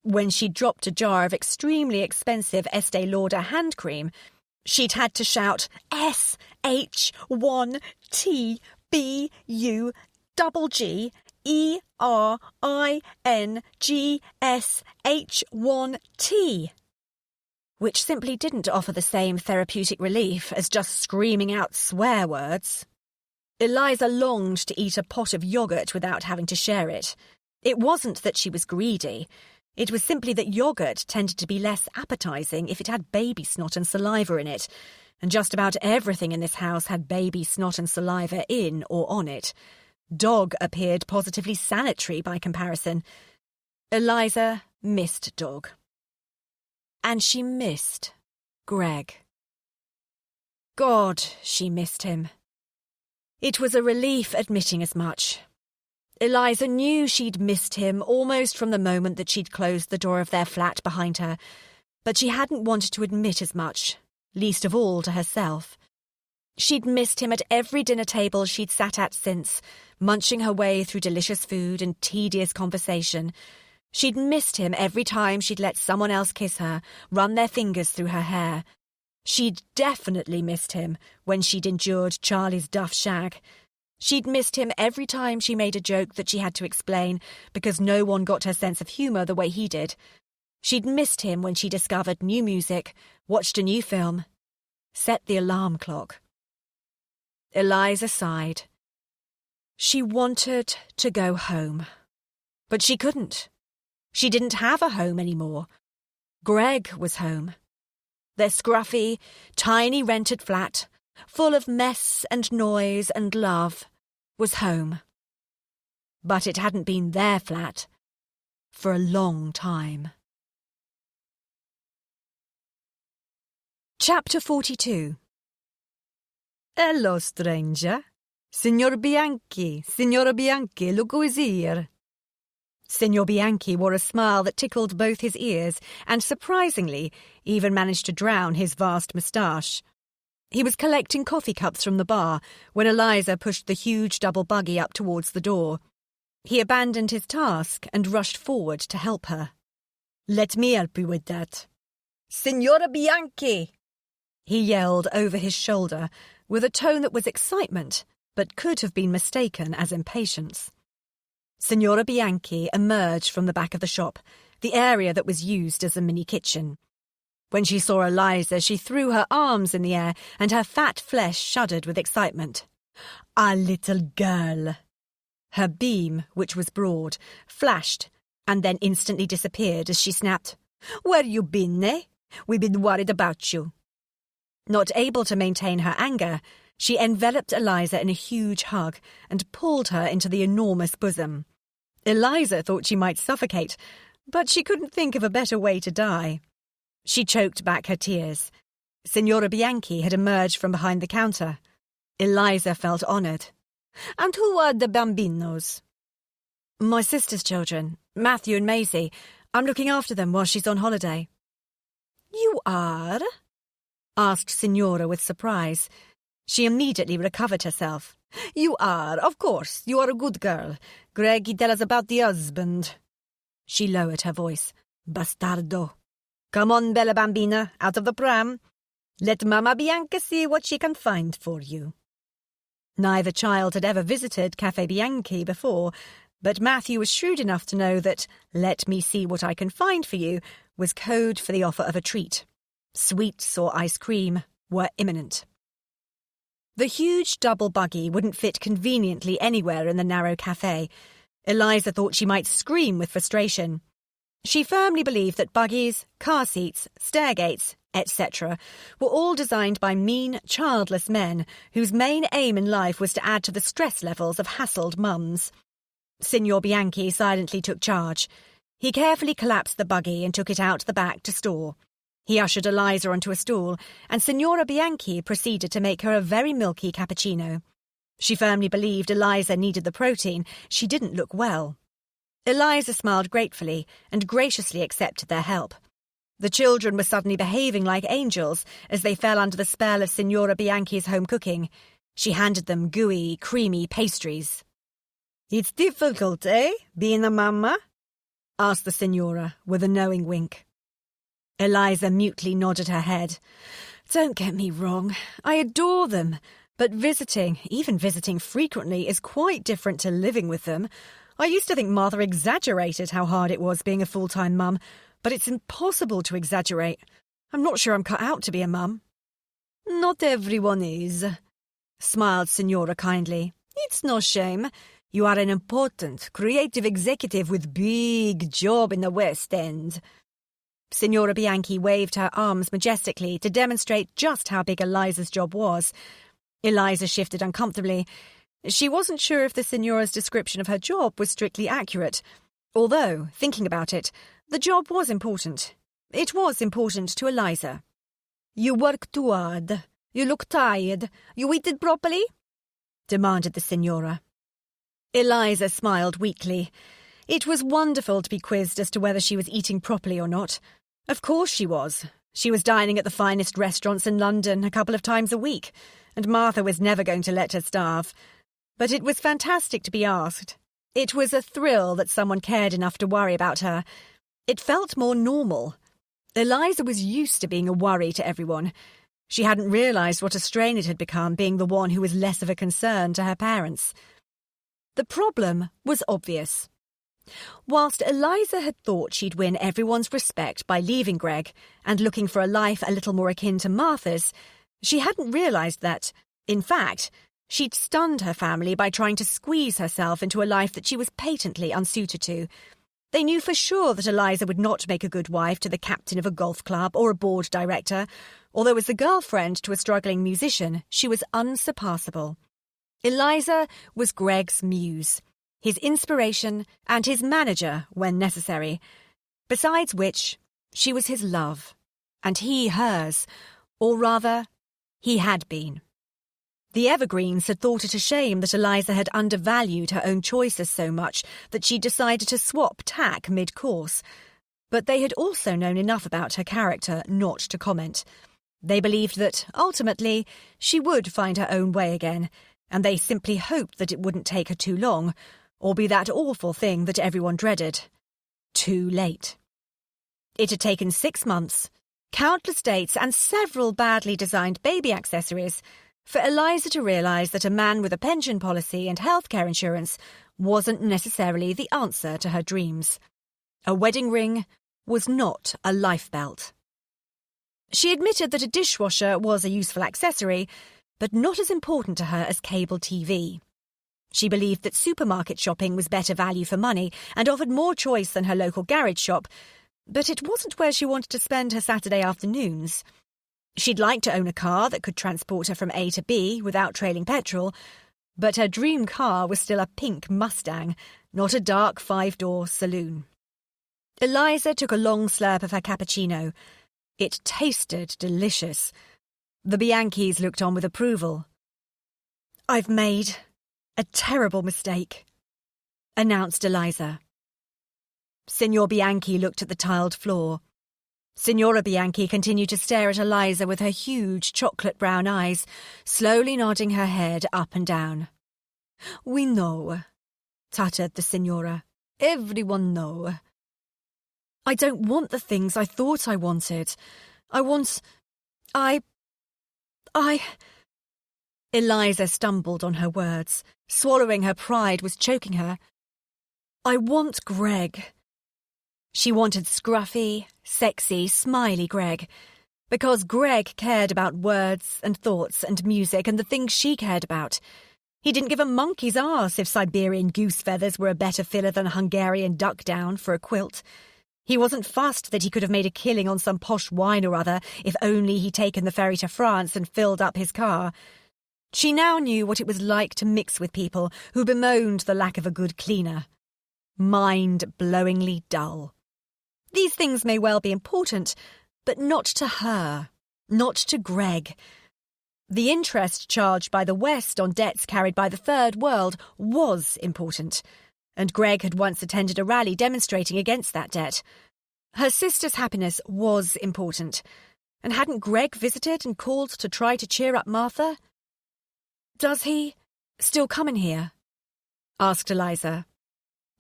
Speaker 1: When she dropped a jar of extremely expensive Estee Lauder hand cream, she'd had to shout SHBUGERINGSH1T, which simply didn't offer the same therapeutic relief as just screaming out swear words. Eliza longed to eat a pot of yogurt without having to share it. It wasn't that she was greedy. It was simply that yogurt tended to be less appetizing if it had baby snot and saliva in it, and just about everything in this house had baby snot and saliva in or on it. Dog appeared positively sanitary by comparison. Eliza missed Dog. And she missed Greg. God, she missed him. It was a relief admitting as much. Eliza knew she'd missed him almost from the moment that she'd closed the door of their flat behind her, but she hadn't wanted to admit as much, least of all to herself. She'd missed him at every dinner table she'd sat at since, munching her way through delicious food and tedious conversation. She'd missed him every time she'd let someone else kiss her, run their fingers through her hair. She'd definitely missed him when she'd endured Charlie's duff shag. She'd missed him every time she made a joke that she had to explain because no one got her sense of humour the way he did. She'd missed him when she discovered new music, watched a new film, set the alarm clock. Eliza sighed. She wanted to go home, but she couldn't. She didn't have a home anymore. Greg was home. Their scruffy, tiny rented flat, full of mess and noise and love, was home. But it hadn't been their flat for a long time. Chapter 42.
Speaker 2: Hello, stranger. Signora Bianchi, look who is here.
Speaker 1: Signor Bianchi wore a smile that tickled both his ears and, surprisingly, even managed to drown his vast moustache. He was collecting coffee cups from the bar when Eliza pushed the huge double buggy up towards the door. He abandoned his task and rushed forward to help her.
Speaker 2: Let me help you with that.
Speaker 1: Signora Bianchi! He yelled over his shoulder with a tone that was excitement but could have been mistaken as impatience. Signora Bianchi emerged from the back of the shop, the area that was used as a mini-kitchen. When she saw Eliza, she threw her arms in the air and her fat flesh shuddered with excitement.
Speaker 2: A little girl.
Speaker 1: Her beam, which was broad, flashed and then instantly disappeared as she snapped,
Speaker 2: Where you been, eh? We been worried about you.
Speaker 1: Not able to maintain her anger, she enveloped Eliza in a huge hug and pulled her into the enormous bosom. Eliza thought she might suffocate, but she couldn't think of a better way to die. She choked back her tears. Signora Bianchi had emerged from behind the counter. Eliza felt honoured.
Speaker 2: And who are the bambinos?
Speaker 1: My sister's children, Matthew and Maisie. I'm looking after them while she's on holiday.
Speaker 2: You are?
Speaker 1: Asked Signora with surprise. She immediately recovered herself.
Speaker 2: You are, of course. You are a good girl. Greg, tell us about the husband.
Speaker 1: She lowered her voice.
Speaker 2: Bastardo. Come on, bella bambina, out of the pram. Let Mamma Bianca see what she can find for you.
Speaker 1: Neither child had ever visited Cafe Bianchi before, but Matthew was shrewd enough to know that "let me see what I can find for you" was code for the offer of a treat. Sweets or ice cream were imminent. The huge double buggy wouldn't fit conveniently anywhere in the narrow cafe. Eliza thought she might scream with frustration. She firmly believed that buggies, car seats, stairgates, etc. were all designed by mean, childless men whose main aim in life was to add to the stress levels of hassled mums. Signor Bianchi silently took charge. He carefully collapsed the buggy and took it out the back to store. He ushered Eliza onto a stool, and Signora Bianchi proceeded to make her a very milky cappuccino. She firmly believed Eliza needed the protein. She didn't look well. Eliza smiled gratefully and graciously accepted their help. The children were suddenly behaving like angels as they fell under the spell of Signora Bianchi's home cooking. She handed them gooey, creamy pastries.
Speaker 2: "It's difficult, eh, being a mamma?" asked the Signora with a knowing wink.
Speaker 1: Eliza mutely nodded her head. "Don't get me wrong, I adore them, but even visiting frequently, is quite different to living with them. I used to think Martha exaggerated how hard it was being a full-time mum, but it's impossible to exaggerate. I'm not sure I'm cut out to be a mum."
Speaker 2: "Not everyone is," smiled Signora kindly. "It's no shame. You are an important, creative executive with big job in the West End."
Speaker 1: Signora Bianchi waved her arms majestically to demonstrate just how big Eliza's job was. Eliza shifted uncomfortably. She wasn't sure if the Signora's description of her job was strictly accurate. Although, thinking about it, the job was important. It was important to Eliza.
Speaker 2: "You work too hard. You look tired. You eated properly?" demanded the Signora.
Speaker 1: Eliza smiled weakly. It was wonderful to be quizzed as to whether she was eating properly or not. Of course she was. She was dining at the finest restaurants in London a couple of times a week, and Martha was never going to let her starve. But it was fantastic to be asked. It was a thrill that someone cared enough to worry about her. It felt more normal. Eliza was used to being a worry to everyone. She hadn't realised what a strain it had become being the one who was less of a concern to her parents. The problem was obvious. Whilst Eliza had thought she'd win everyone's respect by leaving Greg and looking for a life a little more akin to Martha's, she hadn't realised that, in fact, she'd stunned her family by trying to squeeze herself into a life that she was patently unsuited to. They knew for sure that Eliza would not make a good wife to the captain of a golf club or a board director, although as a girlfriend to a struggling musician, she was unsurpassable. Eliza was Greg's muse, his inspiration and his manager when necessary, besides which she was his love, and he hers, or rather, he had been. The Evergreens had thought it a shame that Eliza had undervalued her own choices so much that she decided to swap tack mid-course, but they had also known enough about her character not to comment. They believed that, ultimately, she would find her own way again, and they simply hoped that it wouldn't take her too long, or be that awful thing that everyone dreaded. Too late. It had taken 6 months, countless dates, and several badly designed baby accessories for Eliza to realise that a man with a pension policy and healthcare insurance wasn't necessarily the answer to her dreams. A wedding ring was not a life belt. She admitted that a dishwasher was a useful accessory, but not as important to her as cable TV. She believed that supermarket shopping was better value for money and offered more choice than her local garage shop, but it wasn't where she wanted to spend her Saturday afternoons. She'd like to own a car that could transport her from A to B without trailing petrol, but her dream car was still a pink Mustang, not a dark 5-door saloon. Eliza took a long slurp of her cappuccino. It tasted delicious. The Bianchis looked on with approval. "I've made a terrible mistake," announced Eliza. Signor Bianchi looked at the tiled floor. Signora Bianchi continued to stare at Eliza with her huge chocolate-brown eyes, slowly nodding her head up and down.
Speaker 2: "We know," tuttered the Signora. "Everyone know."
Speaker 1: "I don't want the things I thought I wanted. I... Eliza stumbled on her words. Swallowing her pride was choking her. "I want Greg." She wanted scruffy, sexy, smiley Greg, because Greg cared about words and thoughts and music and the things she cared about. He didn't give a monkey's arse if Siberian goose feathers were a better filler than Hungarian duck down for a quilt. He wasn't fussed that he could have made a killing on some posh wine or other if only he'd taken the ferry to France and filled up his car. She now knew what it was like to mix with people who bemoaned the lack of a good cleaner. Mind-blowingly dull. These things may well be important, but not to her, not to Greg. The interest charged by the West on debts carried by the Third World was important, and Greg had once attended a rally demonstrating against that debt. Her sister's happiness was important, and hadn't Greg visited and called to try to cheer up Martha? "Does he still come in here?" asked Eliza.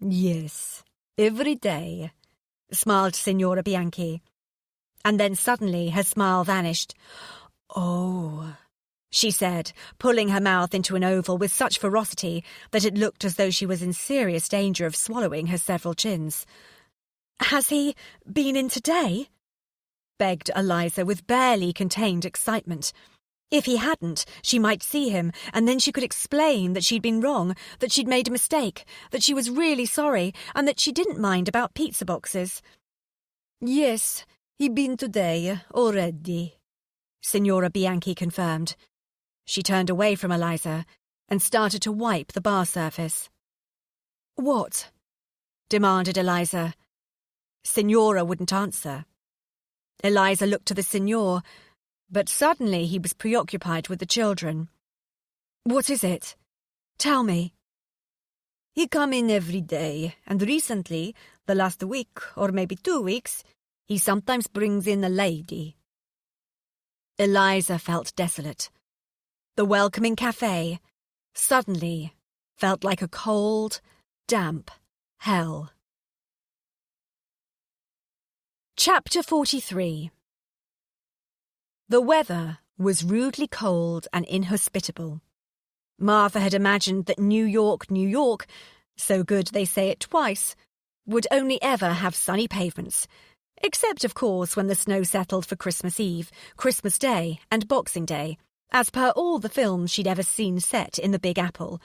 Speaker 1: "Yes, every day," smiled Signora Bianchi. And then suddenly her smile vanished. "Oh," she said, pulling her mouth into an oval with such ferocity that it looked as though she was in serious danger of swallowing her several chins. "Has he been in today?" begged Eliza with barely contained excitement. If he hadn't, she might see him, and then she could explain that she'd been wrong, that she'd made a mistake, that she was really sorry, and that she didn't mind about pizza boxes. "Yes, he been today, already," Signora Bianchi confirmed. She turned away from Eliza and started to wipe the bar surface. "What?" demanded Eliza. Signora wouldn't answer. Eliza looked to the Signor, but suddenly he was preoccupied with the children. "What is it? Tell me." "He come in every day, and recently, the last week or maybe 2 weeks, he sometimes brings in a lady." Eliza felt desolate. The welcoming cafe suddenly felt like a cold, damp hell. Chapter 43. The weather was rudely cold and inhospitable. Martha had imagined that New York, so good they say it twice, would only ever have sunny pavements, except, of course, when the snow settled for Christmas Eve, Christmas Day, and Boxing Day, as per all the films she'd ever seen set in the Big Apple.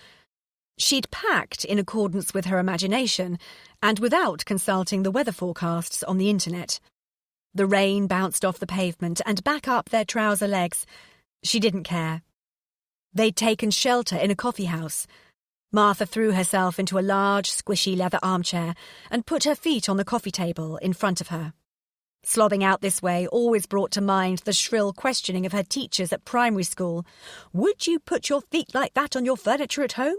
Speaker 1: She'd packed in accordance with her imagination, and without consulting the weather forecasts on the internet. The rain bounced off the pavement and back up their trouser legs. She didn't care. They'd taken shelter in a coffee house. Martha threw herself into a large, squishy leather armchair and put her feet on the coffee table in front of her. Slobbing out this way always brought to mind the shrill questioning of her teachers at primary school. "Would you put your feet like that on your furniture at home?"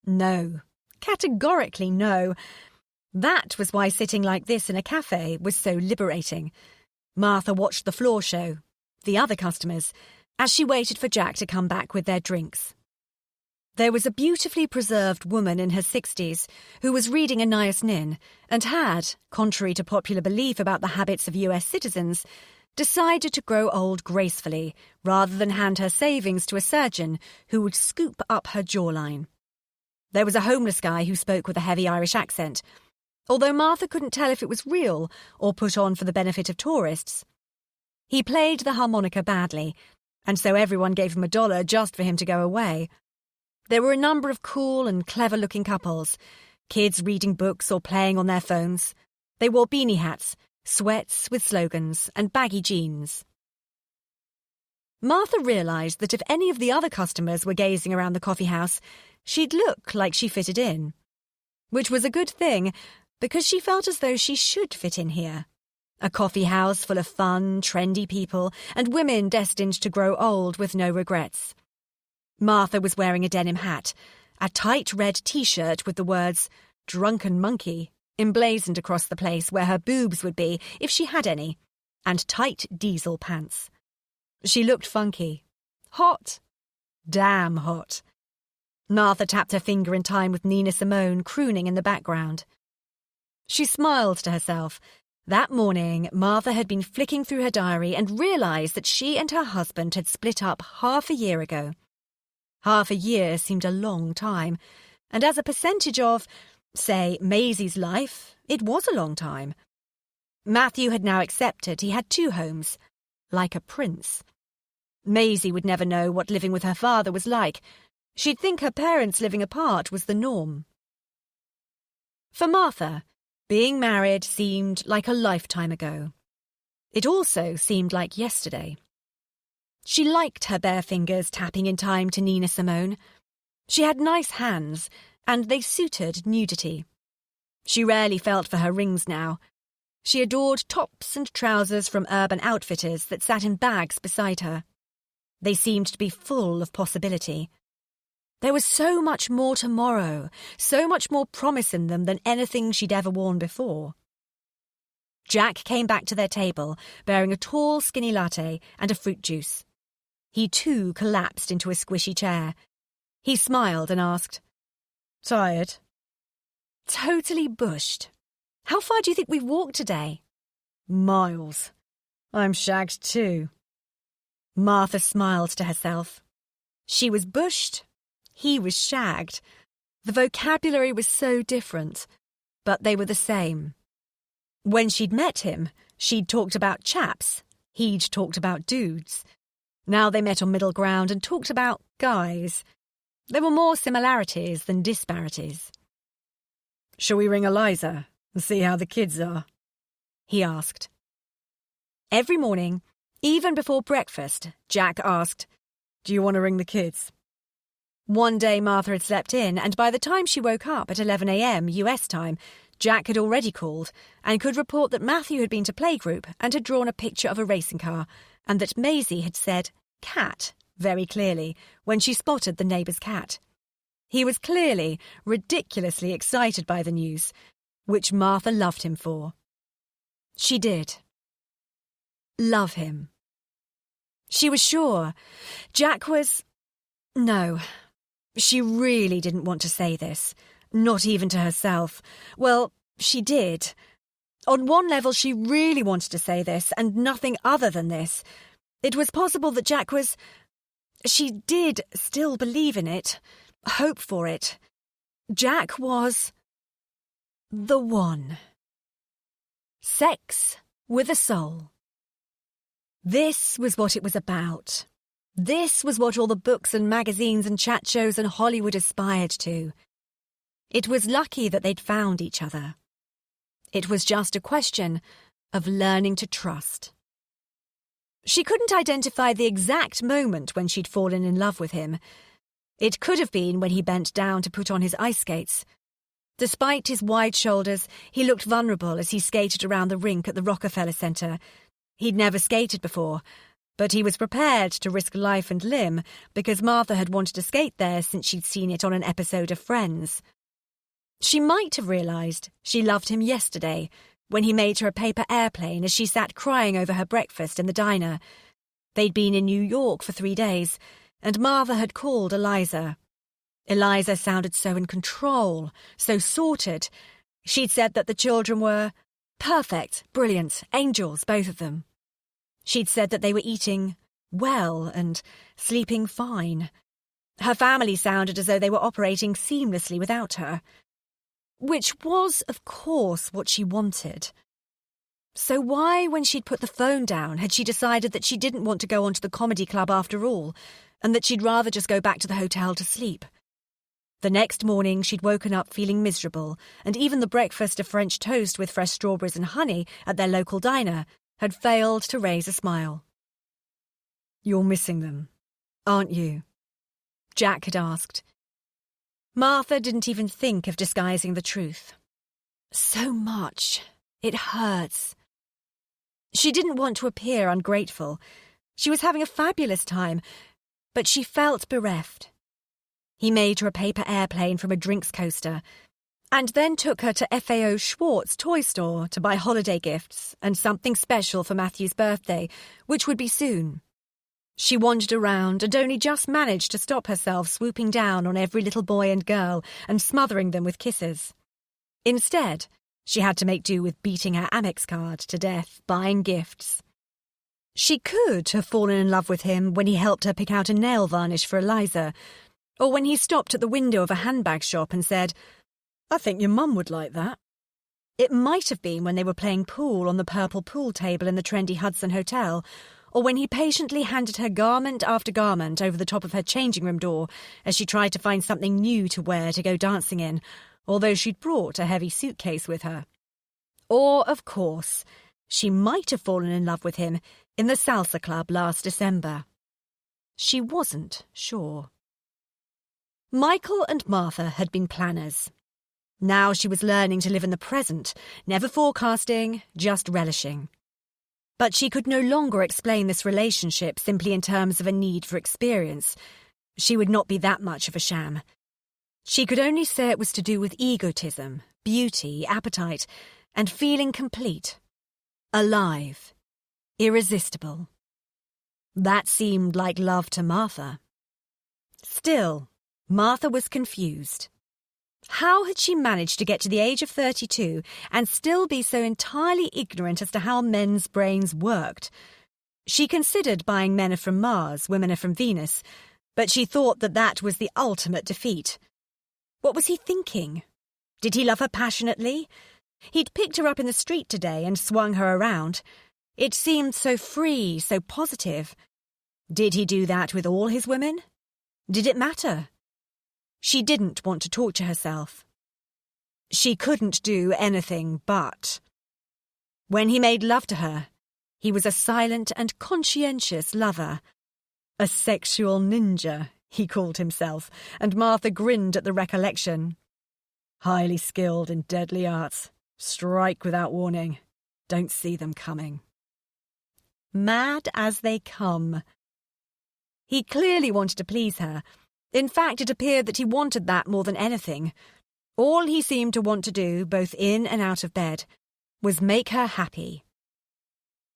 Speaker 1: No. Categorically no. That was why sitting like this in a cafe was so liberating. Martha watched the floor show, the other customers, as she waited for Jack to come back with their drinks. There was a beautifully preserved woman in her 60s who was reading Anais Nin and had, contrary to popular belief about the habits of US citizens, decided to grow old gracefully rather than hand her savings to a surgeon who would scoop up her jawline. There was a homeless guy who spoke with a heavy Irish accent, although Martha couldn't tell if it was real or put on for the benefit of tourists. He played the harmonica badly, and so everyone gave him $1 just for him to go away. There were a number of cool and clever-looking couples, kids reading books or playing on their phones. They wore beanie hats, sweats with slogans, and baggy jeans. Martha realised that if any of the other customers were gazing around the coffee house, she'd look like she fitted in. Which was a good thing, because she felt as though she should fit in here. A coffee house full of fun, trendy people, and women destined to grow old with no regrets. Martha was wearing a denim hat, a tight red T-shirt with the words "Drunken Monkey" emblazoned across the place where her boobs would be if she had any, and tight diesel pants. She looked funky. Hot. Damn hot. Martha tapped her finger in time with Nina Simone crooning in the background. She smiled to herself. That morning, Martha had been flicking through her diary and realised that she and her husband had split up half a year ago. Half a year seemed a long time, and as a percentage of, say, Maisie's life, it was a long time. Matthew had now accepted he had 2 homes, like a prince. Maisie would never know what living with her father was like. She'd think her parents living apart was the norm. For Martha, being married seemed like a lifetime ago. It also seemed like yesterday. She liked her bare fingers tapping in time to Nina Simone. She had nice hands, and they suited nudity. She rarely felt for her rings now. She adored tops and trousers from Urban Outfitters that sat in bags beside her. They seemed to be full of possibility. There was so much more tomorrow, so much more promise in them than anything she'd ever worn before. Jack came back to their table, bearing a tall, skinny latte and a fruit juice. He too collapsed into a squishy chair. He smiled and asked, "Tired?" "Totally bushed. How far do you think we've walked today?"
Speaker 2: "Miles. I'm shagged too."
Speaker 1: Martha smiled to herself. She was bushed. He was shagged. The vocabulary was so different, but they were the same. When she'd met him, she'd talked about chaps. He'd talked about dudes. Now they met on middle ground and talked about guys. There were more similarities than disparities.
Speaker 2: "Shall we ring Eliza and see how the kids are?"
Speaker 1: he asked. Every morning, even before breakfast, Jack asked,
Speaker 2: "Do you want to ring the kids?"
Speaker 1: One day Martha had slept in, and by the time she woke up at 11 a.m. US time, Jack had already called and could report that Matthew had been to playgroup and had drawn a picture of a racing car, and that Maisie had said cat very clearly when she spotted the neighbour's cat. He was clearly ridiculously excited by the news, which Martha loved him for. She did. Love him. She was sure. Jack was... No. She really didn't want to say this, not even to herself. Well, she did. On one level, she really wanted to say this, and nothing other than this. It was possible that Jack was... She did still believe in it, hope for it. Jack was... the one. Sex with a soul. This was what it was about. This was what all the books and magazines and chat shows and Hollywood aspired to. It was lucky that they'd found each other. It was just a question of learning to trust. She couldn't identify the exact moment when she'd fallen in love with him. It could have been when he bent down to put on his ice skates. Despite his wide shoulders, he looked vulnerable as he skated around the rink at the Rockefeller Center. He'd never skated before, but he was prepared to risk life and limb because Martha had wanted to skate there since she'd seen it on an episode of Friends. She might have realised she loved him yesterday when he made her a paper airplane as she sat crying over her breakfast in the diner. They'd been in New York for 3 days, and Martha had called Eliza. Eliza sounded so in control, so sorted. She'd said that the children were perfect, brilliant, angels, both of them. She'd said that they were eating well and sleeping fine. Her family sounded as though they were operating seamlessly without her. Which was, of course, what she wanted. So why, when she'd put the phone down, had she decided that she didn't want to go on to the comedy club after all, and that she'd rather just go back to the hotel to sleep? The next morning she'd woken up feeling miserable, and even the breakfast of French toast with fresh strawberries and honey at their local diner had failed to raise a smile.
Speaker 2: "You're missing them, aren't you?"
Speaker 1: Jack had asked. Martha didn't even think of disguising the truth. So much. It hurts. She didn't want to appear ungrateful. She was having a fabulous time, but she felt bereft. He made her a paper airplane from a drinks coaster, and then took her to FAO Schwartz toy store to buy holiday gifts and something special for Matthew's birthday, which would be soon. She wandered around and only just managed to stop herself swooping down on every little boy and girl and smothering them with kisses. Instead, she had to make do with beating her Amex card to death, buying gifts. She could have fallen in love with him when he helped her pick out a nail varnish for Eliza, or when he stopped at the window of a handbag shop and said,
Speaker 2: "I think your mum would like that."
Speaker 1: It might have been when they were playing pool on the purple pool table in the trendy Hudson Hotel, or when he patiently handed her garment after garment over the top of her changing room door as she tried to find something new to wear to go dancing in, although she'd brought a heavy suitcase with her. Or, of course, she might have fallen in love with him in the salsa club last December. She wasn't sure. Michael and Martha had been planners. Now she was learning to live in the present, never forecasting, just relishing. But she could no longer explain this relationship simply in terms of a need for experience. She would not be that much of a sham. She could only say it was to do with egotism, beauty, appetite, and feeling complete. Alive. Irresistible. That seemed like love to Martha. Still, Martha was confused. How had she managed to get to the age of 32 and still be so entirely ignorant as to how men's brains worked? She considered buying men are from Mars, women are from Venus, but she thought that that was the ultimate defeat. What was he thinking? Did he love her passionately? He'd picked her up in the street today and swung her around. It seemed so free, so positive. Did he do that with all his women? Did it matter? She didn't want to torture herself. She couldn't do anything but. When he made love to her, he was a silent and conscientious lover. A sexual ninja, he called himself, and Martha grinned at the recollection. Highly skilled in deadly arts. Strike without warning. Don't see them coming. Mad as they come. He clearly wanted to please her. In fact, it appeared that he wanted that more than anything. All he seemed to want to do, both in and out of bed, was make her happy.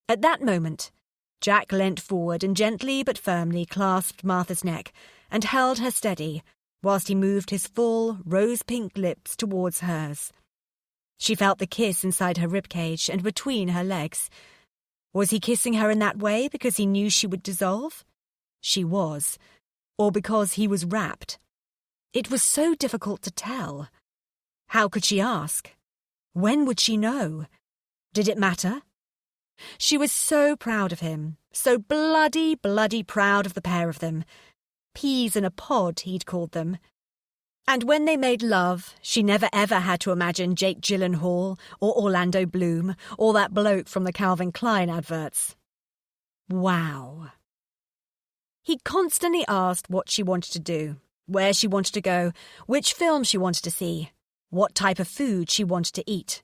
Speaker 1: At that moment, Jack leant forward and gently but firmly clasped Martha's neck and held her steady, whilst he moved his full, rose-pink lips towards hers. She felt the kiss inside her ribcage and between her legs. Was he kissing her in that way because he knew she would dissolve? She was. Or because he was rapt. It was so difficult to tell. How could she ask? When would she know? Did it matter? She was so proud of him, so bloody proud of the pair of them. Peas in a pod, he'd called them. And when they made love, she never ever had to imagine Jake Gyllenhaal or Orlando Bloom or that bloke from the Calvin Klein adverts. Wow. He constantly asked what she wanted to do, where she wanted to go, which film she wanted to see, what type of food she wanted to eat.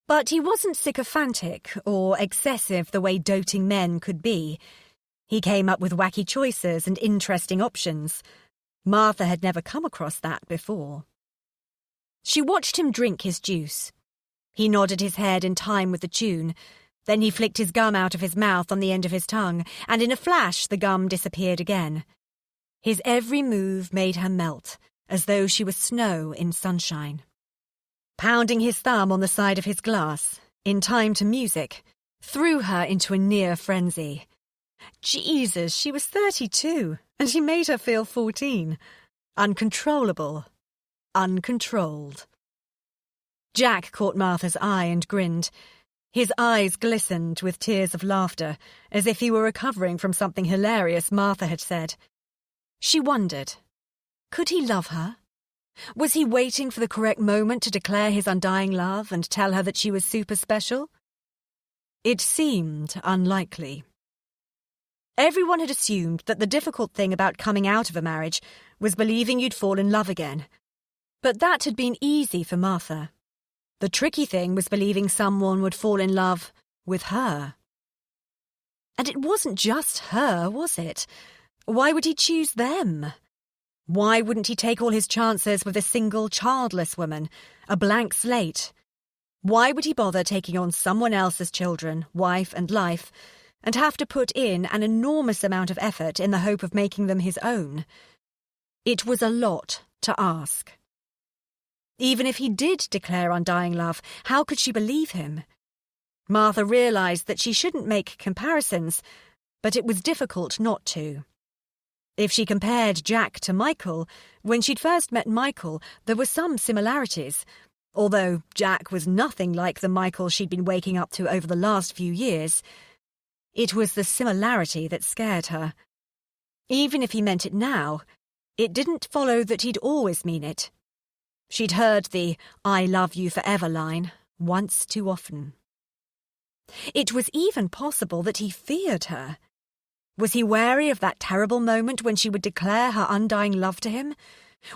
Speaker 1: But he wasn't sycophantic or excessive the way doting men could be. He came up with wacky choices and interesting options. Martha had never come across that before. She watched him drink his juice. He nodded his head in time with the tune. Then he flicked his gum out of his mouth on the end of his tongue, and in a flash the gum disappeared again. His every move made her melt, as though she was snow in sunshine. Pounding his thumb on the side of his glass, in time to music, threw her into a near frenzy. Jesus, she was 32, and he made her feel 14. Uncontrollable. Uncontrolled. Jack caught Martha's eye and grinned. His eyes glistened with tears of laughter, as if he were recovering from something hilarious Martha had said. She wondered, could he love her? Was he waiting for the correct moment to declare his undying love and tell her that she was super special? It seemed unlikely. Everyone had assumed that the difficult thing about coming out of a marriage was believing you'd fall in love again. But that had been easy for Martha. The tricky thing was believing someone would fall in love with her. And it wasn't just her, was it? Why would he choose them? Why wouldn't he take all his chances with a single childless woman, a blank slate? Why would he bother taking on someone else's children, wife and life, and have to put in an enormous amount of effort in the hope of making them his own? It was a lot to ask. Even if he did declare undying love, how could she believe him? Martha realised that she shouldn't make comparisons, but it was difficult not to. If she compared Jack to Michael, when she'd first met Michael, there were some similarities, although Jack was nothing like the Michael she'd been waking up to over the last few years. It was the similarity that scared her. Even if he meant it now, it didn't follow that he'd always mean it. She'd heard the "I love you forever" line once too often. It was even possible that he feared her. Was he wary of that terrible moment when she would declare her undying love to him?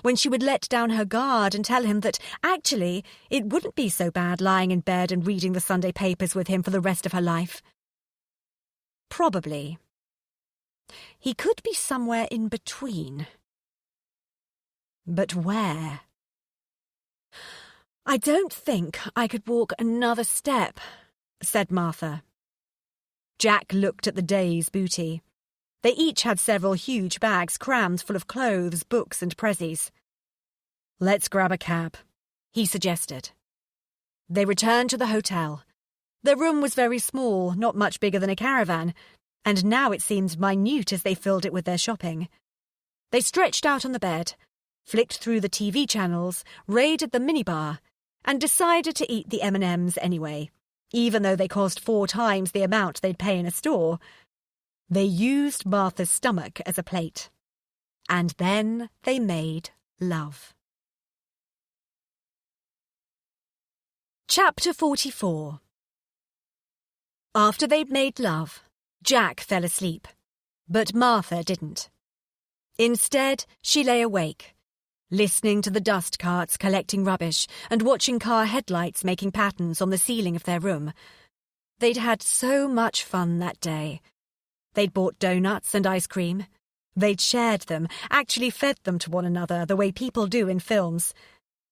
Speaker 1: When she would let down her guard and tell him that, actually, it wouldn't be so bad lying in bed and reading the Sunday papers with him for the rest of her life? Probably. He could be somewhere in between. But where? "I don't think I could walk another step," said Martha. Jack looked at the day's booty. They each had several huge bags crammed full of clothes, books, and prezzies. "Let's grab a cab," he suggested. They returned to the hotel. Their room was very small, not much bigger than a caravan, and now it seemed minute as they filled it with their shopping. They stretched out on the bed, flicked through the TV channels, raided the minibar, and decided to eat the M&Ms anyway, even though they cost 4 times the amount they'd pay in a store. They used Martha's stomach as a plate. And then they made love. Chapter 44. After they'd made love, Jack fell asleep, but Martha didn't. Instead, she lay awake, listening to the dust carts collecting rubbish and watching car headlights making patterns on the ceiling of their room. They'd had so much fun that day. They'd bought donuts and ice cream. They'd shared them, actually fed them to one another the way people do in films.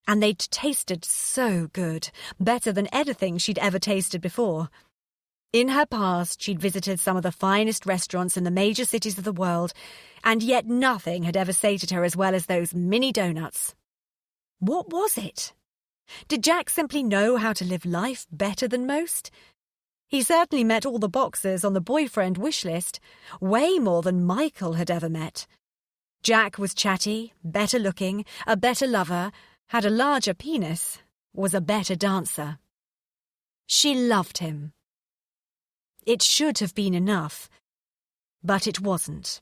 Speaker 1: And they'd tasted so good, better than anything she'd ever tasted before. In her past, she'd visited some of the finest restaurants in the major cities of the world, and yet nothing had ever sated her as well as those mini donuts. What was it? Did Jack simply know how to live life better than most? He certainly met all the boxes on the boyfriend wish list, way more than Michael had ever met. Jack was chatty, better looking, a better lover, had a larger penis, was a better dancer. She loved him. It should have been enough, but it wasn't.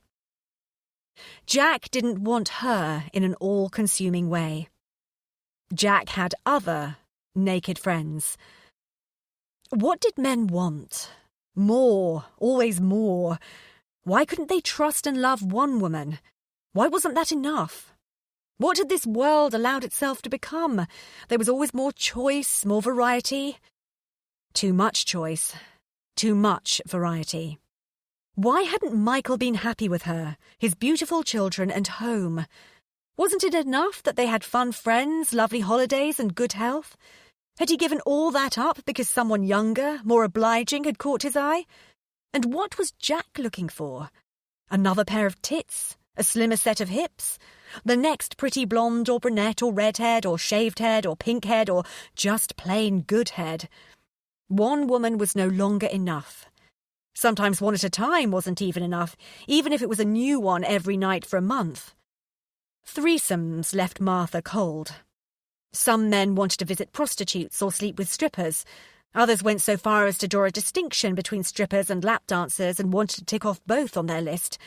Speaker 1: Jack didn't want her in an all-consuming way. Jack had other naked friends. What did men want? More, always more. Why couldn't they trust and love one woman? Why wasn't that enough? What had this world allowed itself to become? There was always more choice, more variety. Too much choice, too much variety. Why hadn't Michael been happy with her, his beautiful children and home? Wasn't it enough that they had fun friends, lovely holidays and good health? Had he given all that up because someone younger, more obliging, had caught his eye? And what was Jack looking for? Another pair of tits? A slimmer set of hips? The next pretty blonde or brunette or redhead or shaved head or pink head or just plain good head? One woman was no longer enough. Sometimes one at a time wasn't even enough, even if it was a new one every night for a month. Threesomes left Martha cold. Some men wanted to visit prostitutes or sleep with strippers. Others went so far as to draw a distinction between strippers and lap dancers and wanted to tick off both on their list.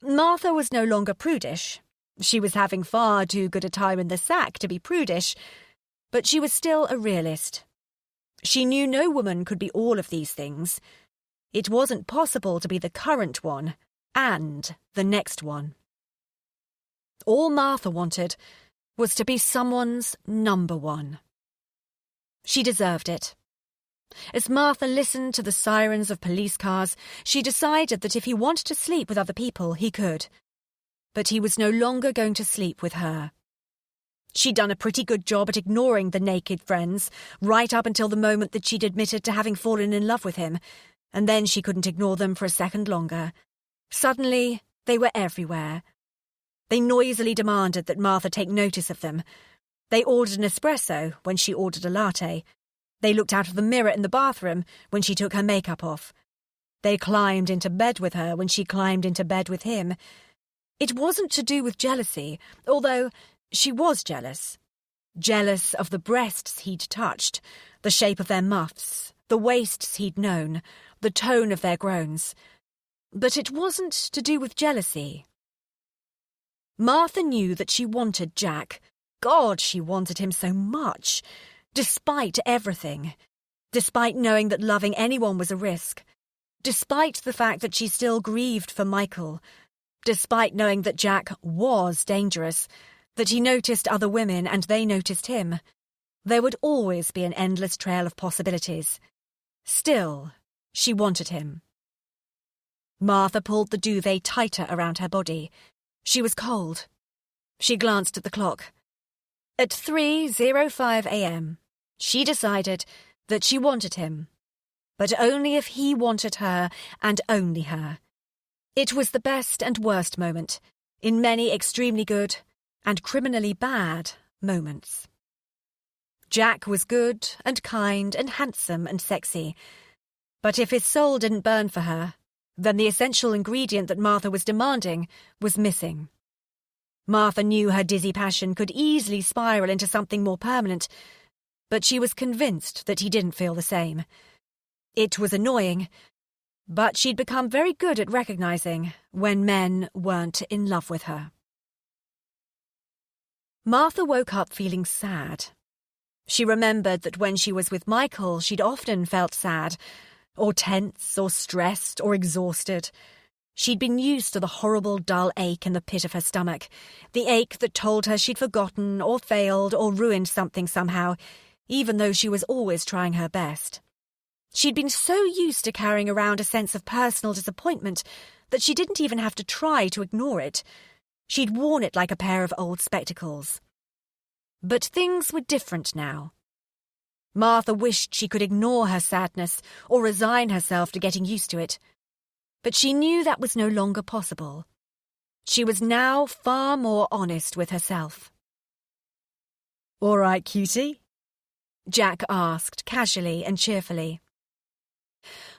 Speaker 1: Martha was no longer prudish. She was having far too good a time in the sack to be prudish, but she was still a realist. She knew no woman could be all of these things. It wasn't possible to be the current one and the next one. All Martha wanted was to be someone's number one. She deserved it. As Martha listened to the sirens of police cars, she decided that if he wanted to sleep with other people, he could. But he was no longer going to sleep with her. She'd done a pretty good job at ignoring the naked friends, right up until the moment that she'd admitted to having fallen in love with him, and then she couldn't ignore them for a second longer. Suddenly, they were everywhere. They noisily demanded that Martha take notice of them. They ordered an espresso when she ordered a latte. They looked out of the mirror in the bathroom when she took her makeup off. They climbed into bed with her when she climbed into bed with him. It wasn't to do with jealousy, although she was jealous. Jealous of the breasts he'd touched, the shape of their muffs, the waists he'd known, the tone of their groans. But it wasn't to do with jealousy. Martha knew that she wanted Jack. God, she wanted him so much. Despite everything. Despite knowing that loving anyone was a risk. Despite the fact that she still grieved for Michael, despite knowing that Jack was dangerous, that he noticed other women and they noticed him, there would always be an endless trail of possibilities. Still, she wanted him. Martha pulled the duvet tighter around her body. She was cold. She glanced at the clock. At 3:05 a.m., she decided that she wanted him, but only if he wanted her and only her. It was the best and worst moment, in many extremely good and criminally bad moments. Jack was good and kind and handsome and sexy, but if his soul didn't burn for her, then the essential ingredient that Martha was demanding was missing. Martha knew her dizzy passion could easily spiral into something more permanent, but she was convinced that he didn't feel the same. It was annoying, but she'd become very good at recognizing when men weren't in love with her. Martha woke up feeling sad. She remembered that when she was with Michael, she'd often felt sad, or tense, or stressed, or exhausted. She'd been used to the horrible, dull ache in the pit of her stomach, the ache that told her she'd forgotten, or failed, or ruined something somehow, even though she was always trying her best. She'd been so used to carrying around a sense of personal disappointment that she didn't even have to try to ignore it. She'd worn it like a pair of old spectacles. But things were different now. Martha wished she could ignore her sadness or resign herself to getting used to it. But she knew that was no longer possible. She was now far more honest with herself.
Speaker 2: "All right, cutie?"
Speaker 1: Jack asked, casually and cheerfully.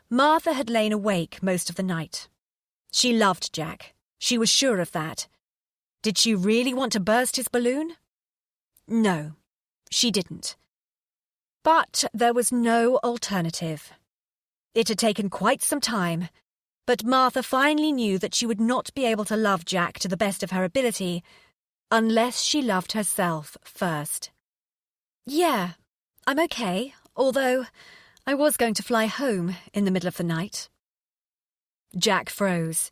Speaker 1: Martha had lain awake most of the night. She loved Jack. She was sure of that. Did she really want to burst his balloon? No, she didn't. But there was no alternative. It had taken quite some time, but Martha finally knew that she would not be able to love Jack to the best of her ability unless she loved herself first. "Yeah, I'm okay, although I was going to fly home in the middle of the night." Jack froze.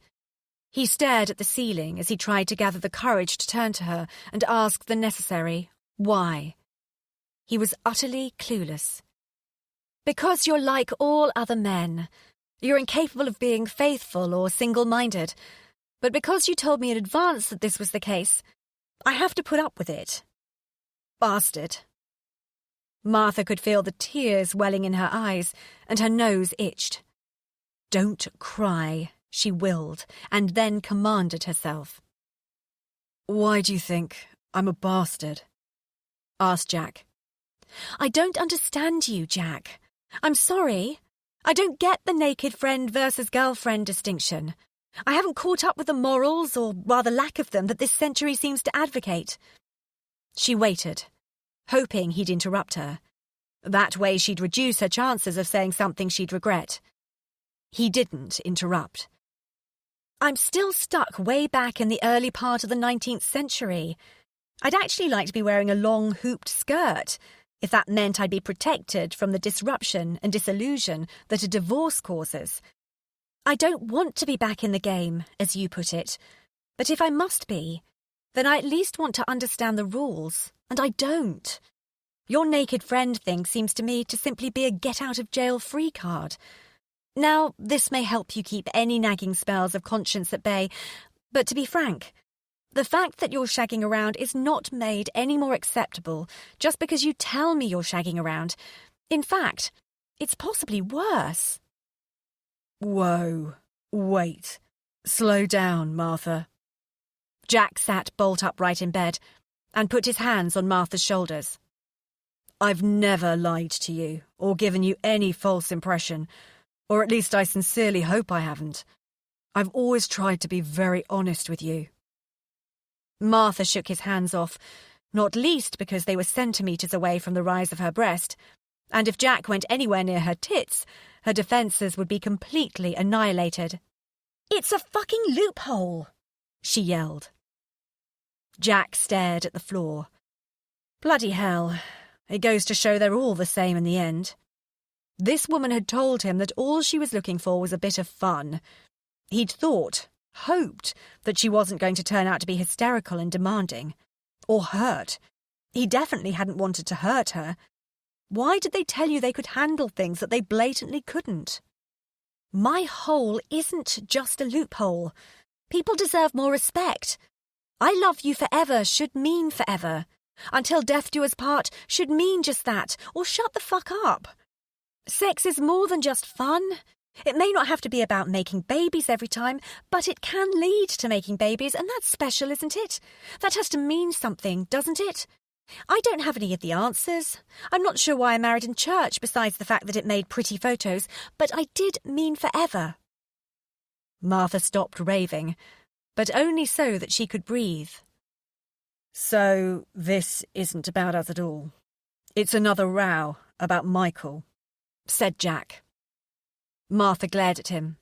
Speaker 1: He stared at the ceiling as he tried to gather the courage to turn to her and ask the necessary why. He was utterly clueless. "Because you're like all other men. You're incapable of being faithful or single-minded. But because you told me in advance that this was the case, I have to put up with it." Bastard. Martha could feel the tears welling in her eyes, and her nose itched. "Don't cry," she willed, and then commanded herself.
Speaker 2: "Why do you think I'm a bastard?"
Speaker 1: asked Jack. "I don't understand you, Jack. I'm sorry. I don't get the naked friend versus girlfriend distinction. I haven't caught up with the morals, or rather lack of them, that this century seems to advocate." She waited, hoping he'd interrupt her. That way she'd reduce her chances of saying something she'd regret. He didn't interrupt. "I'm still stuck way back in the early part of the 19th century. I'd actually like to be wearing a long hooped skirt, if that meant I'd be protected from the disruption and disillusion that a divorce causes. I don't want to be back in the game, as you put it, but if I must be, then I at least want to understand the rules, and I don't. Your naked friend thing seems to me to simply be a get-out-of-jail-free card. Now, this may help you keep any nagging spells of conscience at bay, but to be frank, the fact that you're shagging around is not made any more acceptable just because you tell me you're shagging around. In fact, it's possibly worse."
Speaker 2: "Whoa, wait. Slow down, Martha."
Speaker 1: Jack sat bolt upright in bed and put his hands on Martha's shoulders.
Speaker 2: "I've never lied to you or given you any false impression, or at least I sincerely hope I haven't. I've always tried to be very honest with you."
Speaker 1: Martha shook his hands off, not least because they were centimetres away from the rise of her breast, and if Jack went anywhere near her tits, her defences would be completely annihilated. "It's a fucking loophole!" she yelled. Jack stared at the floor. Bloody hell, it goes to show they're all the same in the end. This woman had told him that all she was looking for was a bit of fun. He'd hoped that she wasn't going to turn out to be hysterical and demanding. Or hurt. He definitely hadn't wanted to hurt her. Why did they tell you they could handle things that they blatantly couldn't? My hole isn't just a loophole. People deserve more respect. I love you forever should mean forever. Until death do us part should mean just that, or shut the fuck up. Sex is more than just fun. It may not have to be about making babies every time, but it can lead to making babies, and that's special, isn't it? That has to mean something, doesn't it? I don't have any of the answers. I'm not sure why I married in church, besides the fact that it made pretty photos, but I did mean forever. Martha stopped raving, but only so that she could breathe.
Speaker 2: So this isn't about us at all. It's another row about Michael,
Speaker 1: said Jack. Martha glared at him.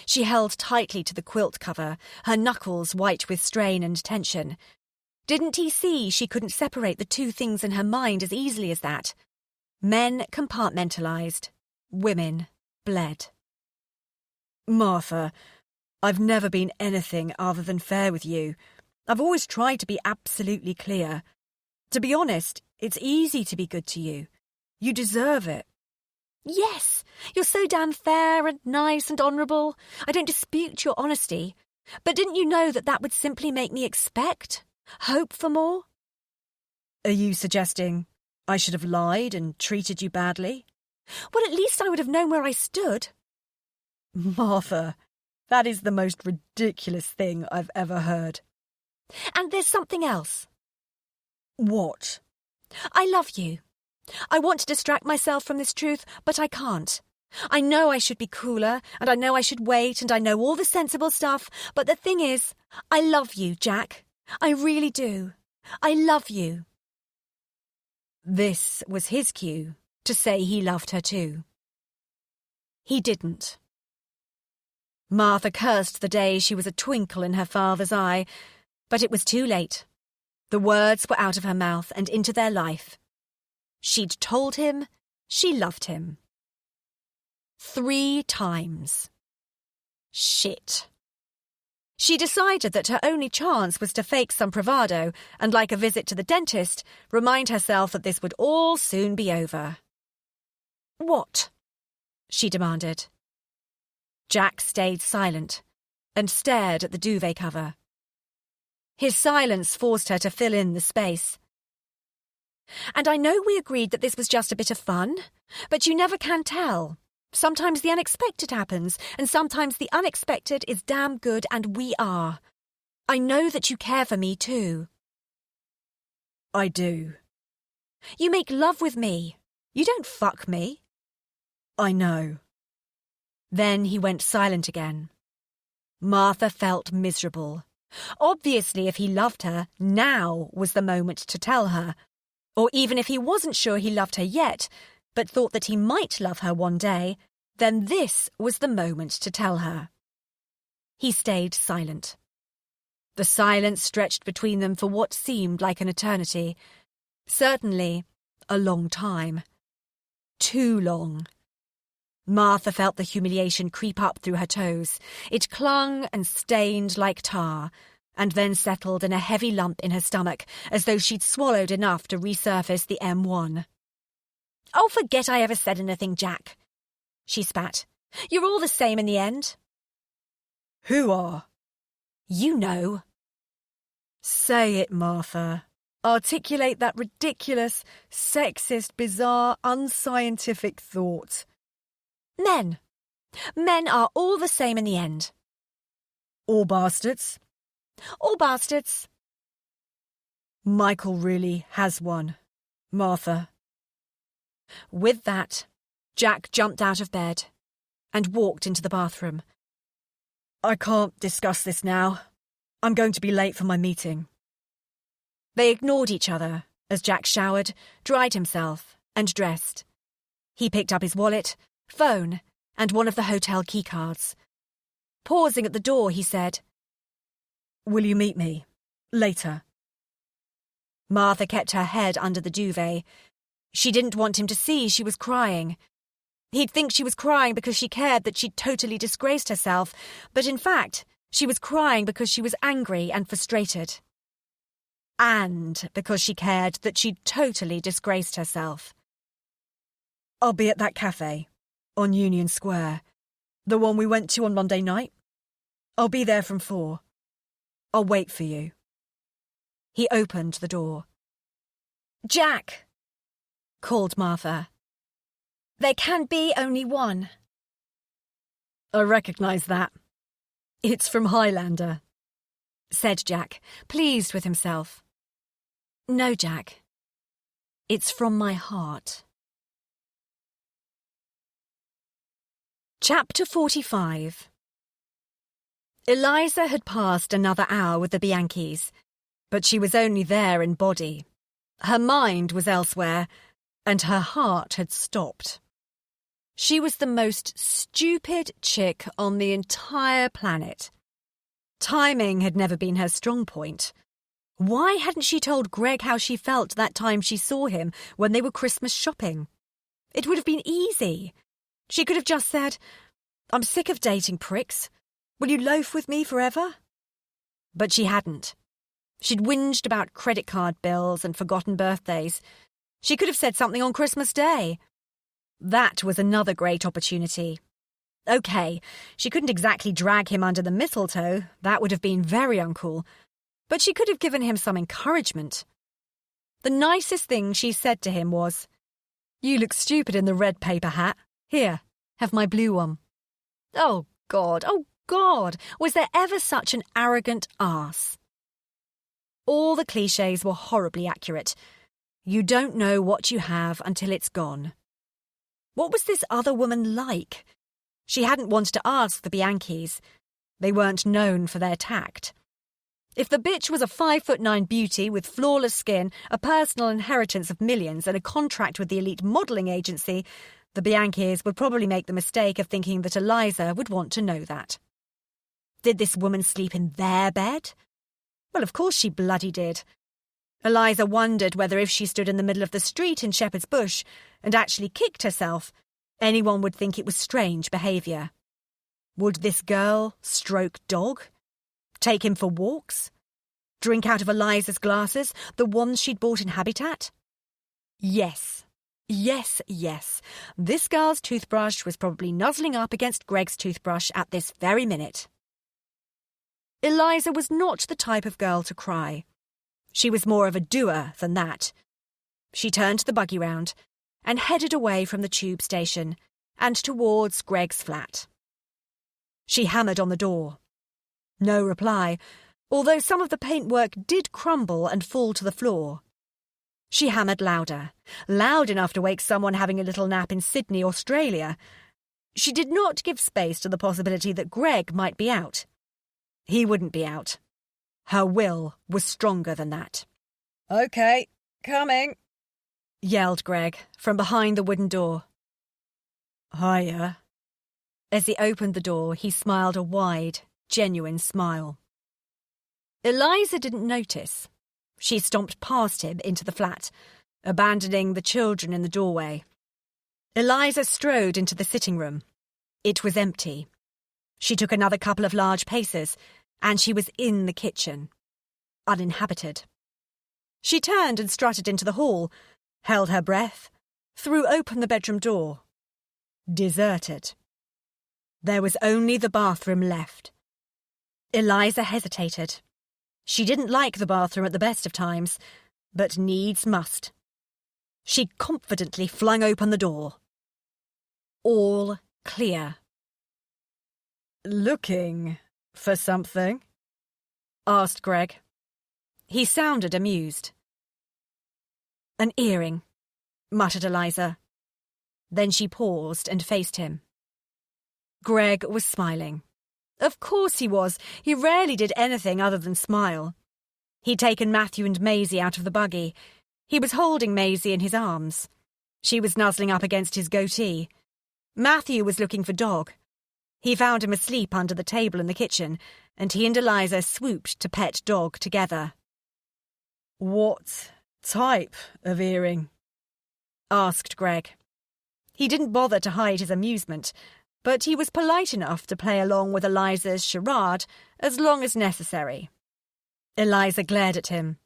Speaker 1: She held tightly to the quilt cover, her knuckles white with strain and tension. Didn't he see she couldn't separate the two things in her mind as easily as that? Men compartmentalized, women bled.
Speaker 2: Martha, I've never been anything other than fair with you. I've always tried to be absolutely clear. To be honest, it's easy to be good to you. You deserve it.
Speaker 1: Yes, you're so damn fair and nice and honourable. I don't dispute your honesty. But didn't you know that that would simply make me hope for more?
Speaker 2: Are you suggesting I should have lied and treated you badly?
Speaker 1: Well, at least I would have known where I stood.
Speaker 2: Martha, that is the most ridiculous thing I've ever heard.
Speaker 1: And there's something else.
Speaker 2: What?
Speaker 1: I love you. I want to distract myself from this truth, but I can't. I know I should be cooler, and I know I should wait, and I know all the sensible stuff, but the thing is, I love you, Jack. I really do. I love you.
Speaker 2: This was his cue to say he loved her too.
Speaker 1: He didn't. Martha cursed the day she was a twinkle in her father's eye, but it was too late. The words were out of her mouth and into their life. She'd told him she loved him. 3 times. Shit. She decided that her only chance was to fake some bravado and, like a visit to the dentist, remind herself that this would all soon be over. What? She demanded. Jack stayed silent and stared at the duvet cover. His silence forced her to fill in the space. And I know we agreed that this was just a bit of fun, but you never can tell. Sometimes the unexpected happens, and sometimes the unexpected is damn good, and we are. I know that you care for me too.
Speaker 2: I do.
Speaker 1: You make love with me. You don't fuck me.
Speaker 2: I know.
Speaker 1: Then he went silent again. Martha felt miserable. Obviously, if he loved her, now was the moment to tell her. Or even if he wasn't sure he loved her yet, but thought that he might love her one day, then this was the moment to tell her. He stayed silent. The silence stretched between them for what seemed like an eternity. Certainly, a long time. Too long. Martha felt the humiliation creep up through her toes. It clung and stained like tar, and then settled in a heavy lump in her stomach, as though she'd swallowed enough to resurface the M1. Oh, forget I ever said anything, Jack, she spat. You're all the same in the end.
Speaker 2: Who are?
Speaker 1: You know.
Speaker 2: Say it, Martha. Articulate that ridiculous, sexist, bizarre, unscientific thought.
Speaker 1: Men. Men are all the same in the end.
Speaker 2: All bastards?
Speaker 1: All bastards.
Speaker 2: Michael really has won, Martha.
Speaker 1: With that, Jack jumped out of bed and walked into the bathroom.
Speaker 2: I can't discuss this now. I'm going to be late for my meeting.
Speaker 1: They ignored each other as Jack showered, dried himself, and dressed. He picked up his wallet, phone, and one of the hotel keycards. Pausing at the door, he said,
Speaker 2: Will you meet me? Later.
Speaker 1: Martha kept her head under the duvet. She didn't want him to see she was crying. He'd think she was crying because she cared that she'd totally disgraced herself, but in fact, she was crying because she was angry and frustrated. And because she cared that she'd totally disgraced herself.
Speaker 2: I'll be at that cafe, on Union Square, the one we went to on Monday night. I'll be there from 4. I'll wait for you.
Speaker 1: He opened the door. "Jack," called Martha. "There can be only one."
Speaker 2: I recognise that. It's from Highlander,
Speaker 1: said Jack, pleased with himself. "No, Jack. It's from my heart." Chapter 45. Eliza had passed another hour with the Bianchis, but she was only there in body. Her mind was elsewhere, and her heart had stopped. She was the most stupid chick on the entire planet. Timing had never been her strong point. Why hadn't she told Greg how she felt that time she saw him when they were Christmas shopping? It would have been easy. She could have just said, "I'm sick of dating pricks. Will you loaf with me forever?" But she hadn't. She'd whinged about credit card bills and forgotten birthdays. She could have said something on Christmas Day. That was another great opportunity. OK, she couldn't exactly drag him under the mistletoe. That would have been very uncool. But she could have given him some encouragement. The nicest thing she said to him was, "You look stupid in the red paper hat. Here, have my blue one." Oh, God, was there ever such an arrogant arse? All the clichés were horribly accurate. You don't know what you have until it's gone. What was this other woman like? She hadn't wanted to ask the Bianchis. They weren't known for their tact. If the bitch was a 5'9" beauty with flawless skin, a personal inheritance of millions and a contract with the elite modelling agency, the Bianchis would probably make the mistake of thinking that Eliza would want to know that. Did this woman sleep in their bed? Well, of course she bloody did. Eliza wondered whether if she stood in the middle of the street in Shepherd's Bush and actually kicked herself, anyone would think it was strange behaviour. Would this girl stroke dog? Take him for walks? Drink out of Eliza's glasses, the ones she'd bought in Habitat? Yes. This girl's toothbrush was probably nuzzling up against Greg's toothbrush at this very minute. Eliza was not the type of girl to cry. She was more of a doer than that. She turned the buggy round and headed away from the tube station and towards Greg's flat. She hammered on the door. No reply, although some of the paintwork did crumble and fall to the floor. She hammered louder, loud enough to wake someone having a little nap in Sydney, Australia. She did not give space to the possibility that Greg might be out. He wouldn't be out. Her will was stronger than that.
Speaker 2: "OK, coming,"
Speaker 1: yelled Greg from behind the wooden door.
Speaker 2: "Hiya."
Speaker 1: As he opened the door, he smiled a wide, genuine smile. Eliza didn't notice. She stomped past him into the flat, abandoning the children in the doorway. Eliza strode into the sitting room. It was empty. She took another couple of large paces, and she was in the kitchen, uninhabited. She turned and strutted into the hall, held her breath, threw open the bedroom door. Deserted. There was only the bathroom left. Eliza hesitated. She didn't like the bathroom at the best of times, but needs must. She confidently flung open the door. All clear.
Speaker 2: "Looking for something?"
Speaker 1: asked Greg. He sounded amused. "An earring," muttered Eliza. Then she paused and faced him. Greg was smiling. Of course he was. He rarely did anything other than smile. He'd taken Matthew and Maisie out of the buggy. He was holding Maisie in his arms. She was nuzzling up against his goatee. Matthew was looking for Dog. He found him asleep under the table in the kitchen, and he and Eliza swooped to pet Dog together.
Speaker 2: "What type of earring?"
Speaker 1: asked Greg. He didn't bother to hide his amusement, but he was polite enough to play along with Eliza's charade as long as necessary. Eliza glared at him.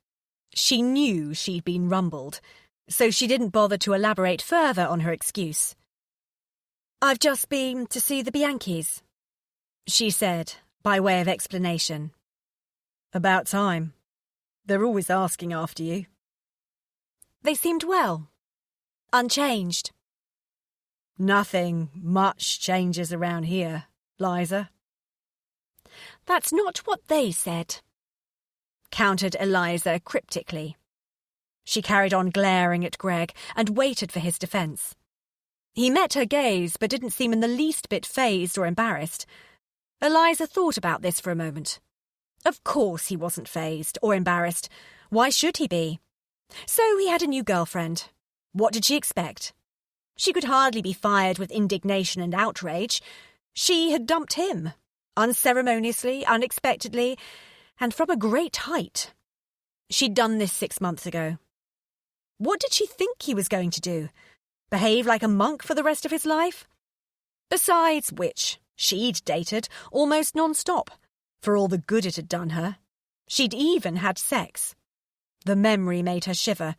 Speaker 1: She knew she'd been rumbled, so she didn't bother to elaborate further on her excuse. "I've just been to see the Bianchis," she said, by way of explanation.
Speaker 2: "About time. They're always asking after you."
Speaker 1: "They seemed well. Unchanged."
Speaker 2: "Nothing much changes around here, Liza."
Speaker 1: "That's not what they said," countered Eliza cryptically. She carried on glaring at Greg and waited for his defence. He met her gaze but didn't seem in the least bit fazed or embarrassed. Eliza thought about this for a moment. Of course he wasn't fazed or embarrassed. Why should he be? So he had a new girlfriend. What did she expect? She could hardly be fired with indignation and outrage. She had dumped him, unceremoniously, unexpectedly, and from a great height. She'd done this 6 months ago. What did she think he was going to do? Behave like a monk for the rest of his life? Besides which, she'd dated almost non-stop, for all the good it had done her. She'd even had sex. The memory made her shiver.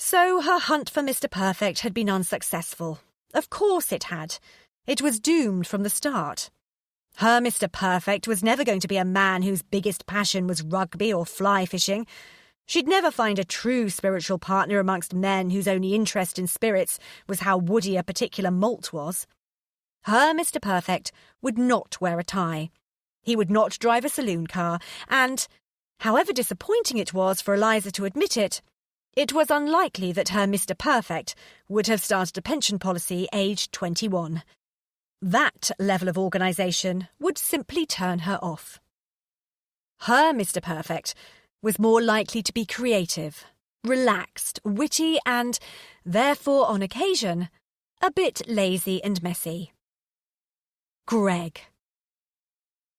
Speaker 1: So her hunt for Mr. Perfect had been unsuccessful. Of course it had. It was doomed from the start. Her Mr. Perfect was never going to be a man whose biggest passion was rugby or fly fishing. She'd never find a true spiritual partner amongst men whose only interest in spirits was how woody a particular malt was. Her Mr. Perfect would not wear a tie. He would not drive a saloon car, and, however disappointing it was for Eliza to admit it, it was unlikely that her Mr. Perfect would have started a pension policy aged 21. That level of organisation would simply turn her off. Her Mr. Perfect was more likely to be creative, relaxed, witty, and, therefore on occasion, a bit lazy and messy. Greg.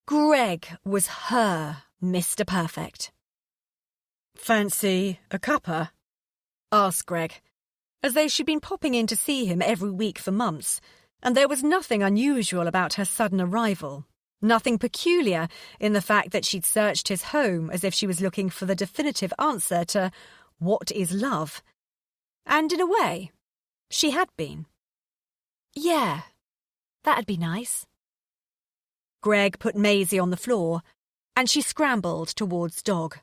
Speaker 1: Greg was her Mr. Perfect.
Speaker 2: "Fancy a cuppa?"
Speaker 1: asked Greg, as though she'd been popping in to see him every week for months, and there was nothing unusual about her sudden arrival, nothing peculiar in the fact that she'd searched his home as if she was looking for the definitive answer to what is love. And in a way, she had been. "Yeah, that'd be nice." Greg put Maisie on the floor, and she scrambled towards Dog,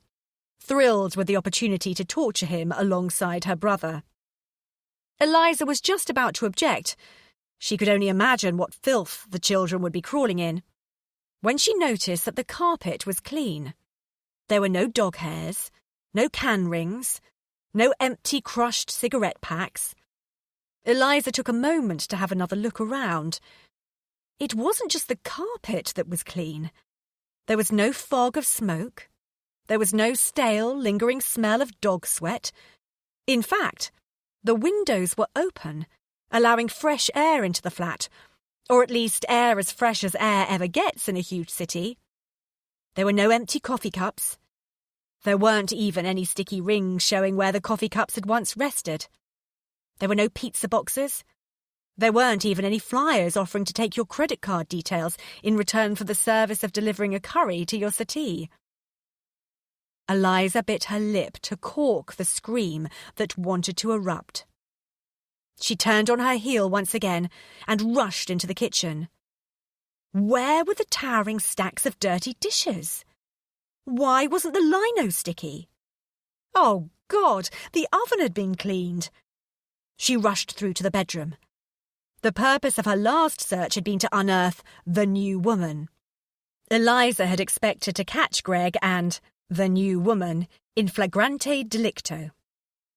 Speaker 1: thrilled with the opportunity to torture him alongside her brother. Eliza was just about to object. She could only imagine what filth the children would be crawling in, when she noticed that the carpet was clean. There were no dog hairs, no can rings, no empty crushed cigarette packs. Eliza took a moment to have another look around. It wasn't just the carpet that was clean. There was no fog of smoke. There was no stale, lingering smell of dog sweat. In fact, the windows were open, allowing fresh air into the flat, or at least air as fresh as air ever gets in a huge city. There were no empty coffee cups. There weren't even any sticky rings showing where the coffee cups had once rested. There were no pizza boxes. There weren't even any flyers offering to take your credit card details in return for the service of delivering a curry to your settee. Eliza bit her lip to cork the scream that wanted to erupt. She turned on her heel once again and rushed into the kitchen. Where were the towering stacks of dirty dishes? Why wasn't the lino sticky? Oh, God, the oven had been cleaned. She rushed through to the bedroom. The purpose of her last search had been to unearth the new woman. Eliza had expected to catch Greg and the new woman in flagrante delicto.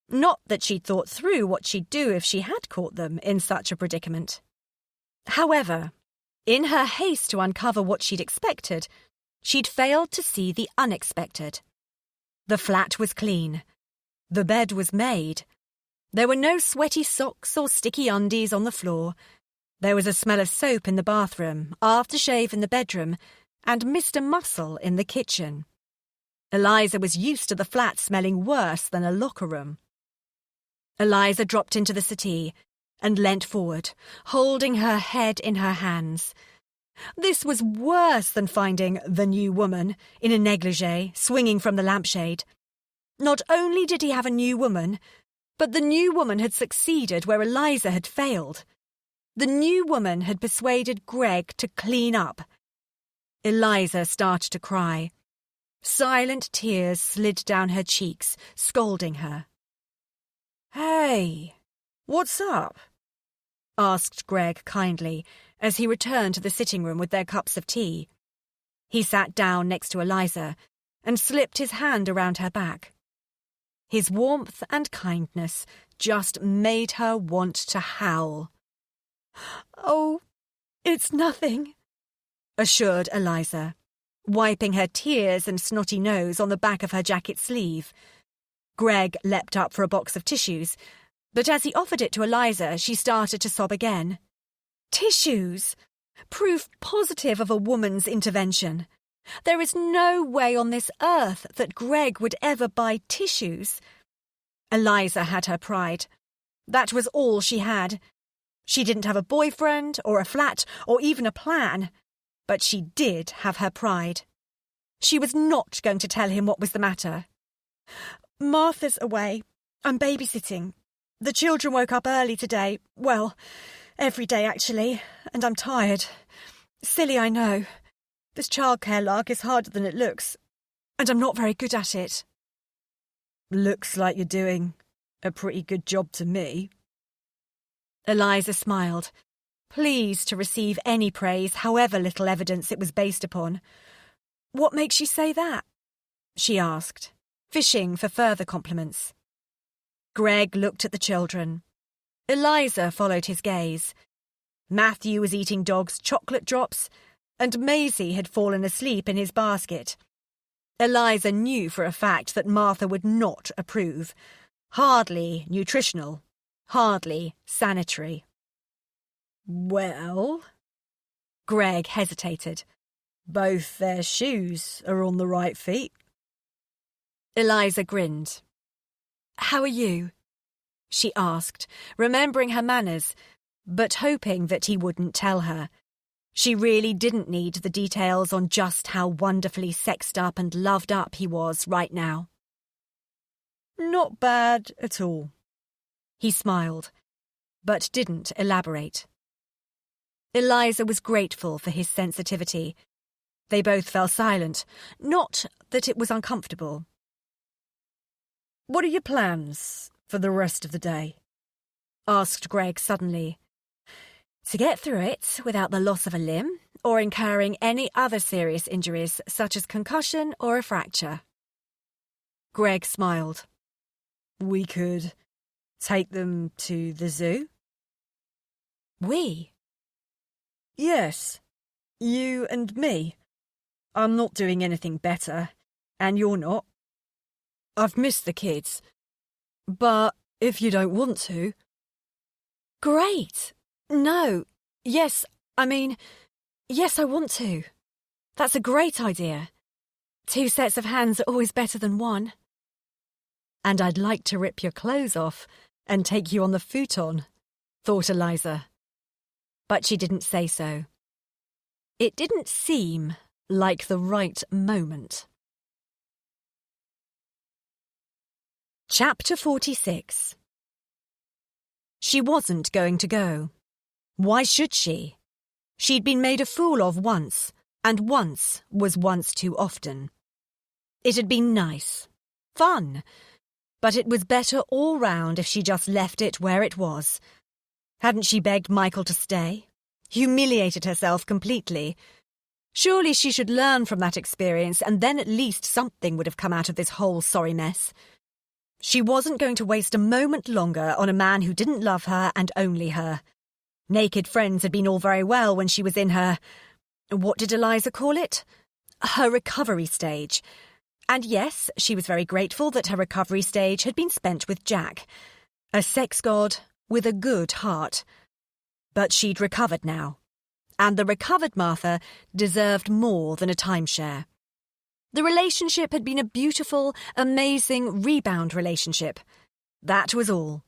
Speaker 1: Not that she'd thought through what she'd do if she had caught them in such a predicament. However, in her haste to uncover what she'd expected, she'd failed to see the unexpected. The flat was clean. The bed was made. There were no sweaty socks or sticky undies on the floor. There was a smell of soap in the bathroom, aftershave in the bedroom, and Mr. Muscle in the kitchen. Eliza was used to the flat smelling worse than a locker room. Eliza dropped into the settee and leant forward, holding her head in her hands. This was worse than finding the new woman in a negligee swinging from the lampshade. Not only did he have a new woman, but the new woman had succeeded where Eliza had failed. The new woman had persuaded Greg to clean up. Eliza started to cry. Silent tears slid down her cheeks, scalding her.
Speaker 2: "Hey, what's up?"
Speaker 1: asked Greg kindly as he returned to the sitting room with their cups of tea. He sat down next to Eliza and slipped his hand around her back. His warmth and kindness just made her want to howl.
Speaker 2: "Oh, it's nothing,"
Speaker 1: assured Eliza, wiping her tears and snotty nose on the back of her jacket sleeve. Greg leapt up for a box of tissues, but as he offered it to Eliza, she started to sob again. Tissues! Proof positive of a woman's intervention. There is no way on this earth that Greg would ever buy tissues. Eliza had her pride. That was all she had. She didn't have a boyfriend, or a flat, or even a plan. But she did have her pride. She was not going to tell him what was the matter.
Speaker 2: "Martha's away. I'm babysitting. The children woke up early today. Well, every day actually, and I'm tired. Silly, I know. This childcare lark is harder than it looks, and I'm not very good at it."
Speaker 3: "Looks like you're doing a pretty good job to me."
Speaker 1: Eliza smiled, pleased to receive any praise, however little evidence it was based upon.
Speaker 2: "What makes you say that?"
Speaker 1: she asked, fishing for further compliments. Greg looked at the children. Eliza followed his gaze. Matthew was eating Dog's chocolate drops, and Maisie had fallen asleep in his basket. Eliza knew for a fact that Martha would not approve. Hardly nutritional, hardly sanitary.
Speaker 3: "Well,"
Speaker 1: Greg hesitated.
Speaker 3: "both their shoes are on the right feet."
Speaker 1: Eliza grinned. "How are you?" she asked, remembering her manners, but hoping that he wouldn't tell her. She really didn't need the details on just how wonderfully sexed up and loved up he was right now.
Speaker 3: "Not bad at all."
Speaker 1: He smiled, but didn't elaborate. Eliza was grateful for his sensitivity. They both fell silent, not that it was uncomfortable.
Speaker 3: "What are your plans for the rest of the day?"
Speaker 1: asked Greg suddenly. To get through it without the loss of a limb or incurring any other serious injuries such as concussion or a fracture. Greg smiled.
Speaker 3: "We could take them to the zoo."
Speaker 1: "We?"
Speaker 3: "Yes, you and me. I'm not doing anything better, and you're not. I've missed the kids. But if you don't want to..."
Speaker 1: "Great! No. Yes, yes, I want to. That's a great idea. 2 sets of hands are always better than one."
Speaker 3: "And I'd like to rip your clothes off and take you on the futon," thought Eliza.
Speaker 1: But she didn't say so. It didn't seem like the right moment. Chapter 46. She wasn't going to go. Why should she? She'd been made a fool of once, and once was once too often. It had been nice, fun, but it was better all round if she just left it where it was. Hadn't she begged Michael to stay? Humiliated herself completely? Surely she should learn from that experience, and then at least something would have come out of this whole sorry mess. She wasn't going to waste a moment longer on a man who didn't love her and only her. Naked friends had been all very well when she was in her... what did Eliza call it? Her recovery stage. And yes, she was very grateful that her recovery stage had been spent with Jack, a sex god with a good heart. But she'd recovered now, and the recovered Martha deserved more than a timeshare. The relationship had been a beautiful, amazing rebound relationship. That was all.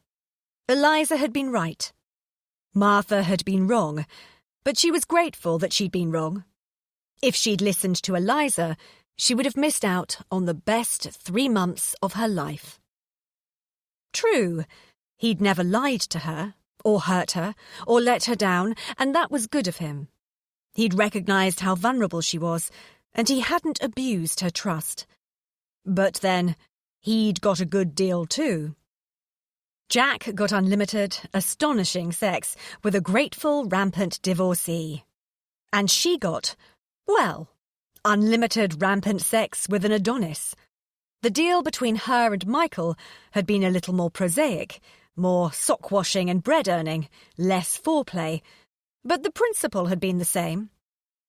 Speaker 1: Eliza had been right. Martha had been wrong, but she was grateful that she'd been wrong. If she'd listened to Eliza, she would have missed out on the best 3 months of her life. True, he'd never lied to her, or hurt her, or let her down, and that was good of him. He'd recognised how vulnerable she was, and he hadn't abused her trust. But then, he'd got a good deal too. Jack got unlimited, astonishing sex with a grateful, rampant divorcee. And she got, well, unlimited, rampant sex with an Adonis. The deal between her and Michael had been a little more prosaic, more sock-washing and bread-earning, less foreplay, but the principle had been the same.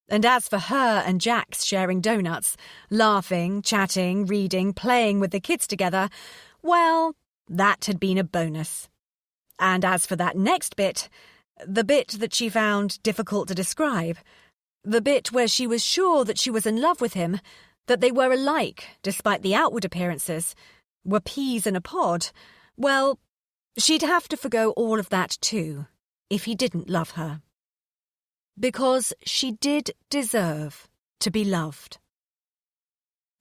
Speaker 1: And as for her and Jack's sharing donuts, laughing, chatting, reading, playing with the kids together, well, that had been a bonus. And as for that next bit, the bit that she found difficult to describe, the bit where she was sure that she was in love with him, that they were alike despite the outward appearances, were peas in a pod, well, she'd have to forgo all of that too, if he didn't love her. Because she did deserve to be loved.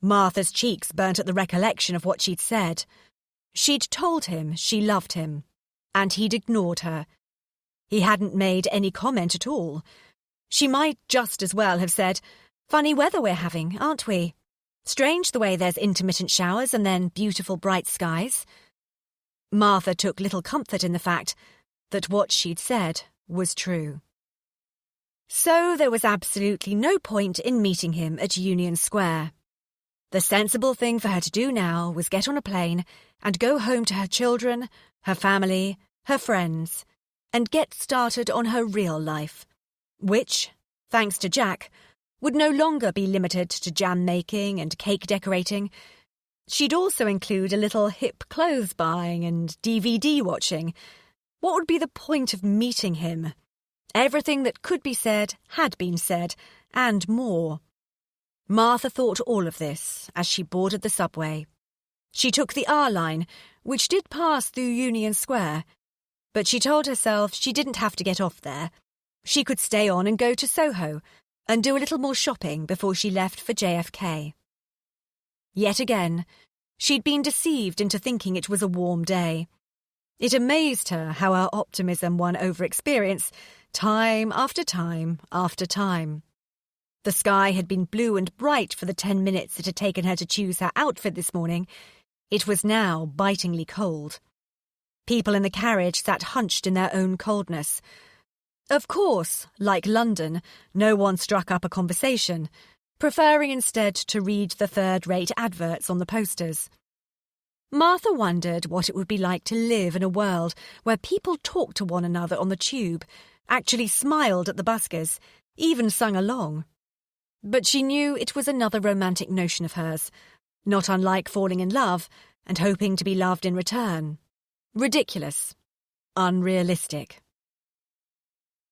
Speaker 1: Martha's cheeks burnt at the recollection of what she'd said. She'd told him she loved him, and he'd ignored her. He hadn't made any comment at all. She might just as well have said, "Funny weather we're having, aren't we? Strange the way there's intermittent showers and then beautiful bright skies." Martha took little comfort in the fact that what she'd said was true. So there was absolutely no point in meeting him at Union Square. The sensible thing for her to do now was get on a plane and go home to her children, her family, her friends, and get started on her real life, which, thanks to Jack, would no longer be limited to jam making and cake decorating. She'd also include a little hip clothes buying and DVD watching. What would be the point of meeting him? Everything that could be said had been said, and more. Martha thought all of this as she boarded the subway. She took the R line, which did pass through Union Square, but she told herself she didn't have to get off there. She could stay on and go to Soho and do a little more shopping before she left for JFK. Yet again, she'd been deceived into thinking it was a warm day. It amazed her how her optimism won over experience, time after time after time. The sky had been blue and bright for the 10 minutes it had taken her to choose her outfit this morning. It was now bitingly cold. People in the carriage sat hunched in their own coldness. Of course, like London, no one struck up a conversation, preferring instead to read the third-rate adverts on the posters. Martha wondered what it would be like to live in a world where people talked to one another on the tube, actually smiled at the buskers, even sung along. But she knew it was another romantic notion of hers, not unlike falling in love and hoping to be loved in return. Ridiculous. Unrealistic.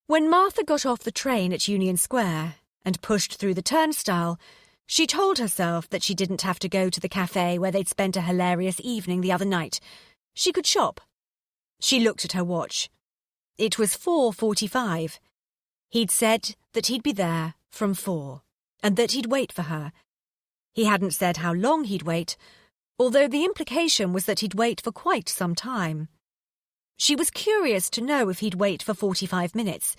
Speaker 1: When Martha got off the train at Union Square and pushed through the turnstile, she told herself that she didn't have to go to the cafe where they'd spent a hilarious evening the other night. She could shop. She looked at her watch. It was 4:45. He'd said that he'd be there from 4, and that he'd wait for her. He hadn't said how long he'd wait, although the implication was that he'd wait for quite some time. She was curious to know if he'd wait for 45 minutes.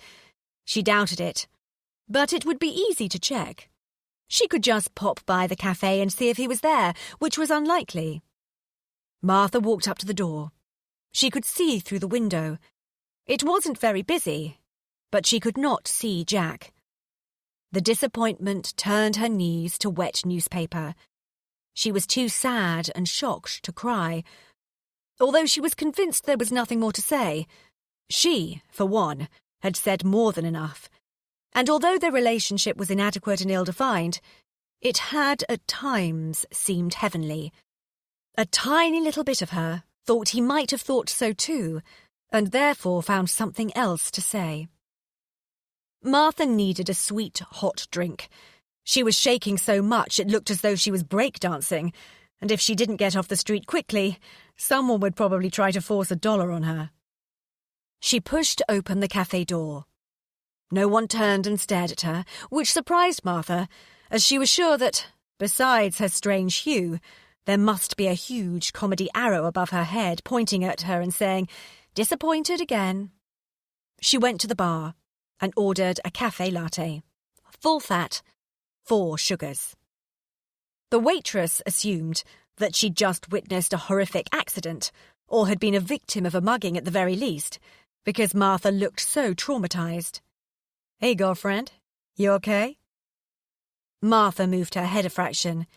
Speaker 1: She doubted it, but it would be easy to check. She could just pop by the cafe and see if he was there, which was unlikely. Martha walked up to the door. She could see through the window. It wasn't very busy, but she could not see Jack. The disappointment turned her knees to wet newspaper. She was too sad and shocked to cry. Although she was convinced there was nothing more to say, she, for one, had said more than enough. And although their relationship was inadequate and ill-defined, it had at times seemed heavenly. A tiny little bit of her thought he might have thought so too, and therefore found something else to say. Martha needed a sweet, hot drink. She was shaking so much it looked as though she was breakdancing, and if she didn't get off the street quickly, someone would probably try to force $1 on her. She pushed open the cafe door. No one turned and stared at her, which surprised Martha, as she was sure that, besides her strange hue, there must be a huge comedy arrow above her head pointing at her and saying, "Disappointed again." She went to the bar and ordered a cafe latte. Full fat, 4 sugars. The waitress assumed that she'd just witnessed a horrific accident or had been a victim of a mugging at the very least, because Martha looked so traumatized. "Hey, girlfriend, you okay?" Martha moved her head a fraction.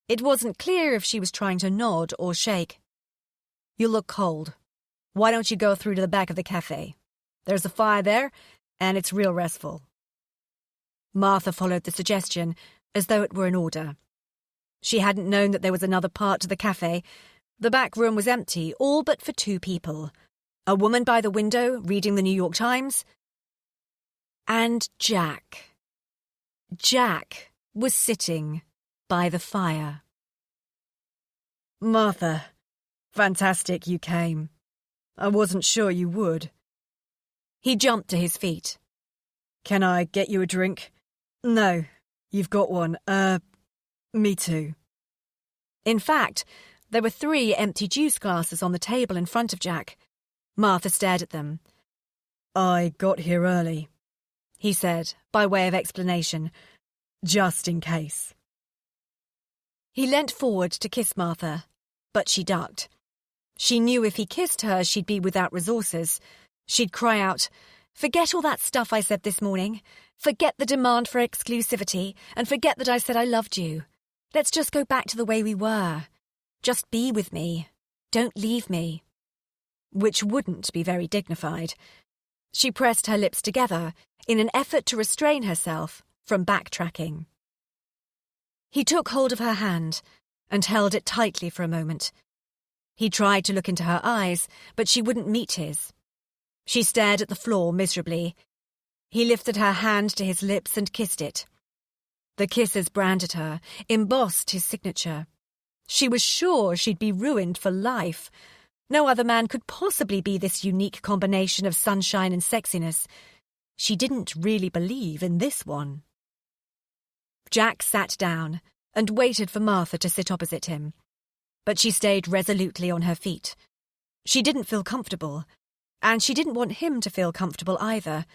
Speaker 1: It wasn't clear if she was trying to nod or shake. "You look cold. Why don't you go through to the back of the cafe? There's a fire there, and it's real restful." Martha followed the suggestion as though it were an order. She hadn't known that there was another part to the cafe. The back room was empty, all but for 2 people. A woman by the window reading the New York Times, and Jack. Jack was sitting by the fire.
Speaker 2: Martha, fantastic you came. I wasn't sure you would.
Speaker 1: He jumped to his feet.
Speaker 2: Can I get you a drink? No, you've got one. Me too.
Speaker 1: In fact, there were 3 empty juice glasses on the table in front of Jack. Martha stared at them.
Speaker 2: I got here early,
Speaker 1: he said, by way of explanation,
Speaker 2: just in case.
Speaker 1: He leant forward to kiss Martha, but she ducked. She knew if he kissed her, she'd be without resources. She'd cry out, "Forget all that stuff I said this morning. Forget the demand for exclusivity, and forget that I said I loved you. Let's just go back to the way we were. Just be with me. Don't leave me." Which wouldn't be very dignified. She pressed her lips together in an effort to restrain herself from backtracking. He took hold of her hand and held it tightly for a moment. He tried to look into her eyes, but she wouldn't meet his. She stared at the floor miserably. He lifted her hand to his lips and kissed it. The kisses branded her, embossed his signature. She was sure she'd be ruined for life. No other man could possibly be this unique combination of sunshine and sexiness. She didn't really believe in this one. Jack sat down and waited for Martha to sit opposite him. But she stayed resolutely on her feet. She didn't feel comfortable, and she didn't want him to feel comfortable either.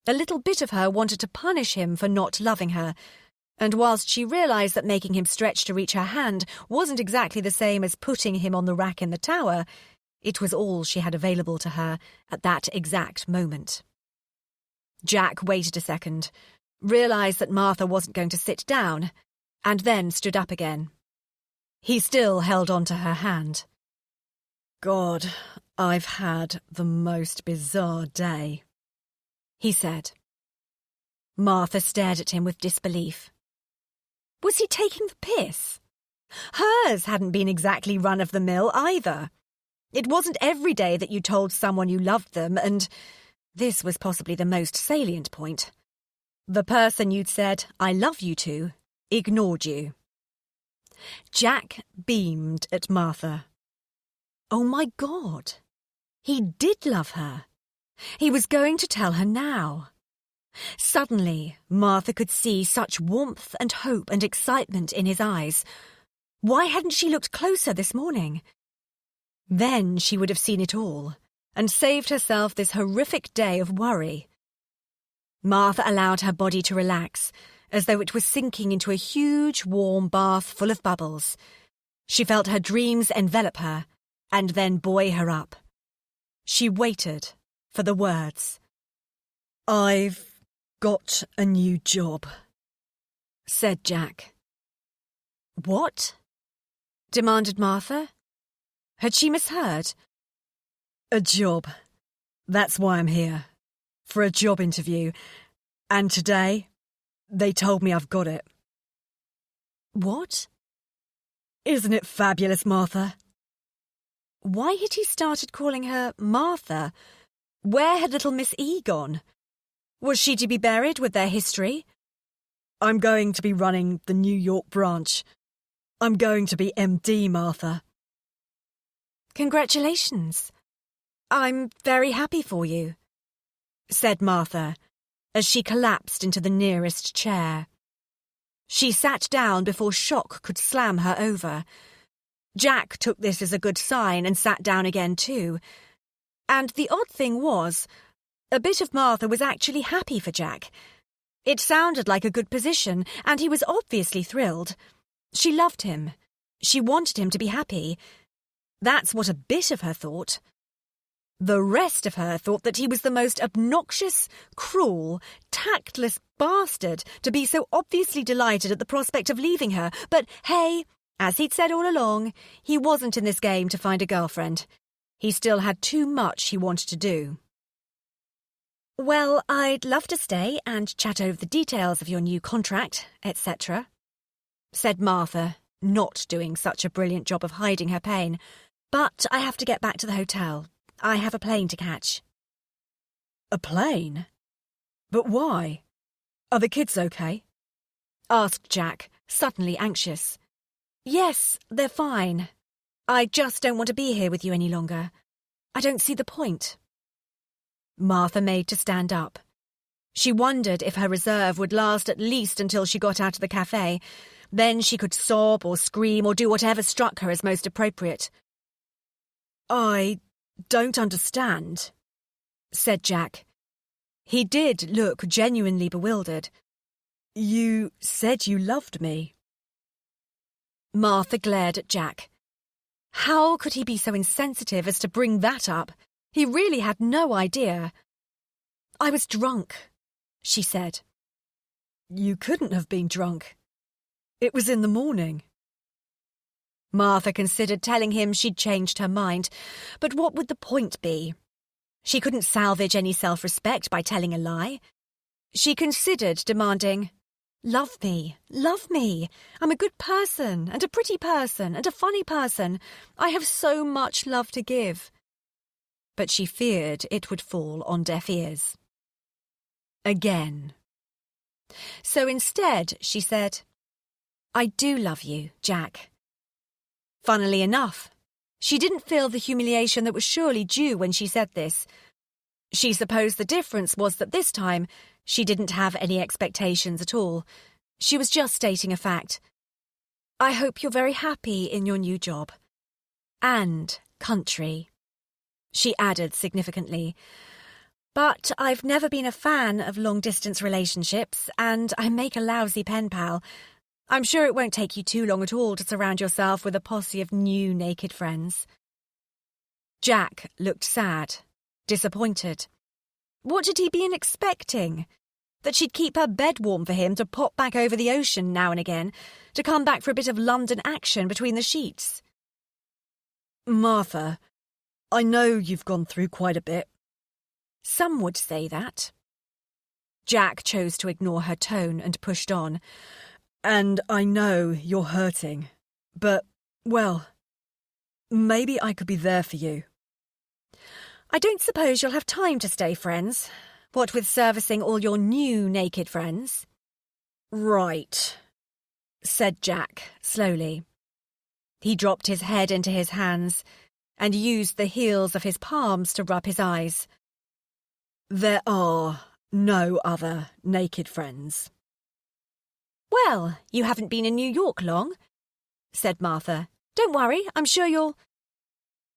Speaker 1: A little bit of her wanted to punish him for not loving her, and whilst she realised that making him stretch to reach her hand wasn't exactly the same as putting him on the rack in the tower, it was all she had available to her at that exact moment. Jack waited a second, realised that Martha wasn't going to sit down, and then stood up again. He still held on to her hand.
Speaker 2: God, I've had the most bizarre day,
Speaker 1: he said. Martha stared at him with disbelief. Was he taking the piss? Hers hadn't been exactly run-of-the-mill either. It wasn't every day that you told someone you loved them, and this was possibly the most salient point. The person you'd said, "I love you" to, ignored you. Jack beamed at Martha. Oh my God! He did love her. He was going to tell her now. Suddenly, Martha could see such warmth and hope and excitement in his eyes. Why hadn't she looked closer this morning? Then she would have seen it all, and saved herself this horrific day of worry. Martha allowed her body to relax, as though it was sinking into a huge, warm bath full of bubbles. She felt her dreams envelop her, and then buoy her up. She waited for the words.
Speaker 2: I've got a new job,
Speaker 1: said Jack. What? Demanded Martha. Had she misheard?
Speaker 2: A job. That's why I'm here. For a job interview. And today, they told me I've got it.
Speaker 1: What?
Speaker 2: Isn't it fabulous, Martha?
Speaker 1: Why had he started calling her Martha? Where had little Miss E gone? Was she to be buried with their history?
Speaker 2: I'm going to be running the New York branch. I'm going to be MD, Martha.
Speaker 1: Congratulations. I'm very happy for you, said Martha, as she collapsed into the nearest chair. She sat down before shock could slam her over. Jack took this as a good sign and sat down again too. And the odd thing was, a bit of Martha was actually happy for Jack. It sounded like a good position, and he was obviously thrilled. She loved him. She wanted him to be happy. That's what a bit of her thought. The rest of her thought that he was the most obnoxious, cruel, tactless bastard to be so obviously delighted at the prospect of leaving her. But hey, as he'd said all along, he wasn't in this game to find a girlfriend. He still had too much he wanted to do. Well, I'd love to stay and chat over the details of your new contract, etc., said Martha, not doing such a brilliant job of hiding her pain. But I have to get back to the hotel. I have a plane to catch.
Speaker 3: A plane? But why? Are the kids okay?
Speaker 1: Asked Jack, suddenly anxious. Yes, they're fine. I just don't want to be here with you any longer. I don't see the point. Martha made to stand up. She wondered if her reserve would last at least until she got out of the cafe. Then she could sob or scream or do whatever struck her as most appropriate.
Speaker 3: I don't understand, said Jack. He did look genuinely bewildered. You said you loved me.
Speaker 1: Martha glared at Jack. How could he be so insensitive as to bring that up? He really had no idea. I was drunk, she said.
Speaker 3: You couldn't have been drunk. It was in the morning.
Speaker 1: Martha considered telling him she'd changed her mind, but what would the point be? She couldn't salvage any self-respect by telling a lie. She considered demanding, Love me, love me. I'm a good person, and a pretty person, and a funny person. I have so much love to give. But she feared it would fall on deaf ears. Again. So instead, she said, I do love you, Jack. Funnily enough, she didn't feel the humiliation that was surely due when she said this. She supposed the difference was that this time she didn't have any expectations at all. She was just stating a fact. I hope you're very happy in your new job. And country, she added significantly. But I've never been a fan of long-distance relationships, and I make a lousy pen pal. I'm sure it won't take you too long at all to surround yourself with a posse of new naked friends. Jack looked sad, disappointed. What had he been expecting? That she'd keep her bed warm for him to pop back over the ocean now and again, to come back for a bit of London action between the sheets?
Speaker 3: Martha, I know you've gone through quite a bit.
Speaker 1: Some would say that. Jack chose to ignore her tone and pushed on.
Speaker 3: And I know you're hurting, but, well, maybe I could be there for you.
Speaker 1: I don't suppose you'll have time to stay friends, what with servicing all your new naked friends.
Speaker 3: Right,
Speaker 1: said Jack slowly. He dropped his head into his hands and used the heels of his palms to rub his eyes.
Speaker 3: There are no other naked friends.
Speaker 1: Well, you haven't been in New York long, said Martha. Don't worry, I'm sure you'll...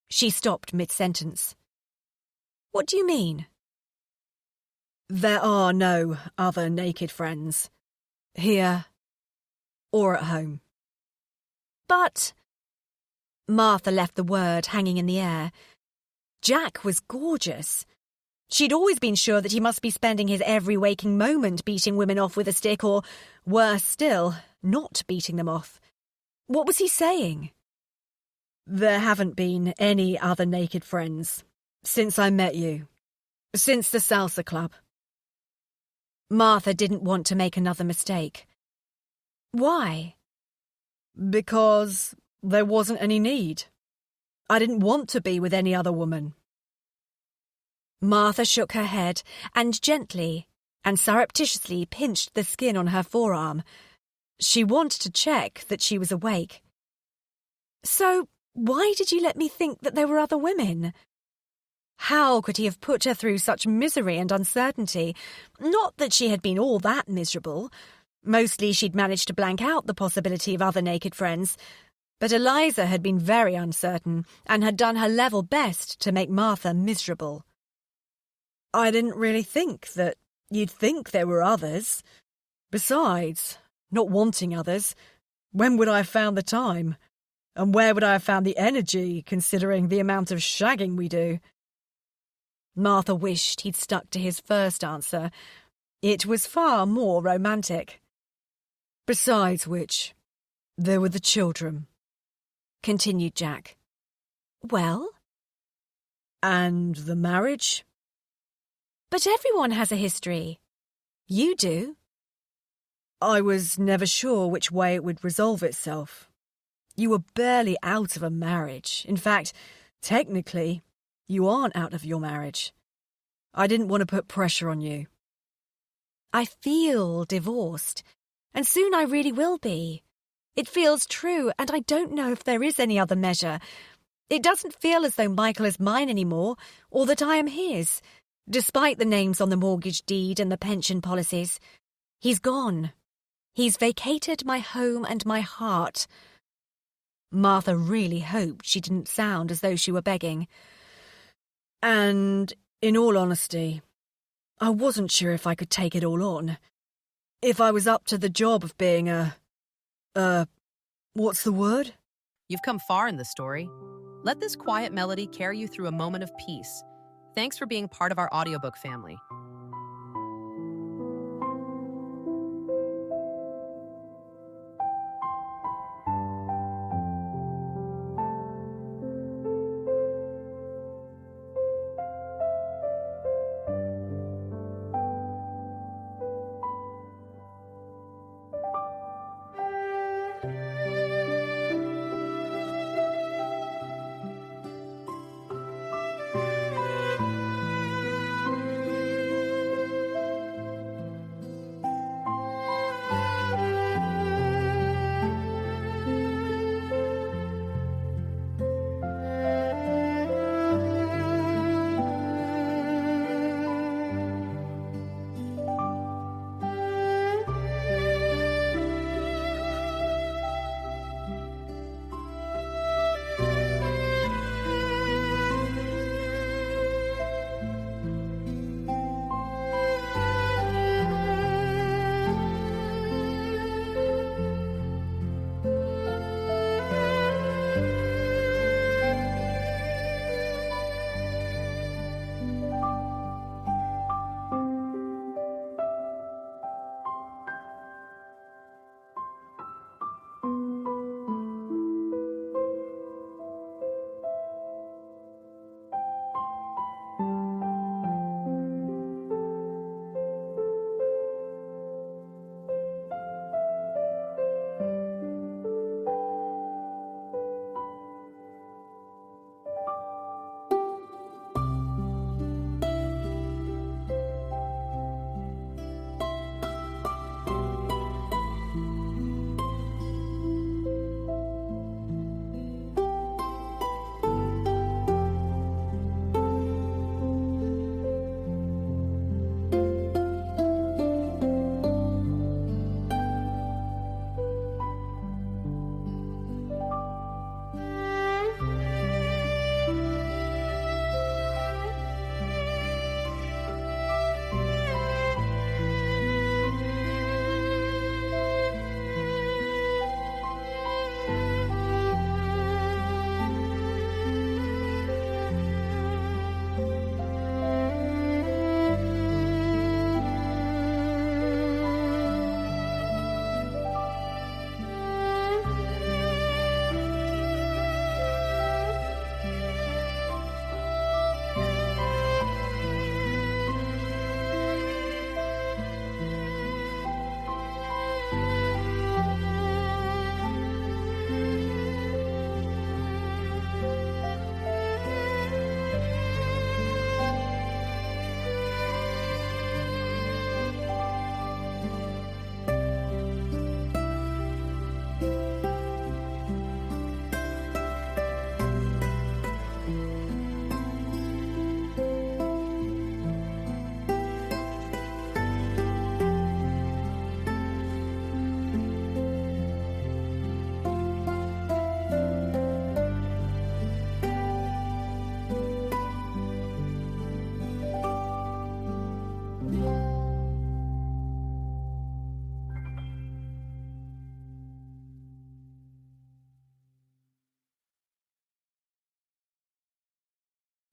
Speaker 1: She stopped mid-sentence. What do you mean?
Speaker 3: There are no other naked friends. Here or at home.
Speaker 1: But... Martha left the word hanging in the air. Jack was gorgeous. She'd always been sure that he must be spending his every waking moment beating women off with a stick or, worse still, not beating them off. What was he saying?
Speaker 3: There haven't been any other naked friends since I met you. Since the salsa club.
Speaker 1: Martha didn't want to make another mistake. Why?
Speaker 3: Because there wasn't any need. I didn't want to be with any other woman.
Speaker 1: Martha shook her head and gently and surreptitiously pinched the skin on her forearm. She wanted to check that she was awake. So, why did you let me think that there were other women? How could he have put her through such misery and uncertainty? Not that she had been all that miserable. Mostly she'd managed to blank out the possibility of other naked friends. But Eliza had been very uncertain and had done her level best to make Martha miserable.
Speaker 2: I didn't really think that you'd think there were others. Besides, not wanting others, when would I have found the time? And where would I have found the energy, considering the amount of shagging we do?
Speaker 1: Martha wished he'd stuck to his first answer. It was far more romantic.
Speaker 2: Besides which, there were the children, continued Jack.
Speaker 1: Well?
Speaker 2: And the marriage?
Speaker 1: But everyone has a history. You do.
Speaker 2: I was never sure which way it would resolve itself. You were barely out of a marriage. In fact, technically, you aren't out of your marriage. I didn't want to put pressure on you.
Speaker 1: I feel divorced, and soon I really will be. It feels true, and I don't know if there is any other measure. It doesn't feel as though Michael is mine anymore, or that I am his, despite the names on the mortgage deed and the pension policies. He's gone. He's vacated my home and my heart. Martha really hoped she didn't sound as though she were begging.
Speaker 2: And, in all honesty, I wasn't sure if I could take it all on. If I was up to the job of being what's the word?
Speaker 4: You've come far in the story. Let this quiet melody carry you through a moment of peace. Thanks for being part of our audiobook family.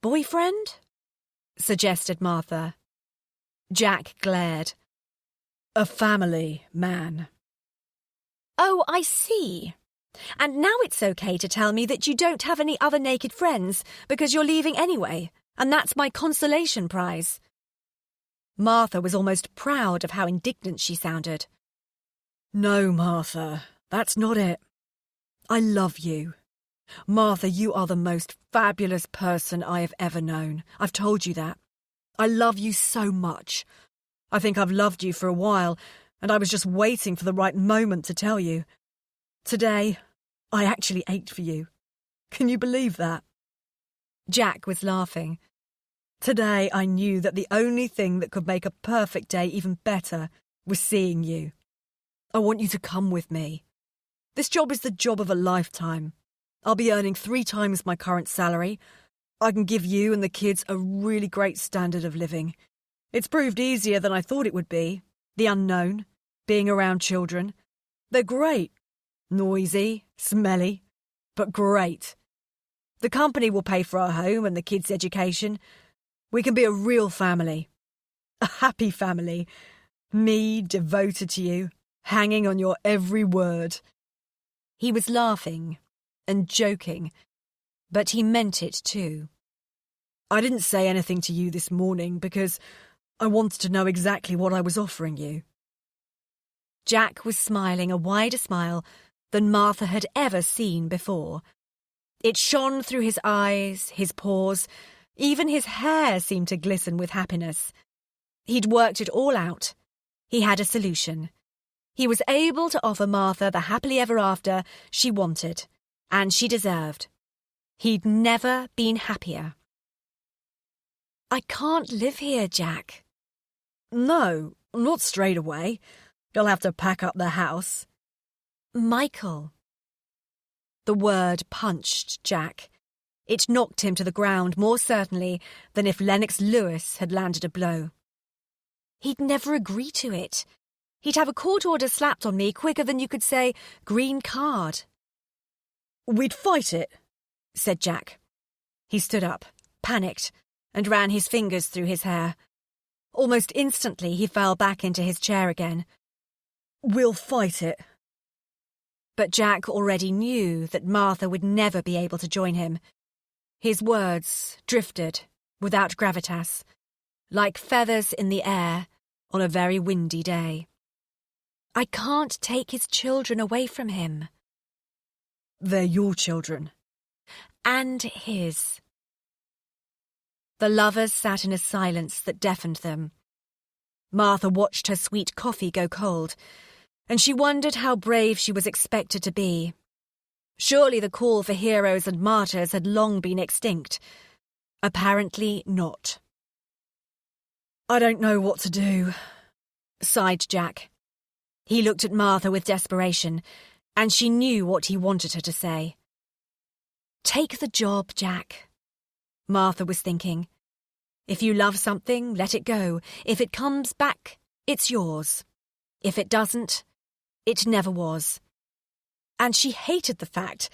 Speaker 1: Boyfriend? Suggested Martha. Jack glared.
Speaker 2: A family man.
Speaker 1: Oh, I see. And now it's okay to tell me that you don't have any other naked friends because you're leaving anyway, and that's my consolation prize. Martha was almost proud of how indignant she sounded.
Speaker 2: No, Martha, that's not it. I love you. Martha, you are the most fabulous person I have ever known. I've told you that. I love you so much. I think I've loved you for a while, and I was just waiting for the right moment to tell you. Today, I actually ached for you. Can you believe that?
Speaker 1: Jack was laughing.
Speaker 2: Today, I knew that the only thing that could make a perfect day even better was seeing you. I want you to come with me. This job is the job of a lifetime. I'll be earning 3 times my current salary. I can give you and the kids a really great standard of living. It's proved easier than I thought it would be. The unknown, being around children. They're great. Noisy, smelly, but great. The company will pay for our home and the kids' education. We can be a real family. A happy family. Me devoted to you, hanging on your every word.
Speaker 1: He was laughing and joking, but he meant it too.
Speaker 2: I didn't say anything to you this morning because I wanted to know exactly what I was offering you.
Speaker 1: Jack was smiling a wider smile than Martha had ever seen before. It shone through his eyes, his pores, even his hair seemed to glisten with happiness. He'd worked it all out. He had a solution. He was able to offer Martha the happily ever after she wanted, and she deserved. He'd never been happier. I can't live here, Jack.
Speaker 2: No, not straight away. You'll have to pack up the house.
Speaker 1: Michael. The word punched Jack. It knocked him to the ground more certainly than if Lennox Lewis had landed a blow. He'd never agree to it. He'd have a court order slapped on me quicker than you could say green card.
Speaker 2: We'd fight it,
Speaker 1: said Jack. He stood up, panicked, and ran his fingers through his hair. Almost instantly he fell back into his chair again.
Speaker 2: We'll fight it.
Speaker 1: But Jack already knew that Martha would never be able to join him. His words drifted, without gravitas, like feathers in the air on a very windy day. I can't take his children away from him.
Speaker 2: They're your children.
Speaker 1: And his. The lovers sat in a silence that deafened them. Martha watched her sweet coffee go cold, and she wondered how brave she was expected to be. Surely the call for heroes and martyrs had long been extinct. Apparently not.
Speaker 2: I don't know what to do,
Speaker 1: sighed Jack. He looked at Martha with desperation, and she knew what he wanted her to say. Take the job, Jack. Martha was thinking. If you love something, let it go. If it comes back, it's yours. If it doesn't, it never was. And she hated the fact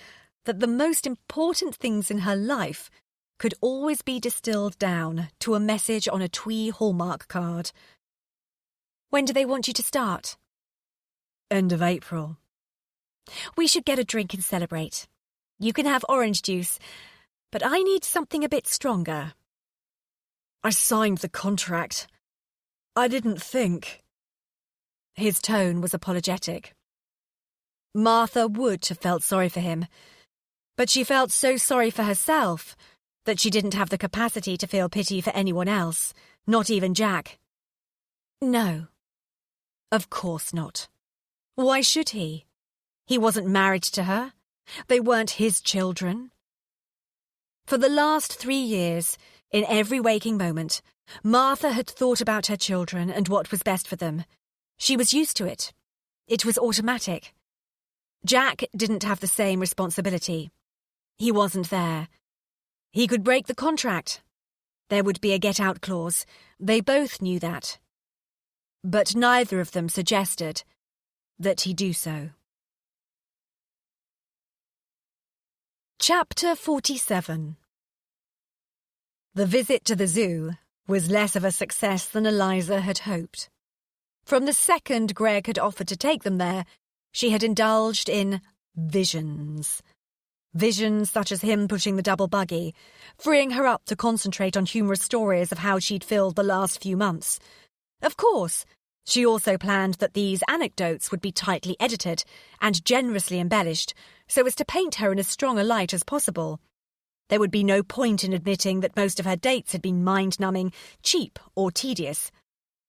Speaker 1: that the most important things in her life could always be distilled down to a message on a twee Hallmark card. When do they want you to start?
Speaker 2: End of April.
Speaker 1: We should get a drink and celebrate. You can have orange juice, but I need something a bit stronger.
Speaker 2: I signed the contract. I didn't think.
Speaker 1: His tone was apologetic. Martha would have felt sorry for him, but she felt so sorry for herself that she didn't have the capacity to feel pity for anyone else, not even Jack. No, of course not. Why should he? He wasn't married to her. They weren't his children. For the last 3 years, in every waking moment, Martha had thought about her children and what was best for them. She was used to it. It was automatic. Jack didn't have the same responsibility. He wasn't there. He could break the contract. There would be a get-out clause. They both knew that. But neither of them suggested that he do so. Chapter 47. The visit to the zoo was less of a success than Eliza had hoped. From the second Greg had offered to take them there, she had indulged in visions. Visions such as him pushing the double buggy, freeing her up to concentrate on humorous stories of how she'd filled the last few months. Of course, she also planned that these anecdotes would be tightly edited and generously embellished so as to paint her in as strong a light as possible. There would be no point in admitting that most of her dates had been mind-numbing, cheap or tedious.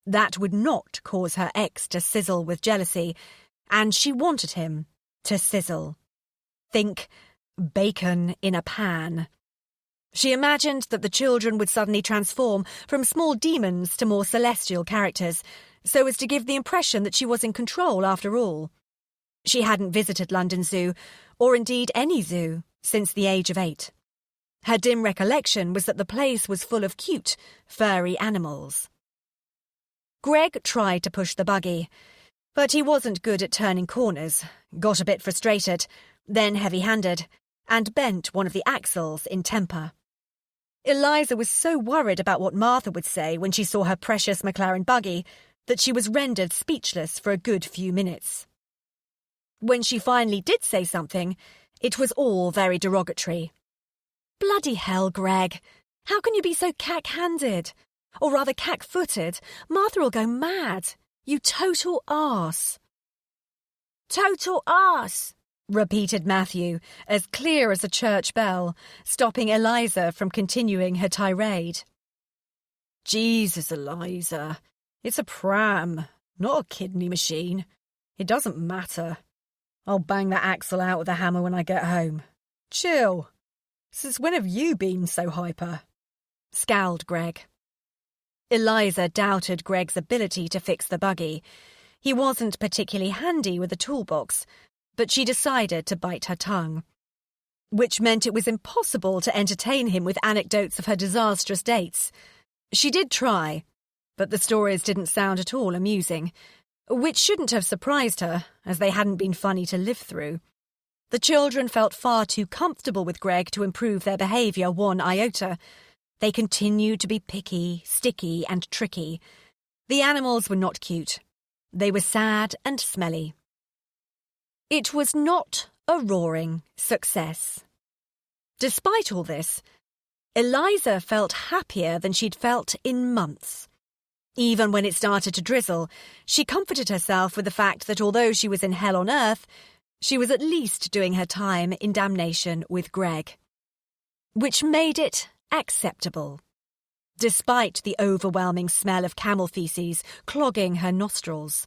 Speaker 1: That would not cause her ex to sizzle with jealousy, and she wanted him to sizzle. Think bacon in a pan. She imagined that the children would suddenly transform from small demons to more celestial characters, so as to give the impression that she was in control after all. She hadn't visited London Zoo, or indeed any zoo, since the age of 8. Her dim recollection was that the place was full of cute, furry animals. Greg tried to push the buggy, but he wasn't good at turning corners, got a bit frustrated, then heavy-handed, and bent one of the axles in temper. Eliza was so worried about what Martha would say when she saw her precious McLaren buggy that she was rendered speechless for a good few minutes. When she finally did say something, it was all very derogatory. "Bloody hell, Greg. How can you be so cack-handed? Or rather cack-footed? Martha'll go mad. You total arse." "Total arse," repeated Matthew, as clear as a church bell, stopping Eliza from continuing her tirade.
Speaker 2: Jesus, Eliza. It's a pram, not a kidney machine. It doesn't matter. I'll bang that axle out with a hammer when I get home. Chill. Since when have you been so hyper?
Speaker 1: Scowled Greg. Eliza doubted Greg's ability to fix the buggy. He wasn't particularly handy with a toolbox, but she decided to bite her tongue. Which meant it was impossible to entertain him with anecdotes of her disastrous dates. She did try, but the stories didn't sound at all amusing, which shouldn't have surprised her, as they hadn't been funny to live through. The children felt far too comfortable with Greg to improve their behaviour one iota. They continued to be picky, sticky and tricky. The animals were not cute. They were sad and smelly. It was not a roaring success. Despite all this, Eliza felt happier than she'd felt in months. Even when it started to drizzle, she comforted herself with the fact that although she was in hell on earth, she was at least doing her time in damnation with Greg. Which made it acceptable, despite the overwhelming smell of camel feces clogging her nostrils.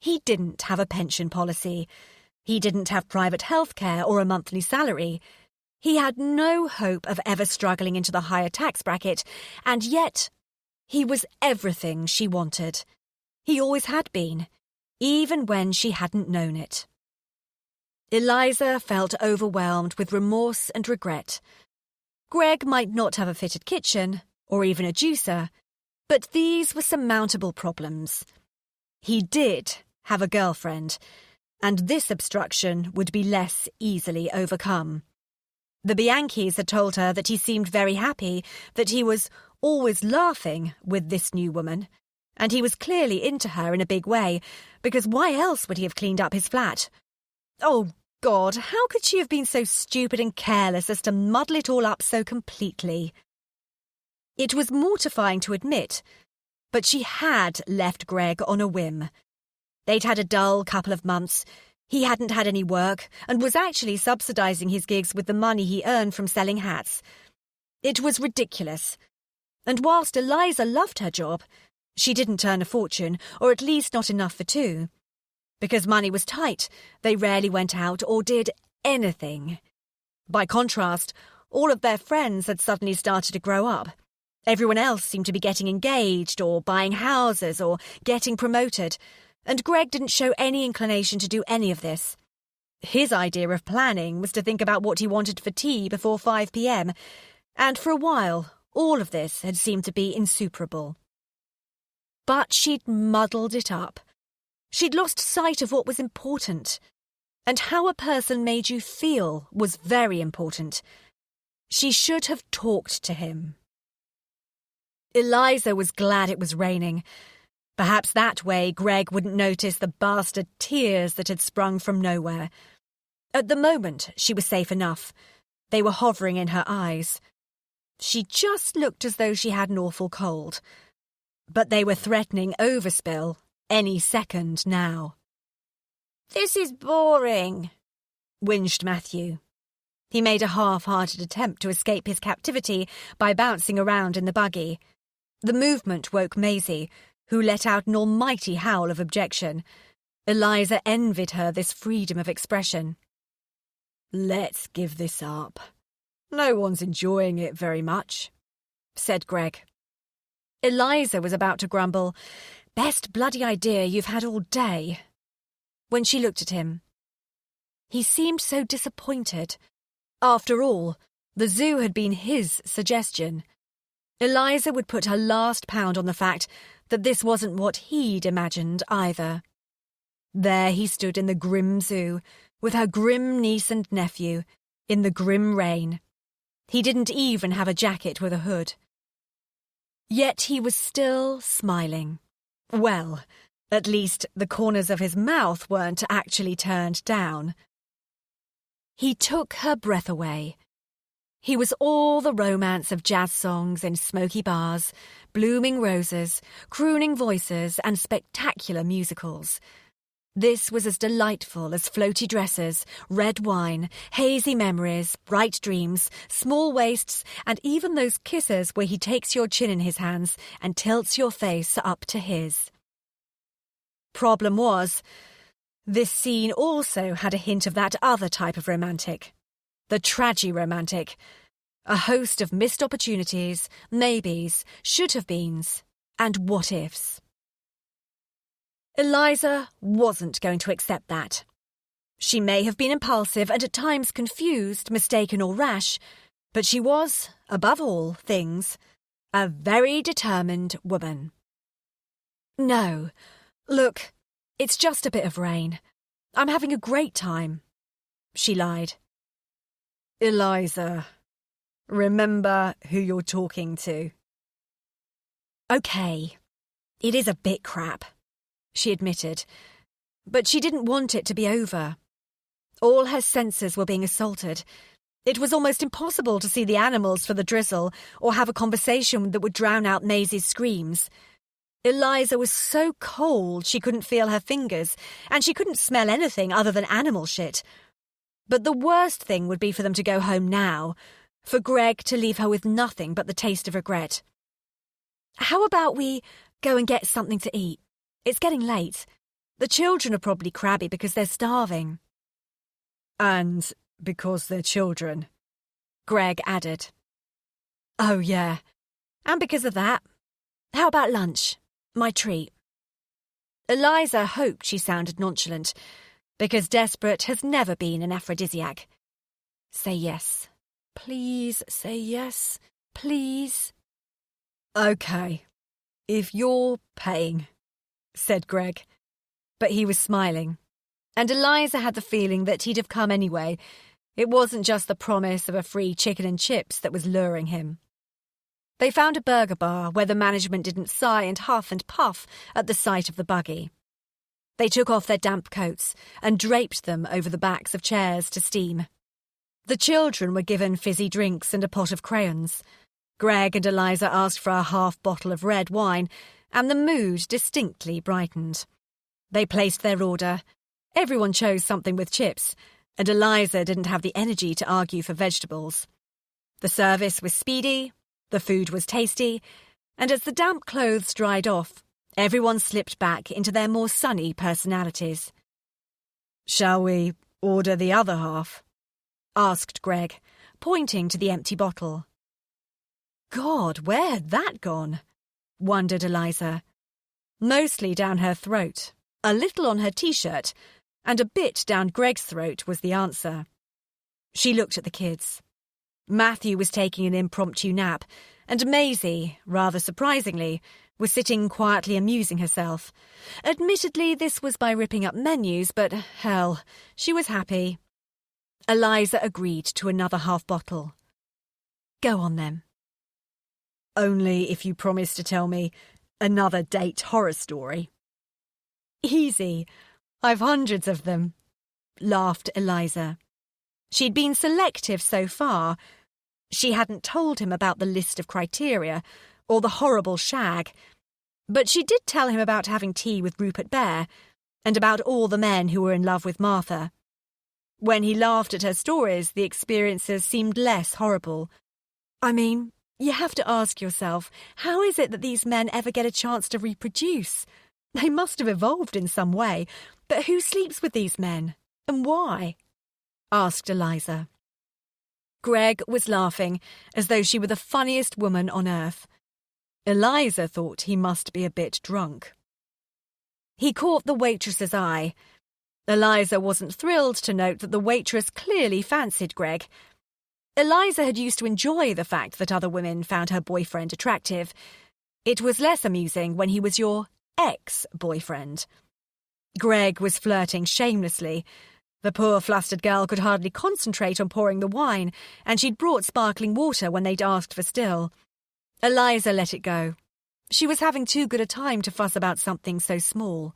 Speaker 1: He didn't have a pension policy. He didn't have private health care or a monthly salary. He had no hope of ever struggling into the higher tax bracket, and yet he was everything she wanted. He always had been, even when she hadn't known it. Eliza felt overwhelmed with remorse and regret. Greg might not have a fitted kitchen, or even a juicer, but these were surmountable problems. He did have a girlfriend, and this obstruction would be less easily overcome. The Bianchis had told her that he seemed very happy, that he was always laughing with this new woman, and he was clearly into her in a big way, because why else would he have cleaned up his flat? Oh, God, how could she have been so stupid and careless as to muddle it all up so completely? It was mortifying to admit, but she had left Greg on a whim. They'd had a dull couple of months. He hadn't had any work and was actually subsidising his gigs with the money he earned from selling hats. It was ridiculous. And whilst Eliza loved her job, she didn't earn a fortune, or at least not enough for two. Because money was tight, they rarely went out or did anything. By contrast, all of their friends had suddenly started to grow up. Everyone else seemed to be getting engaged or buying houses or getting promoted, and Greg didn't show any inclination to do any of this. His idea of planning was to think about what he wanted for tea before 5 p.m, and for a while, all of this had seemed to be insuperable. But she'd muddled it up. She'd lost sight of what was important, and how a person made you feel was very important. She should have talked to him, Eliza was glad it was raining. Perhaps that way Greg wouldn't notice the bastard tears that had sprung from nowhere. At the moment, she was safe enough. They were hovering in her eyes. She just looked as though she had an awful cold. But they were threatening overspill any second now.
Speaker 2: "This is boring,"
Speaker 1: whinged Matthew. He made a half-hearted attempt to escape his captivity by bouncing around in the buggy. The movement woke Maisie, who let out an almighty howl of objection. Eliza envied her this freedom of expression.
Speaker 3: "Let's give this up. No one's enjoying it very much," said Greg.
Speaker 1: Eliza was about to grumble, "Best bloody idea you've had all day," when she looked at him. He seemed so disappointed. After all, the zoo had been his suggestion. Eliza would put her last pound on the fact that this wasn't what he'd imagined either. There he stood in the grim zoo, with her grim niece and nephew, in the grim rain. He didn't even have a jacket with a hood. Yet he was still smiling. Well, at least the corners of his mouth weren't actually turned down. He took her breath away. He was all the romance of jazz songs in smoky bars, blooming roses, crooning voices, and spectacular musicals. This was as delightful as floaty dresses, red wine, hazy memories, bright dreams, small waists, and even those kisses where he takes your chin in his hands and tilts your face up to his. Problem was, this scene also had a hint of that other type of romantic. The tragi-romantic. A host of missed opportunities, maybes, should-have-beens, and what-ifs. Eliza wasn't going to accept that. She may have been impulsive and at times confused, mistaken or rash, but she was, above all things, a very determined woman. "No, look, it's just a bit of rain. I'm having a great time," she lied.
Speaker 3: "Eliza, remember who you're talking to."
Speaker 1: "Okay, it is a bit crap," she admitted, but she didn't want it to be over. All her senses were being assaulted. It was almost impossible to see the animals for the drizzle or have a conversation that would drown out Maisie's screams. Eliza was so cold she couldn't feel her fingers, and she couldn't smell anything other than animal shit. But the worst thing would be for them to go home now, for Greg to leave her with nothing but the taste of regret. "How about we go and get something to eat? It's getting late. The children are probably crabby because they're starving."
Speaker 3: "And because they're children,"
Speaker 1: Greg added.
Speaker 3: "Oh, yeah.
Speaker 1: And because of that. How about lunch? My treat." Eliza hoped she sounded nonchalant, because desperate has never been an aphrodisiac. "Say yes. Please say yes. Please."
Speaker 3: "Okay, if you're paying," said Greg. But he was smiling, and Eliza had the feeling that he'd have come anyway. It wasn't just the promise of a free chicken and chips that was luring him. They found a burger bar where the management didn't sigh and huff and puff at the sight of the buggy. They took off their damp coats and draped them over the backs of chairs to steam. The children were given fizzy drinks and a pot of crayons. Greg and Eliza asked for a half bottle of red wine, and the mood distinctly brightened. They placed their order. Everyone chose something with chips, and Eliza didn't have the energy to argue for vegetables. The service was speedy, the food was tasty, and as the damp clothes dried off, everyone slipped back into their more sunny personalities. "Shall we order the other half?" asked Greg, pointing to the empty bottle. God, where had that gone? Wondered Eliza. Mostly down her throat, a little on her t-shirt, and a bit down Greg's throat was the answer. She looked at the kids. Matthew was taking an impromptu nap, and Maisie, rather surprisingly, was sitting quietly amusing herself. Admittedly, this was by ripping up menus, but hell, she was happy. Eliza agreed to another half bottle. Go on, then.
Speaker 2: Only if you promise to tell me another date horror story.
Speaker 1: Easy. I've hundreds of them, laughed Eliza. She'd been selective so far. She hadn't told him about the list of criteria or the horrible shag, but she did tell him about having tea with Rupert Bear and about all the men who were in love with Martha. When he laughed at her stories, the experiences seemed less horrible. I mean, you have to ask yourself, how is it that these men ever get a chance to reproduce? They must have evolved in some way, but who sleeps with these men, and why? Asked Eliza. Greg was laughing as though she were the funniest woman on earth. Eliza thought he must be a bit drunk. He caught the waitress's eye. Eliza wasn't thrilled to note that the waitress clearly fancied Greg. Eliza had used to enjoy the fact that other women found her boyfriend attractive. It was less amusing when he was your ex-boyfriend. Greg was flirting shamelessly. The poor flustered girl could hardly concentrate on pouring the wine, and she'd brought sparkling water when they'd asked for still. Eliza let it go. She was having too good a time to fuss about something so small.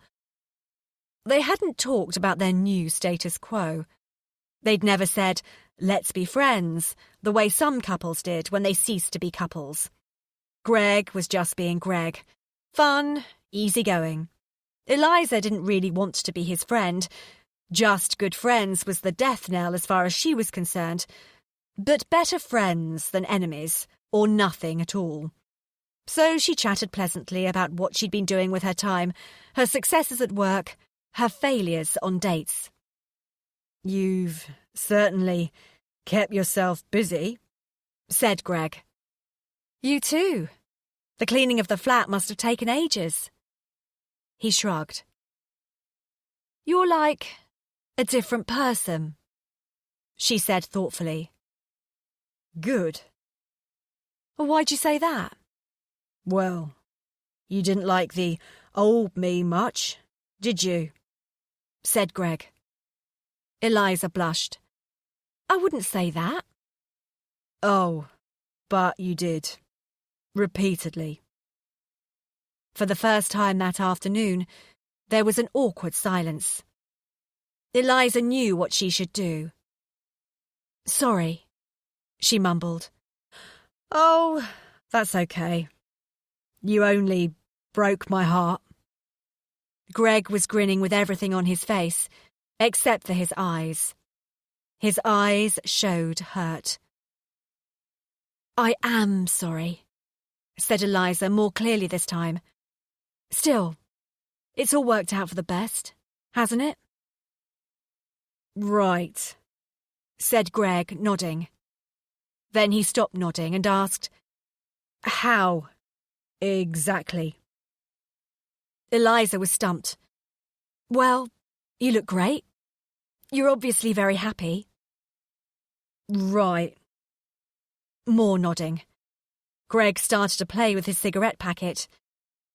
Speaker 1: They hadn't talked about their new status quo. They'd never said, "Let's be friends," the way some couples did when they ceased to be couples. Greg was just being Greg. Fun, easygoing. Eliza didn't really want to be his friend. Just good friends was the death knell as far as she was concerned. But better friends than enemies, or nothing at all. So she chatted pleasantly about what she'd been doing with her time, her successes at work, her failures on dates.
Speaker 2: You've certainly kept yourself busy,
Speaker 1: said Greg. You too. The cleaning of the flat must have taken ages. He shrugged. You're like a different person, she said thoughtfully.
Speaker 2: Good.
Speaker 1: Why'd you say that?
Speaker 2: Well, you didn't like the old me much, did you?
Speaker 1: Said Greg. Eliza blushed. I wouldn't say that.
Speaker 2: Oh, but you did. Repeatedly.
Speaker 1: For the first time that afternoon, there was an awkward silence. Eliza knew what she should do. Sorry, she mumbled.
Speaker 2: Oh, that's okay. You only broke my heart.
Speaker 1: Greg was grinning with everything on his face, except for his eyes. His eyes showed hurt. I am sorry, said Eliza more clearly this time. Still, it's all worked out for the best, hasn't it?
Speaker 2: Right,
Speaker 1: said Greg, nodding. Then he stopped nodding and asked, How exactly? Eliza was stumped. Well, you look great. You're obviously very happy.
Speaker 2: Right.
Speaker 1: More nodding. Greg started to play with his cigarette packet.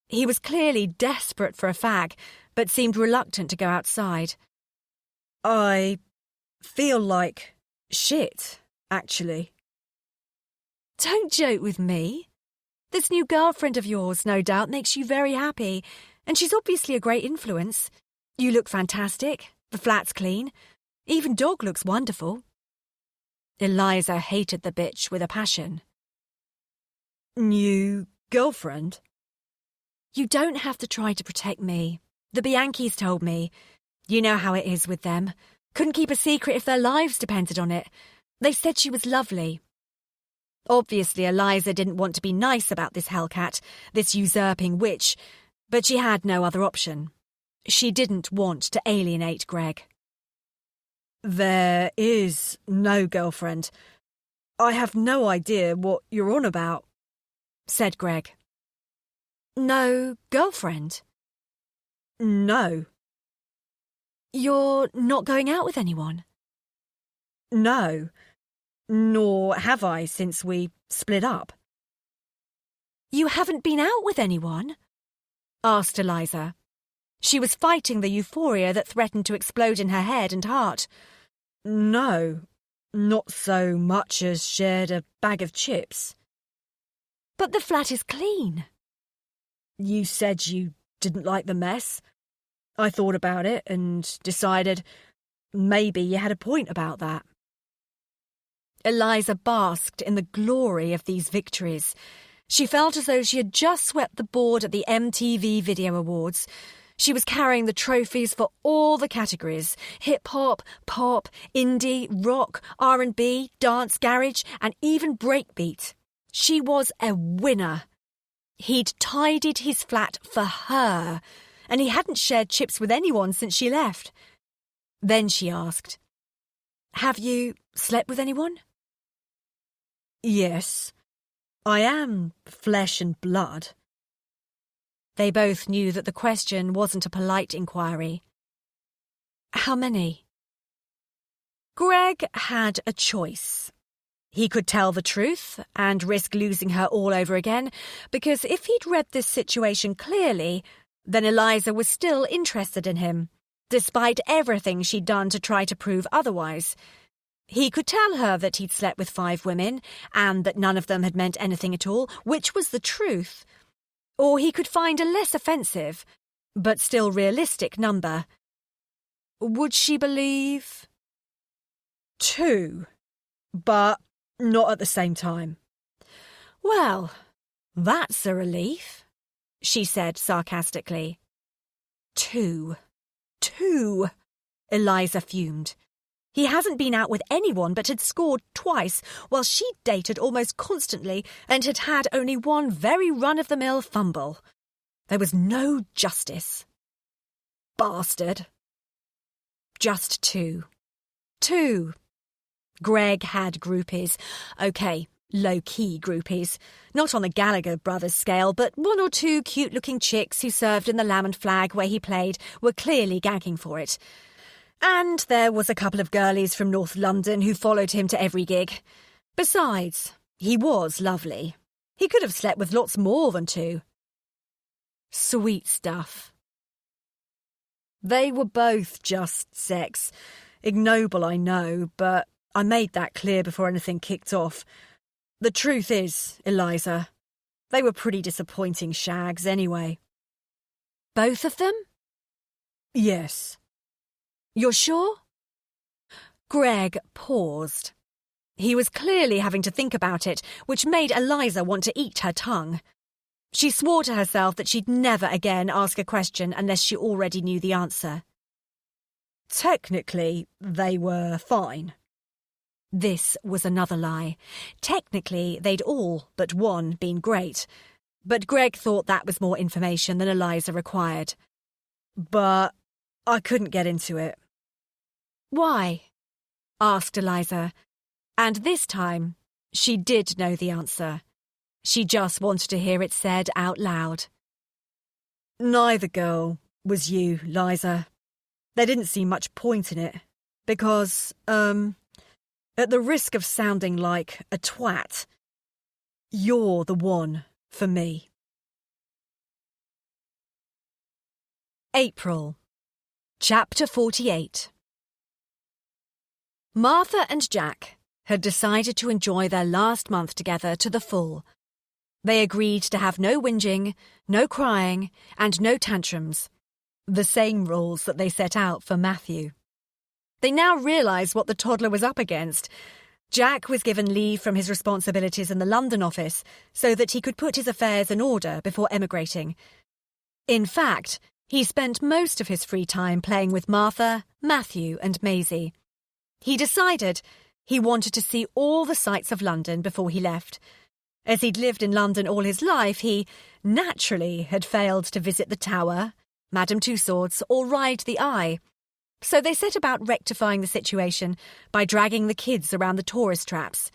Speaker 1: He was clearly desperate for a fag, but seemed reluctant to go outside.
Speaker 2: I feel like shit, actually.
Speaker 1: Don't joke with me. This new girlfriend of yours, no doubt, makes you very happy, and she's obviously a great influence. You look fantastic. The flat's clean. Even Dog looks wonderful. Eliza hated the bitch with a passion.
Speaker 2: New girlfriend?
Speaker 1: You don't have to try to protect me. The Bianchis told me. You know how it is with them. Couldn't keep a secret if their lives depended on it. They said she was lovely. Obviously, Eliza didn't want to be nice about this hellcat, this usurping witch, but she had no other option. She didn't want to alienate Greg.
Speaker 2: There is no girlfriend. I have no idea what you're on about,
Speaker 1: said Greg. No girlfriend?
Speaker 2: No.
Speaker 1: You're not going out with anyone?
Speaker 2: No. Nor have I since we split up.
Speaker 1: You haven't been out with anyone? Asked Eliza. She was fighting the euphoria that threatened to explode in her head and heart.
Speaker 2: No, not so much as shared a bag of chips.
Speaker 1: But the flat is clean.
Speaker 2: You said you didn't like the mess. I thought about it and decided maybe you had a point about that.
Speaker 1: Eliza basked in the glory of these victories. She felt as though she had just swept the board at the MTV Video Awards. She was carrying the trophies for all the categories: hip-hop, pop, indie, rock, R&B, dance, garage, and even breakbeat. She was a winner. He'd tidied his flat for her, and he hadn't shared chips with anyone since she left. Then she asked, "Have you slept with anyone?"
Speaker 2: Yes, I am flesh and blood.
Speaker 1: They both knew that the question wasn't a polite inquiry. How many? Greg had a choice. He could tell the truth and risk losing her all over again, because if he'd read this situation clearly, then Eliza was still interested in him, despite everything she'd done to try to prove otherwise. He could tell her that he'd slept with 5 women, and that none of them had meant anything at all, which was the truth. Or he could find a less offensive, but still realistic number. Would she believe?
Speaker 2: 2, but not at the same time.
Speaker 1: Well, that's a relief, she said sarcastically. 2. Eliza fumed. He hasn't been out with anyone but had scored twice, while she'd dated almost constantly and had had only one very run-of-the-mill fumble. There was no justice. Bastard. Just 2. 2. Greg had groupies. Okay, low-key groupies. Not on the Gallagher brothers scale, but 1 or 2 cute-looking chicks who served in the Lamb and Flag where he played were clearly gagging for it. And there was a couple of girlies from North London who followed him to every gig. Besides, he was lovely. He could have slept with lots more than 2. Sweet stuff.
Speaker 2: They were both just sex. Ignoble, I know, but I made that clear before anything kicked off. The truth is, Eliza, they were pretty disappointing shags anyway.
Speaker 1: Both of them?
Speaker 2: Yes.
Speaker 1: You're sure? Greg paused. He was clearly having to think about it, which made Eliza want to eat her tongue. She swore to herself that she'd never again ask a question unless she already knew the answer.
Speaker 2: Technically, they were fine.
Speaker 1: This was another lie. Technically, they'd all but one been great, but Greg thought that was more information than Eliza required.
Speaker 2: But I couldn't get into it.
Speaker 1: Why? Asked Eliza, and this time she did know the answer. She just wanted to hear it said out loud.
Speaker 2: Neither girl was you, Liza. There didn't seem much point in it, because, at the risk of sounding like a twat, you're the one for me.
Speaker 1: April. Chapter 48. Martha and Jack had decided to enjoy their last month together to the full. They agreed to have no whinging, no crying, and no tantrums. The same rules that they set out for Matthew. They now realised what the toddler was up against. Jack was given leave from his responsibilities in the London office so that he could put his affairs in order before emigrating. In fact, he spent most of his free time playing with Martha, Matthew, and Maisie. He decided he wanted to see all the sights of London before he left. As he'd lived in London all his life, he, naturally, had failed to visit the Tower, Madame Tussauds, or ride the Eye. So they set about rectifying the situation by dragging the kids around the tourist traps.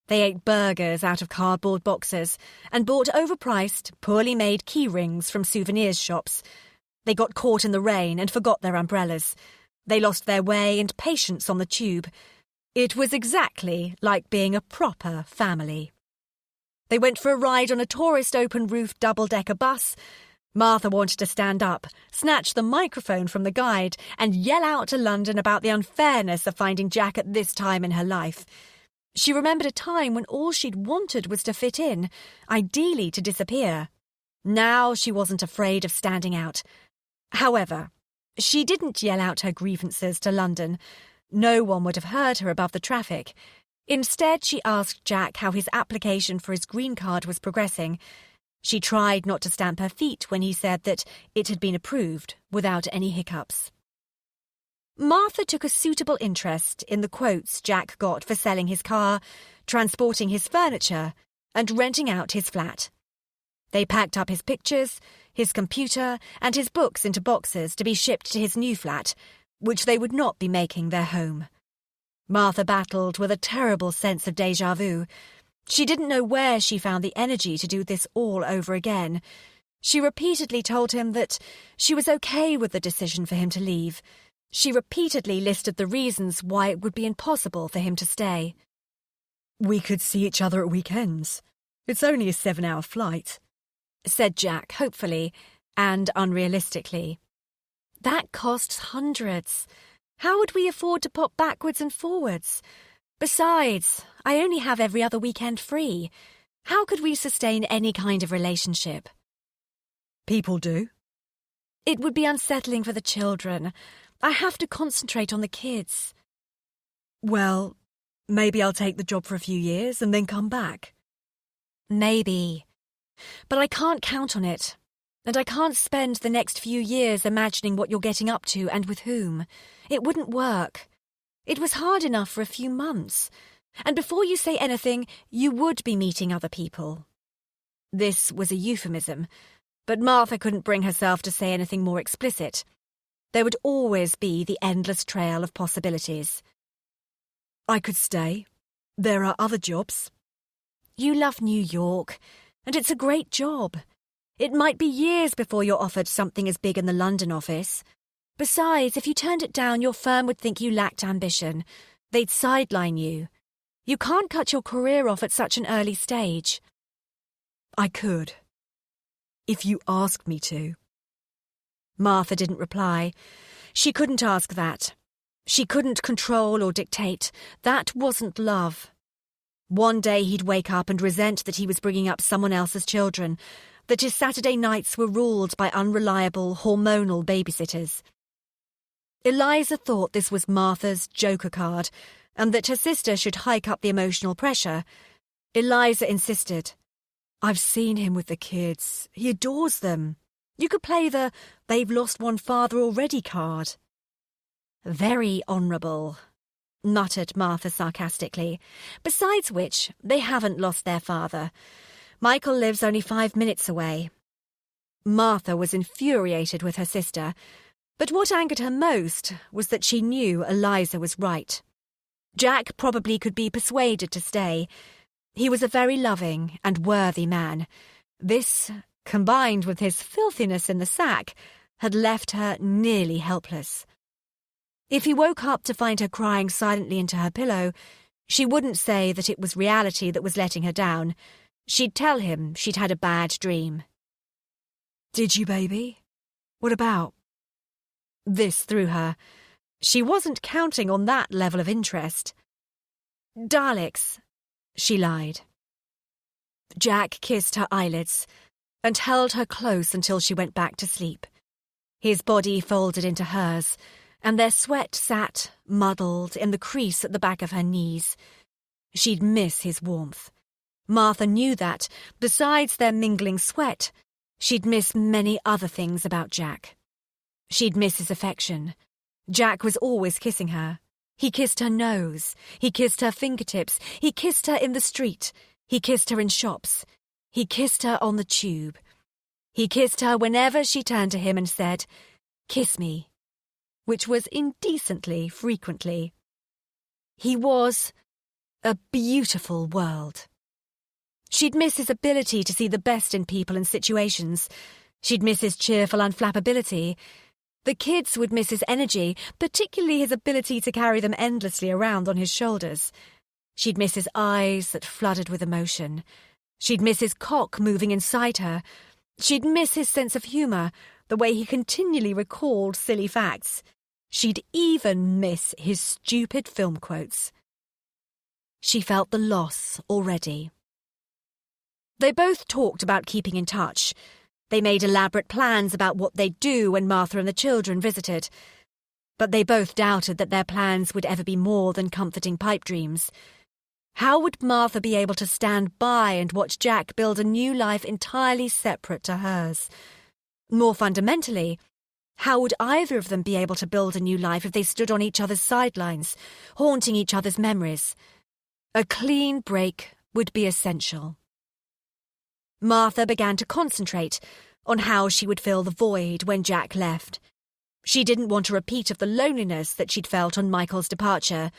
Speaker 1: They ate burgers out of cardboard boxes and bought overpriced, poorly made key rings from souvenirs shops. They got caught in the rain and forgot their umbrellas. They lost their way and patience on the tube. It was exactly like being a proper family. They went for a ride on a tourist open-roof double-decker bus. Martha wanted to stand up, snatch the microphone from the guide, and yell out to London about the unfairness of finding Jack at this time in her life. She remembered a time when all she'd wanted was to fit in, ideally to disappear. Now she wasn't afraid of standing out. However, she didn't yell out her grievances to London. No one would have heard her above the traffic. Instead, she asked Jack how his application for his green card was progressing. She tried not to stamp her feet when he said that it had been approved without any hiccups. Martha took a suitable interest in the quotes Jack got for selling his car, transporting his furniture, and renting out his flat. They packed up his pictures, his computer, and his books into boxes to be shipped to his new flat, which they would not be making their home. Martha battled with a terrible sense of déjà vu. She didn't know where she found the energy to do this all over again. She repeatedly told him that she was okay with the decision for him to leave. She repeatedly listed the reasons why it would be impossible for him to stay.
Speaker 2: "We could see each other at weekends. It's only a 7-hour flight,"
Speaker 1: said Jack hopefully and unrealistically. "That costs hundreds. How would we afford to pop backwards and forwards? Besides, I only have every other weekend free. How could we sustain any kind of relationship?"
Speaker 2: "People do."
Speaker 1: "It would be unsettling for the children. I have to concentrate on the kids."
Speaker 2: "Well, maybe I'll take the job for a few years and then come back."
Speaker 1: "Maybe. But I can't count on it. And I can't spend the next few years imagining what you're getting up to and with whom. It wouldn't work. It was hard enough for a few months. And before you say anything, you would be meeting other people." This was a euphemism, but Martha couldn't bring herself to say anything more explicit. There would always be the endless trail of possibilities.
Speaker 2: "I could stay. There are other jobs."
Speaker 1: "You love New York, and it's a great job. It might be years before you're offered something as big in the London office. Besides, if you turned it down, your firm would think you lacked ambition. They'd sideline you. You can't cut your career off at such an early stage."
Speaker 2: "I could. If you asked me to."
Speaker 1: Martha didn't reply. She couldn't ask that. She couldn't control or dictate. That wasn't love. One day he'd wake up and resent that he was bringing up someone else's children, that his Saturday nights were ruled by unreliable, hormonal babysitters. Eliza thought this was Martha's joker card, and that her sister should hike up the emotional pressure. Eliza insisted.
Speaker 2: "I've seen him with the kids. He adores them. You could play the 'they've lost one father already' card."
Speaker 1: "Very honourable," muttered Martha sarcastically. "Besides which, they haven't lost their father. Michael lives only 5 minutes away." Martha was infuriated with her sister, but what angered her most was that she knew Eliza was right. Jack probably could be persuaded to stay. He was a very loving and worthy man. This, combined with his filthiness in the sack, had left her nearly helpless. If he woke up to find her crying silently into her pillow, she wouldn't say that it was reality that was letting her down. She'd tell him she'd had a bad dream.
Speaker 2: "Did you, baby? What about?"
Speaker 1: This threw her. She wasn't counting on that level of interest. "Daleks," she lied. Jack kissed her eyelids and held her close until she went back to sleep. His body folded into hers, and their sweat sat, muddled, in the crease at the back of her knees. She'd miss his warmth. Martha knew that, besides their mingling sweat, she'd miss many other things about Jack. She'd miss his affection. Jack was always kissing her. He kissed her nose. He kissed her fingertips. He kissed her in the street. He kissed her in shops. He kissed her on the tube. He kissed her whenever she turned to him and said, "Kiss me," which was indecently frequently. He was a beautiful world. She'd miss his ability to see the best in people and situations. She'd miss his cheerful unflappability. The kids would miss his energy, particularly his ability to carry them endlessly around on his shoulders. She'd miss his eyes that flooded with emotion. She'd miss his cock moving inside her. She'd miss his sense of humour, the way he continually recalled silly facts. She'd even miss his stupid film quotes. She felt the loss already. They both talked about keeping in touch. They made elaborate plans about what they'd do when Martha and the children visited. But they both doubted that their plans would ever be more than comforting pipe dreams. How would Martha be able to stand by and watch Jack build a new life entirely separate to hers? More fundamentally, how would either of them be able to build a new life if they stood on each other's sidelines, haunting each other's memories? A clean break would be essential. Martha began to concentrate on how she would fill the void when Jack left. She didn't want a repeat of the loneliness that she'd felt on Michael's departure.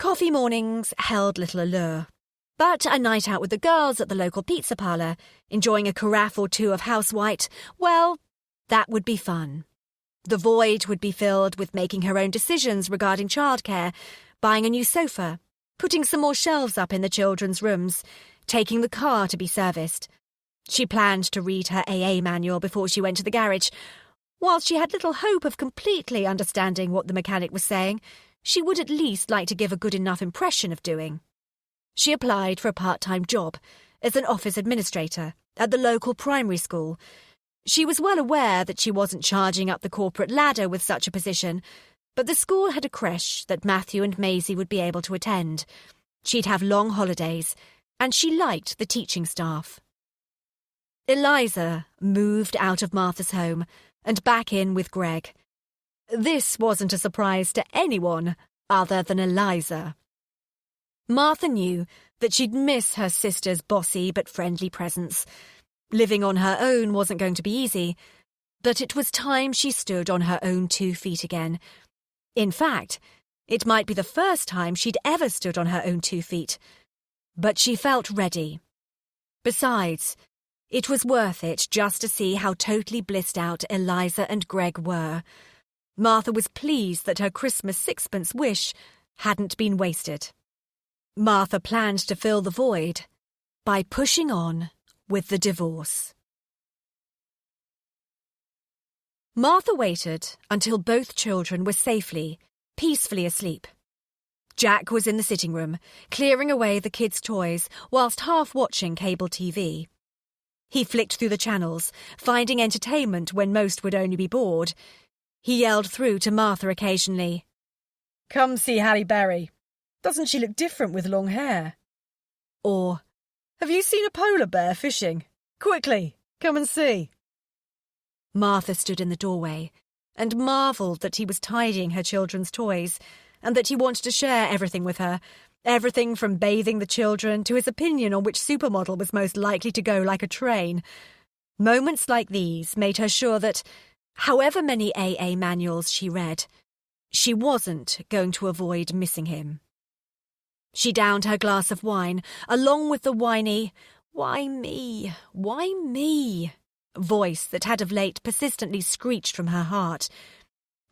Speaker 1: Coffee mornings held little allure, but a night out with the girls at the local pizza parlour, enjoying a carafe or two of house white, well, that would be fun. The void would be filled with making her own decisions regarding childcare, buying a new sofa, putting some more shelves up in the children's rooms, taking the car to be serviced. She planned to read her AA manual before she went to the garage. Whilst she had little hope of completely understanding what the mechanic was saying, she would at least like to give a good enough impression of doing. She applied for a part-time job as an office administrator at the local primary school. She was well aware that she wasn't charging up the corporate ladder with such a position, but the school had a creche that Matthew and Maisie would be able to attend. She'd have long holidays, and she liked the teaching staff. Eliza moved out of Martha's home and back in with Greg. This wasn't a surprise to anyone other than Eliza. Martha knew that she'd miss her sister's bossy but friendly presence. Living on her own wasn't going to be easy, but it was time she stood on her own 2 feet again. In fact, it might be the first time she'd ever stood on her own 2 feet. But she felt ready. Besides, it was worth it just to see how totally blissed out Eliza and Greg were. Martha was pleased that her Christmas sixpence wish hadn't been wasted. Martha planned to fill the void by pushing on with the divorce. Martha waited until both children were safely, peacefully asleep. Jack was in the sitting room, clearing away the kids' toys whilst half watching cable TV. He flicked through the channels, finding entertainment when most would only be bored. He yelled through to Martha occasionally.
Speaker 2: Come see Halle Berry. Doesn't she look different with long hair?
Speaker 1: Or,
Speaker 2: have you seen a polar bear fishing? Quickly, come and see.
Speaker 1: Martha stood in the doorway and marvelled that he was tidying her children's toys and that he wanted to share everything with her, everything from bathing the children to his opinion on which supermodel was most likely to go like a train. Moments like these made her sure that, however many AA manuals she read, she wasn't going to avoid missing him. She downed her glass of wine, along with the whiny, "Why me? Why me?" voice that had of late persistently screeched from her heart.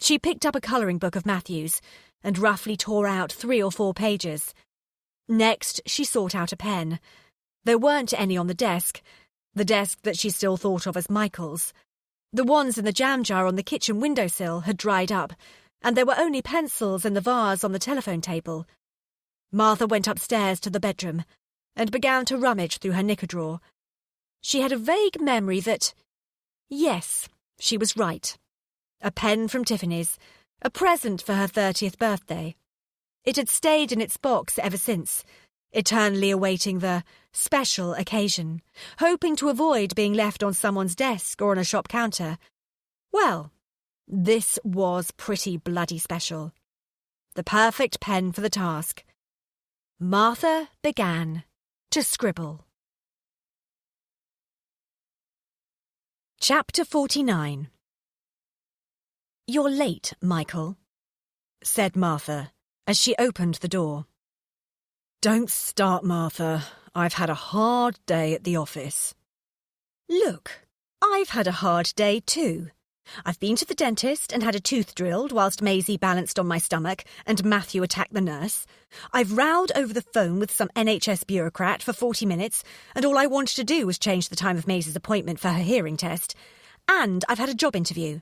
Speaker 1: She picked up a colouring book of Matthew's and roughly tore out 3 or 4 pages. Next, she sought out a pen. There weren't any on the desk that she still thought of as Michael's. The ones in the jam jar on the kitchen windowsill had dried up, and there were only pencils in the vase on the telephone table. Martha went upstairs to the bedroom and began to rummage through her knicker drawer. She had a vague memory that, yes, she was right. A pen from Tiffany's, a present for her 30th birthday. It had stayed in its box ever since, eternally awaiting the special occasion, hoping to avoid being left on someone's desk or on a shop counter. Well, this was pretty bloody special. The perfect pen for the task. Martha began to scribble. Chapter 49. "You're late, Michael," said Martha as she opened the door.
Speaker 2: Don't start, Martha. I've had a hard day at the office.
Speaker 1: Look, I've had a hard day too. I've been to the dentist and had a tooth drilled whilst Maisie balanced on my stomach and Matthew attacked the nurse. I've rowed over the phone with some NHS bureaucrat for 40 minutes, and all I wanted to do was change the time of Maisie's appointment for her hearing test. And I've had a job interview.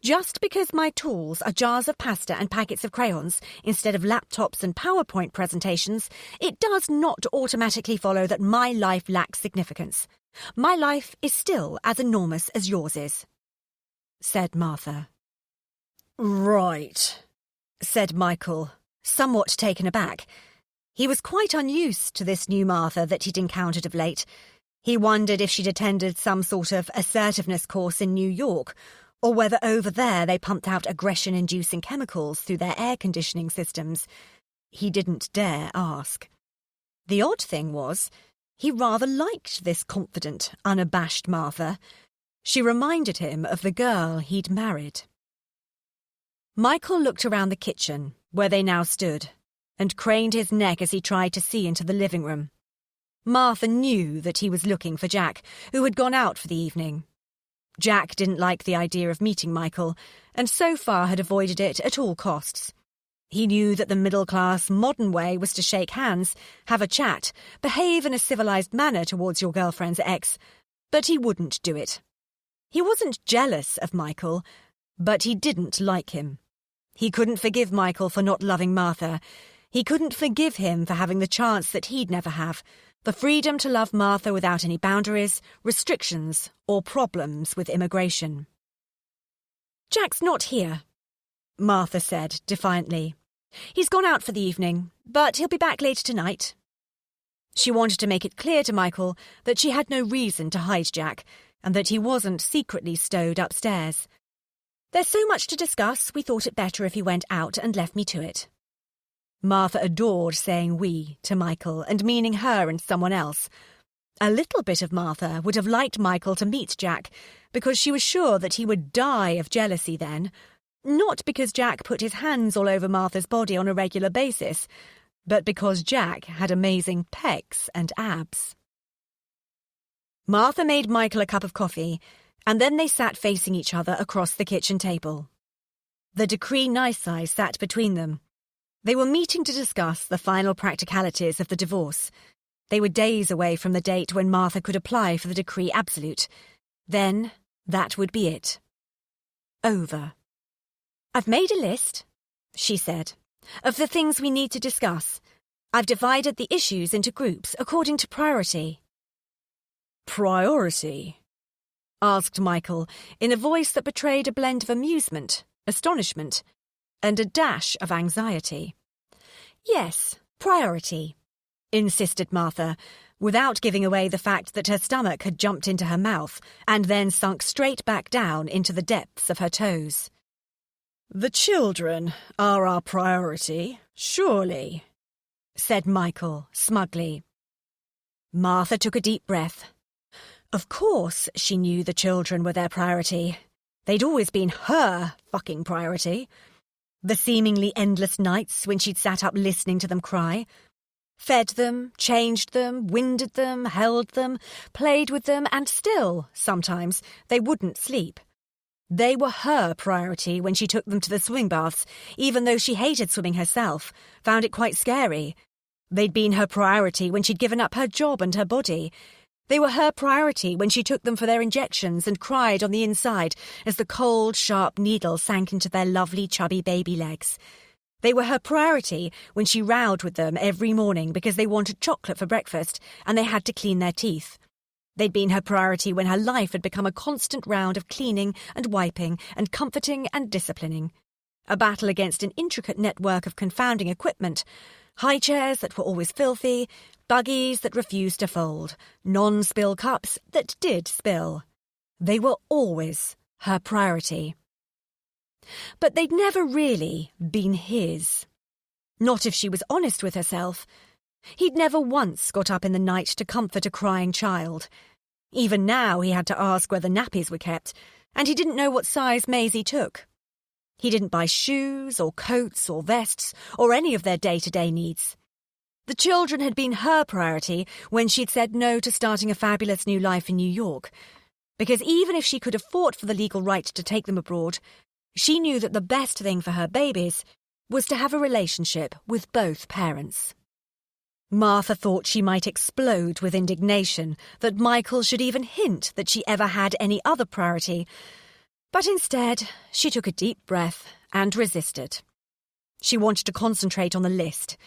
Speaker 1: Just because my tools are jars of pasta and packets of crayons instead of laptops and PowerPoint presentations, it does not automatically follow that my life lacks significance. My life is still as enormous as yours is," said Martha.
Speaker 2: "Right,"
Speaker 1: said Michael, somewhat taken aback. He was quite unused to this new Martha that he'd encountered of late. He wondered if she'd attended some sort of assertiveness course in New York, or whether over there they pumped out aggression-inducing chemicals through their air conditioning systems. He didn't dare ask. The odd thing was, he rather liked this confident, unabashed Martha. She reminded him of the girl he'd married. Michael looked around the kitchen, where they now stood, and craned his neck as he tried to see into the living room. Martha knew that he was looking for Jack, who had gone out for the evening. Jack didn't like the idea of meeting Michael, and so far had avoided it at all costs. He knew that the middle-class, modern way was to shake hands, have a chat, behave in a civilized manner towards your girlfriend's ex, but he wouldn't do it. He wasn't jealous of Michael, but he didn't like him. He couldn't forgive Michael for not loving Martha. He couldn't forgive him for having the chance that he'd never have, the freedom to love Martha without any boundaries, restrictions, or problems with immigration. "Jack's not here," Martha said defiantly. "He's gone out for the evening, but he'll be back later tonight." She wanted to make it clear to Michael that she had no reason to hide Jack, and that he wasn't secretly stowed upstairs. "There's so much to discuss, we thought it better if he went out and left me to it." Martha adored saying "we" to Michael and meaning her and someone else. A little bit of Martha would have liked Michael to meet Jack, because she was sure that he would die of jealousy then, not because Jack put his hands all over Martha's body on a regular basis, but because Jack had amazing pecs and abs. Martha made Michael a cup of coffee, and then they sat facing each other across the kitchen table. The decree nisi sat between them. They were meeting to discuss the final practicalities of the divorce. They were days away from the date when Martha could apply for the decree absolute. Then, that would be it. Over. "I've made a list," she said, "of the things we need to discuss. I've divided the issues into groups according to priority."
Speaker 2: "Priority?"
Speaker 1: asked Michael, in a voice that betrayed a blend of amusement, astonishment, and a dash of anxiety. "Yes, priority," insisted Martha, without giving away the fact that her stomach had jumped into her mouth and then sunk straight back down into the depths of her toes.
Speaker 2: "The children are our priority, surely,"
Speaker 1: said Michael smugly. Martha took a deep breath. Of course she knew the children were their priority. They'd always been her fucking priority. The seemingly endless nights when she'd sat up listening to them cry. Fed them, changed them, winded them, held them, played with them, and still, sometimes, they wouldn't sleep. They were her priority when she took them to the swimming baths, even though she hated swimming herself, found it quite scary. They'd been her priority when she'd given up her job and her body. They were her priority when she took them for their injections and cried on the inside as the cold, sharp needle sank into their lovely, chubby baby legs. They were her priority when she rowed with them every morning because they wanted chocolate for breakfast and they had to clean their teeth. They'd been her priority when her life had become a constant round of cleaning and wiping and comforting and disciplining. A battle against an intricate network of confounding equipment. High chairs that were always filthy, buggies that refused to fold, non-spill cups that did spill. They were always her priority. But they'd never really been his. Not if she was honest with herself. He'd never once got up in the night to comfort a crying child. Even now he had to ask where the nappies were kept, and he didn't know what size Maisie took. He didn't buy shoes or coats or vests or any of their day-to-day needs. The children had been her priority when she'd said no to starting a fabulous new life in New York, because even if she could have fought for the legal right to take them abroad, she knew that the best thing for her babies was to have a relationship with both parents. Martha thought she might explode with indignation that Michael should even hint that she ever had any other priority, But instead, she took a deep breath and resisted. She wanted to concentrate on the list.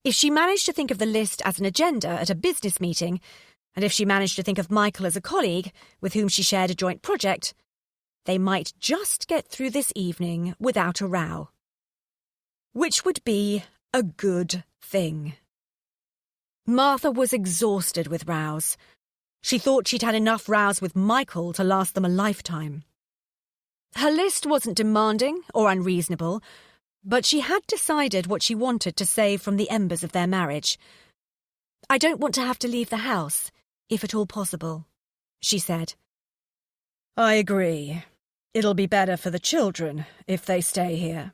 Speaker 1: If she managed to think of the list as an agenda at a business meeting, and if she managed to think of Michael as a colleague with whom she shared a joint project, they might just get through this evening without a row. Which would be a good thing. Martha was exhausted with rows. She thought she'd had enough rows with Michael to last them a lifetime. Her list wasn't demanding or unreasonable, but she had decided what she wanted to save from the embers of their marriage. "I don't want to have to leave the house, if at all possible," she said.
Speaker 3: I agree. It'll be better for the children if they stay here.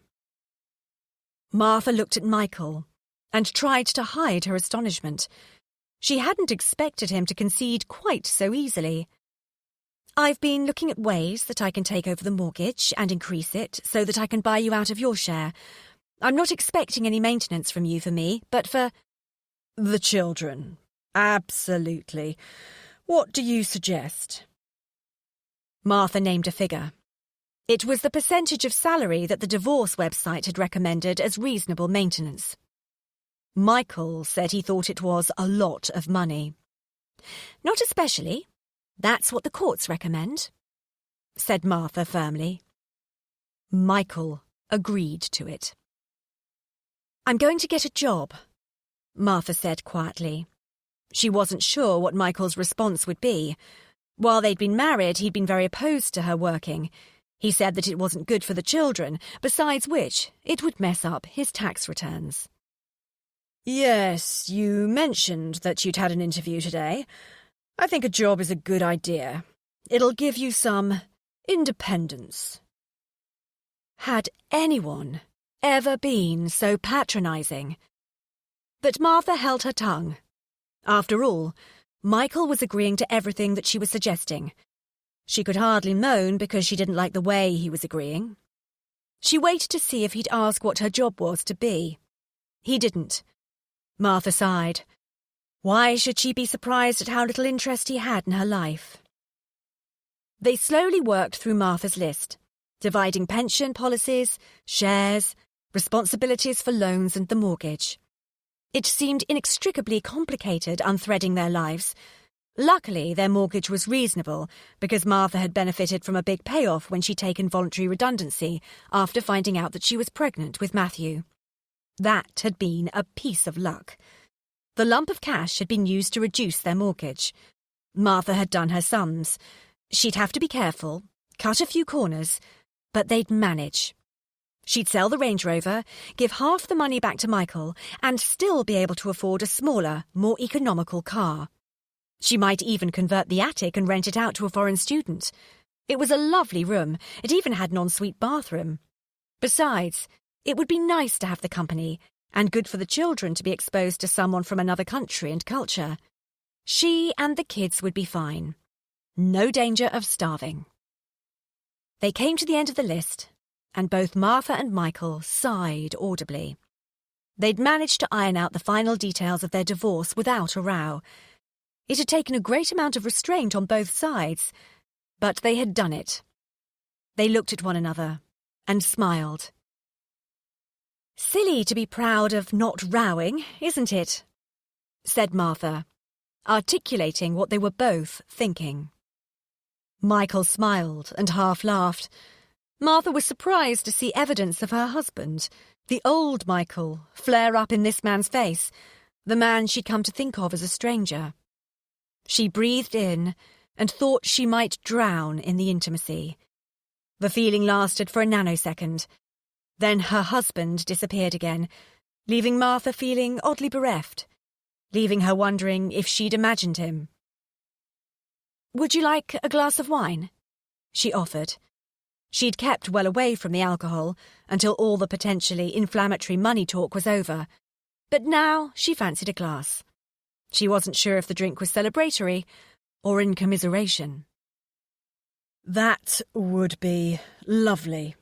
Speaker 1: Martha looked at Michael and tried to hide her astonishment. She hadn't expected him to concede quite so easily. "I've been looking at ways that I can take over the mortgage and increase it so that I can buy you out of your share. I'm not expecting any maintenance from you for me, but for—"
Speaker 3: The children. Absolutely. What do you suggest?
Speaker 1: Martha named a figure. It was the percentage of salary that the divorce website had recommended as reasonable maintenance. Michael said he thought it was a lot of money. "Not especially. That's what the courts recommend," said Martha firmly. Michael agreed to it. "I'm going to get a job," Martha said quietly. She wasn't sure what Michael's response would be. While they'd been married, he'd been very opposed to her working. He said that it wasn't good for the children, besides which it would mess up his tax returns.
Speaker 3: Yes, you mentioned that you'd had an interview today. I think a job is a good idea. It'll give you some independence.
Speaker 1: Had anyone ever been so patronising? But Martha held her tongue. After all, Michael was agreeing to everything that she was suggesting. She could hardly moan because she didn't like the way he was agreeing. She waited to see if he'd ask what her job was to be. He didn't. Martha sighed. Why should she be surprised at how little interest he had in her life? They slowly worked through Martha's list, dividing pension policies, shares, responsibilities for loans and the mortgage. It seemed inextricably complicated unthreading their lives. Luckily, their mortgage was reasonable because Martha had benefited from a big payoff when she'd taken voluntary redundancy after finding out that she was pregnant with Matthew. That had been a piece of luck. The lump of cash had been used to reduce their mortgage. Martha had done her sums. She'd have to be careful, cut a few corners, but they'd manage. She'd sell the Range Rover, give half the money back to Michael, and still be able to afford a smaller, more economical car. She might even convert the attic and rent it out to a foreign student. It was a lovely room. It even had an ensuite bathroom. Besides, it would be nice to have the company, and good for the children to be exposed to someone from another country and culture. She and the kids would be fine. No danger of starving. They came to the end of the list, and both Martha and Michael sighed audibly. They'd managed to iron out the final details of their divorce without a row. It had taken a great amount of restraint on both sides, but they had done it. They looked at one another and smiled. "Silly to be proud of not rowing, isn't it?" said Martha, articulating what they were both thinking. Michael smiled and half laughed. Martha was surprised to see evidence of her husband, the old Michael, flare up in this man's face, the man she'd come to think of as a stranger. She breathed in and thought she might drown in the intimacy. The feeling lasted for a nanosecond. Then her husband disappeared again, leaving Martha feeling oddly bereft, leaving her wondering if she'd imagined him. "Would you like a glass of wine?" she offered. She'd kept well away from the alcohol until all the potentially inflammatory money talk was over, but now she fancied a glass. She wasn't sure if the drink was celebratory or in commiseration.
Speaker 3: "That would be lovely,"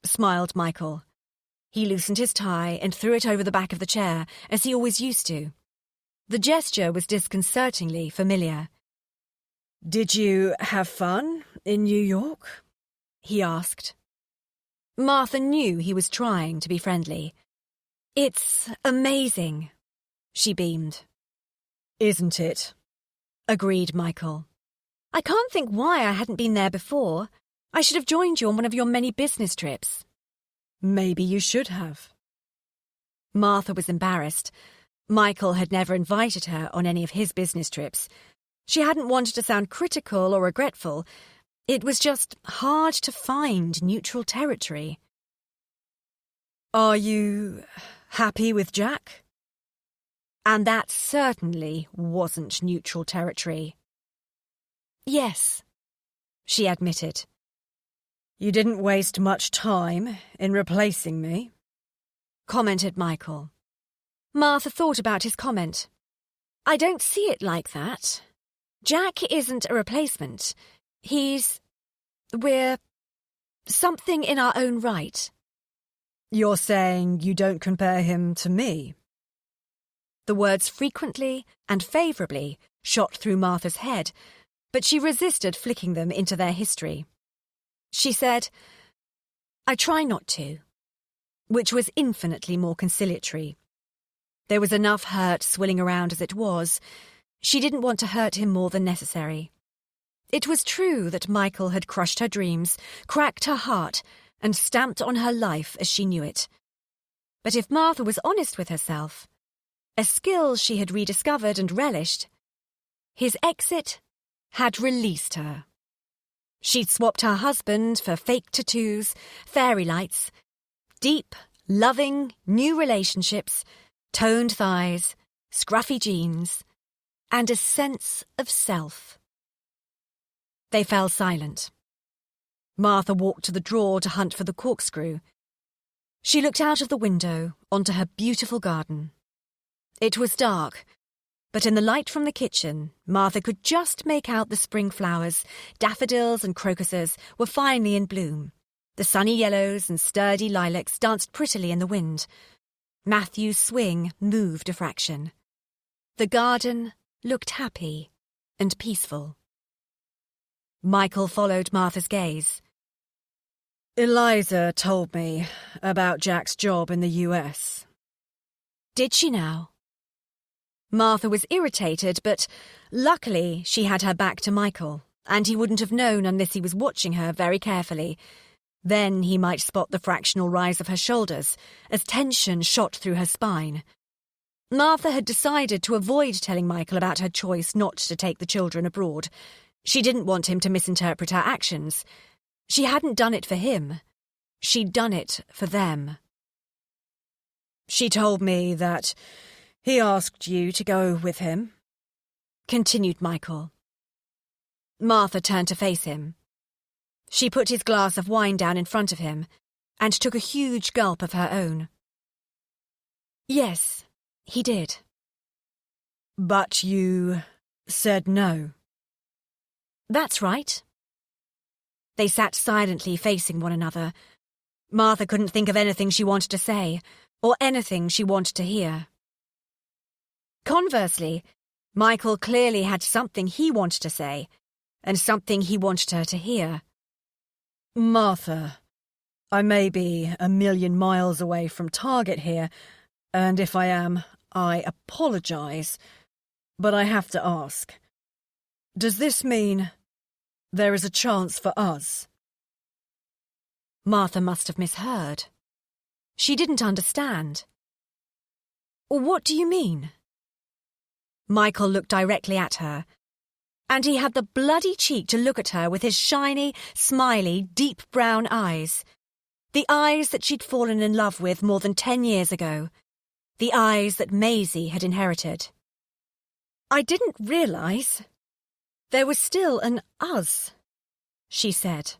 Speaker 1: smiled Michael. He loosened his tie and threw it over the back of the chair, as he always used to. The gesture was disconcertingly familiar.
Speaker 3: "Did you have fun in New York?"
Speaker 1: he asked. Martha knew he was trying to be friendly. It's amazing, she beamed.
Speaker 2: Isn't it?
Speaker 1: Agreed Michael. I can't think why I hadn't been there before. I should have joined you on one of your many business trips.
Speaker 2: Maybe you should have.
Speaker 1: Martha was embarrassed. Michael had never invited her on any of his business trips. She hadn't wanted to sound critical or regretful. It was just hard to find neutral territory.
Speaker 2: Are you happy with Jack?
Speaker 1: And that certainly wasn't neutral territory. Yes, she admitted.
Speaker 2: You didn't waste much time in replacing me,
Speaker 1: commented Michael. Martha thought about his comment. I don't see it like that. Jack isn't a replacement. We're something in our own right.
Speaker 2: You're saying you don't compare him to me?
Speaker 1: The words frequently and favourably shot through Martha's head, but she resisted flicking them into their history. She said, I try not to, which was infinitely more conciliatory. There was enough hurt swilling around as it was. She didn't want to hurt him more than necessary. It was true that Michael had crushed her dreams, cracked her heart, and stamped on her life as she knew it. But if Martha was honest with herself, a skill she had rediscovered and relished, his exit had released her. She'd swapped her husband for fake tattoos, fairy lights, deep, loving, new relationships, toned thighs, scruffy jeans, and a sense of self. They fell silent. Martha walked to the drawer to hunt for the corkscrew. She looked out of the window onto her beautiful garden. It was dark, but in the light from the kitchen, Martha could just make out the spring flowers. Daffodils and crocuses were finely in bloom. The sunny yellows and sturdy lilacs danced prettily in the wind. Matthew's swing moved a fraction. The garden looked happy and peaceful. Michael followed Martha's gaze.
Speaker 2: Eliza told me about Jack's job in the US.
Speaker 1: Did she now? Martha was irritated, but luckily she had her back to Michael, and he wouldn't have known unless he was watching her very carefully. Then he might spot the fractional rise of her shoulders as tension shot through her spine. Martha had decided to avoid telling Michael about her choice not to take the children abroad. She didn't want him to misinterpret her actions. She hadn't done it for him. She'd done it for them.
Speaker 2: She told me that he asked you to go with him,
Speaker 1: continued Michael. Martha turned to face him. She put his glass of wine down in front of him and took a huge gulp of her own. Yes, he did.
Speaker 2: But you said no.
Speaker 1: That's right. They sat silently facing one another. Martha couldn't think of anything she wanted to say, or anything she wanted to hear. Conversely, Michael clearly had something he wanted to say, and something he wanted her to hear.
Speaker 2: Martha, I may be a million miles away from target here, and if I am, I apologise, but I have to ask. Does this mean there is a chance for us?
Speaker 1: Martha must have misheard. She didn't understand. What do you mean? Michael looked directly at her, and he had the bloody cheek to look at her with his shiny, smiley, deep brown eyes. The eyes that she'd fallen in love with more than 10 years ago. The eyes that Maisie had inherited. I didn't realise there was still an us, she said.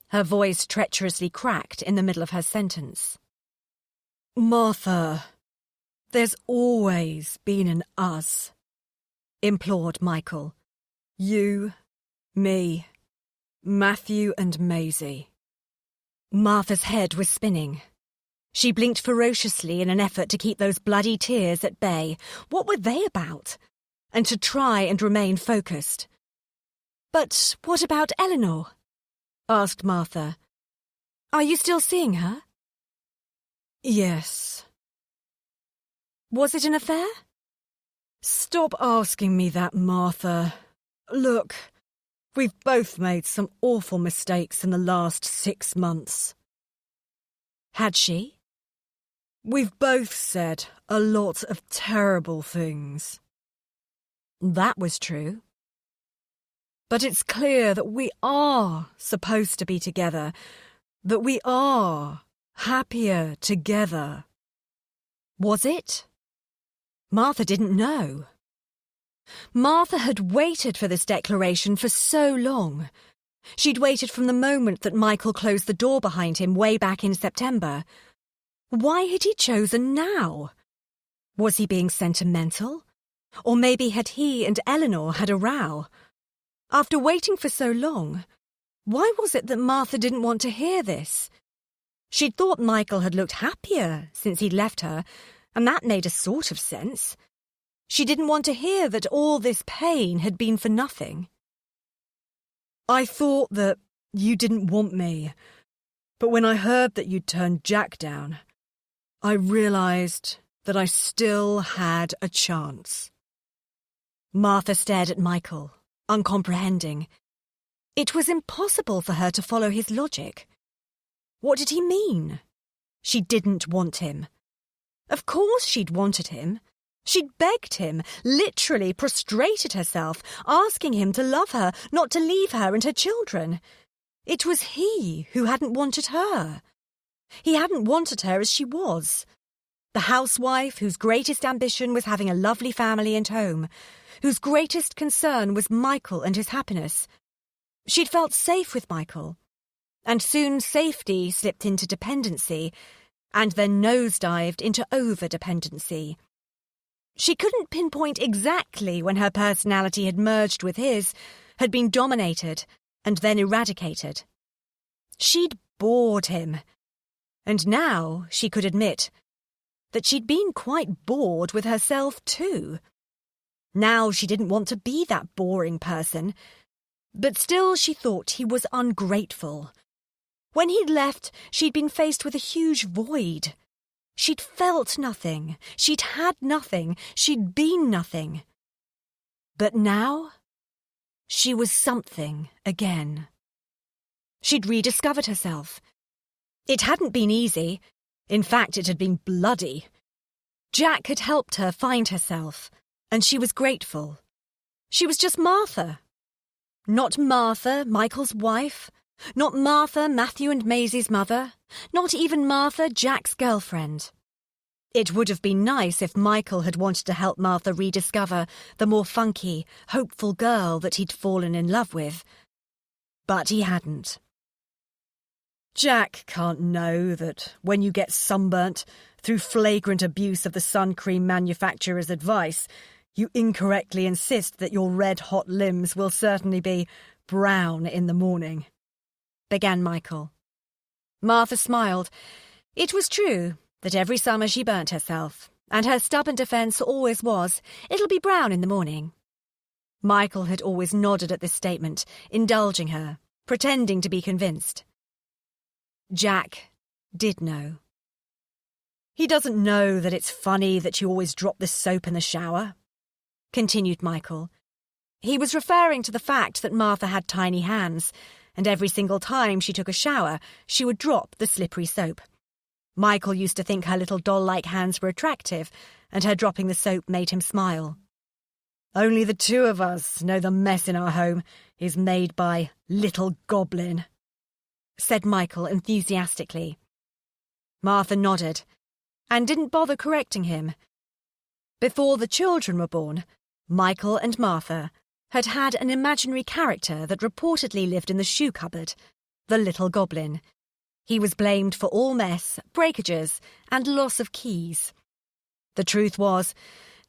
Speaker 1: Her voice treacherously cracked in the middle of her sentence.
Speaker 2: Martha, there's always been an us,
Speaker 1: implored Michael.
Speaker 2: You, me, Matthew and Maisie.
Speaker 1: Martha's head was spinning. She blinked ferociously in an effort to keep those bloody tears at bay. What were they about? And to try and remain focused. But what about Eleanor? asked Martha. "Are you still seeing her?"
Speaker 3: "Yes."
Speaker 1: "Was it an affair?"
Speaker 3: "Stop asking me that, Martha. Look, we've both made some awful mistakes in the last 6 months."
Speaker 1: Had she?
Speaker 3: "We've both said a lot of terrible things."
Speaker 1: That was true.
Speaker 3: "But it's clear that we are supposed to be together, that we are happier together."
Speaker 1: Was it? Martha didn't know. Martha had waited for this declaration for so long. She'd waited from the moment that Michael closed the door behind him way back in September. Why had he chosen now? Was he being sentimental? Or maybe had he and Eleanor had a row? After waiting for so long, why was it that Martha didn't want to hear this? She'd thought Michael had looked happier since he'd left her, and that made a sort of sense. She didn't want to hear that all this pain had been for nothing.
Speaker 3: "I thought that you didn't want me, but when I heard that you'd turned Jack down, I realised that I still had a chance."
Speaker 1: Martha stared at Michael, uncomprehending. It was impossible for her to follow his logic. What did he mean? She didn't want him. Of course she'd wanted him. She'd begged him, literally prostrated herself, asking him to love her, not to leave her and her children. It was he who hadn't wanted her. He hadn't wanted her as she was. The housewife whose greatest ambition was having a lovely family and home, whose greatest concern was Michael and his happiness. She'd felt safe with Michael, and soon safety slipped into dependency, and then nosedived into over-dependency. She couldn't pinpoint exactly when her personality had merged with his, had been dominated, and then eradicated. She'd bored him, and now she could admit that she'd been quite bored with herself too. Now she didn't want to be that boring person, but still she thought he was ungrateful. When he'd left, she'd been faced with a huge void. She'd felt nothing, she'd had nothing, she'd been nothing. But now, she was something again. She'd rediscovered herself. It hadn't been easy. In fact, it had been bloody. Jack had helped her find herself, and she was grateful. She was just Martha. Not Martha, Michael's wife. Not Martha, Matthew and Maisie's mother. Not even Martha, Jack's girlfriend. It would have been nice if Michael had wanted to help Martha rediscover the more funky, hopeful girl that he'd fallen in love with. But he hadn't.
Speaker 3: Jack can't know that when you get sunburnt through flagrant abuse of the sun cream manufacturer's advice, you incorrectly insist that your red-hot limbs will certainly be brown in the morning,
Speaker 1: began Michael. Martha smiled. It was true that every summer she burnt herself, and her stubborn defence always was, "It'll be brown in the morning." Michael had always nodded at this statement, indulging her, pretending to be convinced. Jack did know.
Speaker 3: "He doesn't know that it's funny that you always drop the soap in the shower,"
Speaker 1: continued Michael. He was referring to the fact that Martha had tiny hands, and every single time she took a shower, she would drop the slippery soap. Michael used to think her little doll-like hands were attractive, and her dropping the soap made him smile.
Speaker 3: "Only the two of us know the mess in our home is made by Little Goblin,"
Speaker 1: said Michael enthusiastically. Martha nodded, and didn't bother correcting him. Before the children were born, Michael and Martha had had an imaginary character that reportedly lived in the shoe cupboard, the Little Goblin. He was blamed for all mess, breakages, and loss of keys. The truth was,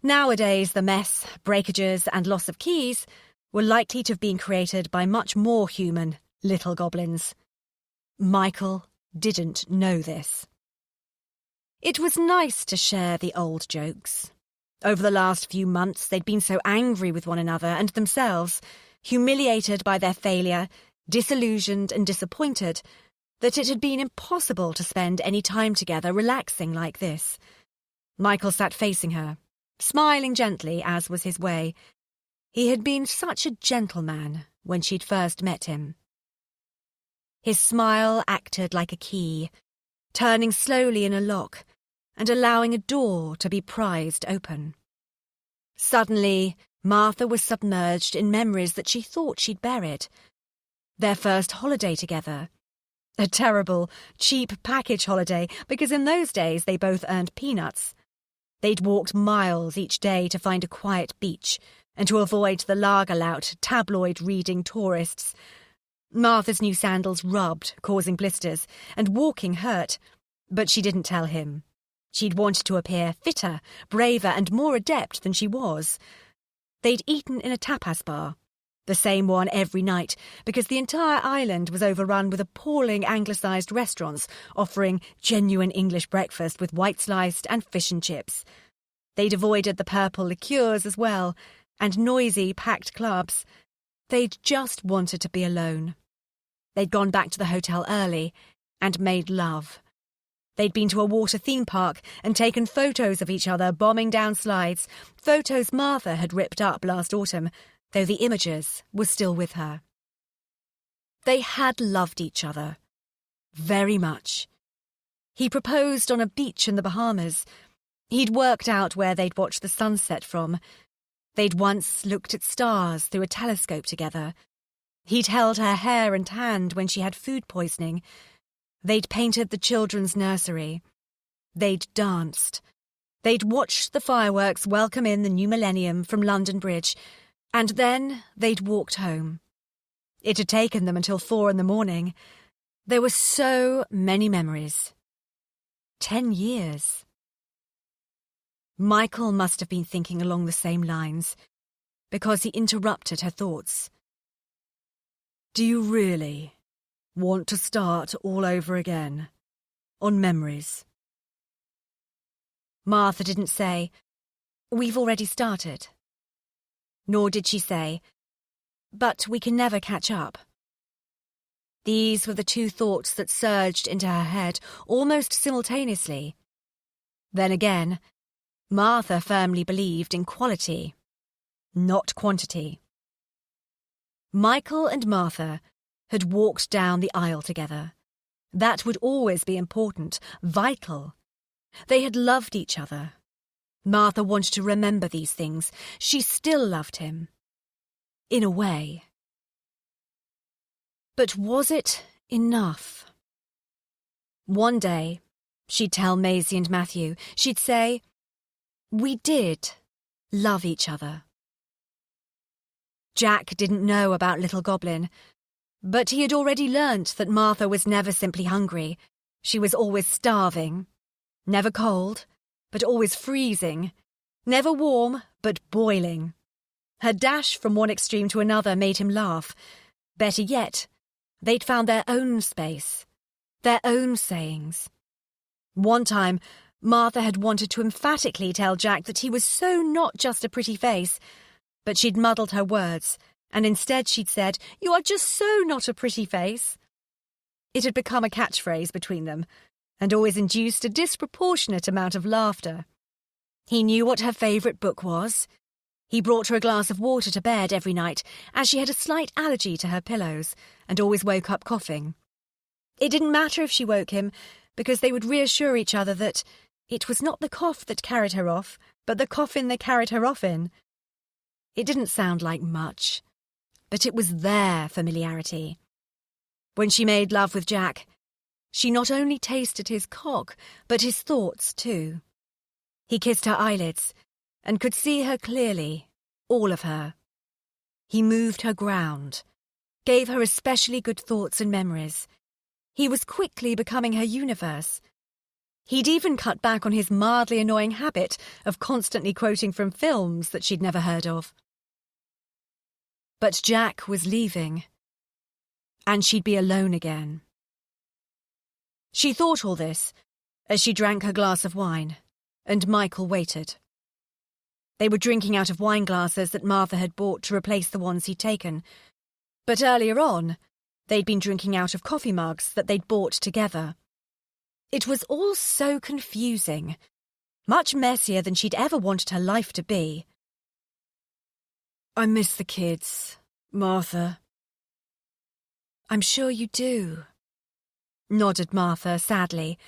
Speaker 1: nowadays the mess, breakages, and loss of keys were likely to have been created by much more human little goblins. Michael didn't know this. It was nice to share the old jokes. Over the last few months, they'd been so angry with one another and themselves, humiliated by their failure, disillusioned and disappointed that it had been impossible to spend any time together relaxing like this. Michael sat facing her, smiling gently, as was his way. He had been such a gentleman when she'd first met him. His smile acted like a key, turning slowly in a lock and allowing a door to be prized open. Suddenly, Martha was submerged in memories that she thought she'd buried. Their first holiday together. A terrible, cheap package holiday, because in those days they both earned peanuts. They'd walked miles each day to find a quiet beach and to avoid the lager-lout, tabloid-reading tourists. Martha's new sandals rubbed, causing blisters, and walking hurt, but she didn't tell him. She'd wanted to appear fitter, braver, and more adept than she was. They'd eaten in a tapas bar, the same one every night, because the entire island was overrun with appalling anglicised restaurants offering genuine English breakfast with white sliced and fish and chips. They'd avoided the purple liqueurs as well, and noisy, packed clubs. They'd just wanted to be alone. They'd gone back to the hotel early and made love. They'd been to a water theme park and taken photos of each other bombing down slides, photos Martha had ripped up last autumn, though the images were still with her. They had loved each other. Very much. He proposed on a beach in the Bahamas. He'd worked out where they'd watch the sunset from. They'd once looked at stars through a telescope together. He'd held her hair and hand when she had food poisoning. They'd painted the children's nursery. They'd danced. They'd watched the fireworks welcome in the new millennium from London Bridge, and then they'd walked home. It had taken them until 4 a.m. There were so many memories. 10 years. Michael must have been thinking along the same lines, because he interrupted her thoughts.
Speaker 2: Do you really want to start all over again, on memories?
Speaker 1: Martha didn't say, "We've already started." Nor did she say, "But we can never catch up." These were the two thoughts that surged into her head almost simultaneously. Then again, Martha firmly believed in quality, not quantity. Michael and Martha had walked down the aisle together. That would always be important, vital. They had loved each other. Martha wanted to remember these things. She still loved him. In a way. But was it enough? One day, she'd tell Maisie and Matthew, she'd say, "We did love each other." Jack didn't know about Little Goblin, but he had already learnt that Martha was never simply hungry. She was always starving. Never cold, but always freezing. Never warm, but boiling. Her dash from one extreme to another made him laugh. Better yet, they'd found their own space, their own sayings. One time, Martha had wanted to emphatically tell Jack that he was so not just a pretty face, but she'd muddled her words, and instead she'd said, "You are just so not a pretty face." It had become a catchphrase between them, and always induced a disproportionate amount of laughter. He knew what her favourite book was. He brought her a glass of water to bed every night, as she had a slight allergy to her pillows, and always woke up coughing. It didn't matter if she woke him, because they would reassure each other that it was not the cough that carried her off, but the coffin they carried her off in. It didn't sound like much, but it was their familiarity. When she made love with Jack, she not only tasted his cock, but his thoughts too. He kissed her eyelids, and could see her clearly, all of her. He moved her ground, gave her especially good thoughts and memories. He was quickly becoming her universe. He'd even cut back on his mildly annoying habit of constantly quoting from films that she'd never heard of. But Jack was leaving, and she'd be alone again. She thought all this as she drank her glass of wine, and Michael waited. They were drinking out of wine glasses that Martha had bought to replace the ones he'd taken. But earlier on, They'd been drinking out of coffee mugs that they'd bought together. It was all so confusing, much messier than she'd ever wanted her life to be.
Speaker 2: I miss the kids, Martha.
Speaker 1: I'm sure you do, nodded Martha sadly.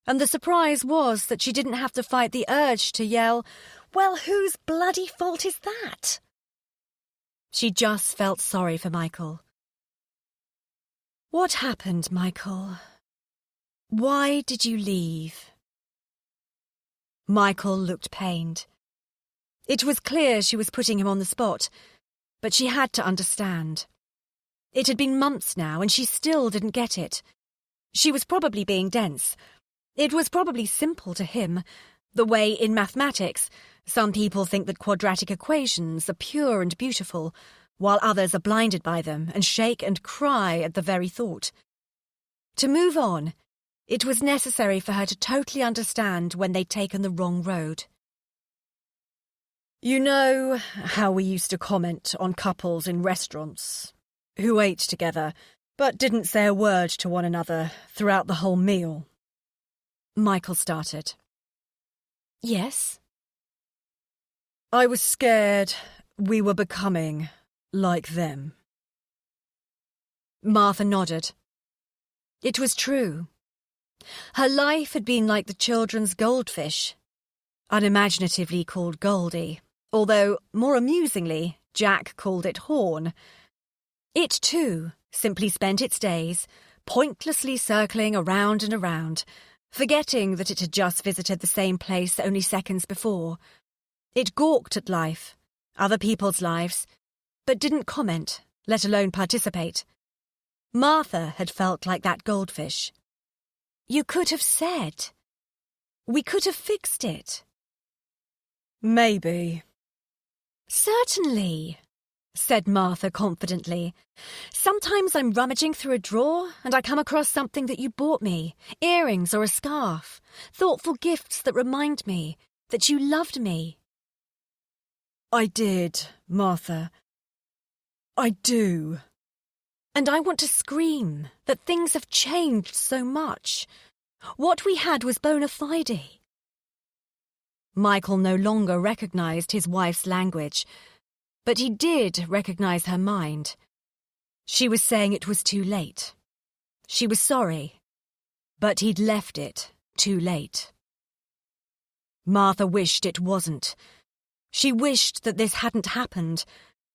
Speaker 1: And the surprise was that she didn't have to fight the urge to yell, "Well, whose bloody fault is that?" She just felt sorry for Michael. What happened, Michael? Why did you leave? Michael looked pained. It was clear she was putting him on the spot, but she had to understand. It had been months now, and she still didn't get it. She was probably being dense. It was probably simple to him, the way in mathematics some people think that quadratic equations are pure and beautiful, while others are blinded by them and shake and cry at the very thought. To move on, it was necessary for her to totally understand when they'd taken the wrong road.
Speaker 2: You know how we used to comment on couples in restaurants who ate together but didn't say a word to one another throughout the whole meal?
Speaker 1: Michael started. Yes?
Speaker 2: I was scared we were becoming like them.
Speaker 1: Martha nodded. It was true. Her life had been like the children's goldfish, unimaginatively called Goldie, although, more amusingly, Jack called it Horn. It, too, simply spent its days pointlessly circling around and around, forgetting that it had just visited the same place only seconds before. It gawked at life, other people's lives, but didn't comment, let alone participate. Martha had felt like that goldfish. You could have said. We could have fixed it.
Speaker 2: Maybe.
Speaker 1: Certainly, said Martha confidently. Sometimes I'm rummaging through a drawer and I come across something that you bought me, earrings or a scarf, thoughtful gifts that remind me that you loved me.
Speaker 2: I did, Martha. I do.
Speaker 1: And I want to scream that things have changed so much. What we had was bona fide. Michael no longer recognised his wife's language, but he did recognise her mind. She was saying it was too late. She was sorry, but he'd left it too late. Martha wished it wasn't. She wished that this hadn't happened,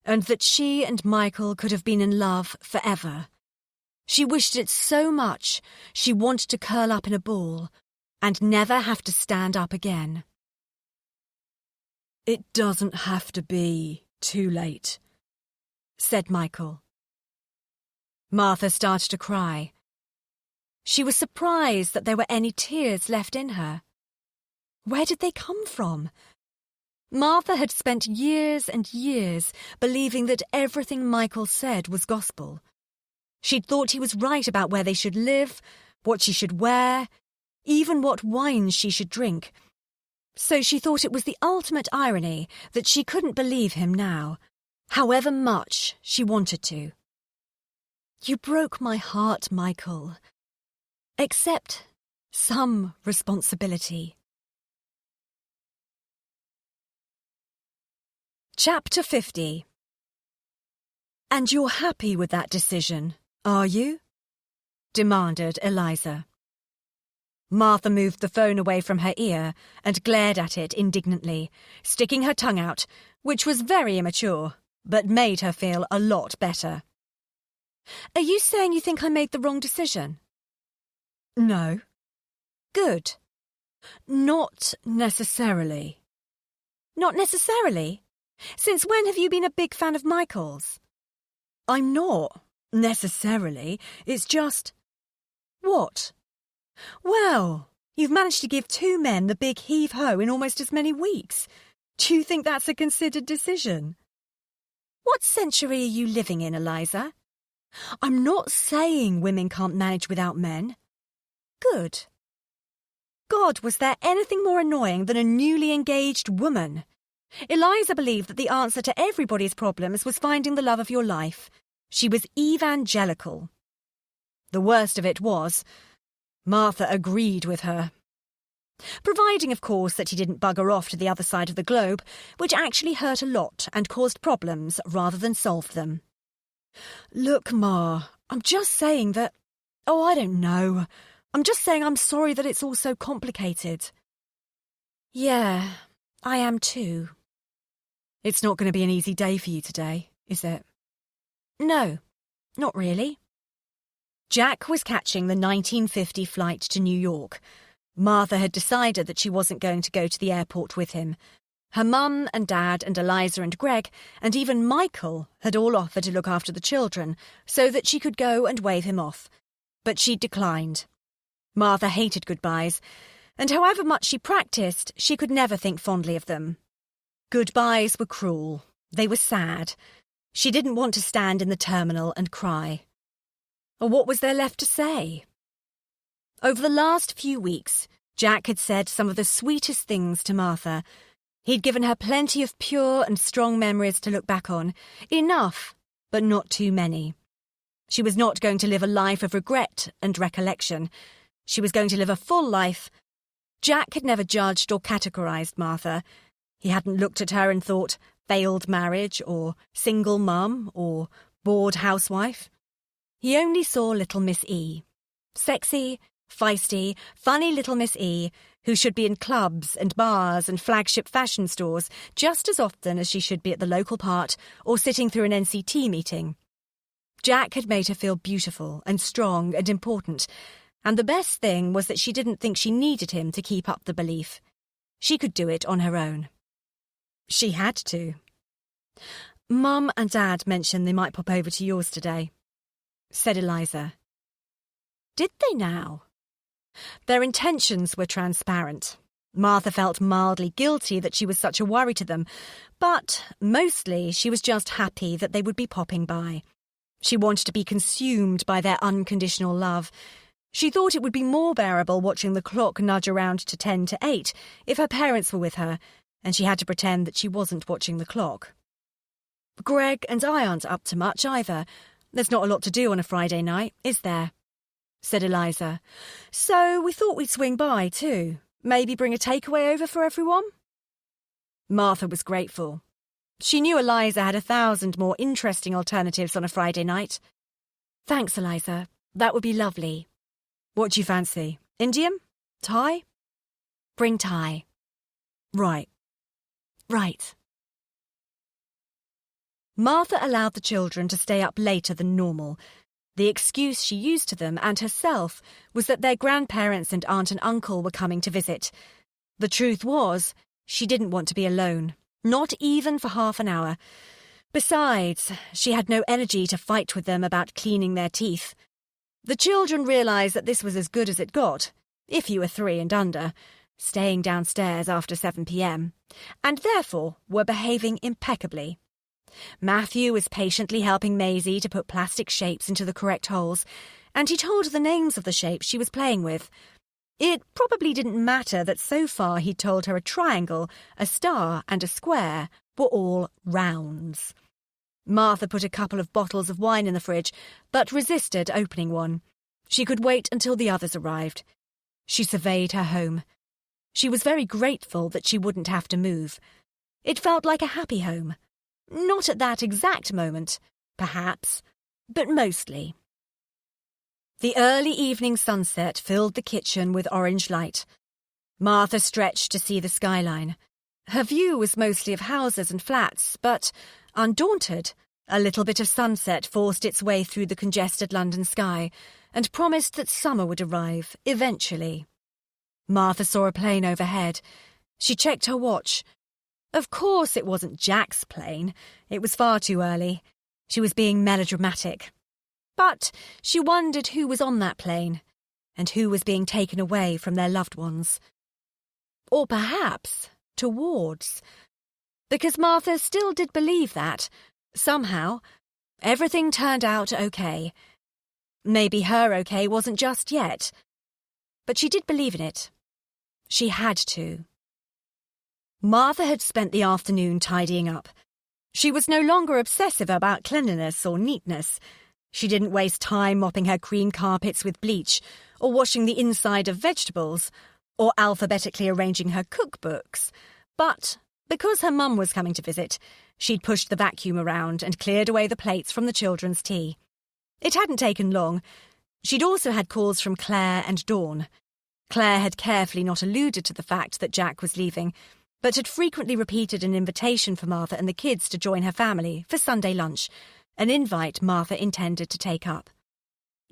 Speaker 1: and that she and Michael could have been in love forever. She wished it so much she wanted to curl up in a ball and never have to stand up again.
Speaker 2: It doesn't have to be too late,
Speaker 1: said Michael. Martha started to cry. She was surprised that there were any tears left in her. Where did they come from? Martha had spent years and years believing that everything Michael said was gospel. She'd thought he was right about where they should live, what she should wear, even what wines she should drink. So she thought it was the ultimate irony that she couldn't believe him now, however much she wanted to. You broke my heart, Michael. Accept some responsibility. Chapter 50. And you're happy with that decision, are you? Demanded Eliza. Martha moved the phone away from her ear and glared at it indignantly, sticking her tongue out, which was very immature, but made her feel a lot better. Are you saying you think I made the wrong decision?
Speaker 2: No.
Speaker 1: Good.
Speaker 2: Not necessarily.
Speaker 1: Not necessarily? Since when have you been a big fan of Michael's?
Speaker 2: I'm not, necessarily. It's just...
Speaker 1: What?
Speaker 2: Well, you've managed to give two men the big heave-ho in almost as many weeks. Do you think that's a considered decision?
Speaker 1: What century are you living in, Eliza?
Speaker 2: I'm not saying women can't manage without men.
Speaker 1: Good. God, was there anything more annoying than a newly engaged woman? Eliza believed that the answer to everybody's problems was finding the love of your life. She was evangelical. The worst of it was, Martha agreed with her. Providing, of course, that he didn't bugger off to the other side of the globe, which actually hurt a lot and caused problems rather than solved them.
Speaker 2: Look, Ma, I'm just saying that... Oh, I don't know. I'm just saying I'm sorry that it's all so complicated.
Speaker 1: Yeah, I am too.
Speaker 2: It's not going to be an easy day for you today, is it?
Speaker 1: No, not really. Jack was catching the 1950 flight to New York. Martha had decided that she wasn't going to go to the airport with him. Her mum and dad and Eliza and Greg and even Michael had all offered to look after the children so that she could go and wave him off. But she declined. Martha hated goodbyes, and however much she practiced, she could never think fondly of them. Goodbyes were cruel. They were sad. She didn't want to stand in the terminal and cry. Or what was there left to say? Over the last few weeks, Jack had said some of the sweetest things to Martha. He'd given her plenty of pure and strong memories to look back on. Enough, but not too many. She was not going to live a life of regret and recollection. She was going to live a full life. Jack had never judged or categorised Martha. He hadn't looked at her and thought, failed marriage, or single mum, or bored housewife. He only saw little Miss E. Sexy, feisty, funny little Miss E, who should be in clubs and bars and flagship fashion stores just as often as she should be at the local part or sitting through an NCT meeting. Jack had made her feel beautiful and strong and important, and the best thing was that she didn't think she needed him to keep up the belief. She could do it on her own. She had to.
Speaker 2: Mum and Dad mentioned they might pop over to yours today, said Eliza.
Speaker 1: Did they now? Their intentions were transparent. Martha felt mildly guilty that she was such a worry to them, but mostly she was just happy that they would be popping by. She wanted to be consumed by their unconditional love. She thought it would be more bearable watching the clock nudge around to 10 to 8 if her parents were with her, and she had to pretend that she wasn't watching the clock.
Speaker 2: Greg and I aren't up to much either. There's not a lot to do on a Friday night, is there? Said Eliza. So we thought we'd swing by too. Maybe bring a takeaway over for everyone?
Speaker 1: Martha was grateful. She knew Eliza had 1,000 more interesting alternatives on a Friday night.
Speaker 2: Thanks, Eliza. That would be lovely.
Speaker 1: What do you fancy? Indian? Thai?
Speaker 2: Bring Thai.
Speaker 1: Right.
Speaker 2: Right.
Speaker 1: Martha allowed the children to stay up later than normal. The excuse she used to them and herself was that their grandparents and aunt and uncle were coming to visit. The truth was, she didn't want to be alone, not even for half an hour. Besides, she had no energy to fight with them about cleaning their teeth. The children realised that this was as good as it got, if you were 3 and under, staying downstairs after 7 p.m, and therefore were behaving impeccably. Matthew was patiently helping Maisie to put plastic shapes into the correct holes, and he told her the names of the shapes she was playing with. It probably didn't matter that so far he'd told her a triangle, a star, and a square were all rounds. Martha put a couple of bottles of wine in the fridge, but resisted opening one. She could wait until the others arrived. She surveyed her home. She was very grateful that she wouldn't have to move. It felt like a happy home. Not at that exact moment, perhaps, but mostly. The early evening sunset filled the kitchen with orange light. Martha stretched to see the skyline. Her view was mostly of houses and flats, but, undaunted, a little bit of sunset forced its way through the congested London sky and promised that summer would arrive, eventually. Martha saw a plane overhead. She checked her watch. Of course it wasn't Jack's plane. It was far too early. She was being melodramatic. But she wondered who was on that plane, and who was being taken away from their loved ones. Or perhaps towards. Because Martha still did believe that, somehow, everything turned out okay. Maybe her okay wasn't just yet. But she did believe in it. She had to. Martha had spent the afternoon tidying up. She was no longer obsessive about cleanliness or neatness. She didn't waste time mopping her cream carpets with bleach, or washing the inside of vegetables, or alphabetically arranging her cookbooks. But because her mum was coming to visit, she'd pushed the vacuum around and cleared away the plates from the children's tea. It hadn't taken long. She'd also had calls from Claire and Dawn. Claire had carefully not alluded to the fact that Jack was leaving, but had frequently repeated an invitation for Martha and the kids to join her family for Sunday lunch, an invite Martha intended to take up.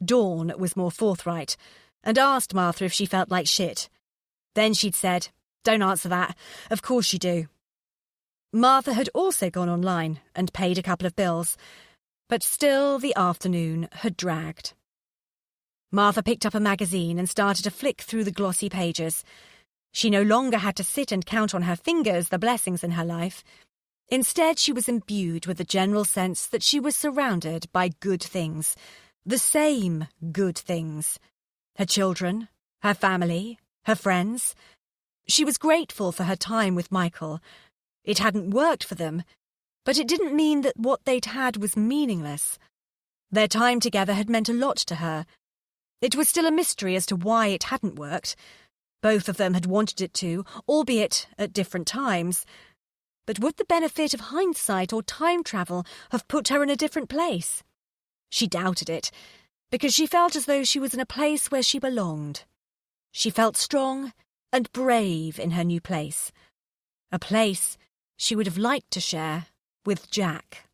Speaker 1: Dawn was more forthright and asked Martha if she felt like shit. Then she'd said, "Don't answer that. Of course you do." Martha had also gone online and paid a couple of bills, but still the afternoon had dragged. Martha picked up a magazine and started to flick through the glossy pages. She no longer had to sit and count on her fingers the blessings in her life. Instead, she was imbued with the general sense that she was surrounded by good things, the same good things. Her children, her family, her friends. She was grateful for her time with Michael. It hadn't worked for them, but it didn't mean that what they'd had was meaningless. Their time together had meant a lot to her. It was still a mystery as to why it hadn't worked. Both of them had wanted it to, albeit at different times. But would the benefit of hindsight or time travel have put her in a different place? She doubted it, because she felt as though she was in a place where she belonged. She felt strong and brave in her new place. A place she would have liked to share with Jack.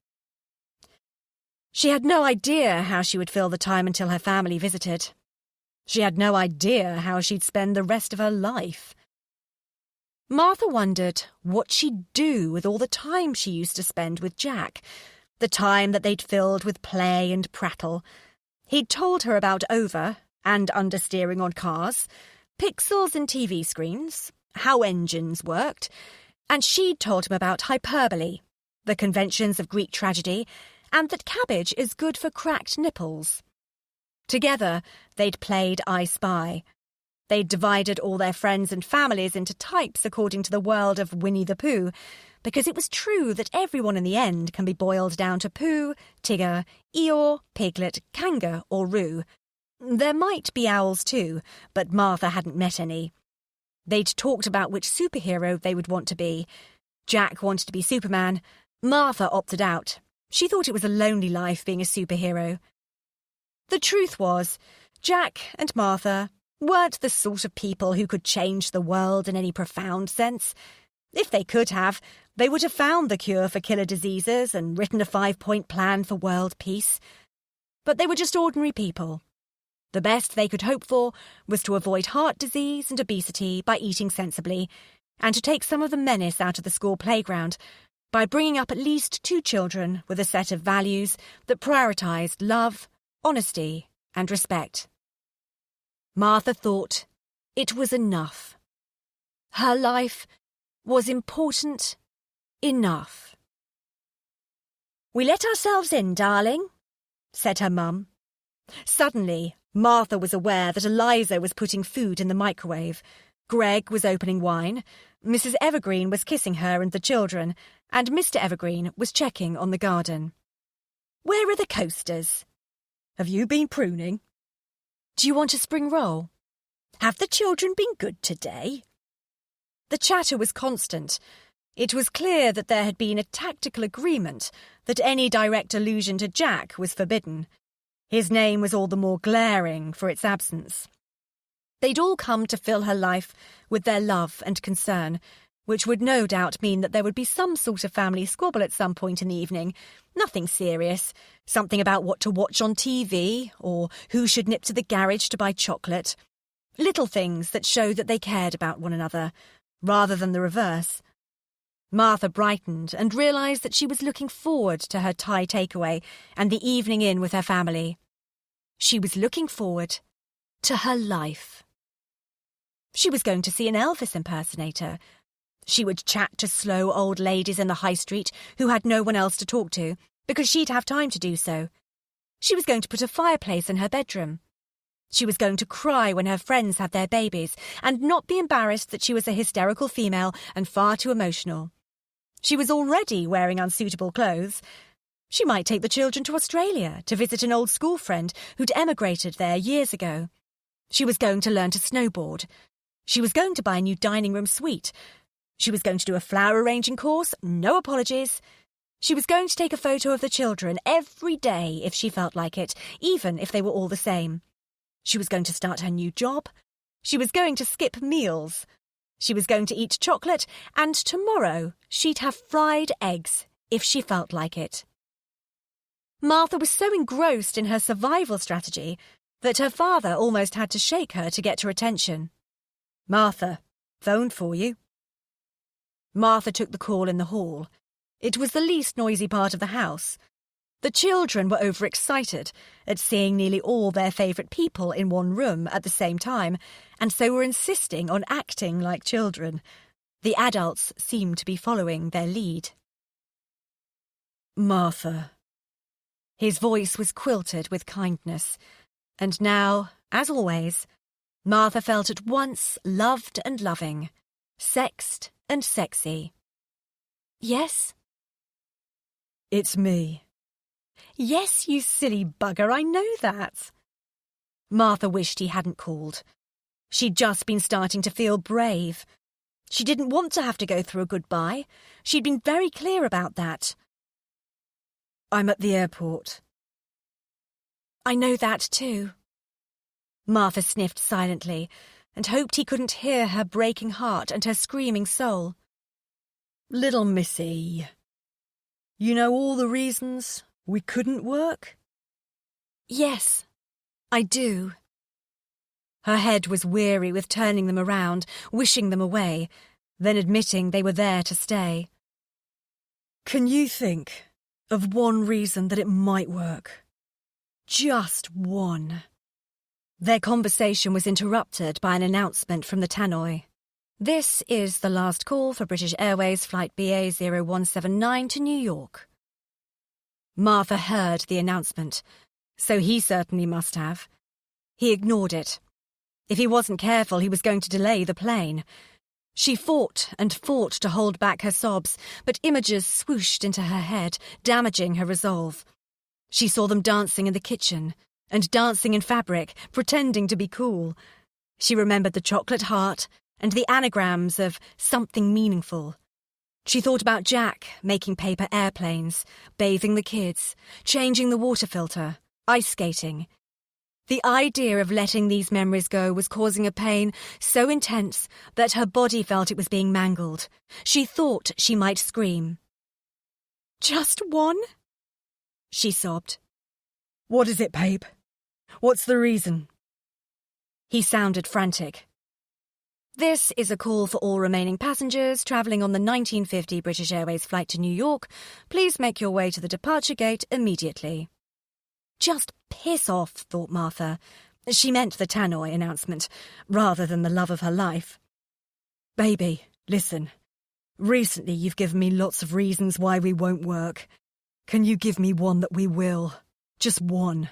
Speaker 1: She had no idea how she would fill the time until her family visited. She had no idea how she'd spend the rest of her life. Martha wondered what she'd do with all the time she used to spend with Jack, the time that they'd filled with play and prattle. He'd told her about over- and understeering on cars, pixels in TV screens, how engines worked, and she'd told him about hyperbole, the conventions of Greek tragedy, and that cabbage is good for cracked nipples. Together, they'd played I Spy. They'd divided all their friends and families into types according to the world of Winnie the Pooh, because it was true that everyone in the end can be boiled down to Pooh, Tigger, Eeyore, Piglet, Kanga, or Roo. There might be owls too, but Martha hadn't met any. They'd talked about which superhero they would want to be. Jack wanted to be Superman. Martha opted out. She thought it was a lonely life being a superhero. The truth was, Jack and Martha weren't the sort of people who could change the world in any profound sense. If they could have, they would have found the cure for killer diseases and written a 5-point plan for world peace. But they were just ordinary people. The best they could hope for was to avoid heart disease and obesity by eating sensibly, and to take some of the menace out of the school playground by bringing up at least 2 children with a set of values that prioritised love, honesty, and respect. Martha thought it was enough. Her life was important enough. "We let ourselves in, darling," said her mum. Suddenly, Martha was aware that Eliza was putting food in the microwave. Greg was opening wine, Mrs. Evergreen was kissing her and the children, and Mr. Evergreen was checking on the garden. "Where are the coasters?" "Have you been pruning?" "Do you want a spring roll?" "Have the children been good today?" The chatter was constant. It was clear that there had been a tactical agreement that any direct allusion to Jack was forbidden. His name was all the more glaring for its absence. They'd all come to fill her life with their love and concern, which would no doubt mean that there would be some sort of family squabble at some point in the evening. Nothing serious. Something about what to watch on TV, or who should nip to the garage to buy chocolate. Little things that showed that they cared about one another, rather than the reverse. Martha brightened and realised that she was looking forward to her Thai takeaway and the evening in with her family. She was looking forward to her life. She was going to see an Elvis impersonator. She would chat to slow old ladies in the high street who had no one else to talk to, because she'd have time to do so. She was going to put a fireplace in her bedroom. She was going to cry when her friends had their babies, and not be embarrassed that she was a hysterical female and far too emotional. She was already wearing unsuitable clothes. She might take the children to Australia to visit an old school friend who'd emigrated there years ago. She was going to learn to snowboard. She was going to buy a new dining room suite. She was going to do a flower arranging course, no apologies. She was going to take a photo of the children every day if she felt like it, even if they were all the same. She was going to start her new job. She was going to skip meals. She was going to eat chocolate, and tomorrow she'd have fried eggs if she felt like it. Martha was so engrossed in her survival strategy that her father almost had to shake her to get her attention. "Martha, phoned for you." Martha took the call in the hall. It was the least noisy part of the house. The children were overexcited at seeing nearly all their favourite people in one room at the same time, and so were insisting on acting like children. The adults seemed to be following their lead.
Speaker 2: "Martha."
Speaker 1: His voice was quilted with kindness, and now, as always, Martha felt at once loved and loving, sexed and sexy. "Yes?"
Speaker 2: "It's me."
Speaker 1: "Yes, you silly bugger, I know that." Martha wished he hadn't called. She'd just been starting to feel brave. She didn't want to have to go through a goodbye. She'd been very clear about that.
Speaker 2: "I'm at the airport."
Speaker 1: "I know that too." Martha sniffed silently and hoped he couldn't hear her breaking heart and her screaming soul.
Speaker 2: "Little Missy, you know all the reasons we couldn't work?"
Speaker 1: "Yes, I do." Her head was weary with turning them around, wishing them away, then admitting they were there to stay.
Speaker 2: "Can you think of one reason that it might work? Just one."
Speaker 1: Their conversation was interrupted by an announcement from the tannoy. "This is the last call for British Airways Flight BA0179 to New York." Martha heard the announcement, so he certainly must have. He ignored it. If he wasn't careful, he was going to delay the plane. She fought and fought to hold back her sobs, but images swooshed into her head, damaging her resolve. She saw them dancing in the kitchen, and dancing in fabric, pretending to be cool. She remembered the chocolate heart and the anagrams of something meaningful. She thought about Jack making paper airplanes, bathing the kids, changing the water filter, ice skating. The idea of letting these memories go was causing a pain so intense that her body felt it was being mangled. She thought she might scream. "Just one?" she sobbed.
Speaker 2: "What is it, babe? What's the reason?"
Speaker 1: He sounded frantic. "This is a call for all remaining passengers travelling on the 1950 British Airways flight to New York. Please make your way to the departure gate immediately." Just piss off, thought Martha. She meant the tannoy announcement, rather than the love of her life.
Speaker 2: "Baby, listen. Recently you've given me lots of reasons why we won't work. Can you give me one that we will? Just one."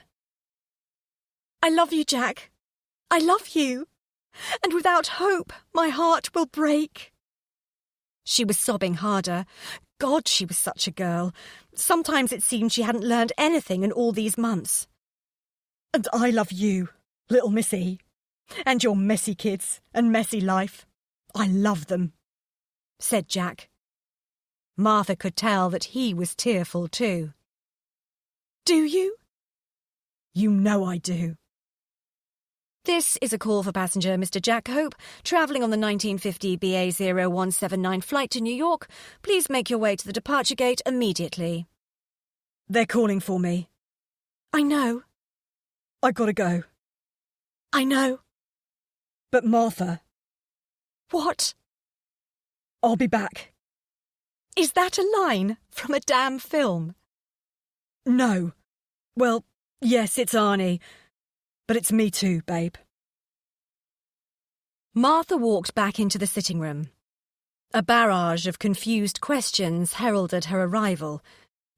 Speaker 1: "I love you, Jack. I love you. And without hope, my heart will break." She was sobbing harder. God, she was such a girl. Sometimes it seemed she hadn't learned anything in all these months.
Speaker 2: "And I love you, little Missy. And your messy kids and messy life. I love them,"
Speaker 1: said Jack. Martha could tell that he was tearful too. "Do you?"
Speaker 2: "You know I do."
Speaker 1: "This is a call for passenger Mr. Jack Hope, travelling on the 1950 BA0179 flight to New York. Please make your way to the departure gate immediately."
Speaker 2: "They're calling for me."
Speaker 1: "I know."
Speaker 2: "I gotta go."
Speaker 1: "I know."
Speaker 2: "But Martha."
Speaker 1: "What?"
Speaker 2: "I'll be back."
Speaker 1: Is that a line from a damn film?
Speaker 2: "No. Well, yes, it's Arnie. But it's me too, babe."
Speaker 1: Martha walked back into the sitting room. A barrage of confused questions heralded her arrival.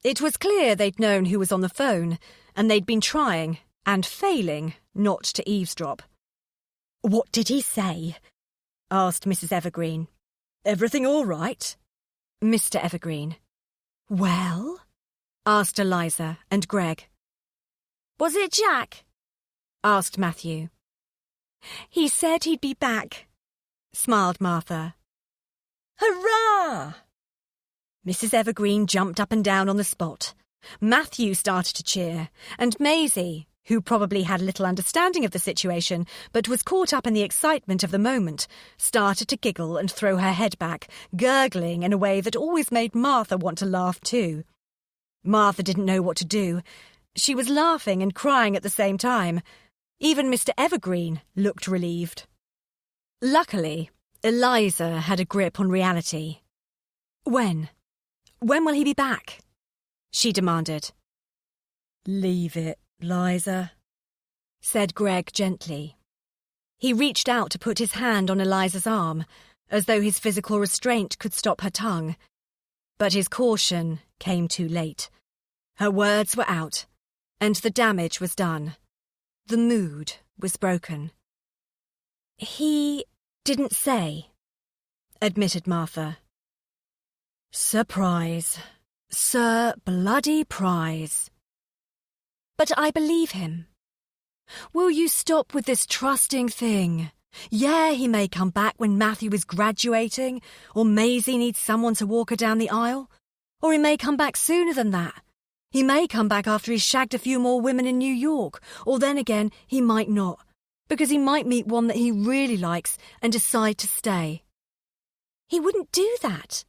Speaker 1: It was clear they'd known who was on the phone, and they'd been trying, and failing, not to eavesdrop.
Speaker 2: "What did he say?" asked Mrs. Evergreen. "Everything all right?"
Speaker 1: Mr. Evergreen. Well? Asked Eliza and Greg. Was it Jack? Asked Matthew. He said he'd be back, smiled Martha.
Speaker 2: Hurrah!
Speaker 1: Mrs. Evergreen jumped up and down on the spot. Matthew started to cheer, and Maisie, who probably had little understanding of the situation but was caught up in the excitement of the moment, started to giggle and throw her head back, gurgling in a way that always made Martha want to laugh too. Martha didn't know what to do. She was laughing and crying at the same time. Even Mr. Evergreen looked relieved. Luckily, Eliza had a grip on reality. When? When will he be back? She demanded.
Speaker 2: Leave it, Liza,
Speaker 1: said Greg gently. He reached out to put his hand on Eliza's arm, as though his physical restraint could stop her tongue. But his caution came too late. Her words were out, and the damage was done. The mood was broken. He didn't say, admitted Martha.
Speaker 2: Surprise.
Speaker 1: Sir bloody prize. But I believe him. Will you stop with this trusting thing? Yeah, he may come back when Matthew is graduating, or Maisie needs someone to walk her down the aisle. Or he may come back sooner than that. He may come back after he's shagged a few more women in New York, or then again, he might not, because he might meet one that he really likes and decide to stay. He wouldn't do that.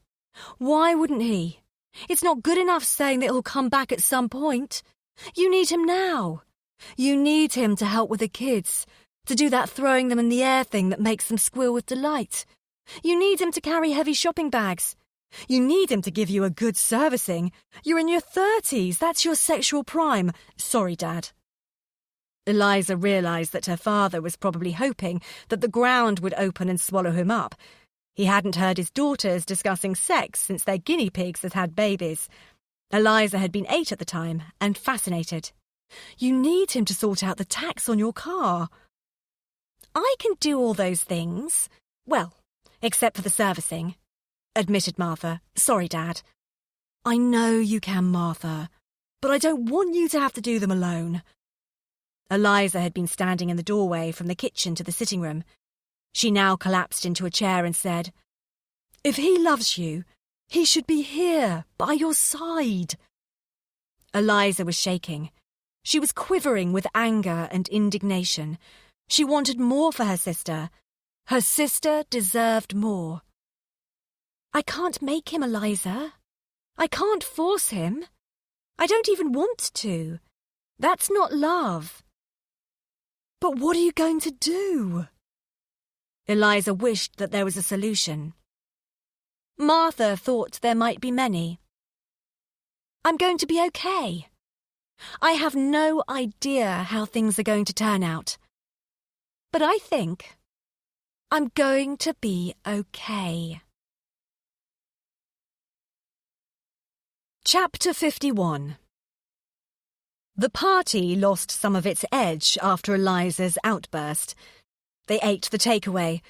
Speaker 1: Why wouldn't he? It's not good enough saying that he'll come back at some point. You need him now. You need him to help with the kids, to do that throwing them in the air thing that makes them squeal with delight. You need him to carry heavy shopping bags. You need him to give you a good servicing. You're in your 30s. That's your sexual prime. Sorry, Dad. Eliza realised that her father was probably hoping that the ground would open and swallow him up. He hadn't heard his daughters discussing sex since their guinea pigs had babies. Eliza had been 8 at the time and fascinated. You need him to sort out the tax on your car. I can do all those things. Well, except for the servicing, admitted Martha. Sorry, Dad. I know you can, Martha, but I don't want you to have to do them alone. Eliza had been standing in the doorway from the kitchen to the sitting room. She now collapsed into a chair and said, If he loves you, he should be here, by your side. Eliza was shaking. She was quivering with anger and indignation. She wanted more for her sister. Her sister deserved more. I can't make him, Eliza. I can't force him. I don't even want to. That's not love. But what are you going to do? Eliza wished that there was a solution. Martha thought there might be many. I'm going to be okay. I have no idea how things are going to turn out. But I think I'm going to be okay. Chapter 51. The party lost some of its edge after Eliza's outburst. They ate the takeaway,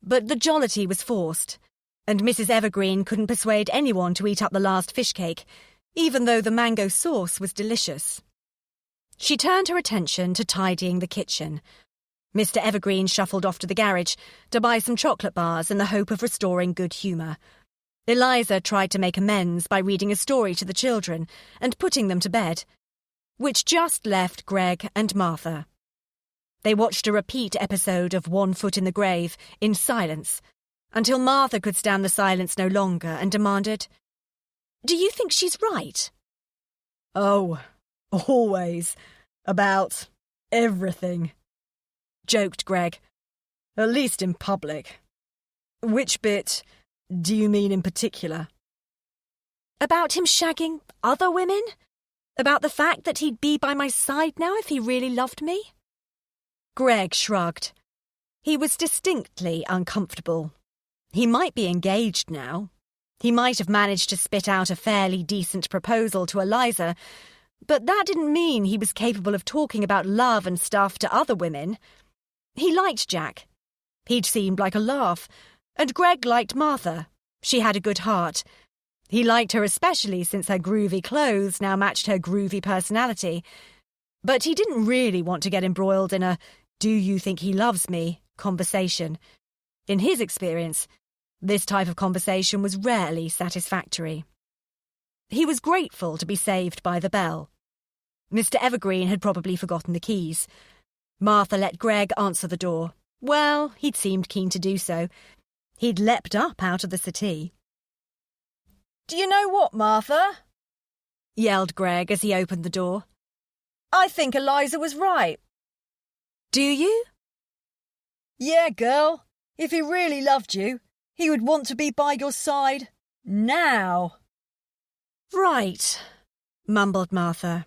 Speaker 1: but the jollity was forced, and Mrs. Evergreen couldn't persuade anyone to eat up the last fish cake, even though the mango sauce was delicious. She turned her attention to tidying the kitchen. Mr. Evergreen shuffled off to the garage to buy some chocolate bars in the hope of restoring good humour. Eliza tried to make amends by reading a story to the children and putting them to bed, which just left Greg and Martha. They watched a repeat episode of One Foot in the Grave in silence, until Martha could stand the silence no longer and demanded, Do you think she's right?
Speaker 2: Oh, always. About everything, joked Greg. At least in public. Which bit do you mean in particular?
Speaker 1: About him shagging other women? About the fact that he'd be by my side now if he really loved me? Greg shrugged. He was distinctly uncomfortable. He might be engaged now. He might have managed to spit out a fairly decent proposal to Eliza, but that didn't mean he was capable of talking about love and stuff to other women. He liked Jack. He'd seemed like a laugh. And Greg liked Martha. She had a good heart. He liked her especially since her groovy clothes now matched her groovy personality. But he didn't really want to get embroiled in a "do you think he loves me" conversation. In his experience, this type of conversation was rarely satisfactory. He was grateful to be saved by the bell. Mr. Evergreen had probably forgotten the keys. Martha let Greg answer the door. Well, he'd seemed keen to do so. He'd leapt up out of the settee.
Speaker 2: "Do you know what, Martha?"
Speaker 1: yelled Greg as he opened the door.
Speaker 2: "I think Eliza was right."
Speaker 1: "Do you?"
Speaker 2: "Yeah, girl. If he really loved you, he would want to be by your side now."
Speaker 1: "Right," mumbled Martha,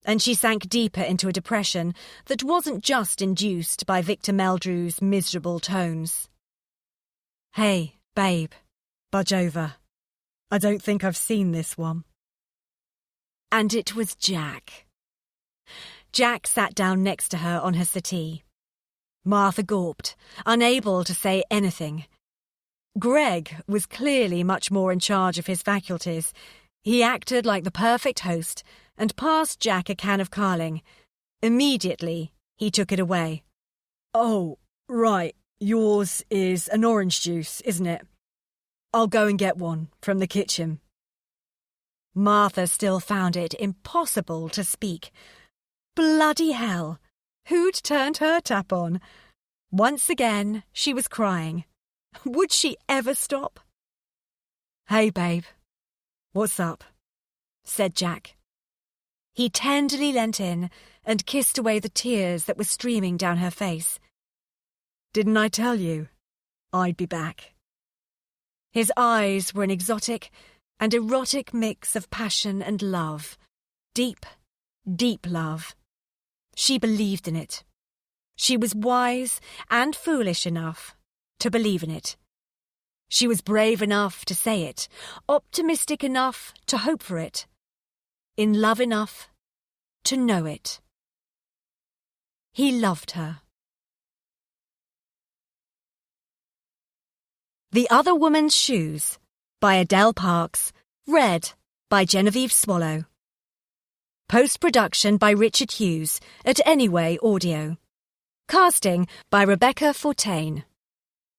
Speaker 1: and she sank deeper into a depression that wasn't just induced by Victor Meldrew's miserable tones. "Hey, babe, budge over. I don't think I've seen this one." And it was Jack. Jack sat down next to her on her settee. Martha gawped, unable to say anything. Greg was clearly much more in charge of his faculties. He acted like the perfect host and passed Jack a can of Carling. Immediately, he took it away.
Speaker 2: "Oh, right. Yours is an orange juice, isn't it? I'll go and get one from the kitchen."
Speaker 1: Martha still found it impossible to speak. Bloody hell! Who'd turned her tap on? Once again, she was crying. Would she ever stop? "Hey, babe. What's up?" said Jack. He tenderly leant in and kissed away the tears that were streaming down her face. "Didn't I tell you I'd be back?" His eyes were an exotic and erotic mix of passion and love. Deep, deep love. She believed in it. She was wise and foolish enough to believe in it. She was brave enough to say it, optimistic enough to hope for it, in love enough to know it. He loved her. The Other Woman's Shoes by Adele Parks, read by Genevieve Swallow. Post-production by Richard Hughes at Anyway Audio. Casting by Rebecca Fortain.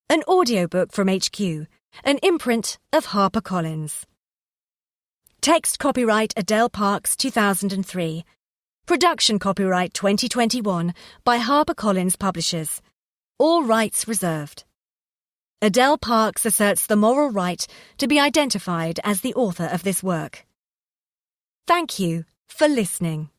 Speaker 1: An audiobook from HQ, an imprint of HarperCollins. Text copyright Adele Parks 2003. Production copyright 2021 by HarperCollins Publishers. All rights reserved. Adele Parks asserts the moral right to be identified as the author of this work. Thank you for listening.